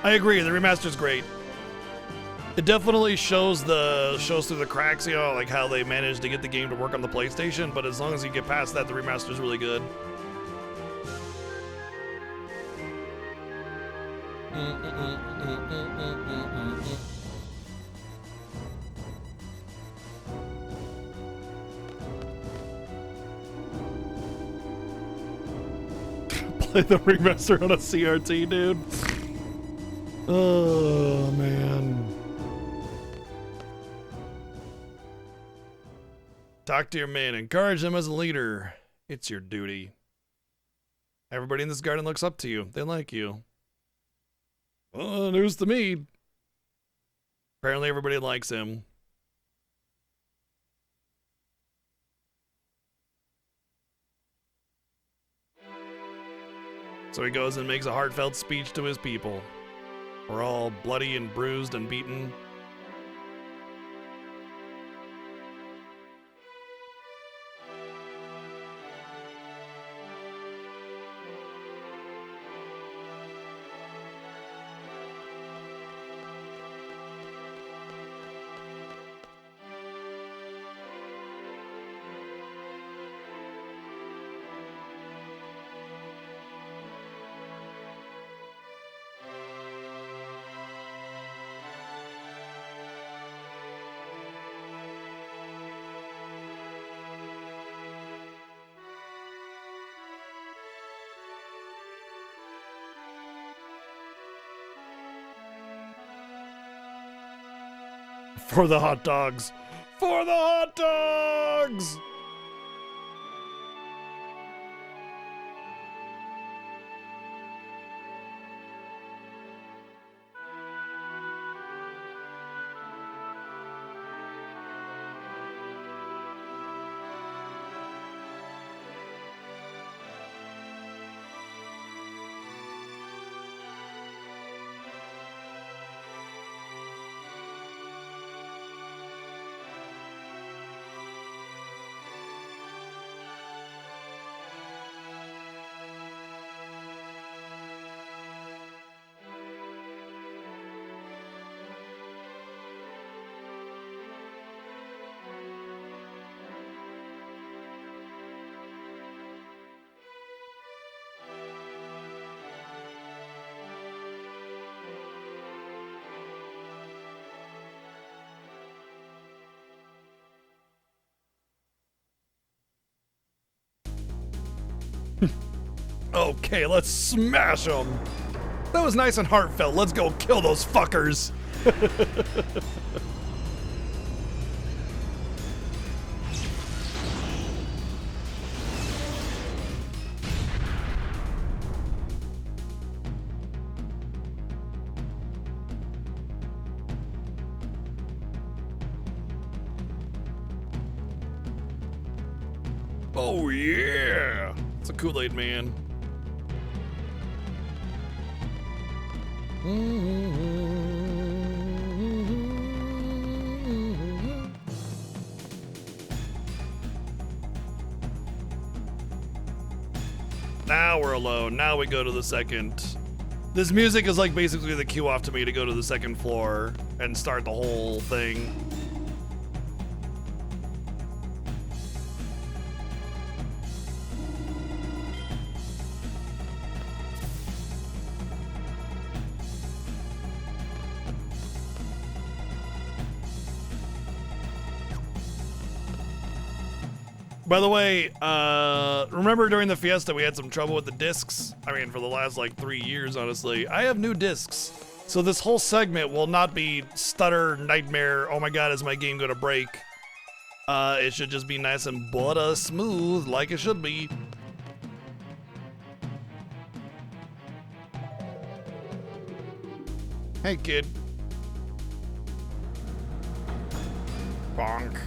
I agree. The remaster's great. It definitely shows through the cracks, you know, like how they managed to get the game to work on the PlayStation. But as long as you get past that, the remaster's really good. Play the remaster on a CRT, dude. Oh, man. Talk to your men. Encourage them as a leader. It's your duty. Everybody in this garden looks up to you. They like you. Well, news to me. Apparently everybody likes him. So he goes and makes a heartfelt speech to his people. We're all bloody and bruised and beaten. For the hot dogs! For the hot dogs! Okay, let's smash them. That was nice and heartfelt. Let's go kill those fuckers. Oh yeah, it's a Kool-Aid man. Now we're alone. Now we go to the second. This music is like basically the cue off to me to go to the second floor and start the whole thing. By the way, remember during the Fiesta we had some trouble with the discs? I mean, for the last like 3 years, honestly. I have new discs. So this whole segment will not be stutter, nightmare, oh my god, is my game gonna break? It should just be nice and butter smooth, like it should be. Hey, kid. Bonk.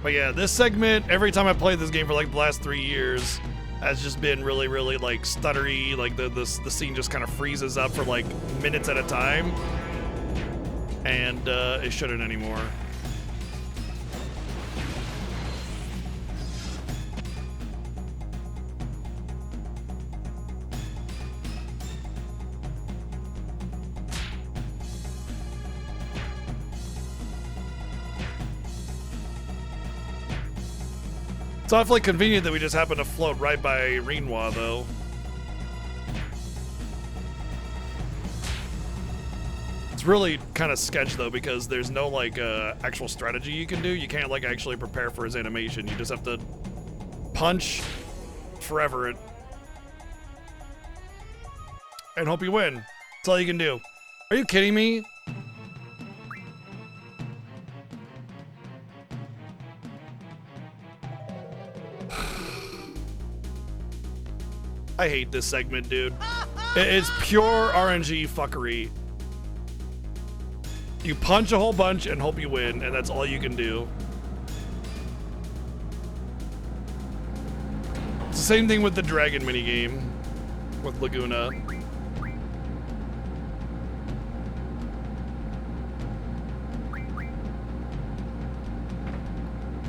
But yeah, this segment, every time I played this game for like the last 3 years, has just been really, really like stuttery. Like the scene just kind of freezes up for like minutes at a time, and it shouldn't anymore. It's awfully convenient that we just happen to float right by Renwa, though. It's really kind of sketch, though, because there's no, like, actual strategy you can do. You can't, like, actually prepare for his animation. You just have to punch forever and hope you win. That's all you can do. Are you kidding me? I hate this segment, dude. It's pure RNG fuckery. You punch a whole bunch and hope you win, and that's all you can do. It's the same thing with the dragon minigame with Laguna.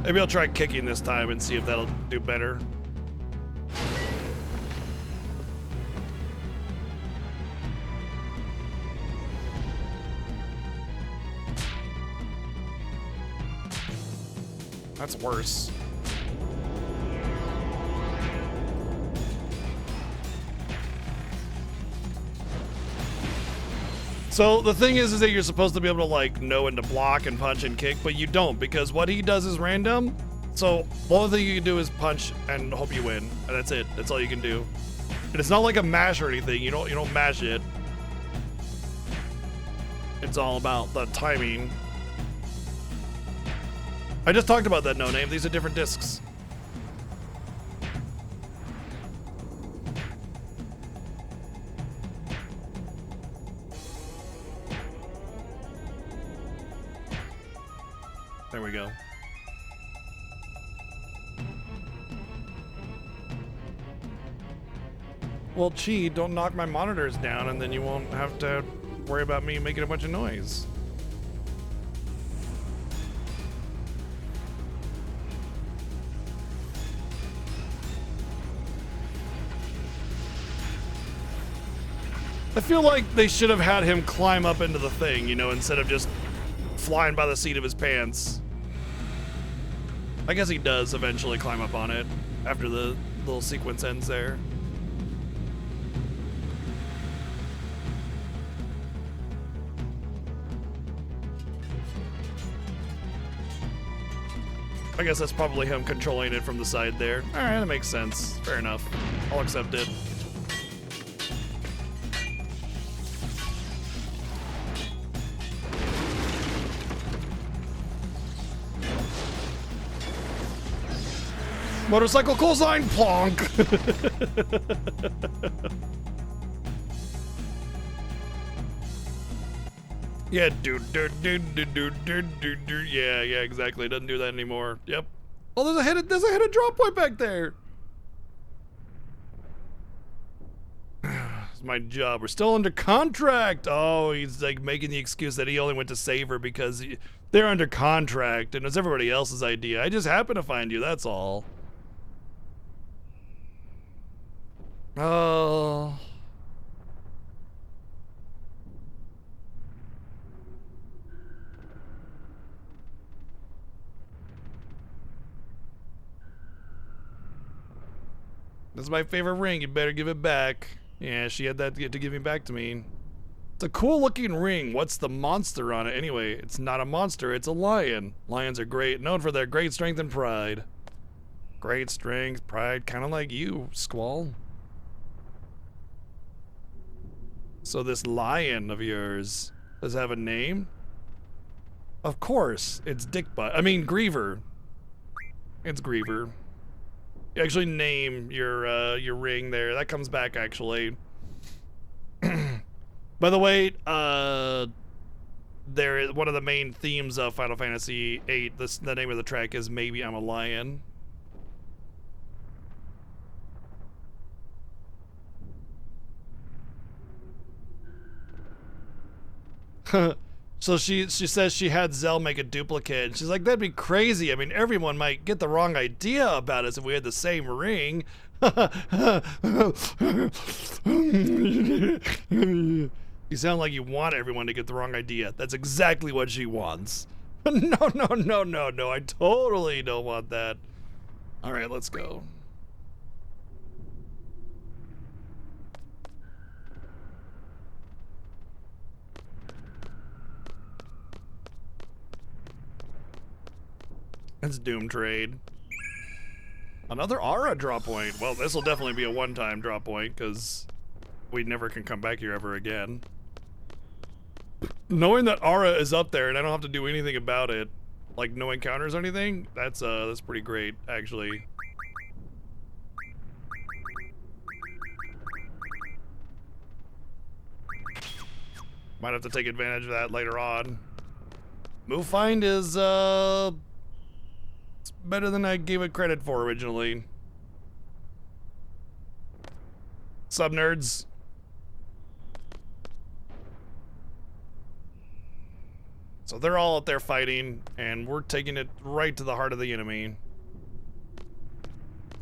Maybe I'll try kicking this time and see if that'll do better. That's worse. So the thing is that you're supposed to be able to like know when to block and punch and kick, but you don't, because what he does is random. So the only thing you can do is punch and hope you win, and that's it. That's all you can do. And it's not like a mash or anything. You don't mash it. It's all about the timing. I just talked about that, No Name. These are different discs. There we go. Well, Chi, don't knock my monitors down and then you won't have to worry about me making a bunch of noise. I feel like they should have had him climb up into the thing, you know, instead of just flying by the seat of his pants. I guess he does eventually climb up on it after the little sequence ends there. I guess that's probably him controlling it from the side there. All right, that makes sense. Fair enough. I'll accept it. Motorcycle clothesline, plonk. Yeah, yeah, exactly. Doesn't do that anymore. Yep. Oh, there's a hidden drop point back there. It's my job. We're still under contract. Oh, he's like making the excuse that he only went to save her because they're under contract and it's everybody else's idea. I just happened to find you. That's all. Oh. This is my favorite ring. You better give it back. Yeah, she had that to give me back to me. It's a cool looking ring. What's the monster on it? Anyway, it's not a monster. It's a lion. Lions are great, known for their great strength and pride. Great strength, pride, kind of like you, Squall. So this lion of yours does it have a name? Of course, it's Dickbutt. I mean, Griever. It's Griever. You actually name your ring there. That comes back actually. By the way, there is one of the main themes of Final Fantasy VIII. The name of the track is "Maybe I'm a Lion." So she says she had Zell make a duplicate. And she's like, that'd be crazy. I mean, everyone might get the wrong idea about us if we had the same ring. You sound like you want everyone to get the wrong idea. That's exactly what she wants. No, I totally don't want that. All right, let's go. It's Doom Trade. Another Aura drop point. Well, this will definitely be a one-time drop point because we never can come back here ever again. Knowing that Aura is up there and I don't have to do anything about it, like no encounters or anything, that's pretty great, actually. Might have to take advantage of that later on. Move find is it's better than I gave it credit for originally. Sub nerds. So they're all out there fighting, and we're taking it right to the heart of the enemy.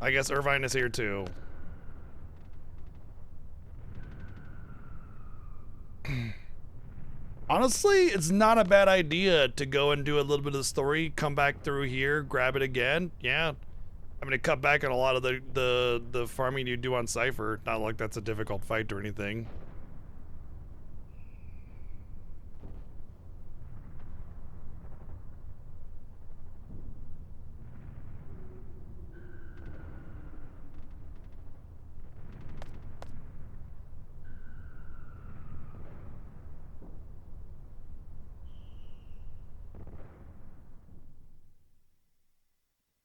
I guess Irvine is here too. Honestly, it's not a bad idea to go and do a little bit of the story, come back through here, grab it again. Yeah. I'm gonna cut back on a lot of the farming you do on Cypher. Not like that's a difficult fight or anything.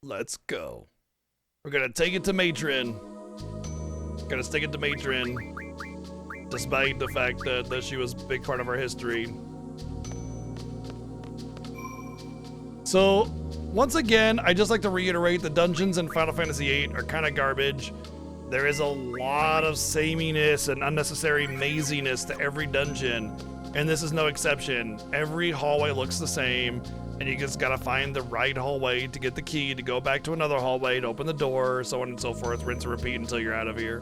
Let's go. We're gonna take it to Matron. Gonna stick it to Matron. Despite the fact that she was a big part of our history. So, once again, I just like to reiterate the dungeons in Final Fantasy VIII are kind of garbage. There is a lot of sameness and unnecessary maziness to every dungeon, and this is no exception. Every hallway looks the same. And you just gotta find the right hallway to get the key to go back to another hallway to open the door, so on and so forth, rinse and repeat until you're out of here.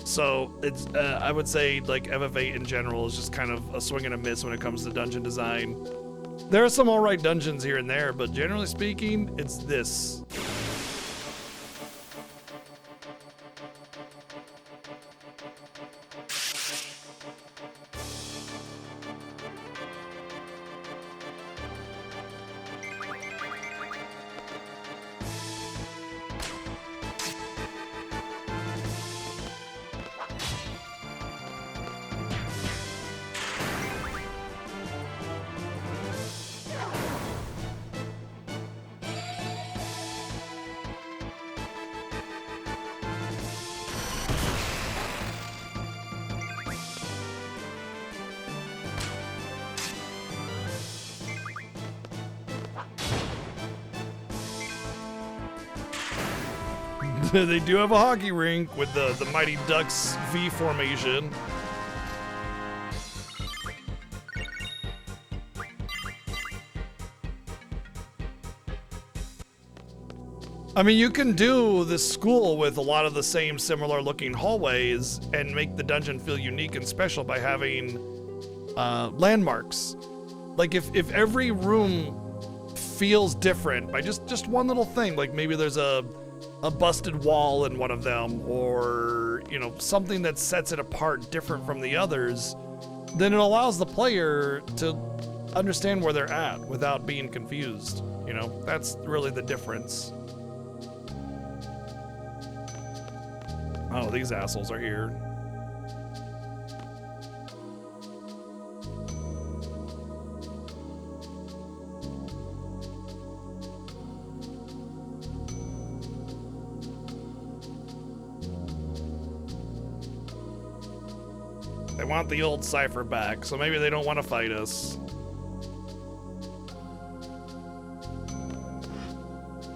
So it's I would say like FF8 in general is just kind of a swing and a miss when it comes to dungeon design. There are some alright dungeons here and there, but generally speaking, it's this. They do have a hockey rink with the Mighty Ducks V formation. I mean, you can do this school with a lot of the same similar looking hallways and make the dungeon feel unique and special by having landmarks. Like if every room feels different by just one little thing, like maybe there's a busted wall in one of them, or you know, something that sets it apart different from the others, then it allows the player to understand where they're at without being confused. You know, that's really the difference. Oh, these assholes are here. They want the old cipher back, so maybe they don't want to fight us.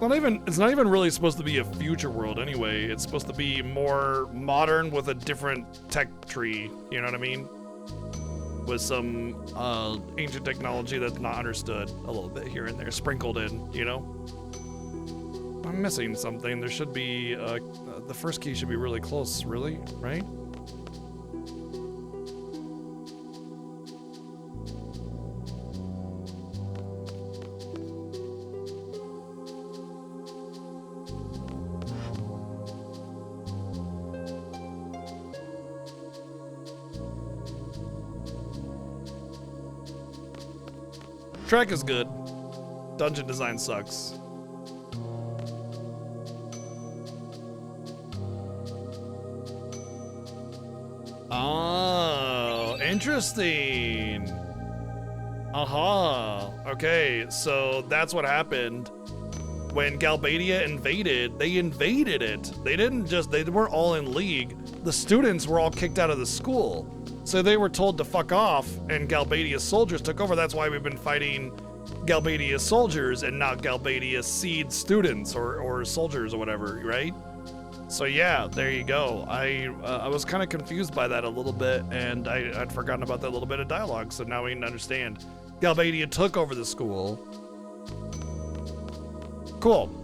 It's not even really supposed to be a future world anyway. It's supposed to be more modern with a different tech tree, you know what I mean? With some ancient technology that's not understood a little bit here and there, sprinkled in, you know? I'm missing something. There should be, the first key should be really close, really, right? Track is good. Dungeon design sucks. Oh, interesting. Aha. Okay, so that's what happened. When Galbadia invaded, they invaded it. They weren't all in league. The students were all kicked out of the school. So they were told to fuck off, and Galbadia's soldiers took over. That's why we've been fighting Galbadia's soldiers and not Galbadia's seed students or soldiers or whatever, right? So yeah, there you go. I was kind of confused by that a little bit, and I'd forgotten about that little bit of dialogue, so now we can understand. Galbadia took over the school. Cool.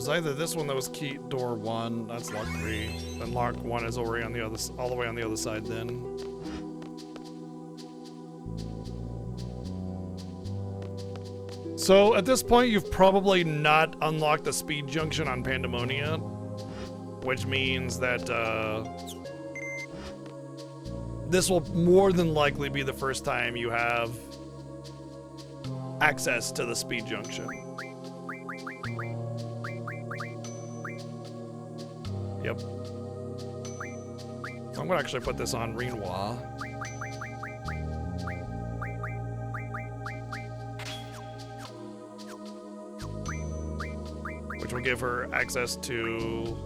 Either this one that was key door 1, that's lock 3, and lock 1 is already on the other, all the way on the other side then. So at this point you've probably not unlocked the speed junction on Pandemonia, which means that this will more than likely be the first time you have access to the speed junction. Yep. So I'm gonna actually put this on Renoir. Which will give her access to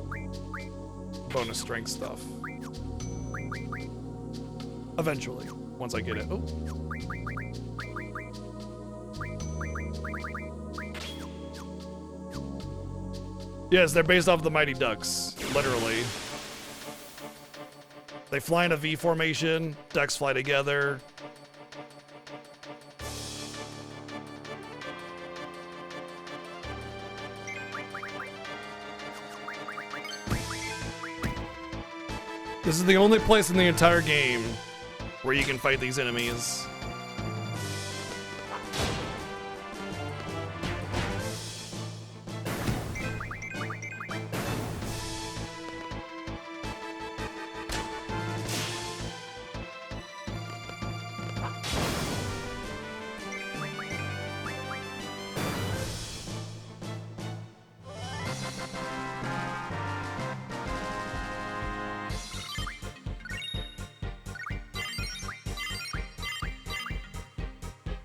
bonus strength stuff. Eventually, once I get it. Oh. Yes, they're based off the Mighty Ducks, literally. They fly in a V formation, ducks fly together. This is the only place in the entire game where you can fight these enemies.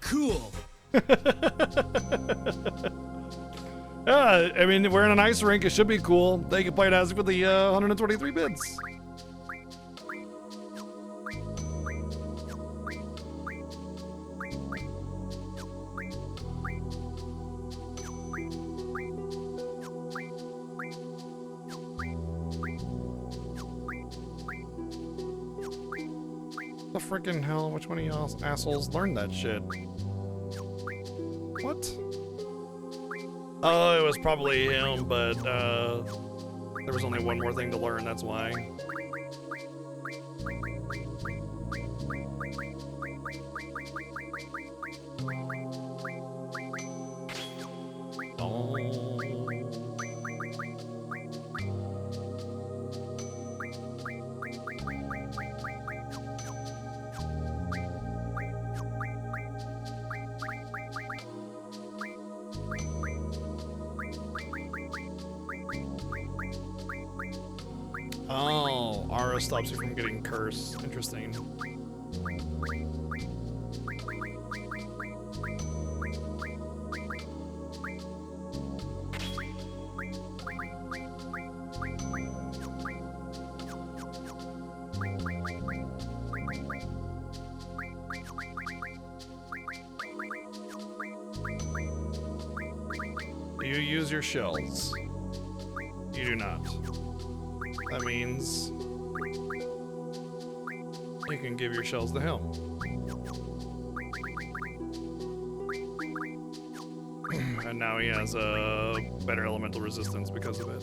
Cool. Yeah, I mean, we're in an ice rink. It should be cool. They can play it as with the 123 bits. The freaking hell? Which one of y'all assholes learned that shit? What? Oh, it was probably him, but there was only one more thing to learn, that's why. Oh. Oh, Aura stops you from getting cursed. Interesting. Do you use your shells? You do not. That means you can give your shells to him. And now he has a better elemental resistance because of it.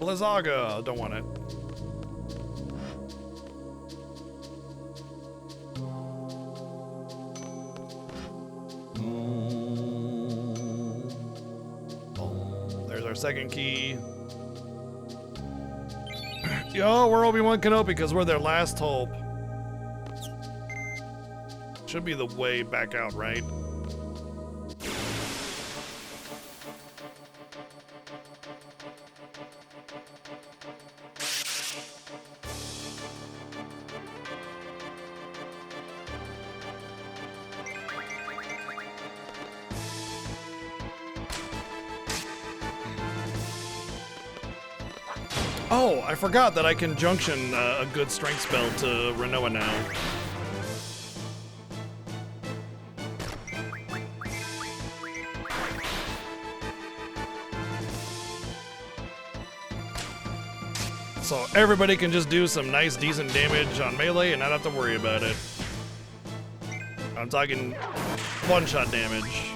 Blizzaga, don't want it. Second key. Yo, we're Obi-Wan Kenobi because we're their last hope. Should be the way back out, right? Oh, I forgot that I can junction a good strength spell to Renoa now. So everybody can just do some nice, decent damage on melee and not have to worry about it. I'm talking one-shot damage.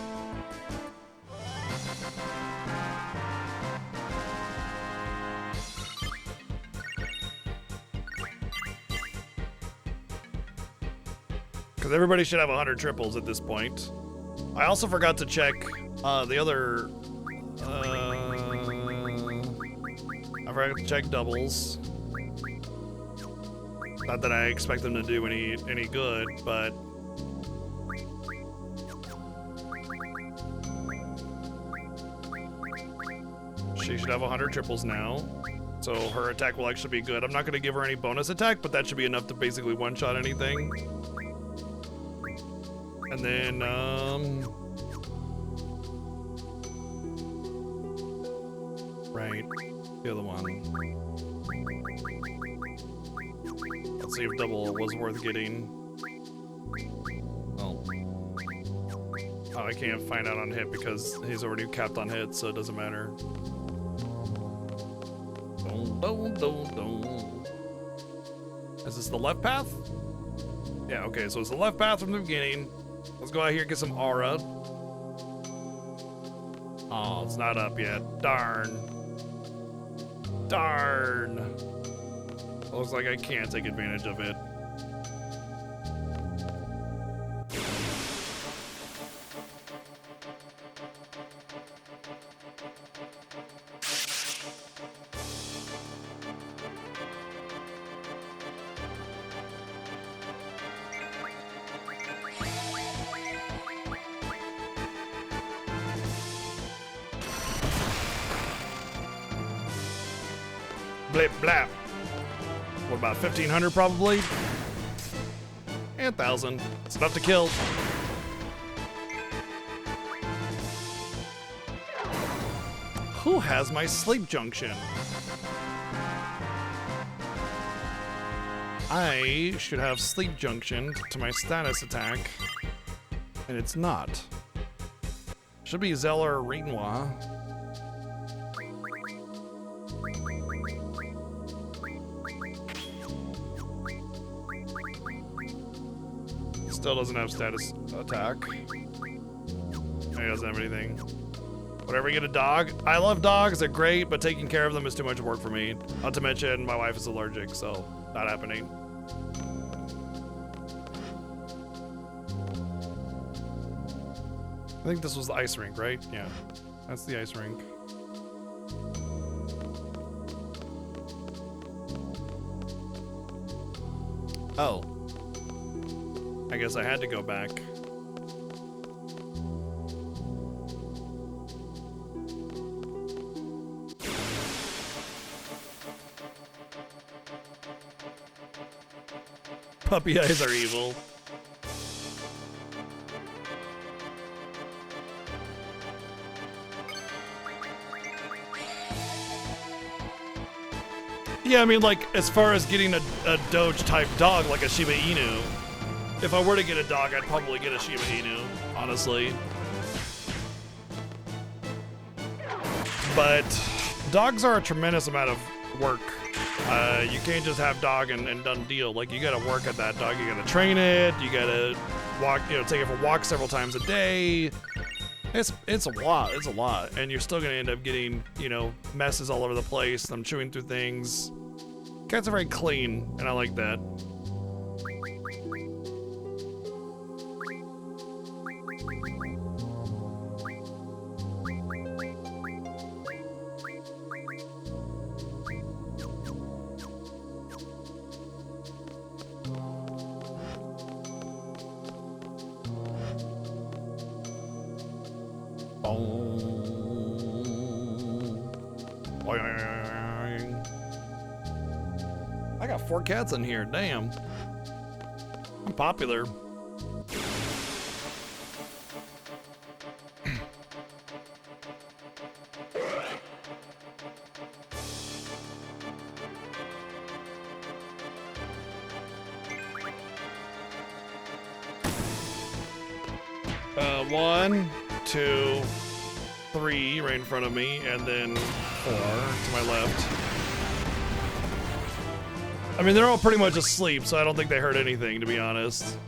Because everybody should have 100 triples at this point. I also forgot to check the other... I forgot to check doubles. Not that I expect them to do any good, but... She should have 100 triples now. So her attack will actually be good. I'm not going to give her any bonus attack, but that should be enough to basically one-shot anything. And then, Right. The other one. Let's see if double was worth getting. Oh. Oh, I can't find out on hit because he's already capped on hit, so it doesn't matter. Is this the left path? Yeah, okay, so it's the left path from the beginning. Let's go out here and get some aura. Oh, it's not up yet. Darn. Darn. Looks like I can't take advantage of it. Blip blap. What about 1,500 probably? And 1,000. It's enough to kill. Who has my sleep junction? I should have sleep junction to my status attack, and it's not. Should be Zeller or Renoir. Still doesn't have status attack. He doesn't have anything. Whatever, get a dog. I love dogs, they're great, but taking care of them is too much work for me. Not to mention, my wife is allergic, so not happening. I think this was the ice rink, right? Yeah, that's the ice rink. Oh. I guess I had to go back. Puppy eyes are evil. Yeah, I mean, like, as far as getting a Doge type dog like a Shiba Inu, if I were to get a dog, I'd probably get a Shiba Inu, honestly. But dogs are a tremendous amount of work. You can't just have dog and done deal. Like, you gotta work at that dog. You gotta train it. You gotta walk, take it for walks several times a day. It's a lot. It's a lot. And you're still gonna end up getting, messes all over the place. Them chewing through things. Cats are very clean, and I like that. I got 4 cats in here, damn. I'm popular. One, 2, 3 right in front of me, and then 4 to my left. I mean, they're all pretty much asleep, so I don't think they heard anything, to be honest.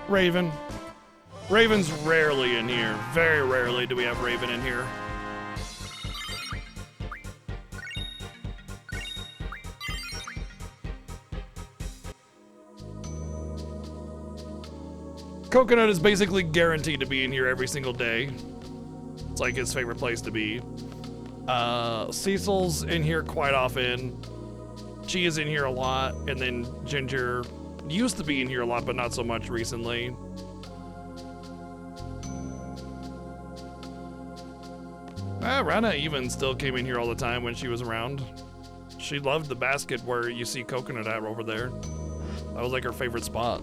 Raven. Raven's rarely in here. Very rarely do we have Raven in here. Coconut is basically guaranteed to be in here every single day. It's like his favorite place to be. Cecil's in here quite often. Chi is in here a lot, and then Ginger used to be in here a lot, but not so much recently. Rana even still came in here all the time when she was around. She loved the basket where you see coconut at over there. That was like her favorite spot.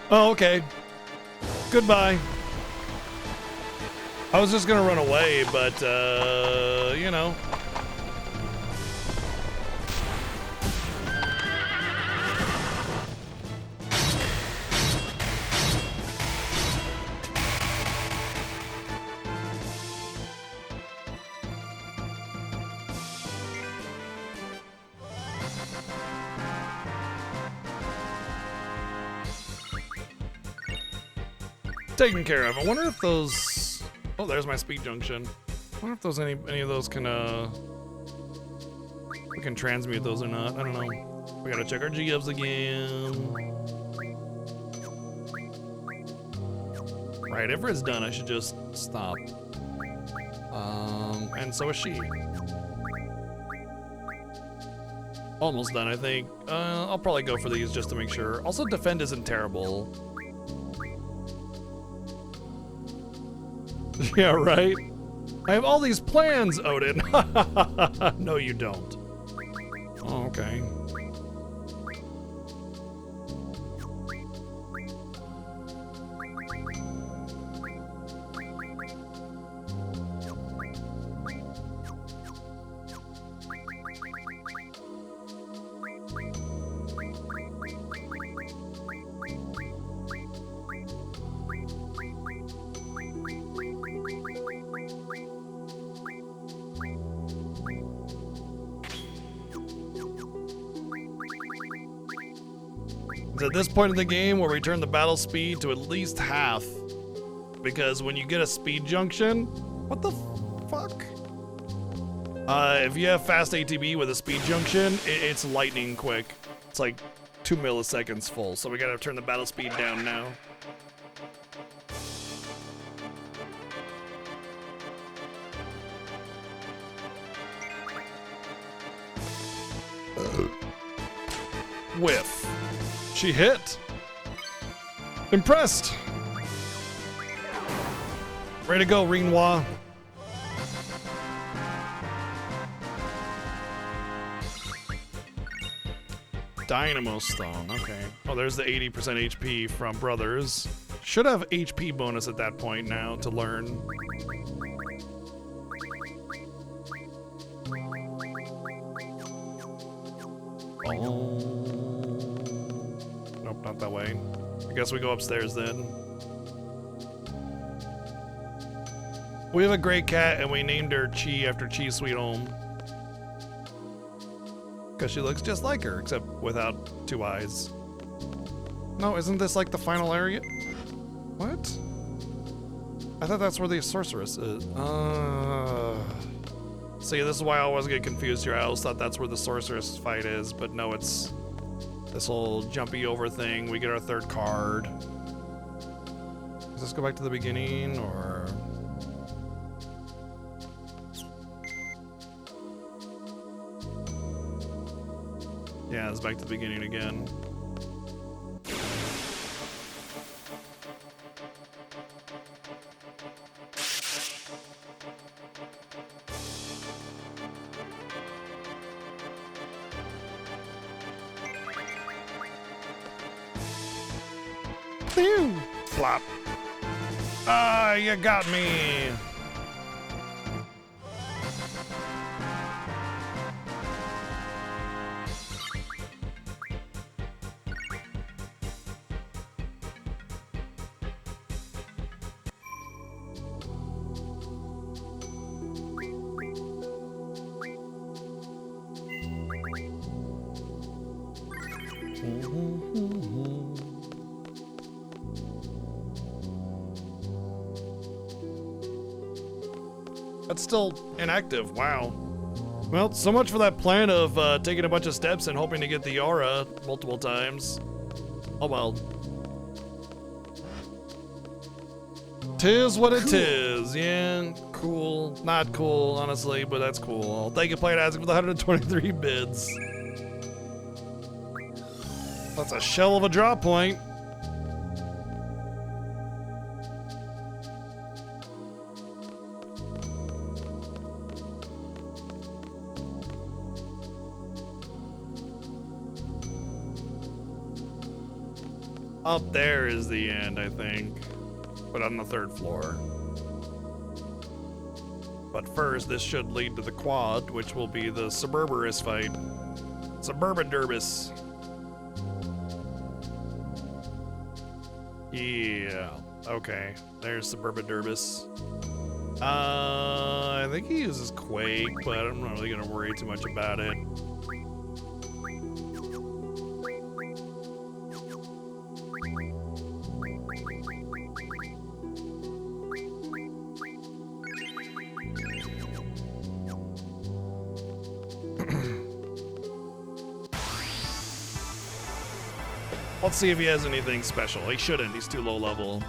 Oh, okay. Goodbye. I was just gonna run away, but, you know. Taken care of. I wonder if those... Oh, there's my speed junction. I wonder if those any of those can, we can transmute those or not. I don't know. We gotta check our G-ups again. Right, if it's done, I should just stop. And so is she. Almost done, I think. I'll probably go for these just to make sure. Also, defend isn't terrible. Yeah, right? I have all these plans, Odin. No, you don't. Oh, okay. It's at this point in the game where we turn the battle speed to at least half. Because when you get a speed junction, what the fuck? If you have fast ATB with a speed junction, it's lightning quick. It's like 2 milliseconds full, so we gotta turn the battle speed down now. Whiff. She hit. Impressed. Ready to go, Renoir. Dynamo Stone, okay. Oh, there's the 80% HP from Brothers. Should have HP bonus at that point now to learn. Oh. Nope, not that way. I guess we go upstairs then. We have a gray cat and we named her Chi after Chi Sweet Home. Because she looks just like her, except without 2 eyes. No, isn't this like the final area? What? I thought that's where the sorceress is. See, this is why I always get confused here. I always thought that's where the sorceress fight is, but no, it's this whole jumpy over thing. We get our 3rd card. Does this go back to the beginning, or...? Yeah, it's back to the beginning again. Phew! Flop. Ah, you got me! That's still inactive. Wow. Well, so much for that plan of taking a bunch of steps and hoping to get the aura multiple times. Oh well. Tis what it is. Yeah, cool. Not cool, honestly, but that's cool. Thank you, Player Asking, for the 123 bids. That's a shell of a drop point. Up there is the end, I think, but on the 3rd floor. But first, this should lead to the quad, which will be the Suburberus fight. Suburban Derbis. Yeah, okay, there's Suburban Derbis. I think he uses Quake, but I'm not really gonna worry too much about it. Let's see if he has anything special. He shouldn't, he's too low level.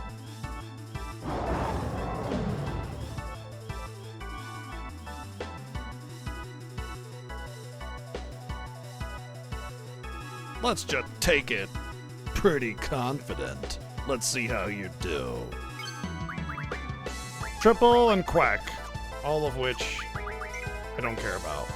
Let's just take it. Pretty confident. Let's see how you do. Triple and Quack, all of which I don't care about.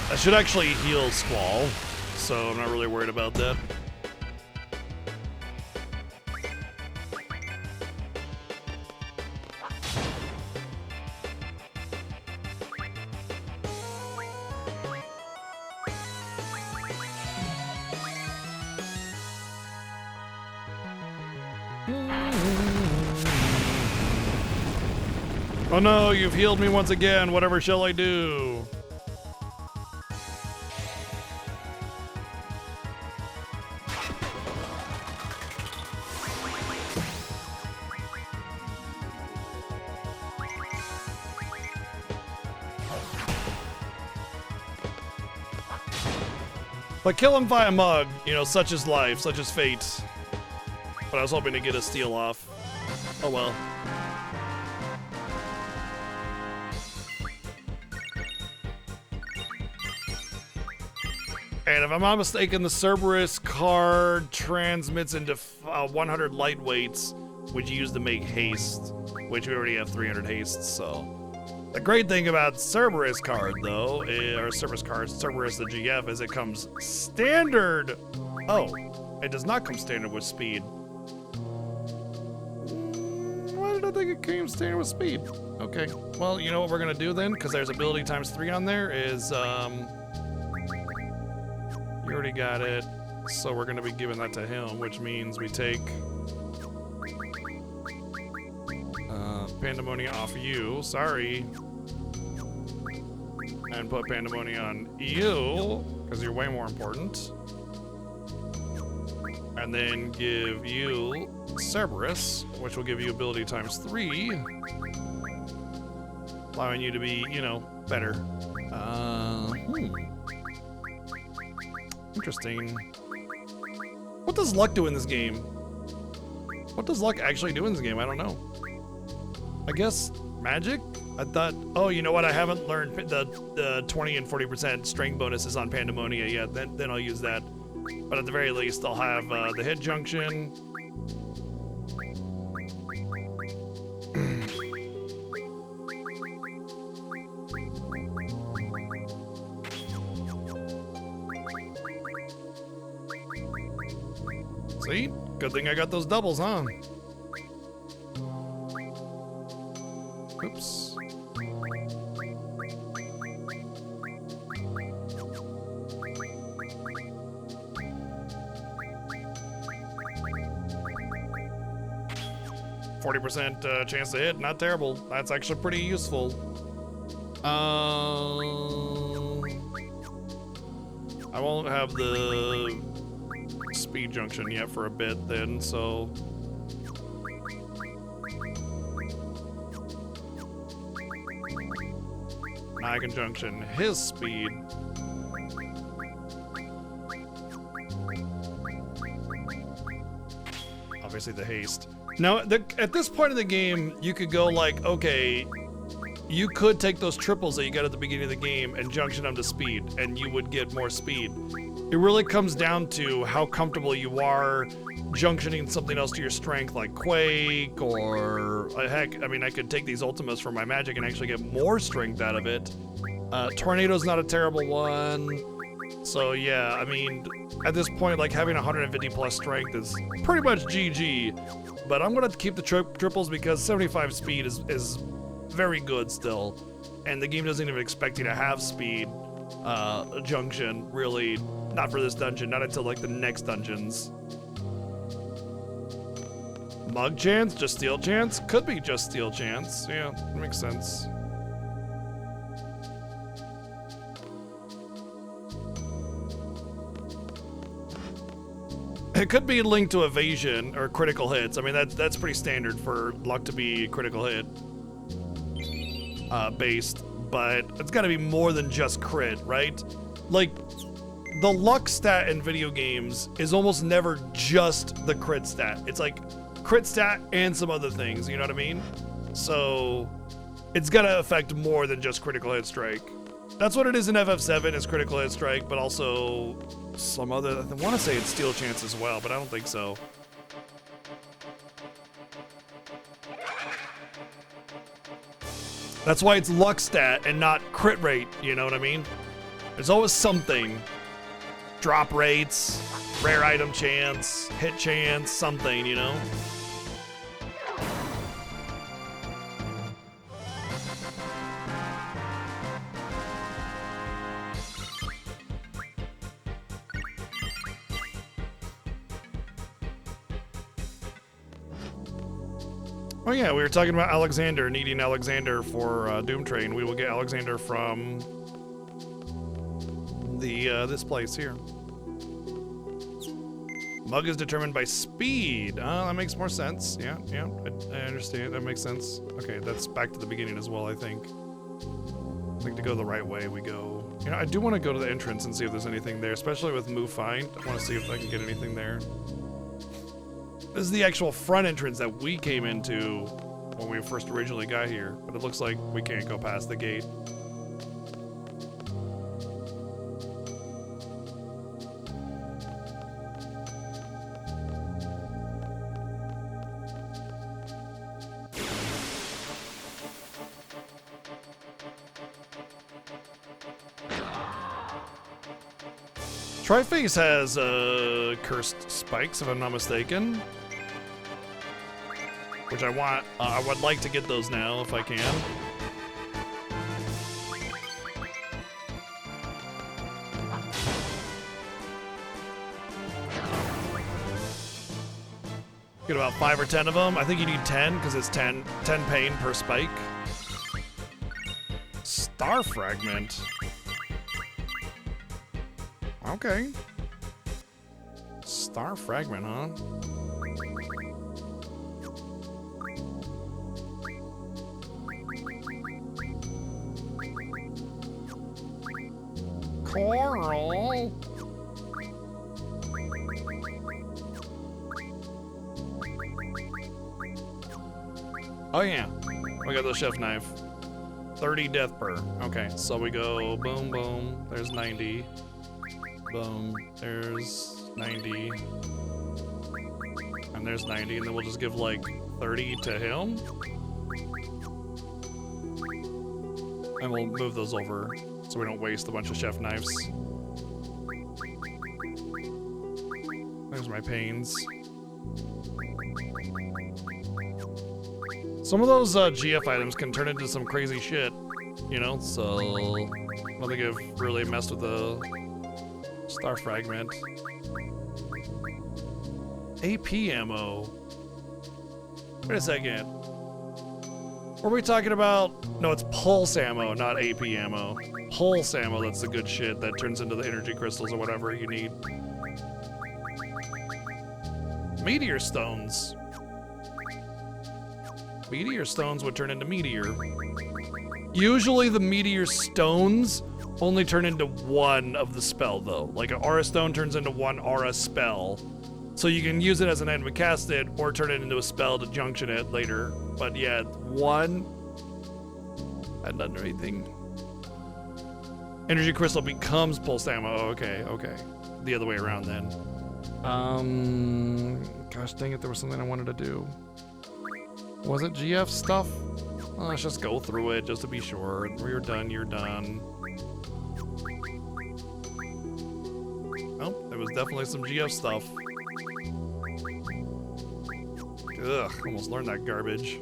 I should actually heal Squall, so I'm not really worried about that. Oh no, you've healed me once again. Whatever shall I do? But kill him via mug, you know, such is life, such is fate. But I was hoping to get a steal off. Oh well. And if I'm not mistaken, the Cerberus card transmits into 100 lightweights, which you use to make haste, which we already have 300 haste, so. The great thing about Cerberus card, though, or Cerberus card, Cerberus the GF, is it comes standard. Oh, it does not come standard with speed. Why did I think it came standard with speed? Okay, well, you know what we're gonna do then, because there's ability times 3 on there, is, you already got it, so we're gonna be giving that to him, which means we take Pandemonium off you, sorry, and put Pandemonium on you, because you're way more important, and then give you Cerberus, which will give you ability times 3, allowing you to be, you know, better. Interesting. What does luck do in this game? What does luck actually do in this game? I don't know. I guess magic? I thought, oh, you know what? I haven't learned the 20 and 40% strength bonuses on Pandemonia yet. Then I'll use that. But at the very least, I'll have the hit junction. See? Good thing I got those doubles, huh? Oops. %, chance to hit, not terrible. That's actually pretty useful. I won't have the speed junction yet for a bit then, so... I can junction his speed. Obviously the haste. Now, at this point in the game, you could go like, okay, you could take those triples that you got at the beginning of the game and junction them to speed, and you would get more speed. It really comes down to how comfortable you are junctioning something else to your strength, like Quake, or heck, I mean, I could take these ultimates from my magic and actually get more strength out of it. Tornado's not a terrible one. So yeah, I mean, at this point, like having 150 plus strength is pretty much GG. But I'm gonna keep the triples because 75 speed is very good still, and the game doesn't even expect you to have speed junction, really. Not for this dungeon, not until like the next dungeons. Mug chance, just steal chance? Could be just steal chance. Yeah, that makes sense. It could be linked to evasion or critical hits. I mean, that's pretty standard for luck to be critical hit based, but it's got to be more than just crit, right? Like, the luck stat in video games is almost never just the crit stat. It's like crit stat and some other things, you know what I mean? So it's got to affect more than just critical hit strike. That's what it is in FF7, is critical hit strike, but also some other, I want to say it's steal chance as well, but I don't think so. That's why it's luck stat and not crit rate, you know what I mean? There's always something. Drop rates, rare item chance, hit chance, something, you know? Oh yeah, we were talking about Alexander, needing Alexander for Doom Train. We will get Alexander from the this place here. Mug is determined by speed. That makes more sense. Yeah, I understand. That makes sense. Okay, that's back to the beginning as well, I think. I think to go the right way, we go... You know, I do want to go to the entrance and see if there's anything there, especially with Move Find. I want to see if I can get anything there. This is the actual front entrance that we came into when we first originally got here, but it looks like we can't go past the gate. Triface has cursed spikes, if I'm not mistaken, which I want. I would like to get those now if I can. Get about 5 or 10 of them. I think you need 10 because it's 10 pain per spike. Star fragment. Okay. Star fragment, huh? Coral. Oh yeah, we got the chef knife. 30 death per. Okay, so we go boom, boom. There's 90. Boom, there's 90. And there's 90, and then we'll just give like 30 to him. And we'll move those over so we don't waste a bunch of chef knives. There's my pains. Some of those GF items can turn into some crazy shit, you know, so I don't think I've really messed with the Star fragment. AP ammo. Wait a second. Were we talking about? No, it's pulse ammo, not AP ammo. Pulse ammo, that's the good shit that turns into the energy crystals or whatever you need. meteor stones. Meteor stones would turn into meteor. Usually the meteor stones only turn into one of the spell though. Like an aura stone turns into one aura spell. So you can use it as an item to cast it or turn it into a spell to junction it later. But yeah, one, hadn't done anything. Energy crystal becomes pulse ammo. Oh, okay, okay. The other way around then. Gosh dang it, there was something I wanted to do. Was it GF stuff? Well, let's just go through it just to be sure. You're done, you're done. Oh, there was definitely some GF stuff. Ugh, almost learned that garbage.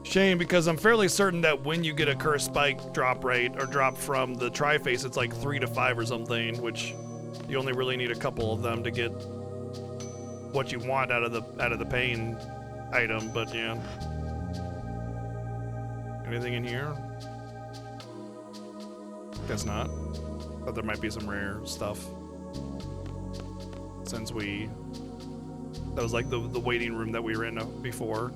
Shame, because I'm fairly certain that when you get a curse spike drop rate or drop from the tri-face, it's like 3 to 5 or something, which you only really need a couple of them to get what you want out of the pain item. But yeah, anything in here? Guess not. But there might be some rare stuff since that was like the waiting room that we were in before.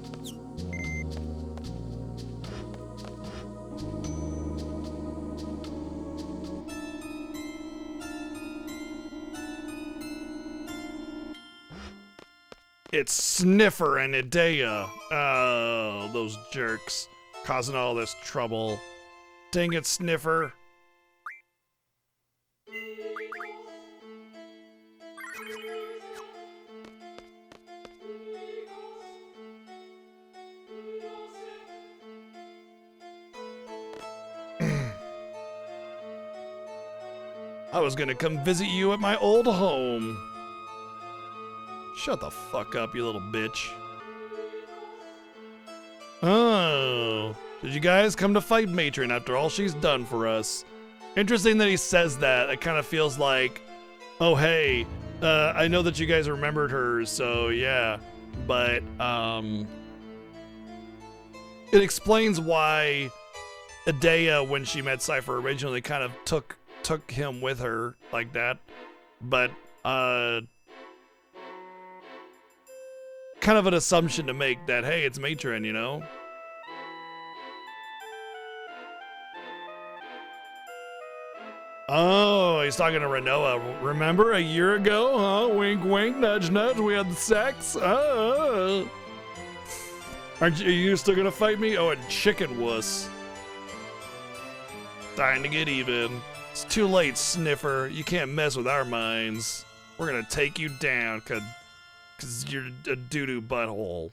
It's Sniffer and Idea. Oh, those jerks. Causing all this trouble. Dang it, Sniffer. I was gonna come visit you at my old home. Shut the fuck up, you little bitch. Oh, did you guys come to fight Matron after all she's done for us? Interesting that he says that. It kind of feels like, oh hey, I know that you guys remembered her, so yeah. But it explains why Idea, when she met Cypher originally, kind of took him with her like that. But kind of an assumption to make that, hey, it's Matron, you know? Oh, he's talking to Renoa. Remember a year ago? Huh? Wink, wink, nudge, nudge. We had sex. Oh. Are you still gonna fight me? Oh, a chicken wuss. Time to get even. It's too late, Sniffer. You can't mess with our minds. We're gonna take you down, cause you're a doo-doo butthole.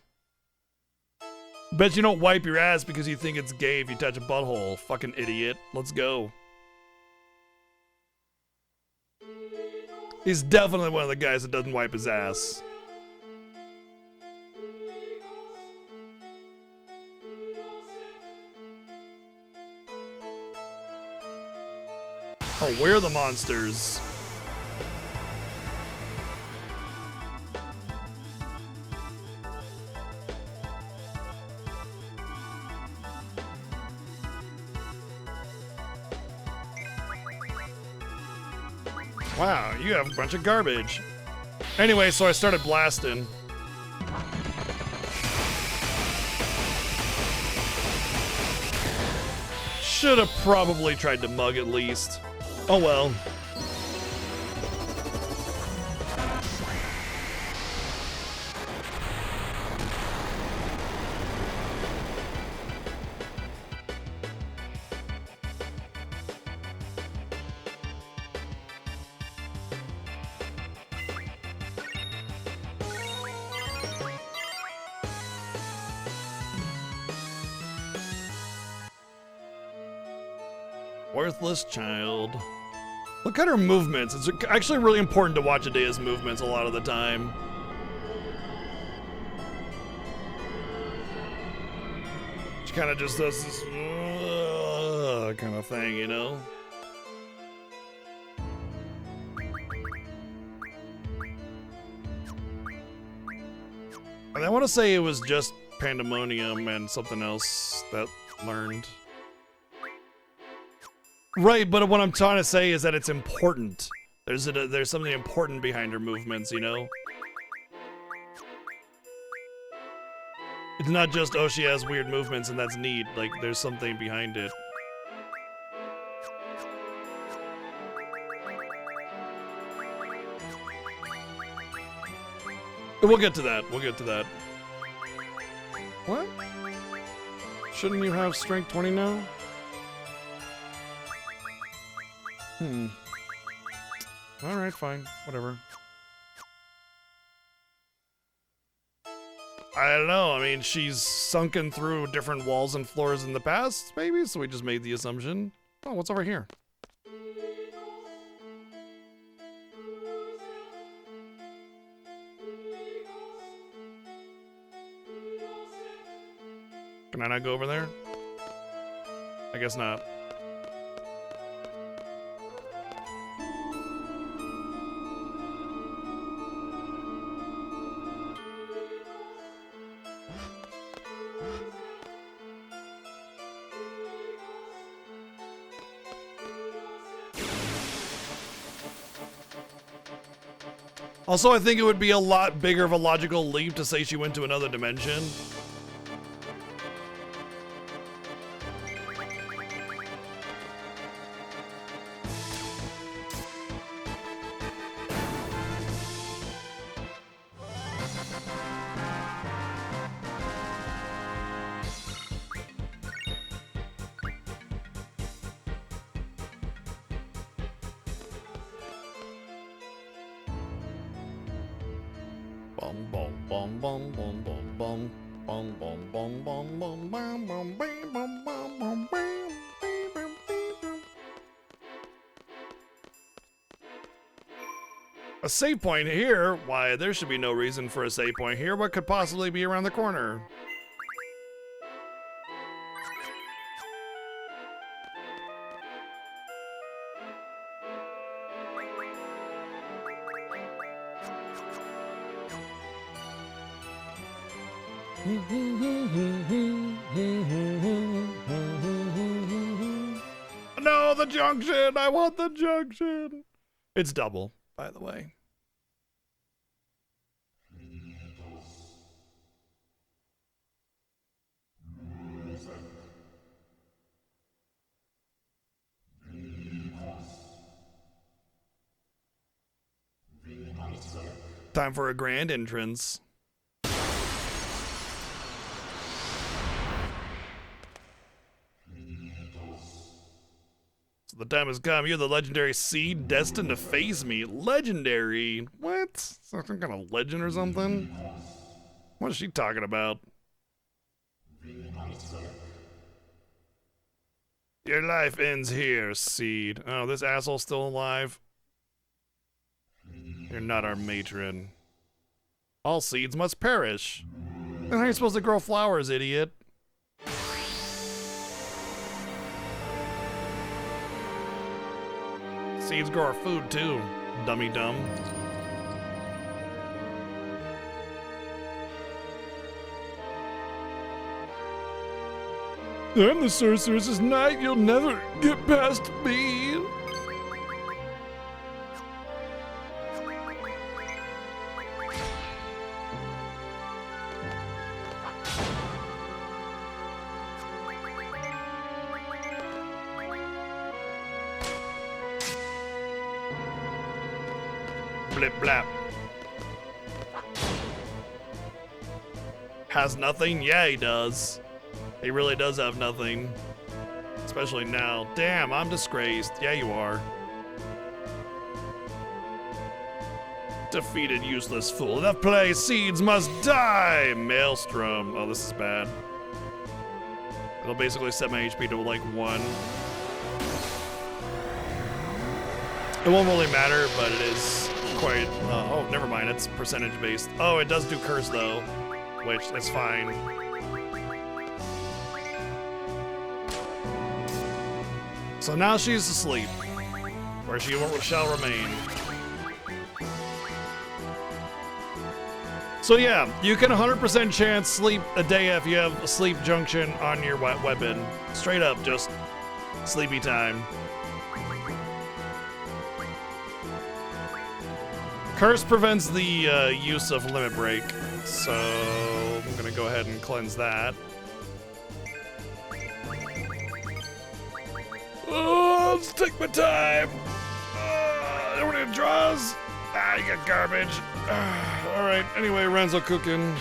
Bet you don't wipe your ass because you think it's gay if you touch a butthole. Fucking idiot. Let's go. He's definitely one of the guys that doesn't wipe his ass. Oh, we're the monsters. Wow, you have a bunch of garbage. Anyway, so I started blasting. Should have probably tried to mug at least. Oh well. Worthless child. Look at her movements. It's actually really important to watch Idea's movements a lot of the time. She kind of just does this kind of thing, you know? And I want to say it was just Pandemonium and something else that learned. Right, but what I'm trying to say is that it's important. There's something important behind her movements, you know? It's not just, oh, she has weird movements and that's neat. Like, there's something behind it. We'll get to that. We'll get to that. What? Shouldn't you have strength 20 now? Alright, fine. Whatever. I don't know. I mean, she's sunken through different walls and floors in the past, maybe? So we just made the assumption. Oh, what's over here? Can I not go over there? I guess not. Also, I think it would be a lot bigger of a logical leap to say she went to another dimension. A save point here? Why, there should be no reason for a save point here. What could possibly be around the corner? No, the junction! I want the junction! It's double, by the way. Time for a grand entrance. So the time has come. You're the legendary seed destined to face me. Legendary? What? Some kind of legend or something? What is she talking about? Your life ends here, seed. Oh, this asshole's still alive? You're not our matron. All seeds must perish. Then how are you supposed to grow flowers, idiot? Seeds grow our food too, dummy dumb. I'm the sorceress's knight. You'll never get past me. Blip blap. Has nothing? Yeah, he does. He really does have nothing. Especially now. Damn, I'm disgraced. Yeah, you are. Defeated, useless fool. Enough play. Seeds must die. Maelstrom. Oh, this is bad. It'll basically set my HP to like 1. It won't really matter, but it is quite... oh, never mind. It's percentage based. Oh, it does do curse though, which is fine. So now she's asleep, where she shall remain. So yeah, you can 100% chance sleep a day if you have a sleep junction on your weapon. Straight up, just sleepy time. Curse prevents the use of limit break, so I'm gonna go ahead and cleanse that. Oh, let's take my time. Everybody draws. Ah, you got garbage. All right. Anyway, Renzo cooking.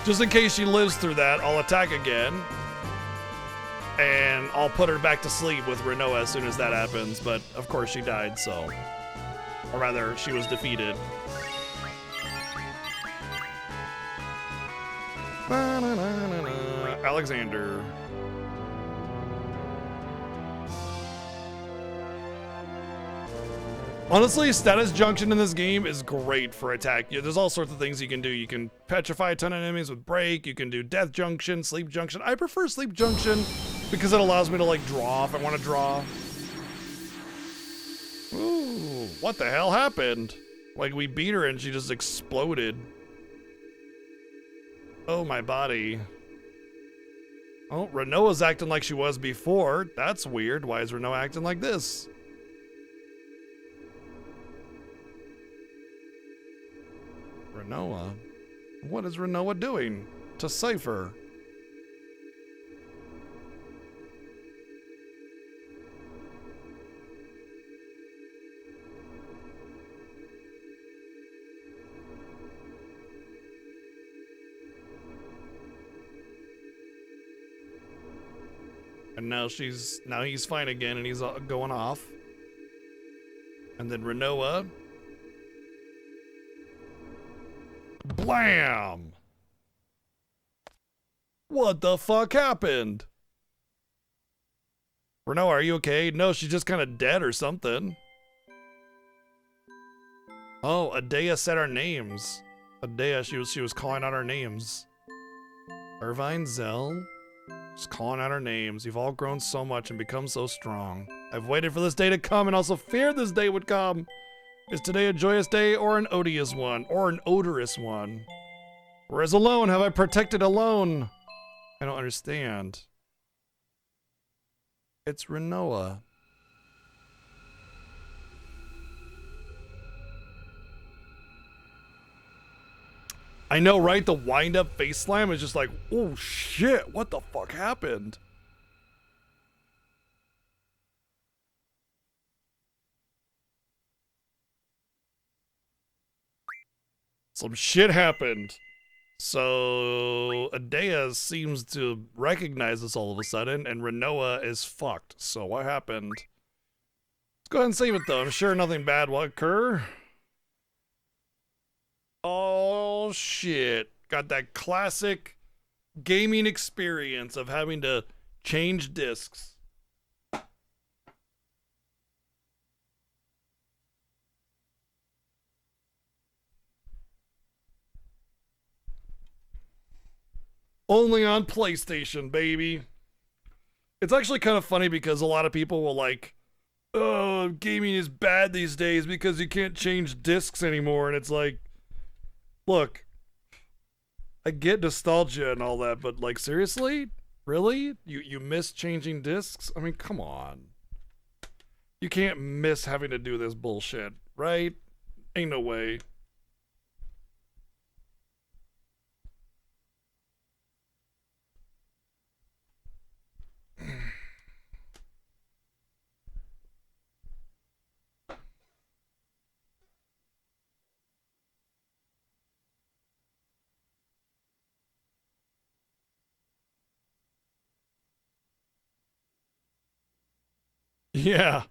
Just in case she lives through that, I'll attack again. And I'll put her back to sleep with Renoa as soon as that happens. But of course she died, so. Or rather, she was defeated. Alexander. Honestly, status junction in this game is great for attack. Yeah, there's all sorts of things you can do. You can petrify a ton of enemies with break. You can do death junction, sleep junction. I prefer sleep junction because it allows me to like draw if I want to draw. Ooh, what the hell happened? Like we beat her and she just exploded. Oh, my body. Oh, Renoa's acting like she was before. That's weird. Why is Renoa acting like this? Renoa? What is Renoa doing to Cypher? And now he's fine again and he's going off. And then Renoa. Blam! What the fuck happened? Renoa, are you okay? No, she's just kind of dead or something. Oh, Adea said our names. Adea, she was calling out our names. Irvine, Zell. Just calling out our names. You've all grown so much and become so strong. I've waited for this day to come and also feared this day would come. Is today a joyous day or an odious one? Or an odorous one? Whereas alone have I protected alone? I don't understand. It's Renoa. I know, right? The wind-up face slam is just like, oh shit, what the fuck happened? Some shit happened. So Adea seems to recognize this all of a sudden, and Renoa is fucked. So what happened? Let's go ahead and save it though. I'm sure nothing bad will occur. Oh shit. Got that classic gaming experience of having to change discs. Only on PlayStation, baby. It's actually kind of funny because a lot of people will like, oh, gaming is bad these days because you can't change discs anymore. And it's like, look, I get nostalgia and all that, but like, seriously? Really? You miss changing discs? I mean, come on. You can't miss having to do this bullshit, right? Ain't no way. Yeah.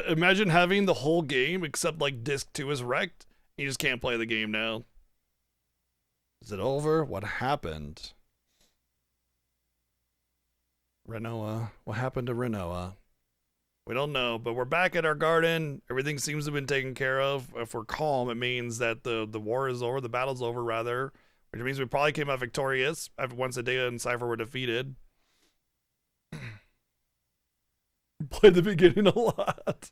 Imagine having the whole game except like disc 2 is wrecked. You just can't play the game now. Is it over? What happened? Renoa. What happened to Renoa? We don't know, but we're back at our garden. Everything seems to have been taken care of. If we're calm, it means that the war is over, the battle's over rather, which means we probably came out victorious after once Adea and Cypher were defeated. Played the beginning a lot.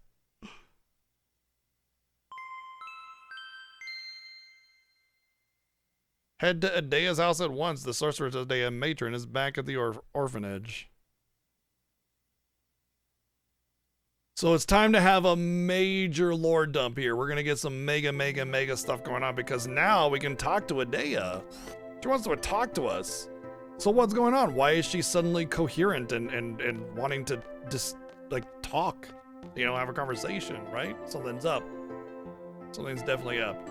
Head to Adea's house at once. The sorceress Adea matron is back at the orphanage. So it's time to have a major lore dump here. We're gonna get some mega stuff going on because now we can talk to Adea. She wants to talk to us. So what's going on? Why is she suddenly coherent and wanting to just like talk? You know, have a conversation, right? Something's up. Something's definitely up.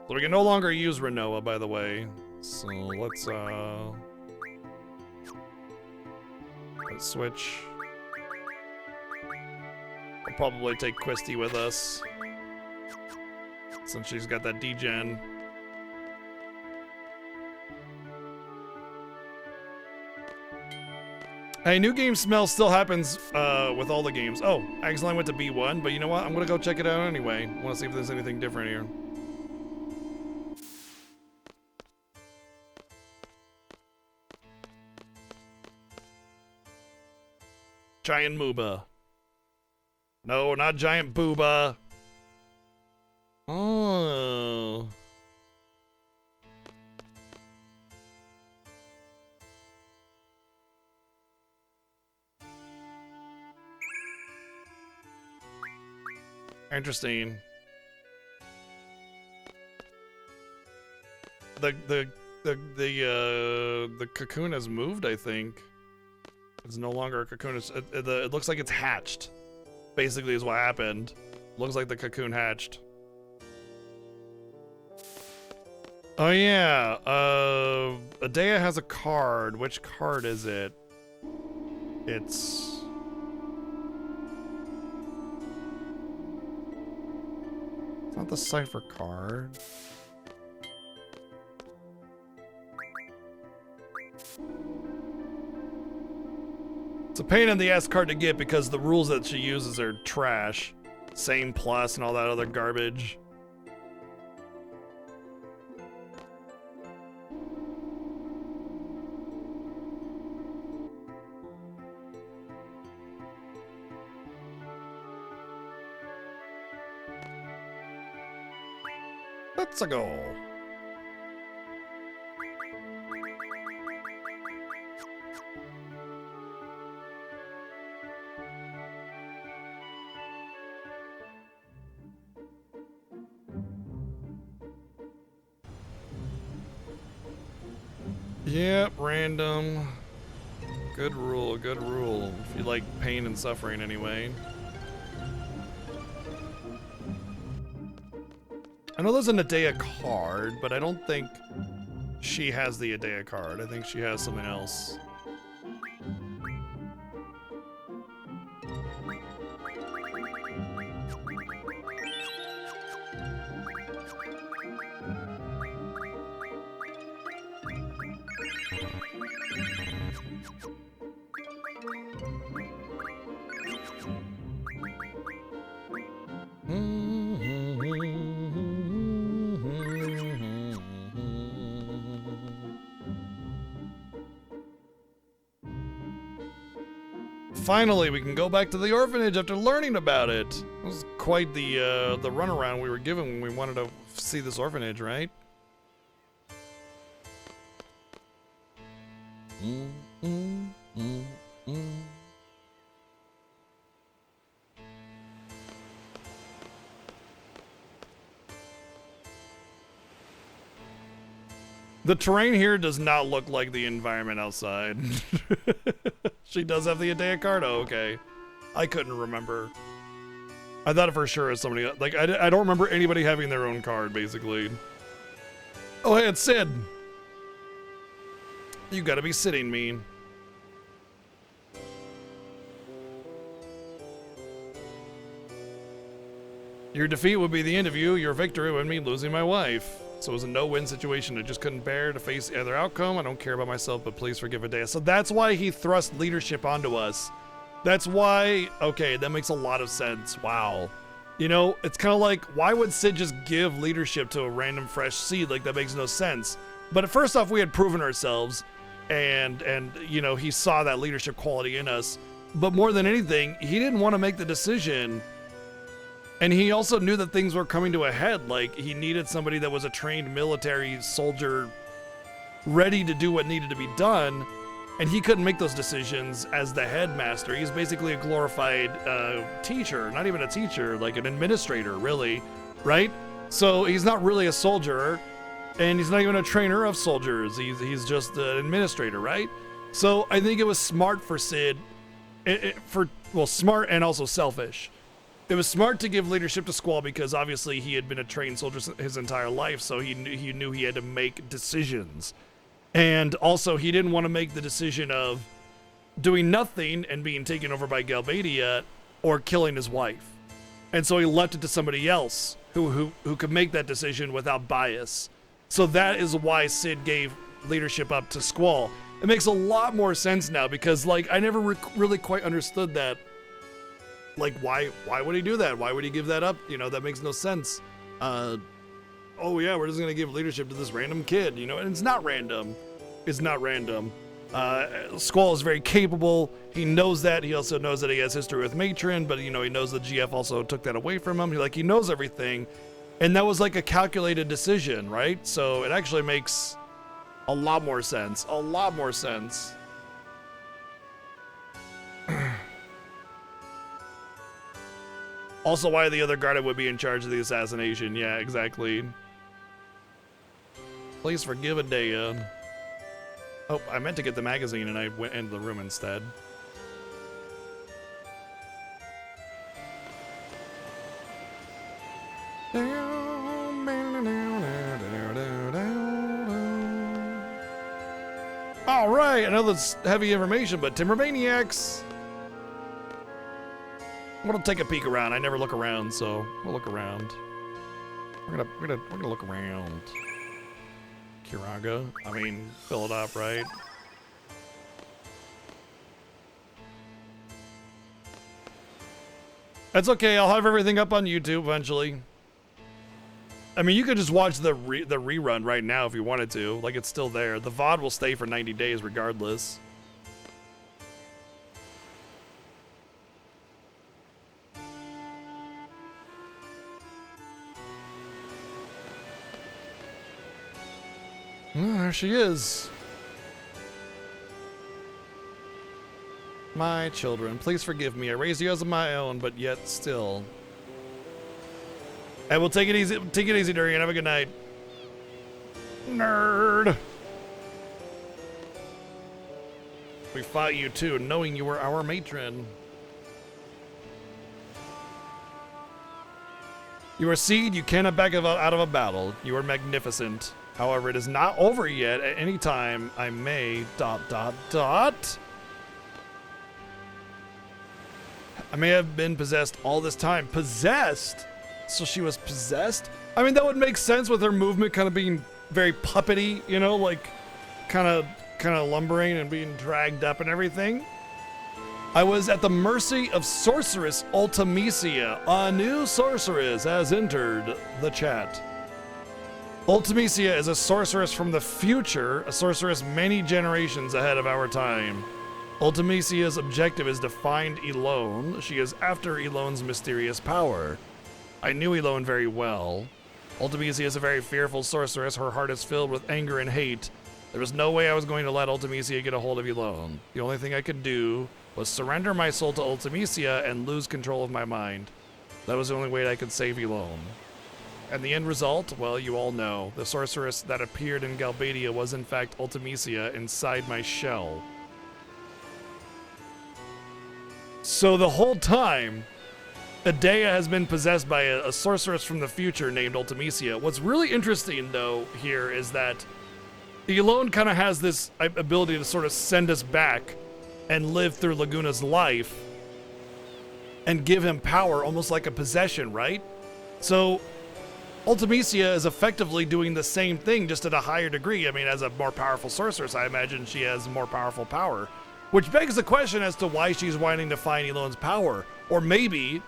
So we can no longer use Renoa, by the way. So let's switch. We'll probably take Quisty with us, since she's got that degen. Hey, new game smell still happens with all the games. Oh, I accidentally went to B1, but you know what? I'm gonna go check it out anyway. I wanna see if there's anything different here. Giant Mooba. No, not Giant Booba. Oh. Interesting. The cocoon has moved, I think. It's no longer a cocoon. It looks like it's hatched. Basically, is what happened. Looks like the cocoon hatched. Oh yeah. Adea has a card. Which card is it? It's not the cipher card. It's a pain in the ass card to get because the rules that she uses are trash. Same plus and all that other garbage. Let's go. Yep, random. Good rule, good rule. If you like pain and suffering anyway. I know there's an Adea card, but I don't think she has the Adea card. I think she has something else. Finally, we can go back to the orphanage after learning about it. It was quite the runaround we were given when we wanted to see this orphanage, right? The terrain here does not look like the environment outside. She does have the Adea card? Oh, okay. I couldn't remember. I thought for sure it was somebody else. Like, I don't remember anybody having their own card, basically. Oh, hey, it's Sid. You gotta be sitting me. Your defeat would be the end of you. Your victory would mean losing my wife. So it was a no-win situation. I just couldn't bear to face either outcome. I don't care about myself, but please forgive Adea. So that's why he thrust leadership onto us. That's why, okay, that makes a lot of sense. Wow. You know, it's kind of like, why would Sid just give leadership to a random fresh seed? Like, that makes no sense. But first off, we had proven ourselves, and you know, he saw that leadership quality in us. But more than anything, he didn't want to make the decision And he also knew that things were coming to a head. Like, he needed somebody that was a trained military soldier ready to do what needed to be done. And he couldn't make those decisions as the headmaster. He's basically a glorified teacher, not even a teacher, like an administrator, really, right? So he's not really a soldier, and he's not even a trainer of soldiers. He's just an administrator, right? So I think it was smart for Sid, smart and also selfish. It was smart to give leadership to Squall because obviously he had been a trained soldier his entire life, so he knew he had to make decisions. And also, he didn't want to make the decision of doing nothing and being taken over by Galbadia or killing his wife. And so he left it to somebody else who could make that decision without bias. So that is why Sid gave leadership up to Squall. It makes a lot more sense now because, like, I never really quite understood that. Like, why would he do that? Why would he give that up? You know, that makes no sense. Oh yeah, we're just gonna give leadership to this random kid, you know, and it's not random. It's not random. Squall is very capable. He knows that. He also knows that he has history with Matron, but, you know, he knows that GF also took that away from him. He knows everything. And that was like a calculated decision, right? So it actually makes a lot more sense. A lot more sense. Also, why the other guard would be in charge of the assassination. Yeah, exactly. Please forgive Adea. Oh, I meant to get the magazine and I went into the room instead. All right, I know that's heavy information, but Timbermaniacs. I'm gonna take a peek around. I never look around, so we'll look around. We're gonna look around. Kiraga. I mean, fill it up, right? That's okay. I'll have everything up on YouTube eventually. I mean, you could just watch the rerun right now if you wanted to. Like, it's still there. The VOD will stay for 90 days regardless. Oh, there she is. My children, please forgive me. I raised you as my own, but yet still. I will take it easy. Take it easy, Durian. Have a good night. Nerd. We fought you too, knowing you were our matron. You are Seed. You cannot back out of a battle. You are magnificent. However, it is not over yet. At any time, I may... ... I may have been possessed all this time. Possessed? So she was possessed? I mean, that would make sense with her movement kind of being very puppety, you know, like kind of lumbering and being dragged up and everything. I was at the mercy of sorceress Ultimecia. A new sorceress has entered the chat. Ultimecia is a sorceress from the future, a sorceress many generations ahead of our time. Ultimecia's objective is to find Elone. She is after Elone's mysterious power. I knew Elone very well. Ultimecia is a very fearful sorceress. Her heart is filled with anger and hate. There was no way I was going to let Ultimecia get a hold of Elone. The only thing I could do was surrender my soul to Ultimecia and lose control of my mind. That was the only way I could save Elone. And the end result, well, you all know. The sorceress that appeared in Galbadia was in fact Ultimecia inside my shell. So the whole time, Adea has been possessed by a sorceress from the future named Ultimecia. What's really interesting, though, here is that Elone kind of has this ability to sort of send us back and live through Laguna's life and give him power, almost like a possession, right? So Ultimecia is effectively doing the same thing, just at a higher degree. I mean, as a more powerful sorceress, I imagine she has more powerful power. Which begs the question as to why she's wanting to find Elone's power. Or maybe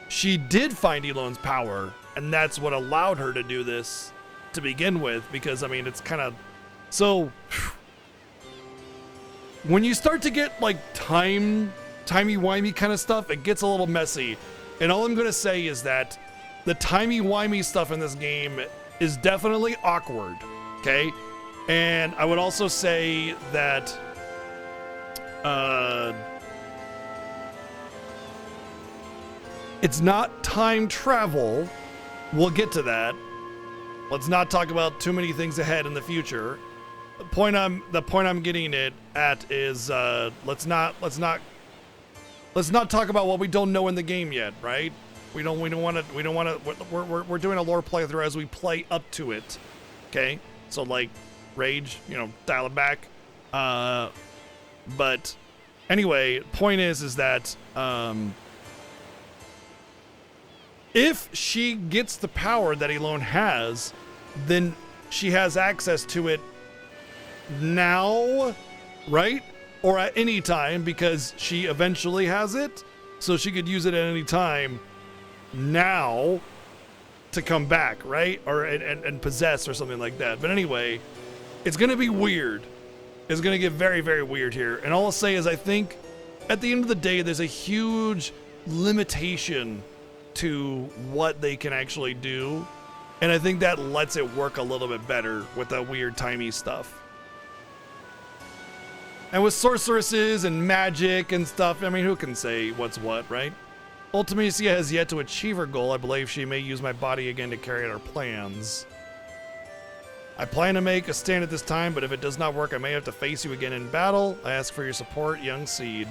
she did find Elone's power, and that's what allowed her to do this to begin with. Because, I mean, it's kind of... So, when you start to get, like, timey-wimey kind of stuff, it gets a little messy. And all I'm going to say is that the timey-wimey stuff in this game is definitely awkward, okay? And I would also say that it's not time travel. We'll get to that. Let's not talk about too many things ahead in the future. The point I'm getting it at is let's not talk about what we don't know in the game yet, right? We don't want to. We're doing a lore playthrough as we play up to it. Okay, so like rage, dial it back. But anyway, point is that if she gets the power that Elone has, then she has access to it now, right? Or at any time, because she eventually has it, so she could use it at any time now to come back, right? Or and possess or something like that. But anyway, it's gonna be weird. It's gonna get very, very weird here. And all I'll say is I think at the end of the day, there's a huge limitation to what they can actually do. And I think that lets it work a little bit better with that weird timey stuff. And with sorceresses and magic and stuff, I mean, who can say what's what, right? Ultimacia has yet to achieve her goal. I believe she may use my body again to carry out her plans. I plan to make a stand at this time, but if it does not work, I may have to face you again in battle. I ask for your support, young seed.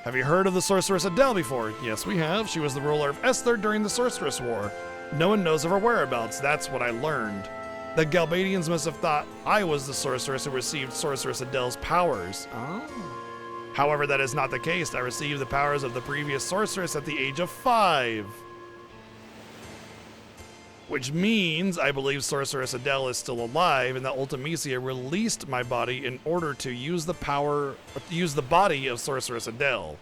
Have you heard of the sorceress Adele before? Yes, we have. She was the ruler of Esther during the Sorceress War. No one knows of her whereabouts. That's what I learned. The Galbadians must have thought I was the sorceress who received Sorceress Adele's powers. Oh. However, that is not the case. I received the powers of the previous sorceress at the age of 5. Which means I believe Sorceress Adele is still alive and that Ultimacia released my body in order to use the body of Sorceress Adele.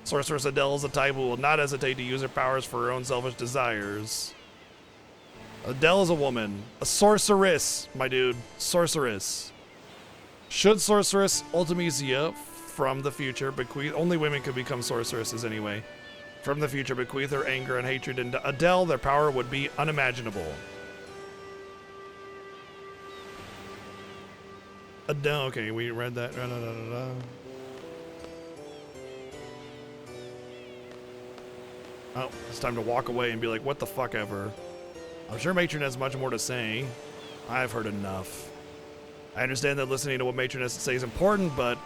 Sorceress Adele is the type who will not hesitate to use her powers for her own selfish desires. Adele is a woman. A sorceress, my dude. Sorceress. Should Sorceress Ultimacia from the future bequeath... Only women could become sorceresses anyway. From the future bequeath her anger and hatred into Adele, their power would be unimaginable. Adele, okay, we read that. Oh, it's time to walk away and be like, what the fuck ever. I'm sure Matron has much more to say. I've heard enough. I understand that listening to what Matron has to say is important, but...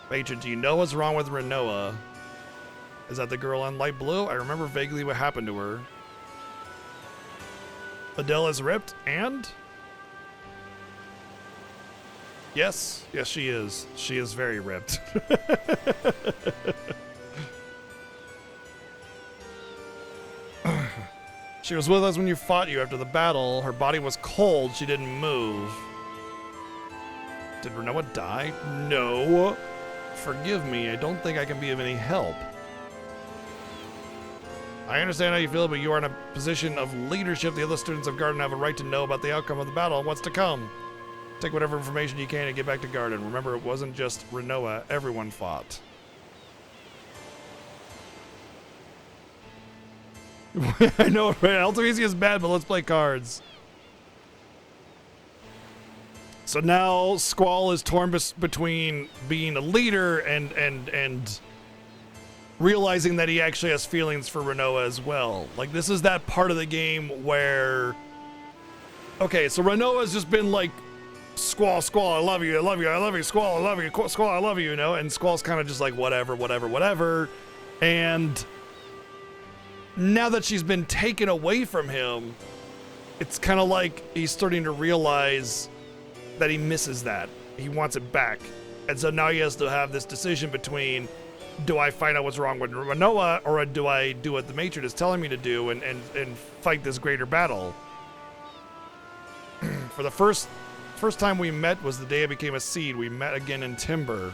Matron, do you know what's wrong with Renoa? Is that the girl on light blue? I remember vaguely what happened to her. Adele is ripped, and? Yes, she is. She is very ripped. She was with us when you fought you after the battle. Her body was cold. She didn't move. Did Renoa die? No. Forgive me. I don't think I can be of any help. I understand how you feel, but you are in a position of leadership. The other students of Garden have a right to know about the outcome of the battle and what's to come. Take whatever information you can and get back to Garden. Remember, it wasn't just Renoa. Everyone fought. I know, right? Ultimacia is bad, but let's play cards. So now Squall is torn between being a leader and realizing that he actually has feelings for Renoa as well. Like, this is that part of the game where... Okay, so Renoa's just been like, Squall, I love you, Squall, I love you, Squall, I love you, And Squall's kind of just like, whatever. And now that she's been taken away from him, it's kind of like he's starting to realize that he misses that. He wants it back. And so now he has to have this decision between, do I find out what's wrong with Renoa, or do I do what the matron is telling me to do and fight this greater battle? For the first time we met was the day I became a seed. We met again in Timber.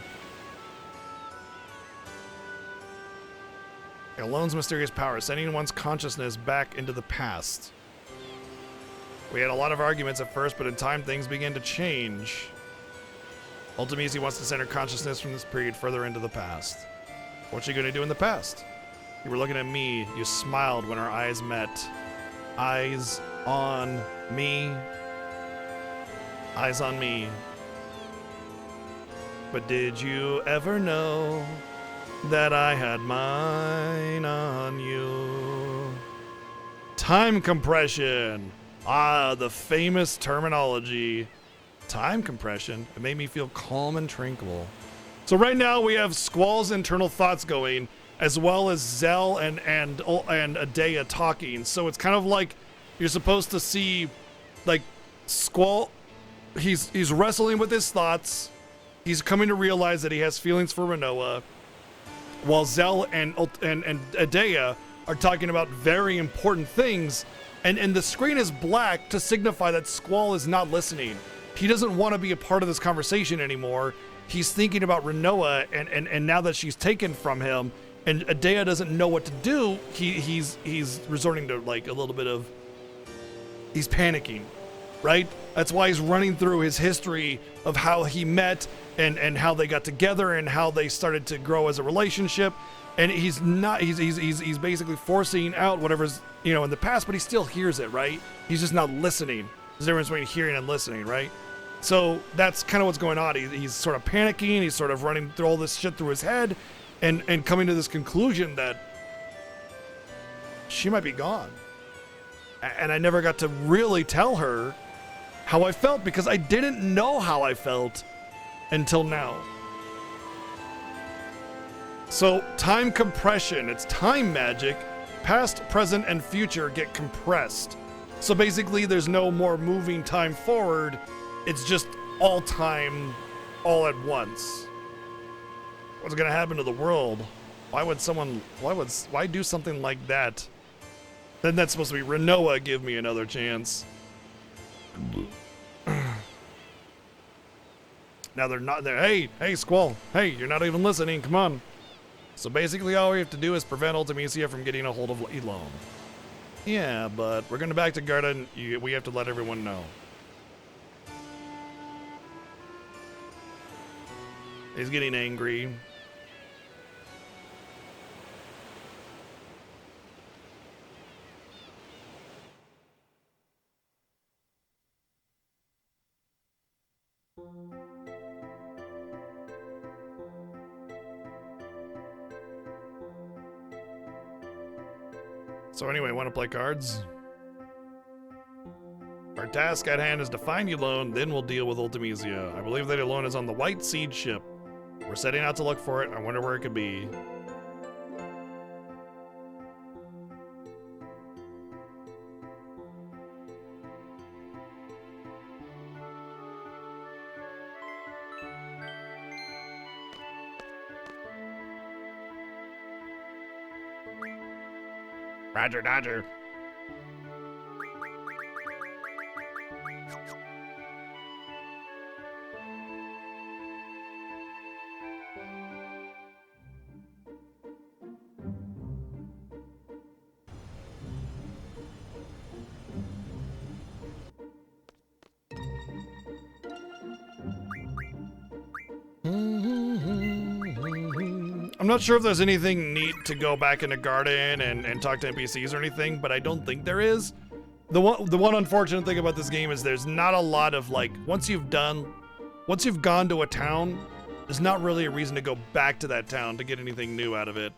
Alone's mysterious power, sending one's consciousness back into the past. We had a lot of arguments at first, but in time things began to change. Ultimacia wants to send her consciousness from this period further into the past. What's she gonna do in the past? You were looking at me. You smiled when our eyes met. Eyes on me. Eyes on me. But did you ever know that I had mine on you? Time compression. Ah, the famous terminology. Time compression. It made me feel calm and tranquil. So right now we have Squall's internal thoughts going, as well as Zell and Adea talking. So it's kind of like you're supposed to see, like, Squall. He's wrestling with his thoughts. He's coming to realize that he has feelings for Rinoa, while Zell and Adea are talking about very important things, and the screen is black to signify that Squall is not listening. He doesn't want to be a part of this conversation anymore. He's thinking about Rinoa, and now that she's taken from him, and Adea doesn't know what to do, he's resorting to like a little bit of, he's panicking, right? That's why he's running through his history of how he met and how they got together and how they started to grow as a relationship. And he's basically forcing out whatever's, in the past, but he still hears it, right? He's just not listening. There's a difference between hearing and listening, right? So that's kind of what's going on. He's sort of panicking. He's sort of running through all this shit through his head and coming to this conclusion that she might be gone. And I never got to really tell her how I felt because I didn't know how I felt until now. So time compression, it's time magic. Past, present, and future get compressed. So basically there's no more moving time forward. It's just all time, all at once. What's gonna happen to the world? Why do something like that? Then that's supposed to be Rinoa, give me another chance. Now they're not there. Hey, Squall. Hey, you're not even listening. Come on. So basically all we have to do is prevent Ultimisia from getting a hold of Elone. Yeah, but we're going back to Garden. We have to let everyone know. He's getting angry. So anyway, want to play cards? Our task at hand is to find Elone, then we'll deal with Ultimisia. I believe that Elone is on the White Seed ship. We're setting out to look for it. I wonder where it could be. Roger, Dodger. I'm not sure if there's anything neat to go back into Garden and talk to NPCs or anything, but I don't think there is. The one unfortunate thing about this game is there's not a lot of, like, once you've gone to a town, there's not really a reason to go back to that town to get anything new out of it.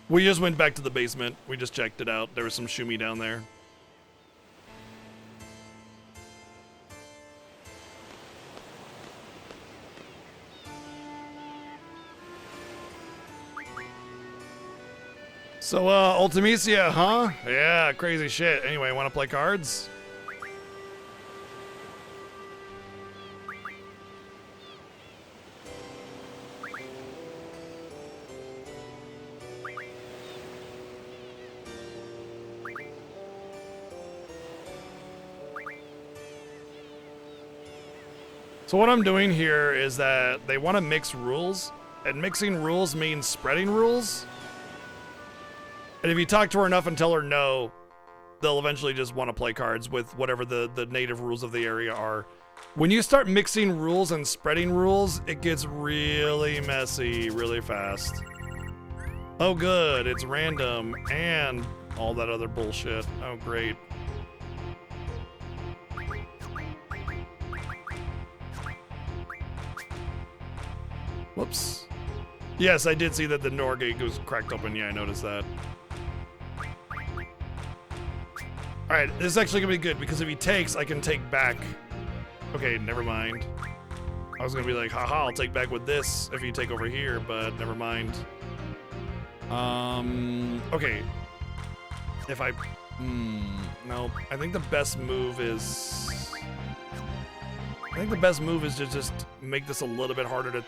We just went back to the basement. We just checked it out. There was some shumi down there. So, Ultimisia, huh? Yeah, crazy shit. Anyway, want to play cards? So what I'm doing here is that they want to mix rules, and mixing rules means spreading rules. And if you talk to her enough and tell her no, they'll eventually just want to play cards with whatever the native rules of the area are. When you start mixing rules and spreading rules, it gets really messy really fast. Oh good, it's random and all that other bullshit. Oh great. Whoops. Yes, I did see that the door gate was cracked open. Yeah, I noticed that. Alright, this is actually gonna be good because if he takes, I can take back. Okay, never mind. I was gonna be like, haha, I'll take back with this if you take over here, but never mind. Okay. If I, no, I think the best move is, to just make this a little bit harder to,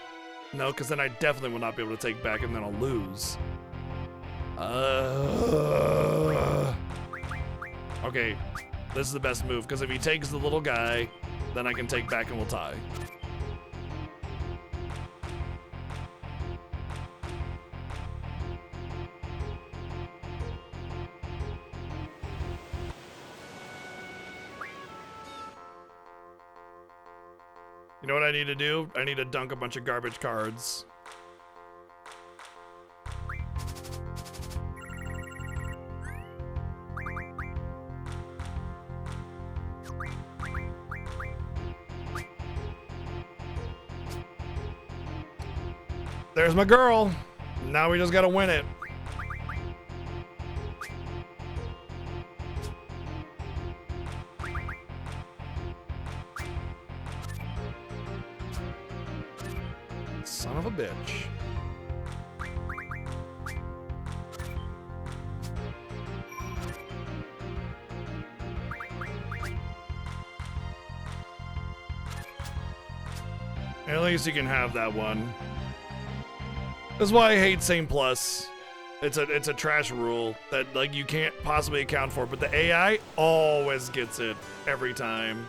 no, because then I definitely will not be able to take back and then I'll lose. Okay, this is the best move, because if he takes the little guy, then I can take back and we'll tie. You know what I need to do? I need to dunk a bunch of garbage cards. There's my girl. Now we just gotta win it. Son of a bitch. At least you can have that one. That's why I hate Same Plus. It's a trash rule that like you can't possibly account for, but the AI always gets it every time.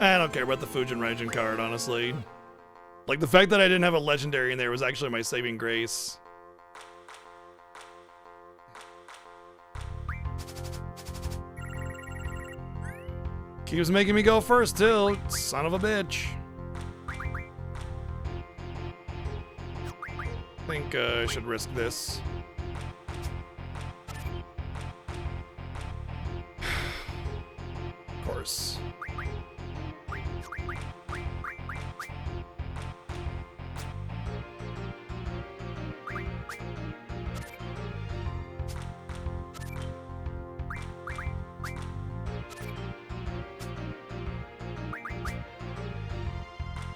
I don't care about the Fujin Raijin card, honestly. Like, the fact that I didn't have a legendary in there was actually my saving grace. Keeps making me go first, too. Son of a bitch. I think I should risk this. Of course.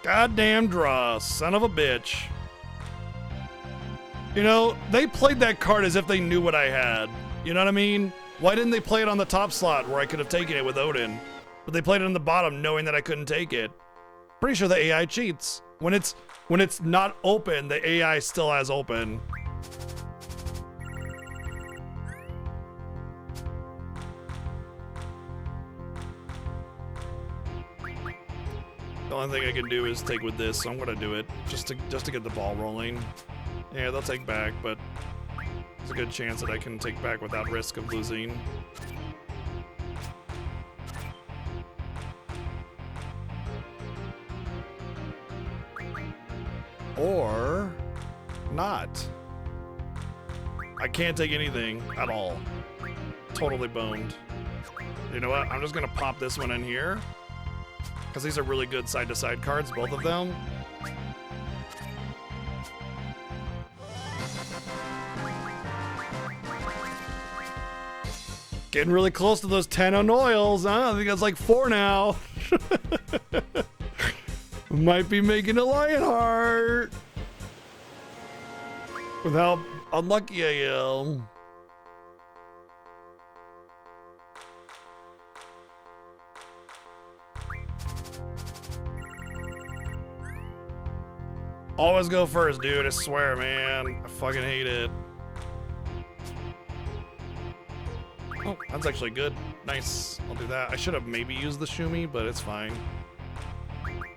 Goddamn draw, son of a bitch. You know, they played that card as if they knew what I had. You know what I mean? Why didn't they play it on the top slot where I could have taken it with Odin? But they played it on the bottom knowing that I couldn't take it. Pretty sure the AI cheats. When it's not open, the AI still has open. The only thing I can do is take with this, so I'm gonna do it just to get the ball rolling. Yeah, they'll take back, but there's a good chance that I can take back without risk of losing. Or not. I can't take anything at all. Totally boned. You know what? I'm just gonna pop this one in here. Because these are really good side-to-side cards, both of them. Getting really close to those 10 on oils, huh? I think that's like 4 now. Might be making a Lionheart. With how unlucky I am. Always go first, dude. I swear, man. I fucking hate it. Oh, that's actually good. Nice. I'll do that. I should have maybe used the Shumi, but it's fine.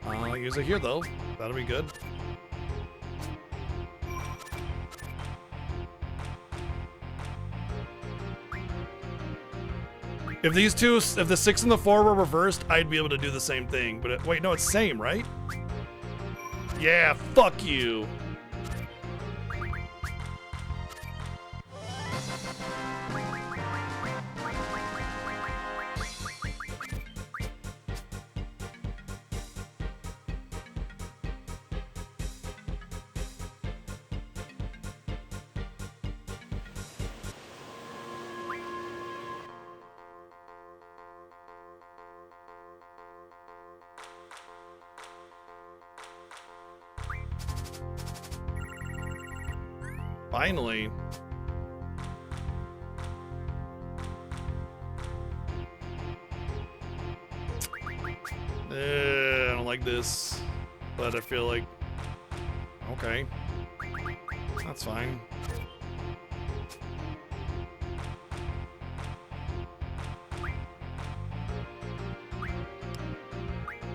I'll use it here, though. That'll be good. If these two, if the 6 and the 4 were reversed, I'd be able to do the same thing. But wait, no, it's same, right? Yeah, fuck you. Finally. I don't like this, but I feel like, okay, that's fine.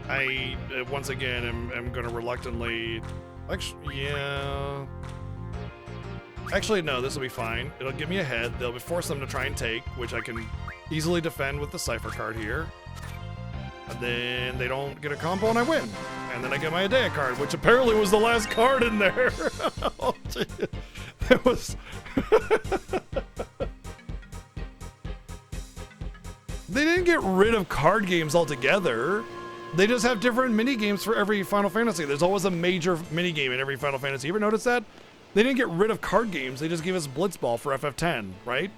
I, once again, am going to reluctantly, actually, yeah. Actually, no, this will be fine. It'll give me a head. They'll force them to try and take, which I can easily defend with the Cypher card here. And then they don't get a combo and I win. And then I get my Adea card, which apparently was the last card in there. Oh, it was... They didn't get rid of card games altogether. They just have different mini games for every Final Fantasy. There's always a major mini game in every Final Fantasy. You ever notice that? They didn't get rid of card games. They just gave us Blitzball for FF10, right?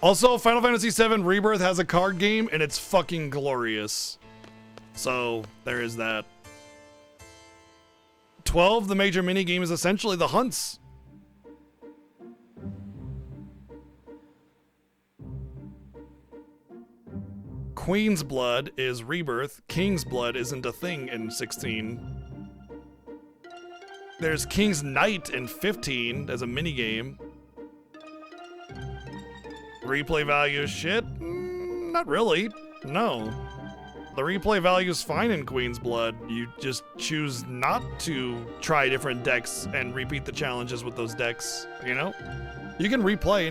Also, Final Fantasy VII Rebirth has a card game, and it's fucking glorious. So, there is that. 12, the major minigame, is essentially the hunts. Queen's Blood is Rebirth. King's Blood isn't a thing in 16. There's King's Knight in 15 as a minigame. Replay value shit? Not really. No. The replay value is fine in Queen's Blood. You just choose not to try different decks and repeat the challenges with those decks, you know? You can replay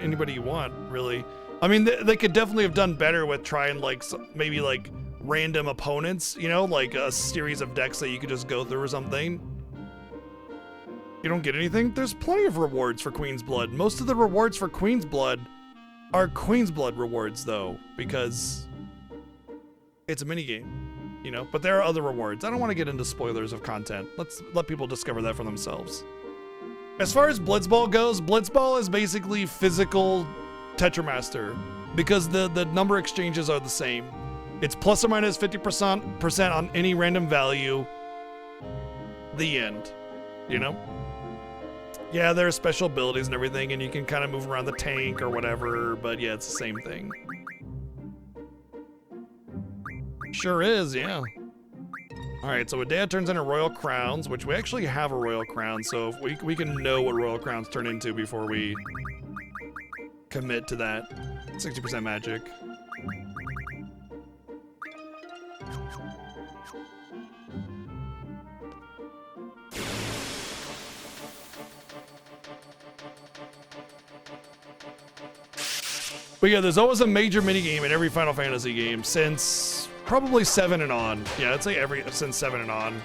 anybody you want, really. I mean, they could definitely have done better with trying, like, maybe, like, random opponents, you know? Like a series of decks that you could just go through or something. You don't get anything? There's plenty of rewards for Queen's Blood. Most of the rewards for Queen's Blood are Queen's Blood rewards, though, because it's a minigame, you know? But there are other rewards. I don't want to get into spoilers of content. Let's let people discover that for themselves. As far as Blitzball goes, Blitzball is basically physical Tetramaster, because the number exchanges are the same. It's plus or minus 50% on any random value. The end, you know? Yeah, there are special abilities and everything, and you can kind of move around the tank or whatever, but yeah, it's the same thing. Sure is, yeah. Alright, so Adea turns into Royal Crowns, which we actually have a Royal Crown, so if we can know what Royal Crowns turn into before we commit to that. 60% magic. But yeah, there's always a major minigame in every Final Fantasy game since probably 7 and on. Yeah, I'd say since 7 and on.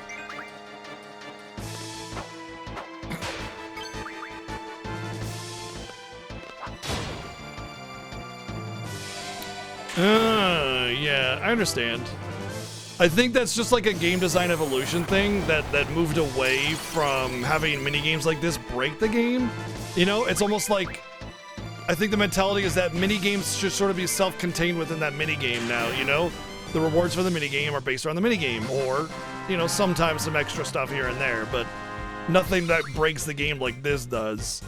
Yeah, I understand. I think that's just like a game design evolution thing that moved away from having minigames like this break the game. You know, it's almost like, I think the mentality is that minigames should sort of be self-contained within that minigame now, you know? The rewards for the minigame are based around the minigame, or, you know, sometimes some extra stuff here and there, but nothing that breaks the game like this does.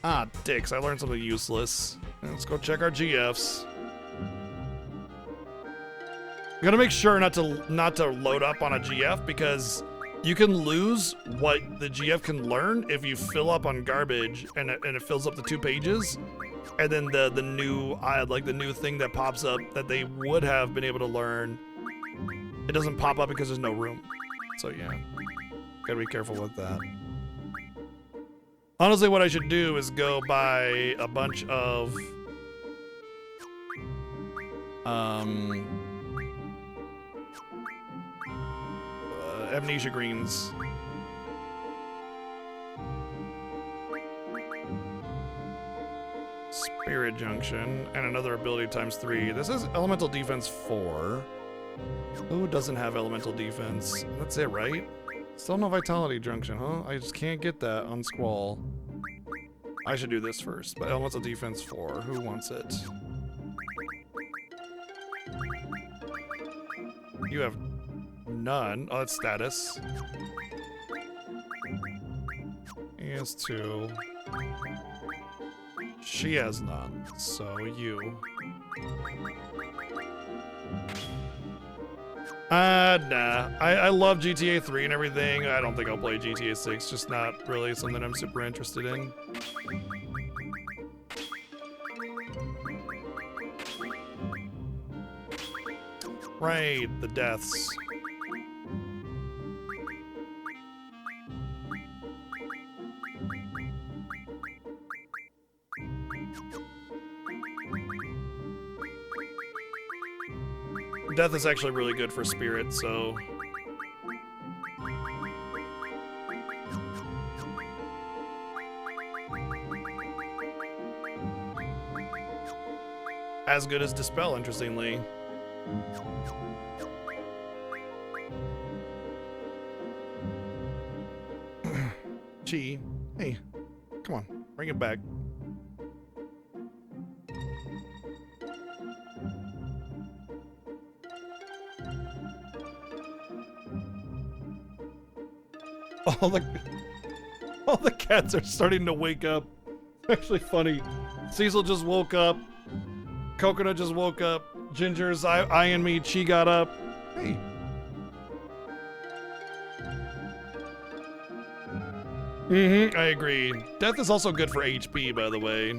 Ah, dicks, I learned something useless. Let's go check our GFs. Gotta make sure not to load up on a GF because you can lose what the GF can learn if you fill up on garbage and it fills up the 2 pages, and then the new like the new thing that pops up that they would have been able to learn, it doesn't pop up because there's no room. So yeah, gotta be careful with that. Honestly, what I should do is go buy a bunch of amnesia greens. Spirit Junction, and another ability ×3. This is elemental defense 4. Who doesn't have elemental defense? That's it, right? Still no vitality junction, huh? I just can't get that on Squall. I should do this first, but elemental defense 4. Who wants it? You have none. Oh, that's status. He has 2. She has none, so you. Nah. I love GTA 3 and everything. I don't think I'll play GTA 6. Just not really something I'm super interested in. Right, the deaths. Death is actually really good for spirit, so... As good as Dispel, interestingly. Gee, hey, come on, bring it back. All the cats are starting to wake up. It's actually funny. Cecil just woke up. Coconut just woke up. Ginger's eyeing me. She got up. Hey. I agree. Death is also good for HP, by the way.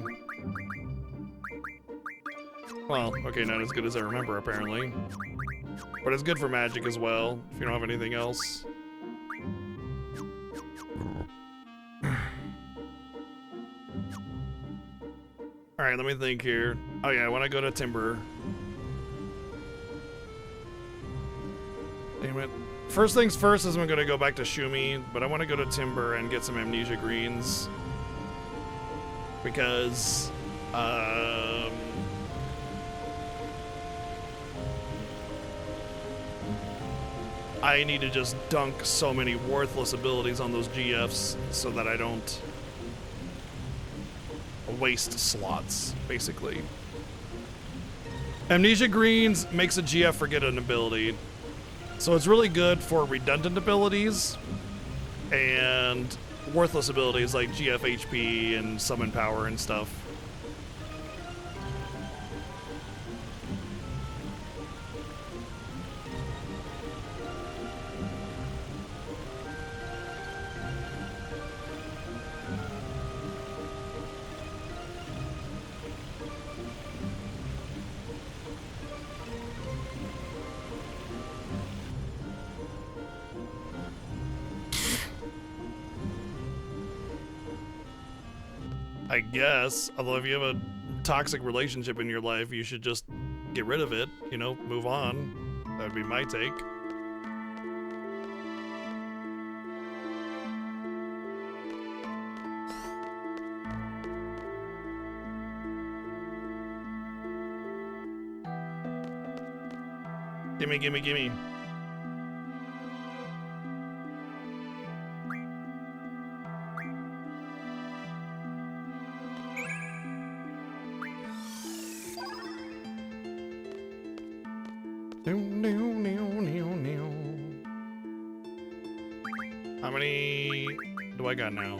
Well, okay, not as good as I remember, apparently. But it's good for magic as well, if you don't have anything else. Alright, let me think here. Oh yeah, I want to go to Timber. Damn it. First things first is I'm going to go back to Shumi, but I want to go to Timber and get some Amnesia Greens. Because, I need to just dunk so many worthless abilities on those GFs so that I don't waste slots, basically. Amnesia Greens makes a GF forget an ability. So it's really good for redundant abilities and worthless abilities like GF HP and Summon Power and stuff. I guess, although if you have a toxic relationship in your life, you should just get rid of it, you know, move on. That would be my take. Gimme, gimme, gimme. How many do I got now?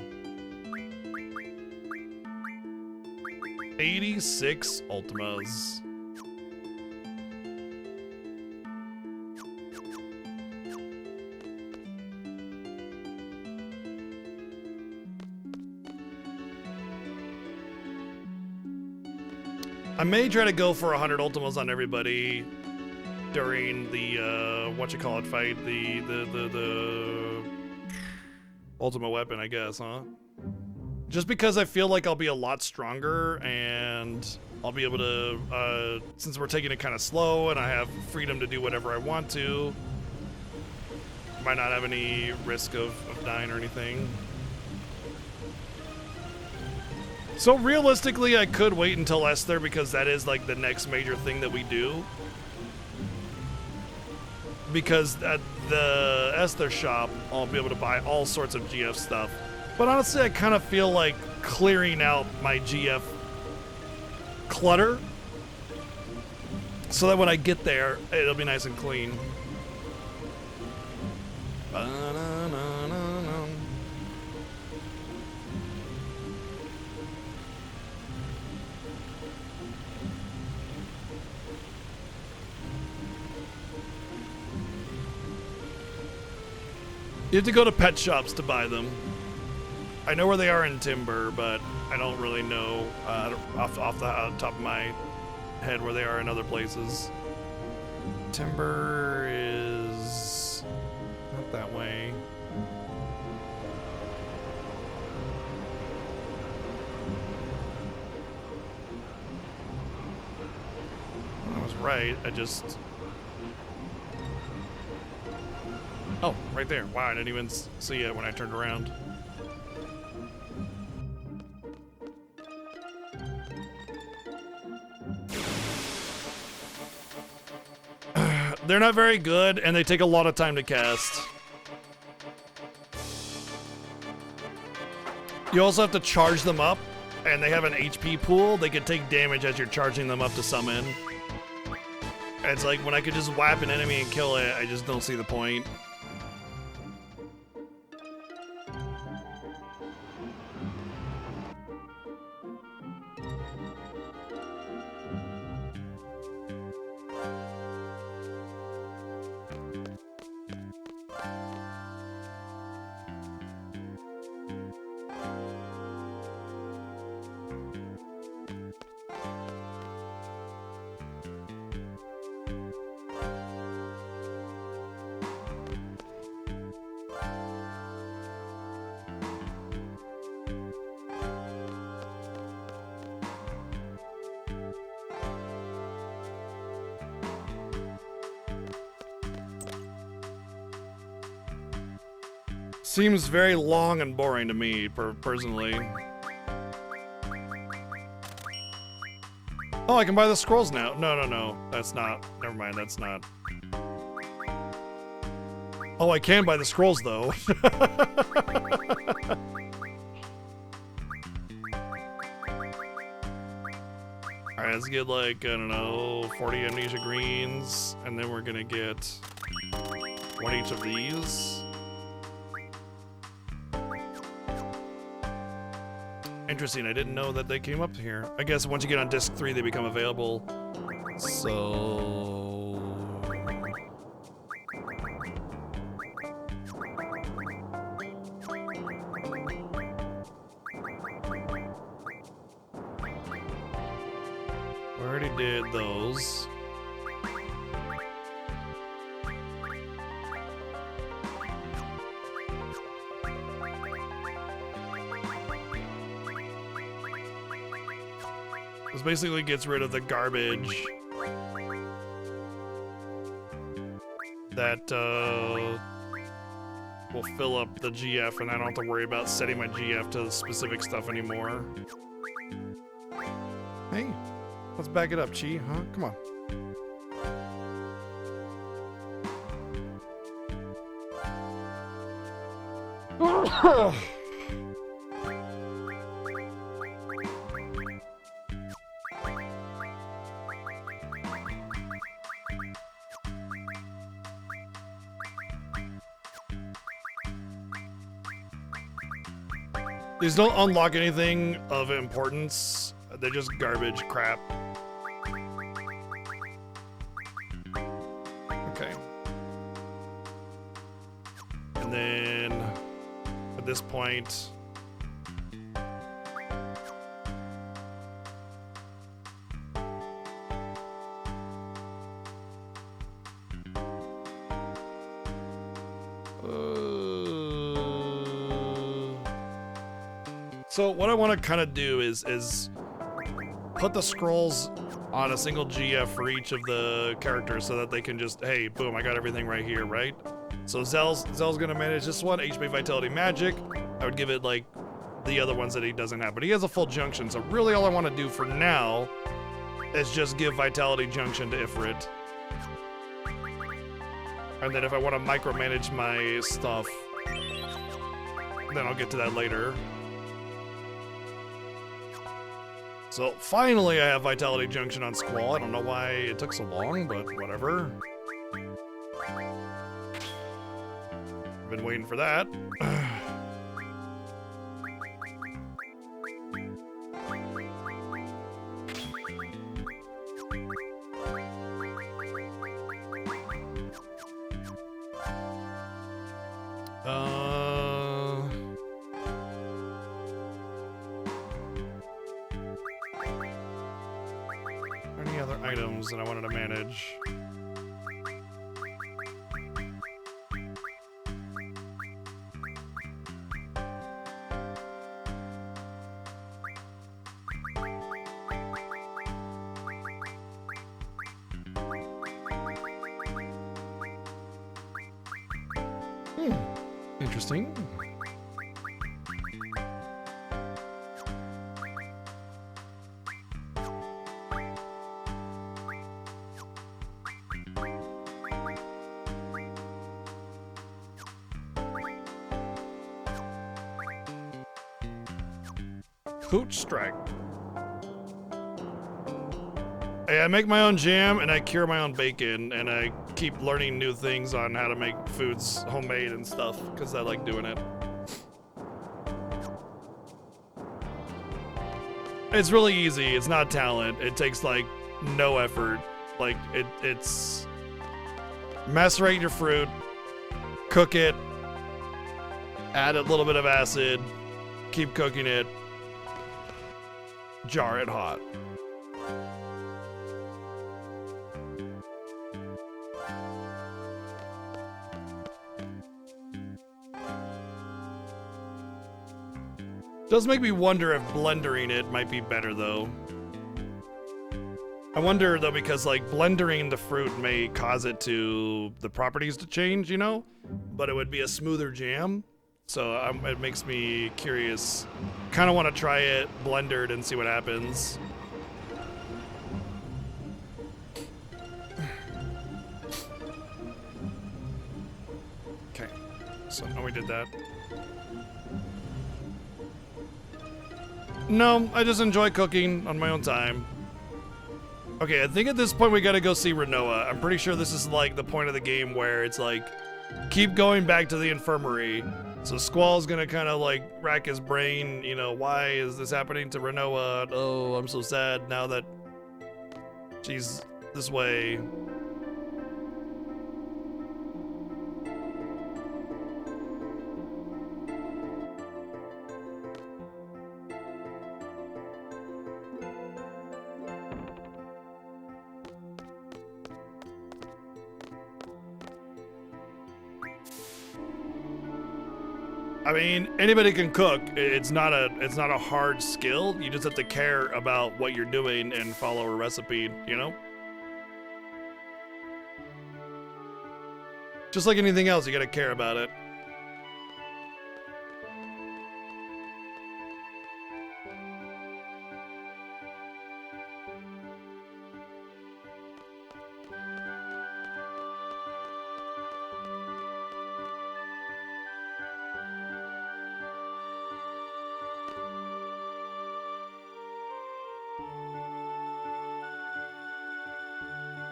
86 Ultimas. I may try to go for 100 ultimas on everybody during the whatchamacallit fight, the ultimate weapon, I guess, huh? Just because I feel like I'll be a lot stronger and I'll be able to, since we're taking it kind of slow and I have freedom to do whatever I want to, might not have any risk of dying or anything. So realistically, I could wait until Esther because that is like the next major thing that we do. Because at the Esther shop, I'll be able to buy all sorts of GF stuff. But honestly, I kind of feel like clearing out my GF clutter so that when I get there, it'll be nice and clean. You have to go to pet shops to buy them. I know where they are in Timber, but I don't really know off the top of my head where they are in other places. Timber is not that way. I was right. I just... Oh, right there. Wow, I didn't even see it when I turned around. They're not very good, and they take a lot of time to cast. You also have to charge them up, and they have an HP pool. They can take damage as you're charging them up to summon. And it's like, when I could just whap an enemy and kill it, I just don't see the point. Seems very long and boring to me, personally. Oh, I can buy the scrolls now. No. That's not. Never mind, that's not. Oh, I can buy the scrolls, though. Alright, let's get like, I don't know, 40 amnesia greens. And then we're gonna get one each of these. Interesting, I didn't know that they came up here. I guess once you get on disc 3, they become available. So... we already did those. This basically gets rid of the garbage that will fill up the GF, and I don't have to worry about setting my GF to specific stuff anymore. Hey, let's back it up, Chi, huh? Come on. These don't unlock anything of importance. They're just garbage crap. Okay. And then at this point, So what I want to kind of do is put the scrolls on a single GF for each of the characters so that they can just, hey, boom, I got everything right here, right? So Zell's gonna manage this one, HP, Vitality, Magic. I would give it like the other ones that he doesn't have, but he has a full junction. So really all I want to do for now is just give Vitality Junction to Ifrit. And then if I want to micromanage my stuff, then I'll get to that later. So finally I have Vitality Junction on Squall. I don't know why it took so long, but whatever. I've been waiting for that. Any other items that I wanted to manage? Interesting. Hooch Strike. Hey, I make my own jam and I cure my own bacon and I keep learning new things on how to make foods homemade and stuff because I like doing it. It's really easy. It's not talent. It takes like no effort. Like it's macerate your fruit, cook it, add a little bit of acid, keep cooking it, jar it hot. Does make me wonder if blendering it might be better though. I wonder though because like blendering the fruit may cause it to the properties to change, you know, but it would be a smoother jam. So it makes me curious. Kind of want to try it blendered and see what happens. Okay, so now we did that. No, I just enjoy cooking on my own time. Okay, I think at this point we gotta go see Renoa. I'm pretty sure this is like the point of the game where it's like, keep going back to the infirmary. So Squall's gonna kind of like rack his brain, you know, why is this happening to Renoa? Oh, I'm so sad now that she's this way. I mean, anybody can cook. It's not a hard skill. You just have to care about what you're doing and follow a recipe, you know? Just like anything else, you gotta care about it.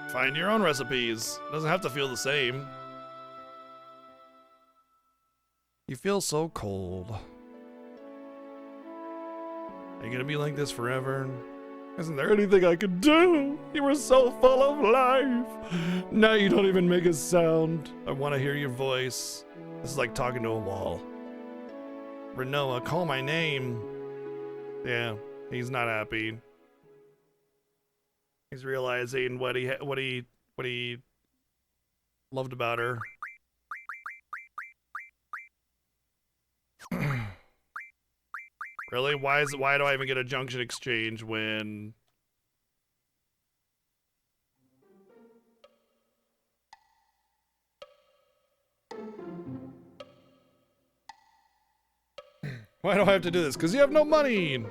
Find your own recipes. Doesn't have to feel the same. You feel so cold. Are you gonna be like this forever? Isn't there anything I could do? You were so full of life. Now you don't even make a sound. I want to hear your voice. This is like talking to a wall. Renoa, call my name. Yeah, he's not happy. He's realizing what he loved about her. Really? Why do I even get a junction exchange when... Why do I have to do this? Because you have no money!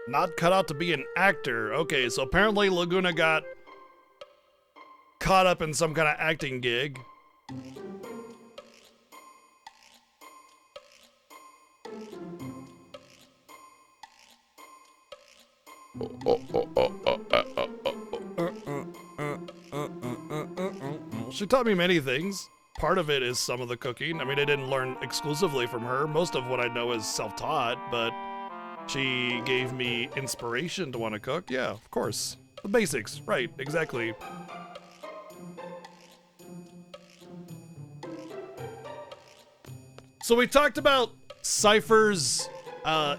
Not cut out to be an actor. Okay, so apparently Laguna got caught up in some kind of acting gig. She taught me many things. Part of it is some of the cooking. I mean, I didn't learn exclusively from her. Most of what I know is self-taught, but she gave me inspiration to want to cook. Yeah, of course. The basics, right, exactly. So we talked about Cypher's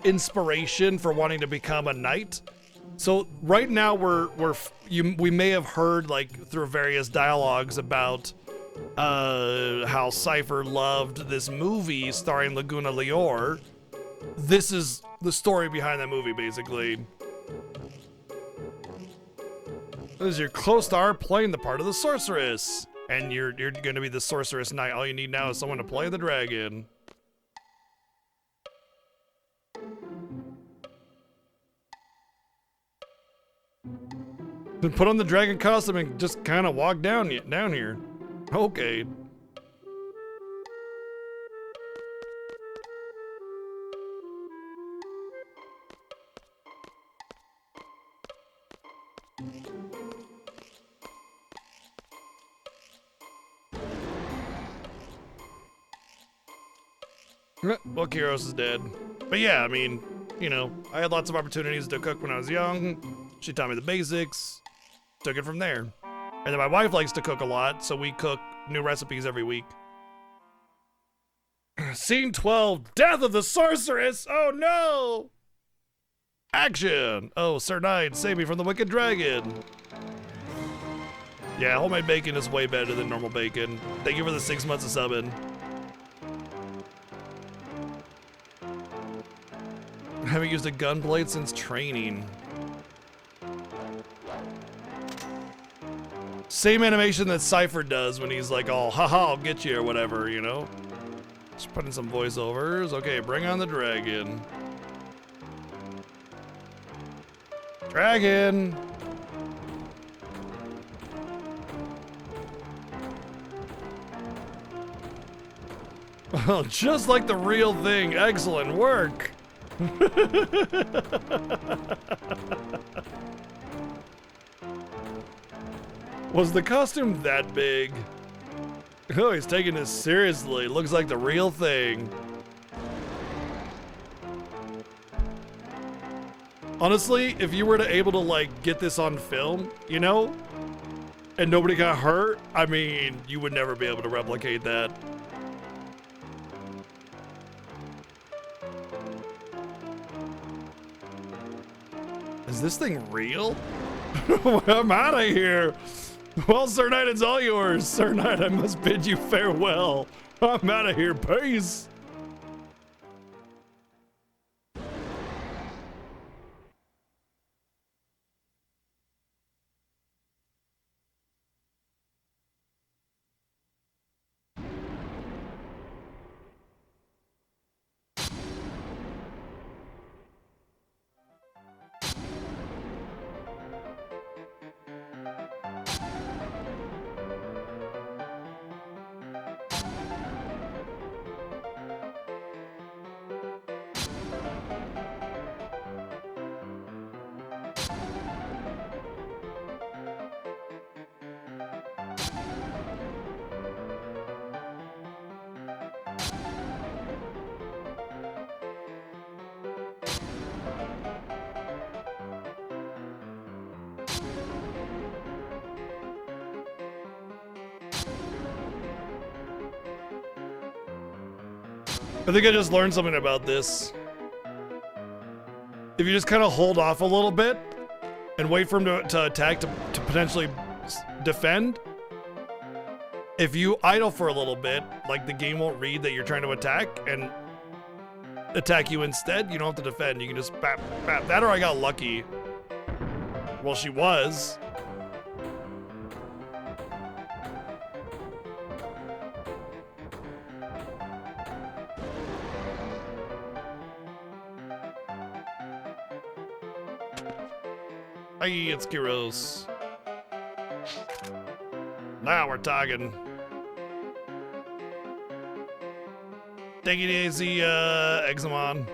inspiration for wanting to become a knight. So right now we may have heard like through various dialogues about how Cypher loved this movie starring Laguna Lior. This is the story behind that movie, basically. As you're close to our playing the part of the sorceress, and you're going to be the sorceress knight. All you need now is someone to play the dragon. Then put on the dragon costume and just kind of walk down here. Okay. Well, Kiros is dead. But yeah, I mean, you know, I had lots of opportunities to cook when I was young. She taught me the basics. Took it from there. And then my wife likes to cook a lot, so we cook new recipes every week. Scene 12, Death of the Sorceress! Oh no! Action! Oh, Sir Knight, save me from the wicked dragon. Yeah, homemade bacon is way better than normal bacon. Thank you for the 6 months of subbing. I haven't used a gunblade since training. Same animation that Cypher does when he's like, all, haha, I'll get you or whatever, you know? Just put in some voiceovers. Okay, bring on the dragon. Dragon! Well, just like the real thing. Excellent work. Was the costume that big? Oh, he's taking this seriously. Looks like the real thing. Honestly, if you were to able to like get this on film, you know, and nobody got hurt, I mean, you would never be able to replicate that. Is this thing real? I'm out of here. Well, Sir Knight, it's all yours. Sir Knight, I must bid you farewell. I'm out of here. Peace. I think I just learned something about this. If you just kind of hold off a little bit and wait for him to attack to potentially defend, if you idle for a little bit, like the game won't read that you're trying to attack and attack you instead. You don't have to defend. You can just bap, bap. That or I got lucky. Well, she was. Hey, it's Kiros. Now we're talking. Take it easy, Examon.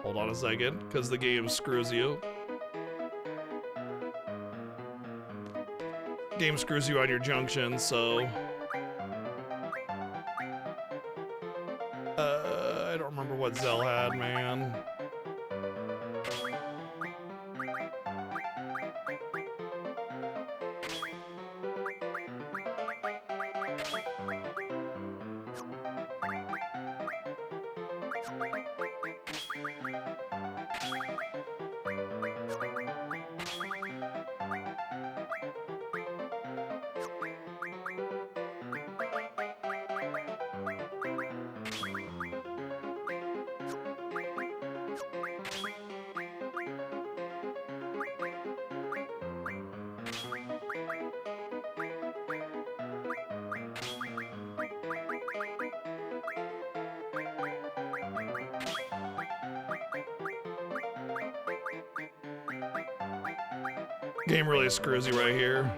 Hold on a second, because the game screws you. Game screws you on your junction, so... I don't remember what Zell had, man. Game really screws you right here.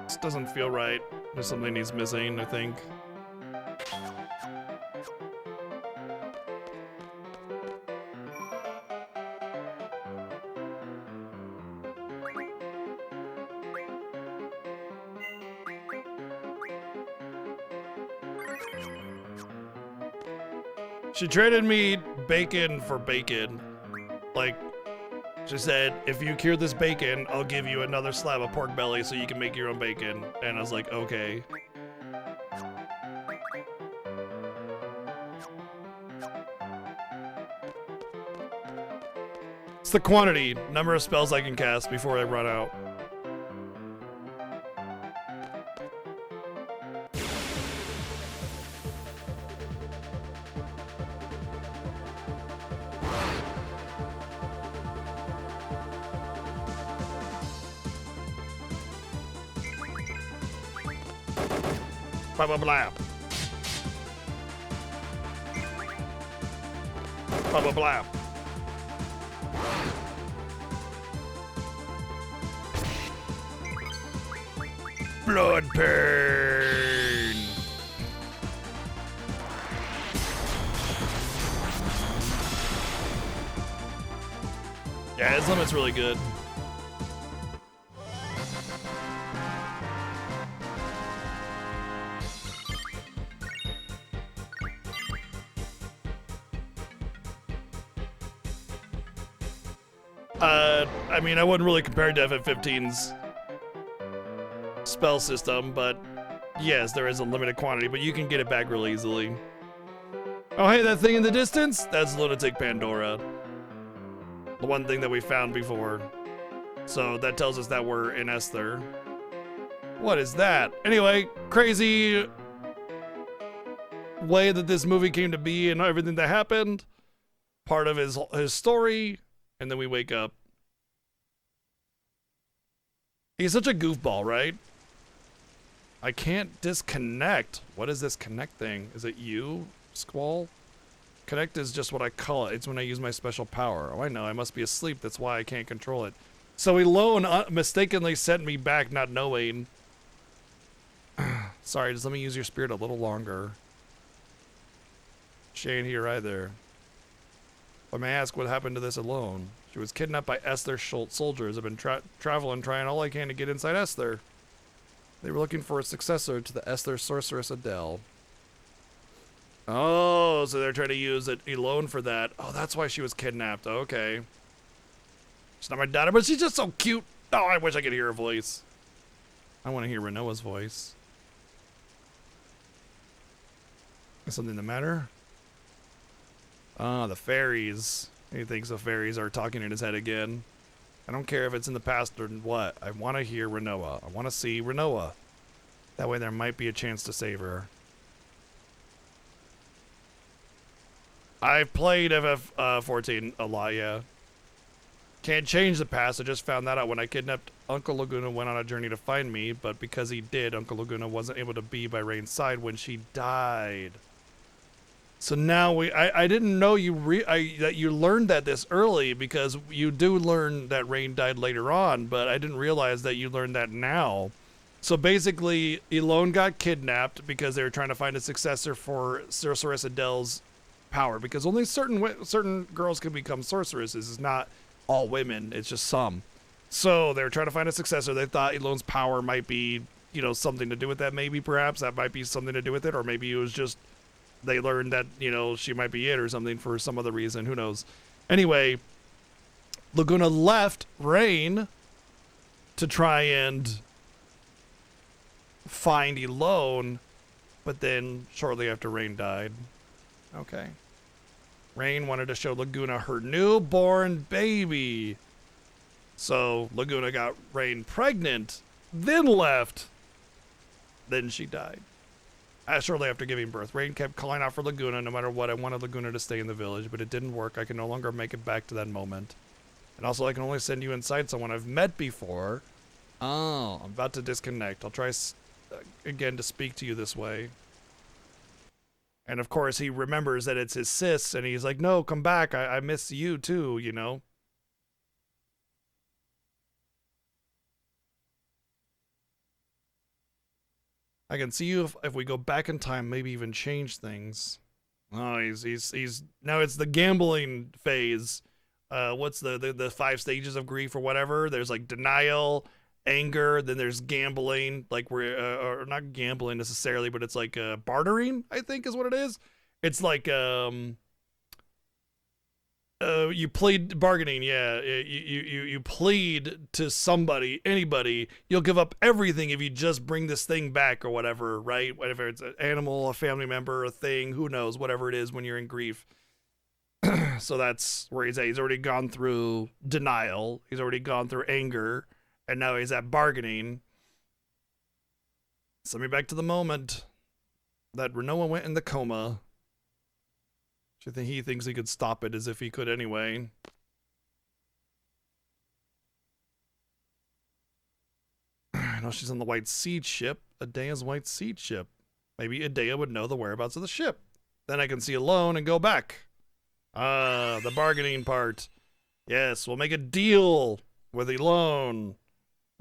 This doesn't feel right. There's something he's missing, I think. She traded me bacon for bacon. Like, she said, if you cure this bacon, I'll give you another slab of pork belly so you can make your own bacon. And I was like, okay. It's the quantity, number of spells I can cast before I run out. Blah, blah, blah. Blah, blah, blah. Blood pain. Yeah, his limit's really good. I mean, I wouldn't really compare to FF15's spell system, but yes, there is a limited quantity, but you can get it back really easily. Oh, hey, that thing in the distance? That's Lunatic Pandora. The one thing that we found before. So that tells us that we're in Esther. What is that? Anyway, crazy way that this movie came to be and everything that happened. Part of his story, and then we wake up. He's such a goofball, right? I can't disconnect. What is this connect thing? Is it you, Squall? Connect is just what I call it. It's when I use my special power. Oh, I know. I must be asleep. That's why I can't control it. So Elone mistakenly sent me back not knowing. Sorry, just let me use your spirit a little longer. She ain't here either. I may ask what happened to this Elone. She was kidnapped by Esther Schultz soldiers. I've been traveling, trying all I can to get inside Esther. They were looking for a successor to the Esther sorceress Adele. Oh, so they're trying to use Elone for that. Oh, that's why she was kidnapped. Okay. She's not my daughter, but she's just so cute. Oh, I wish I could hear her voice. I want to hear Renoa's voice. Something the matter? Ah, the fairies. He thinks the fairies are talking in his head again. I don't care if it's in the past or what. I want to hear Renoa. I want to see Renoa. That way there might be a chance to save her. I've played FF14 a lot, yeah. Can't change the past. I just found that out when I kidnapped Uncle Laguna went on a journey to find me, but because he did, Uncle Laguna wasn't able to be by Rain's side when she died. So now I didn't know that you learned that this early, because you do learn that Rain died later on, but I didn't realize that you learned that now. So basically, Elone got kidnapped because they were trying to find a successor for Sorceress Adele's power, because only certain girls can become sorceresses. It's not all women, it's just some. So they were trying to find a successor. They thought Elone's power might be, you know, something to do with that. Maybe, perhaps that might be something to do with it, or maybe it was just they learned that, you know, she might be it or something for some other reason. Who knows? Anyway, Laguna left Rain to try and find Elone, but then shortly after Rain died. Okay. Rain wanted to show Laguna her newborn baby. So Laguna got Rain pregnant, then left. Then she died. Shortly after giving birth, Rain kept calling out for Laguna no matter what. I wanted Laguna to stay in the village, but it didn't work. I can no longer make it back to that moment. And also, I can only send you inside someone I've met before. Oh, I'm about to disconnect. I'll try again to speak to you this way. And of course, he remembers that it's his sis, and he's like, no, come back. I miss you too, you know? I can see you if we go back in time, maybe even change things. Oh, he's now it's the gambling phase. What's the 5 stages of grief or whatever? There's like denial, anger, then there's gambling, like we're or not gambling necessarily, but it's like bartering, I think is what it is. It's like you plead bargaining, yeah. You plead to somebody, anybody. You'll give up everything if you just bring this thing back or whatever, right? Whatever it's an animal, a family member, a thing, who knows, whatever it is when you're in grief. So that's where he's at. He's already gone through denial. He's already gone through anger, and now he's at bargaining. Send me back to the moment that Renoa went in the coma. I think he thinks he could stop it as if he could anyway. I know she's on the White Seed ship. Adea's White Seed ship. Maybe Adea would know the whereabouts of the ship. Then I can see Elone and go back. Ah, the bargaining part. Yes, we'll make a deal with Elone.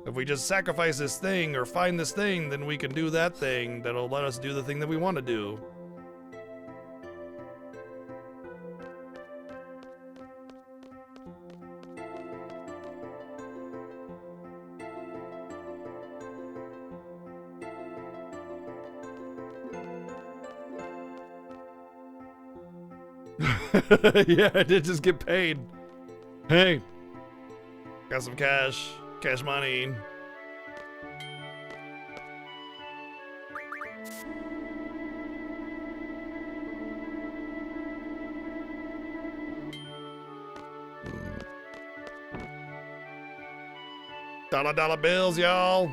If we just sacrifice this thing or find this thing, then we can do that thing that'll let us do the thing that we want to do. Yeah, I did just get paid. Hey, got some cash money. Dollar bills, y'all.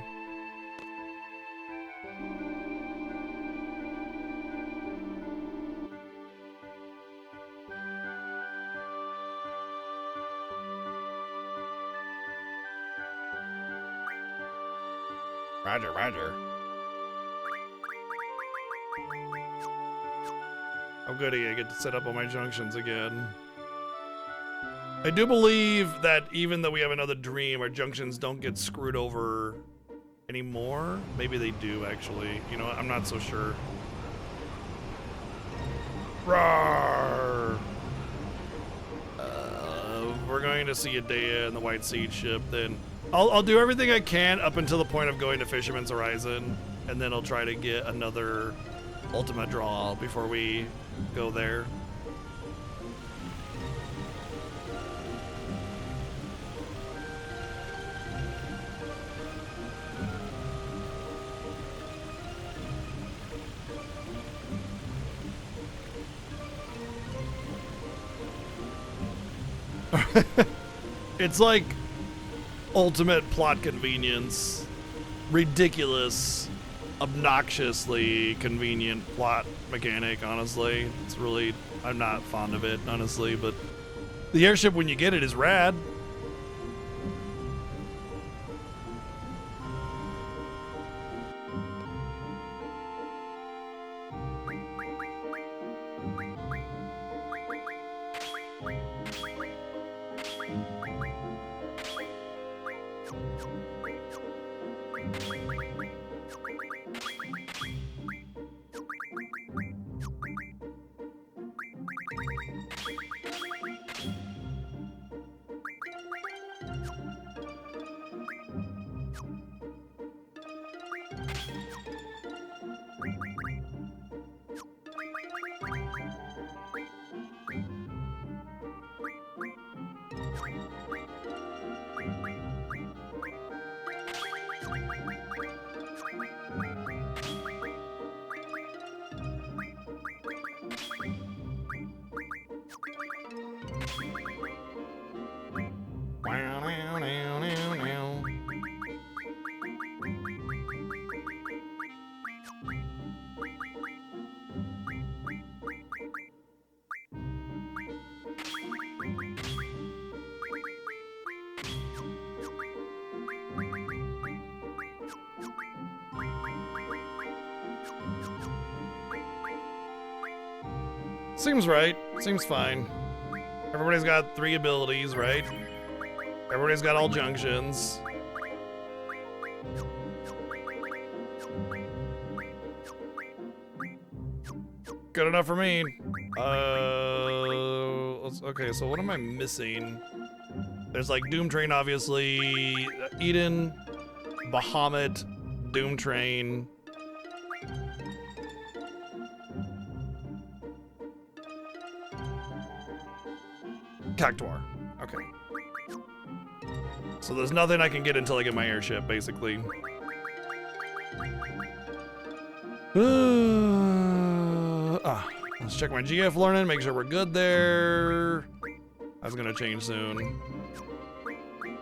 Roger. I'm good. I get to set up all my junctions again. I do believe that even though we have another dream, our junctions don't get screwed over anymore. Maybe they do, actually. You know, I'm not so sure. Roar! We're going to see Adea in the White Seed ship, then I'll do everything I can up until the point of going to Fisherman's Horizon, and then I'll try to get another Ultima draw before we go there. It's like ultimate plot convenience. Ridiculous, obnoxiously convenient plot mechanic, honestly. It's really, I'm not fond of it, honestly, but the airship when you get it is rad. Seems right. Seems fine. Everybody's got 3 abilities, right? Everybody's got all junctions. Good enough for me. Okay, so what am I missing? There's like Doom Train, obviously. Eden, Bahamut, Doom Train. Cactuar. Okay. So there's nothing I can get until I get my airship, basically. Let's check my GF learning, make sure we're good there. That's gonna change soon.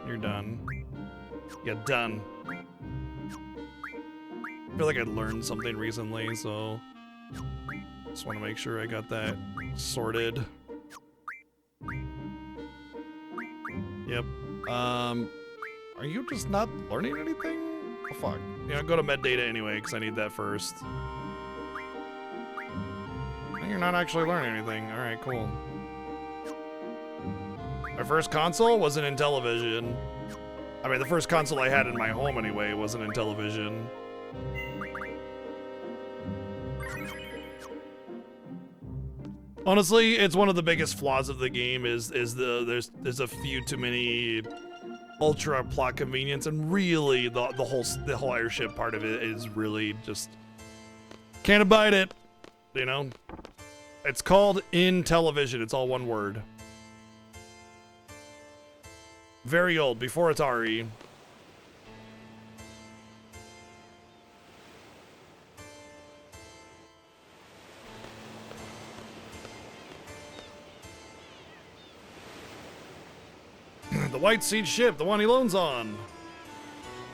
You're done. Yeah, done. I feel like I learned something recently, so just want to make sure I got that sorted. Yep. Are you just not learning anything? Oh, fuck. Yeah, go to med data anyway, because I need that first. You're not actually learning anything. Alright, cool. My first console wasn't in television. I mean, the first console I had in my home anyway wasn't in television. Honestly, it's one of the biggest flaws of the game there's a few too many ultra plot convenience, and really the whole airship part of it is really just can't abide it, you know. It's called in television. It's all one word. Very old, before Atari. The White Seed ship, the one he loans on.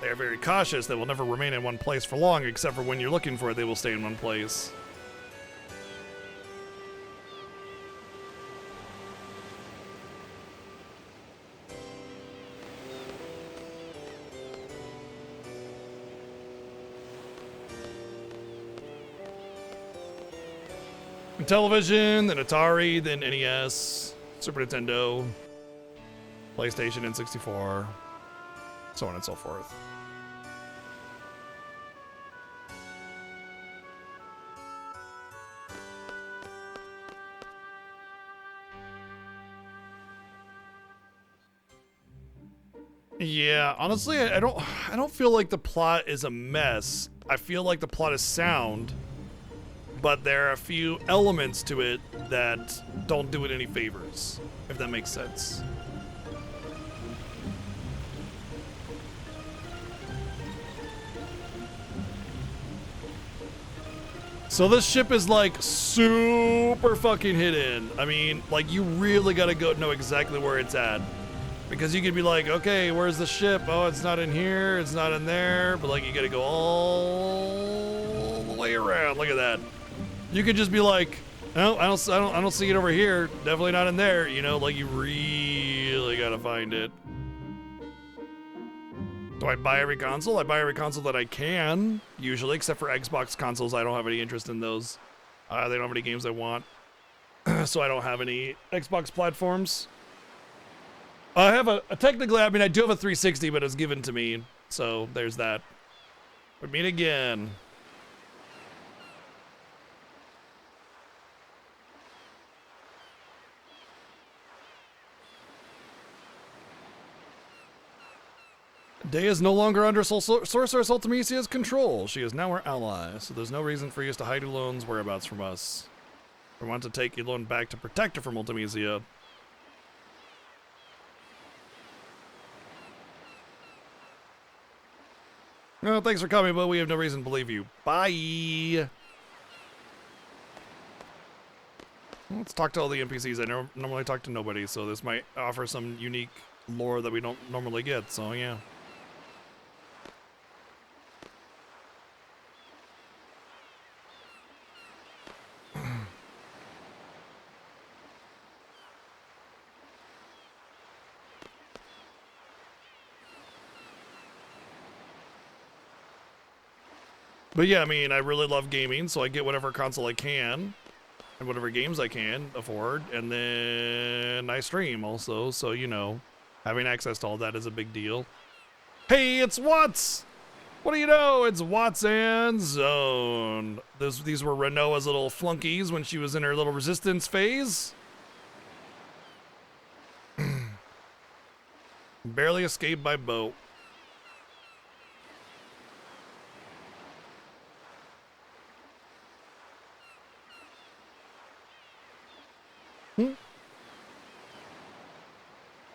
They are very cautious. They will never remain in one place for long, except for when you're looking for it, they will stay in one place. Television, then Atari, then NES, Super Nintendo, PlayStation, N64, so on and so forth. Yeah, honestly, I don't feel like the plot is a mess. I feel like the plot is sound, but there are a few elements to it that don't do it any favors, if that makes sense. So this ship is like super fucking hidden. I mean, like you really gotta go know exactly where it's at. Because you could be like, okay, where's the ship? Oh, it's not in here, it's not in there. But like you gotta go all the way around. Look at that. You could just be like, no, I don't see it over here. Definitely not in there. You know, like you really gotta find it. Do I buy every console? I buy every console that I can, usually, except for Xbox consoles. I don't have any interest in those. They don't have any games I want, so I don't have any Xbox platforms. I have technically, I mean, I do have a 360, but it's given to me, so there's that. We meet again. Dea is no longer under Sorceress Ultimisia's control. She is now our ally, so there's no reason for you to hide Elone's whereabouts from us. We want to take Elone back to protect her from Ultimisia. No, thanks for coming, but we have no reason to believe you. Bye! Let's talk to all the NPCs. I normally talk to nobody, so this might offer some unique lore that we don't normally get, so yeah. But yeah, I mean, I really love gaming, so I get whatever console I can and whatever games I can afford, and then I stream also, so you know, having access to all that is a big deal. Hey, it's Watts! What do you know? It's Watts and Zone. These were Renoa's little flunkies when she was in her little resistance phase. Barely escaped by boat.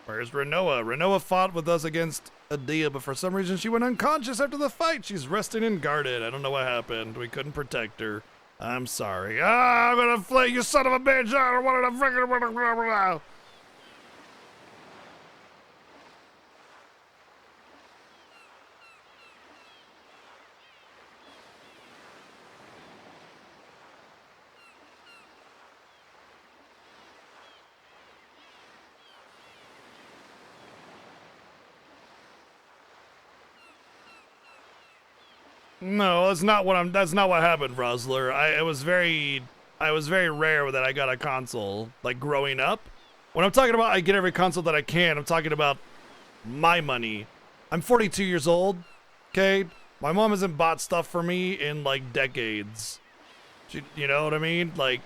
Where's Renoa? Renoa fought with us against Adia, but for some reason she went unconscious after the fight. She's resting and guarded. I don't know what happened. We couldn't protect her. I'm sorry. Ah, I'm gonna flay you, son of a bitch! I don't want to freaking. No, that's not what happened, Rosler. I was very rare that I got a console, like growing up. When I'm talking about I get every console that I can, I'm talking about my money. I'm 42 years old, okay? My mom hasn't bought stuff for me in like decades. You know what I mean? Like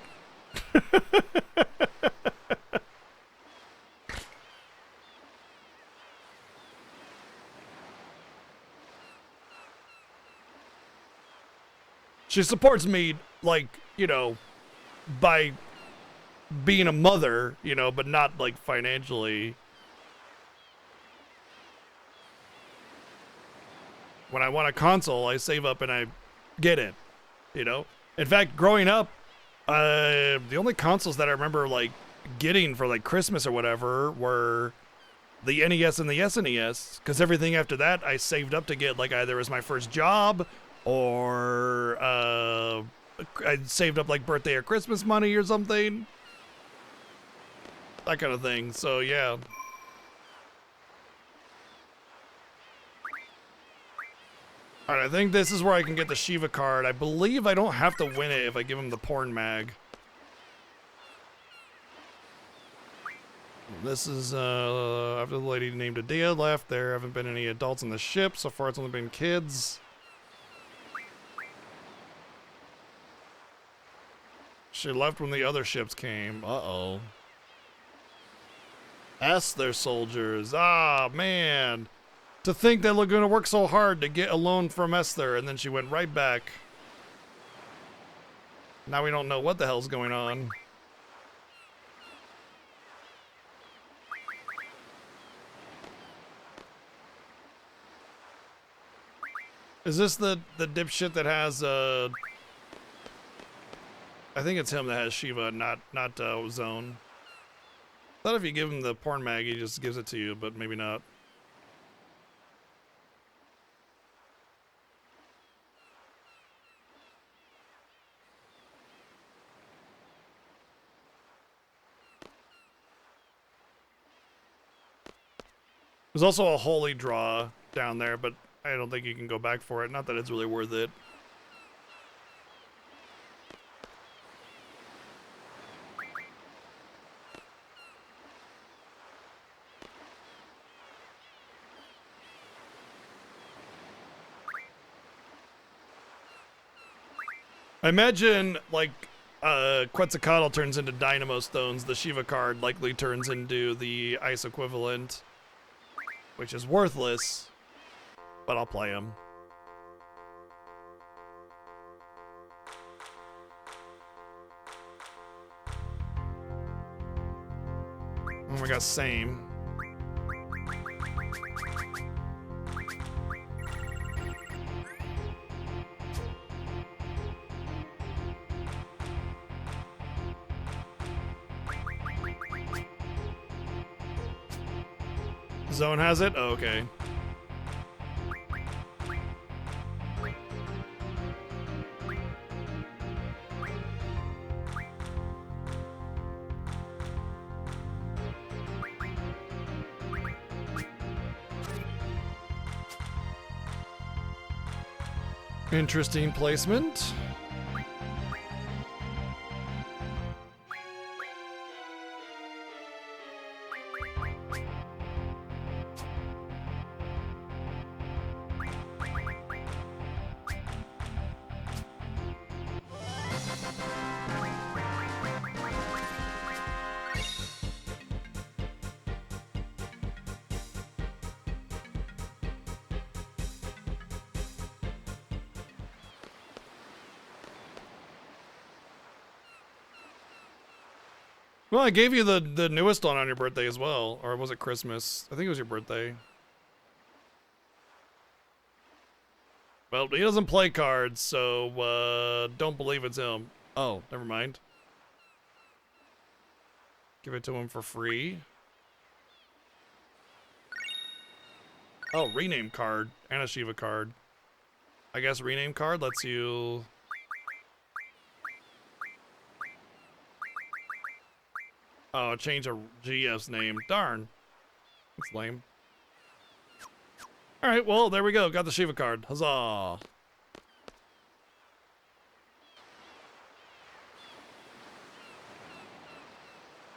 she supports me, like, you know, by being a mother, you know, but not like financially. When I want a console, I save up and I get it, you know? In fact, growing up, the only consoles that I remember like getting for like Christmas or whatever were the NES and the SNES, because everything after that I saved up to get, like either as my first job or I saved up like birthday or Christmas money or something. That kind of thing. So yeah. Alright, I think this is where I can get the Shiva card. I believe I don't have to win it if I give him the porn mag. This is after the lady named Adia left, there haven't been any adults on the ship. So far it's only been kids. She left when the other ships came. Uh-oh. Their soldiers. Ah, man. To think that they're going to work so hard to get a loan from Esther, and then she went right back. Now we don't know what the hell's going on. Is this the dipshit that has I think it's him that has Shiva, not Zone. Thought if you give him the porn mag, he just gives it to you, but maybe not. There's also a holy draw down there, but I don't think you can go back for it. Not that it's really worth it. I imagine, like, Quetzalcoatl turns into Dynamo Stones, the Shiva card likely turns into the ice equivalent, which is worthless, but I'll play him. Oh, we got same. Zone has it? Oh, okay. Interesting placement. Well, I gave you the newest one on your birthday as well. Or was it Christmas? I think it was your birthday. Well, he doesn't play cards, so don't believe it's him. Oh, never mind. Give it to him for free. Oh, rename card and a Shiva card. I guess rename card lets you... Oh, change a GF's name. Darn. That's lame. Alright, well, there we go. Got the Shiva card. Huzzah.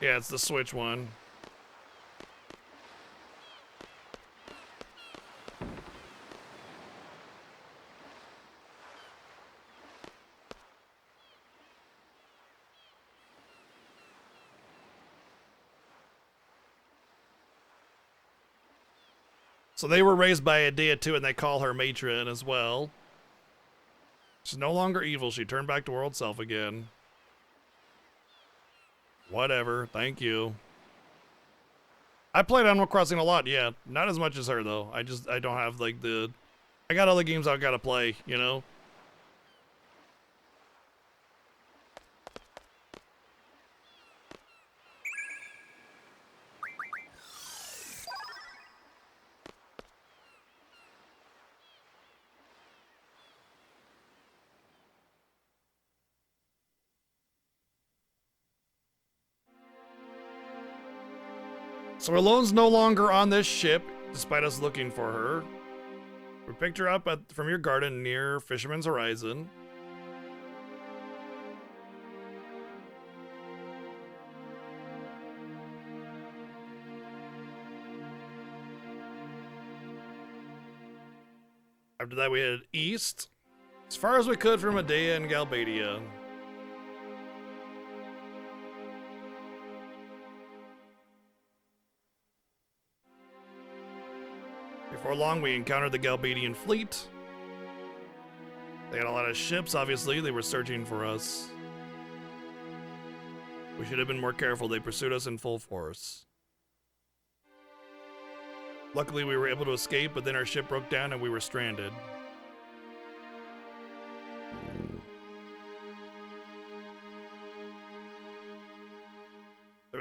Yeah, it's the Switch one. So they were raised by a Dea too, and they call her matron as well. She's no longer evil. She turned back to her old self again. Whatever. Thank you. I played Animal Crossing a lot, yeah. Not as much as her, though. I don't have, like, the... I got other games I've got to play, you know? So Alone's no longer on this ship, despite us looking for her. We picked her up from your garden near Fisherman's Horizon. After that, we headed east, as far as we could from Medea and Galbadia. Before long, we encountered the Galbadian fleet. They had a lot of ships, obviously. They were searching for us. We should have been more careful. They pursued us in full force. Luckily, we were able to escape, but then our ship broke down and we were stranded.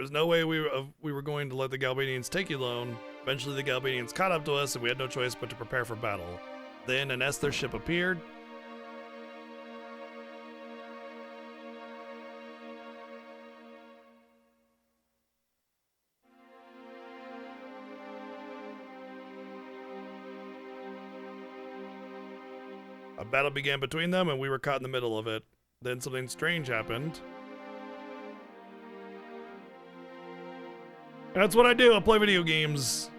was no way we were going to let the Galbadians take Elone. Eventually, the Galbadians caught up to us, and we had no choice but to prepare for battle. Then an Esther ship appeared. A battle began between them, and we were caught in the middle of it. Then something strange happened. That's what I do. I play video games.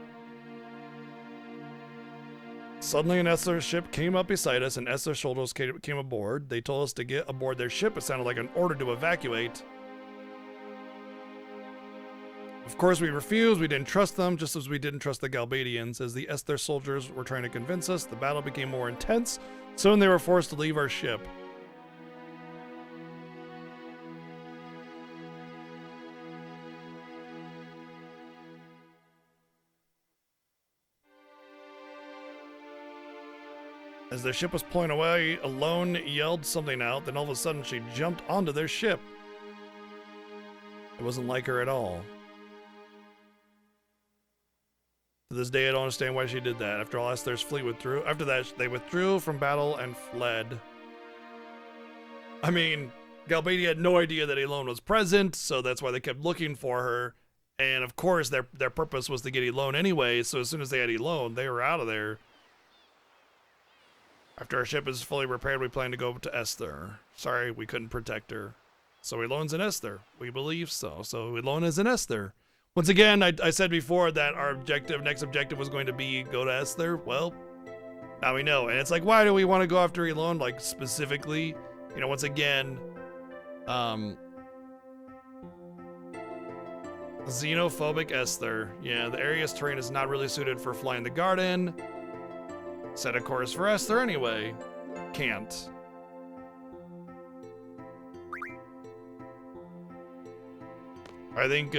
Suddenly, an Esther ship came up beside us, and Esther soldiers came aboard. They told us to get aboard their ship. It sounded like an order to evacuate. Of course, we refused. We didn't trust them, just as we didn't trust the Galbadians. As the Esther soldiers were trying to convince us, the battle became more intense. Soon they were forced to leave our ship. As their ship was pulling away, Elone yelled something out, then all of a sudden she jumped onto their ship. It wasn't like her at all. To this day, I don't understand why she did that. After all, Esther's fleet withdrew. After that, they withdrew from battle and fled. I mean, Galbadia had no idea that Elone was present, so that's why they kept looking for her. And of course, their purpose was to get Elone anyway, so as soon as they had Elone, they were out of there. After our ship is fully repaired, we plan to go to Esther. Sorry, we couldn't protect her. So Elone's in Esther. We believe so. So Elone is in Esther. Once again, I said before that our next objective was going to be go to Esther. Well, now we know. And it's like, why do we want to go after Elone? Like, specifically, you know, once again, xenophobic Esther. Yeah, the area's terrain is not really suited for flying the garden. Set a course for Esther anyway. Can't. I think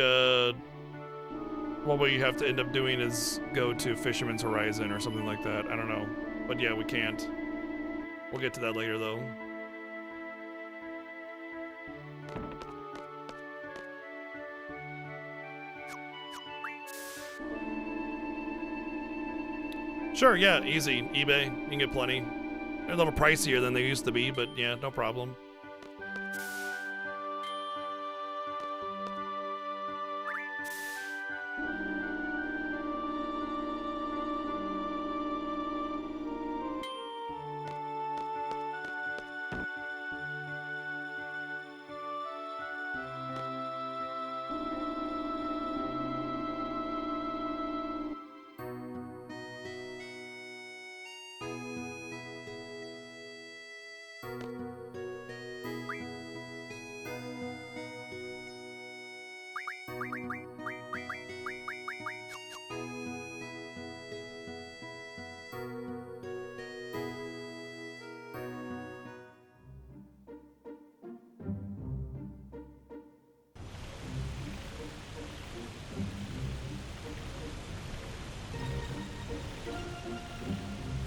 what we have to end up doing is go to Fisherman's Horizon or something like that. I don't know. But yeah, we can't. We'll get to that later though. Sure, yeah, easy. eBay, you can get plenty. They're a little pricier than they used to be, but yeah, no problem.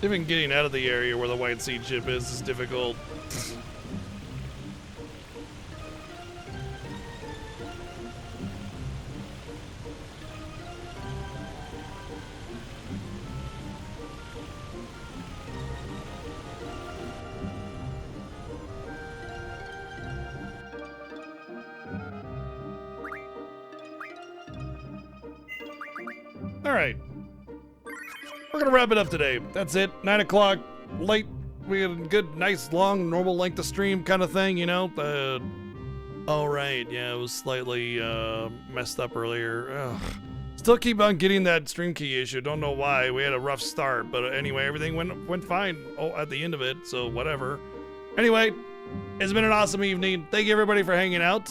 Even getting out of the area where the White Sea ship is difficult. All right. We're gonna wrap it up today. That's it. 9 o'clock, late. We had a good, nice, long, normal length of stream kind of thing, you know. All right, yeah, it was slightly messed up earlier. Ugh. Still keep on getting that stream key issue. Don't know why. We had a rough start, but anyway, everything went fine. Oh, at the end of it, so whatever. Anyway, it's been an awesome evening. Thank you everybody for hanging out.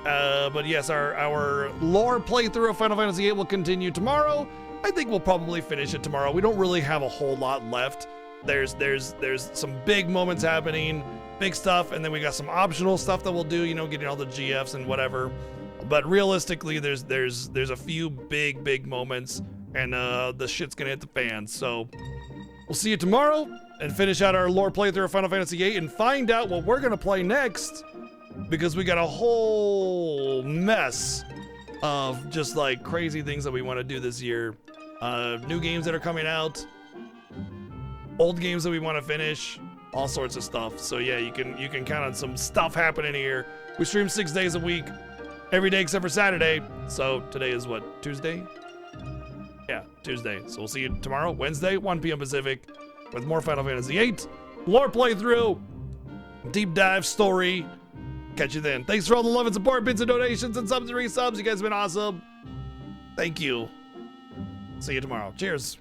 But yes, our lore playthrough of Final Fantasy VIII will continue tomorrow. I think we'll probably finish it tomorrow. We don't really have a whole lot left. There's some big moments happening, big stuff, and then we got some optional stuff that we'll do, you know, getting all the GFs and whatever. But realistically, there's a few big moments, and the shit's gonna hit the fan. So we'll see you tomorrow and finish out our lore playthrough of Final Fantasy VIII and find out what we're gonna play next, because we got a whole mess of just like crazy things that we want to do this year. New games that are coming out, old games that we want to finish, all sorts of stuff. So yeah, you can count on some stuff happening here. We stream 6 days a week, every day except for Saturday. So today is what, Tuesday? Yeah, Tuesday. So we'll see you tomorrow, Wednesday, 1 p.m. Pacific, with more Final Fantasy VIII, lore playthrough, deep dive story. Catch you then. Thanks for all the love and support, bits and donations and subs and resubs. You guys have been awesome. Thank you. See you tomorrow. Cheers.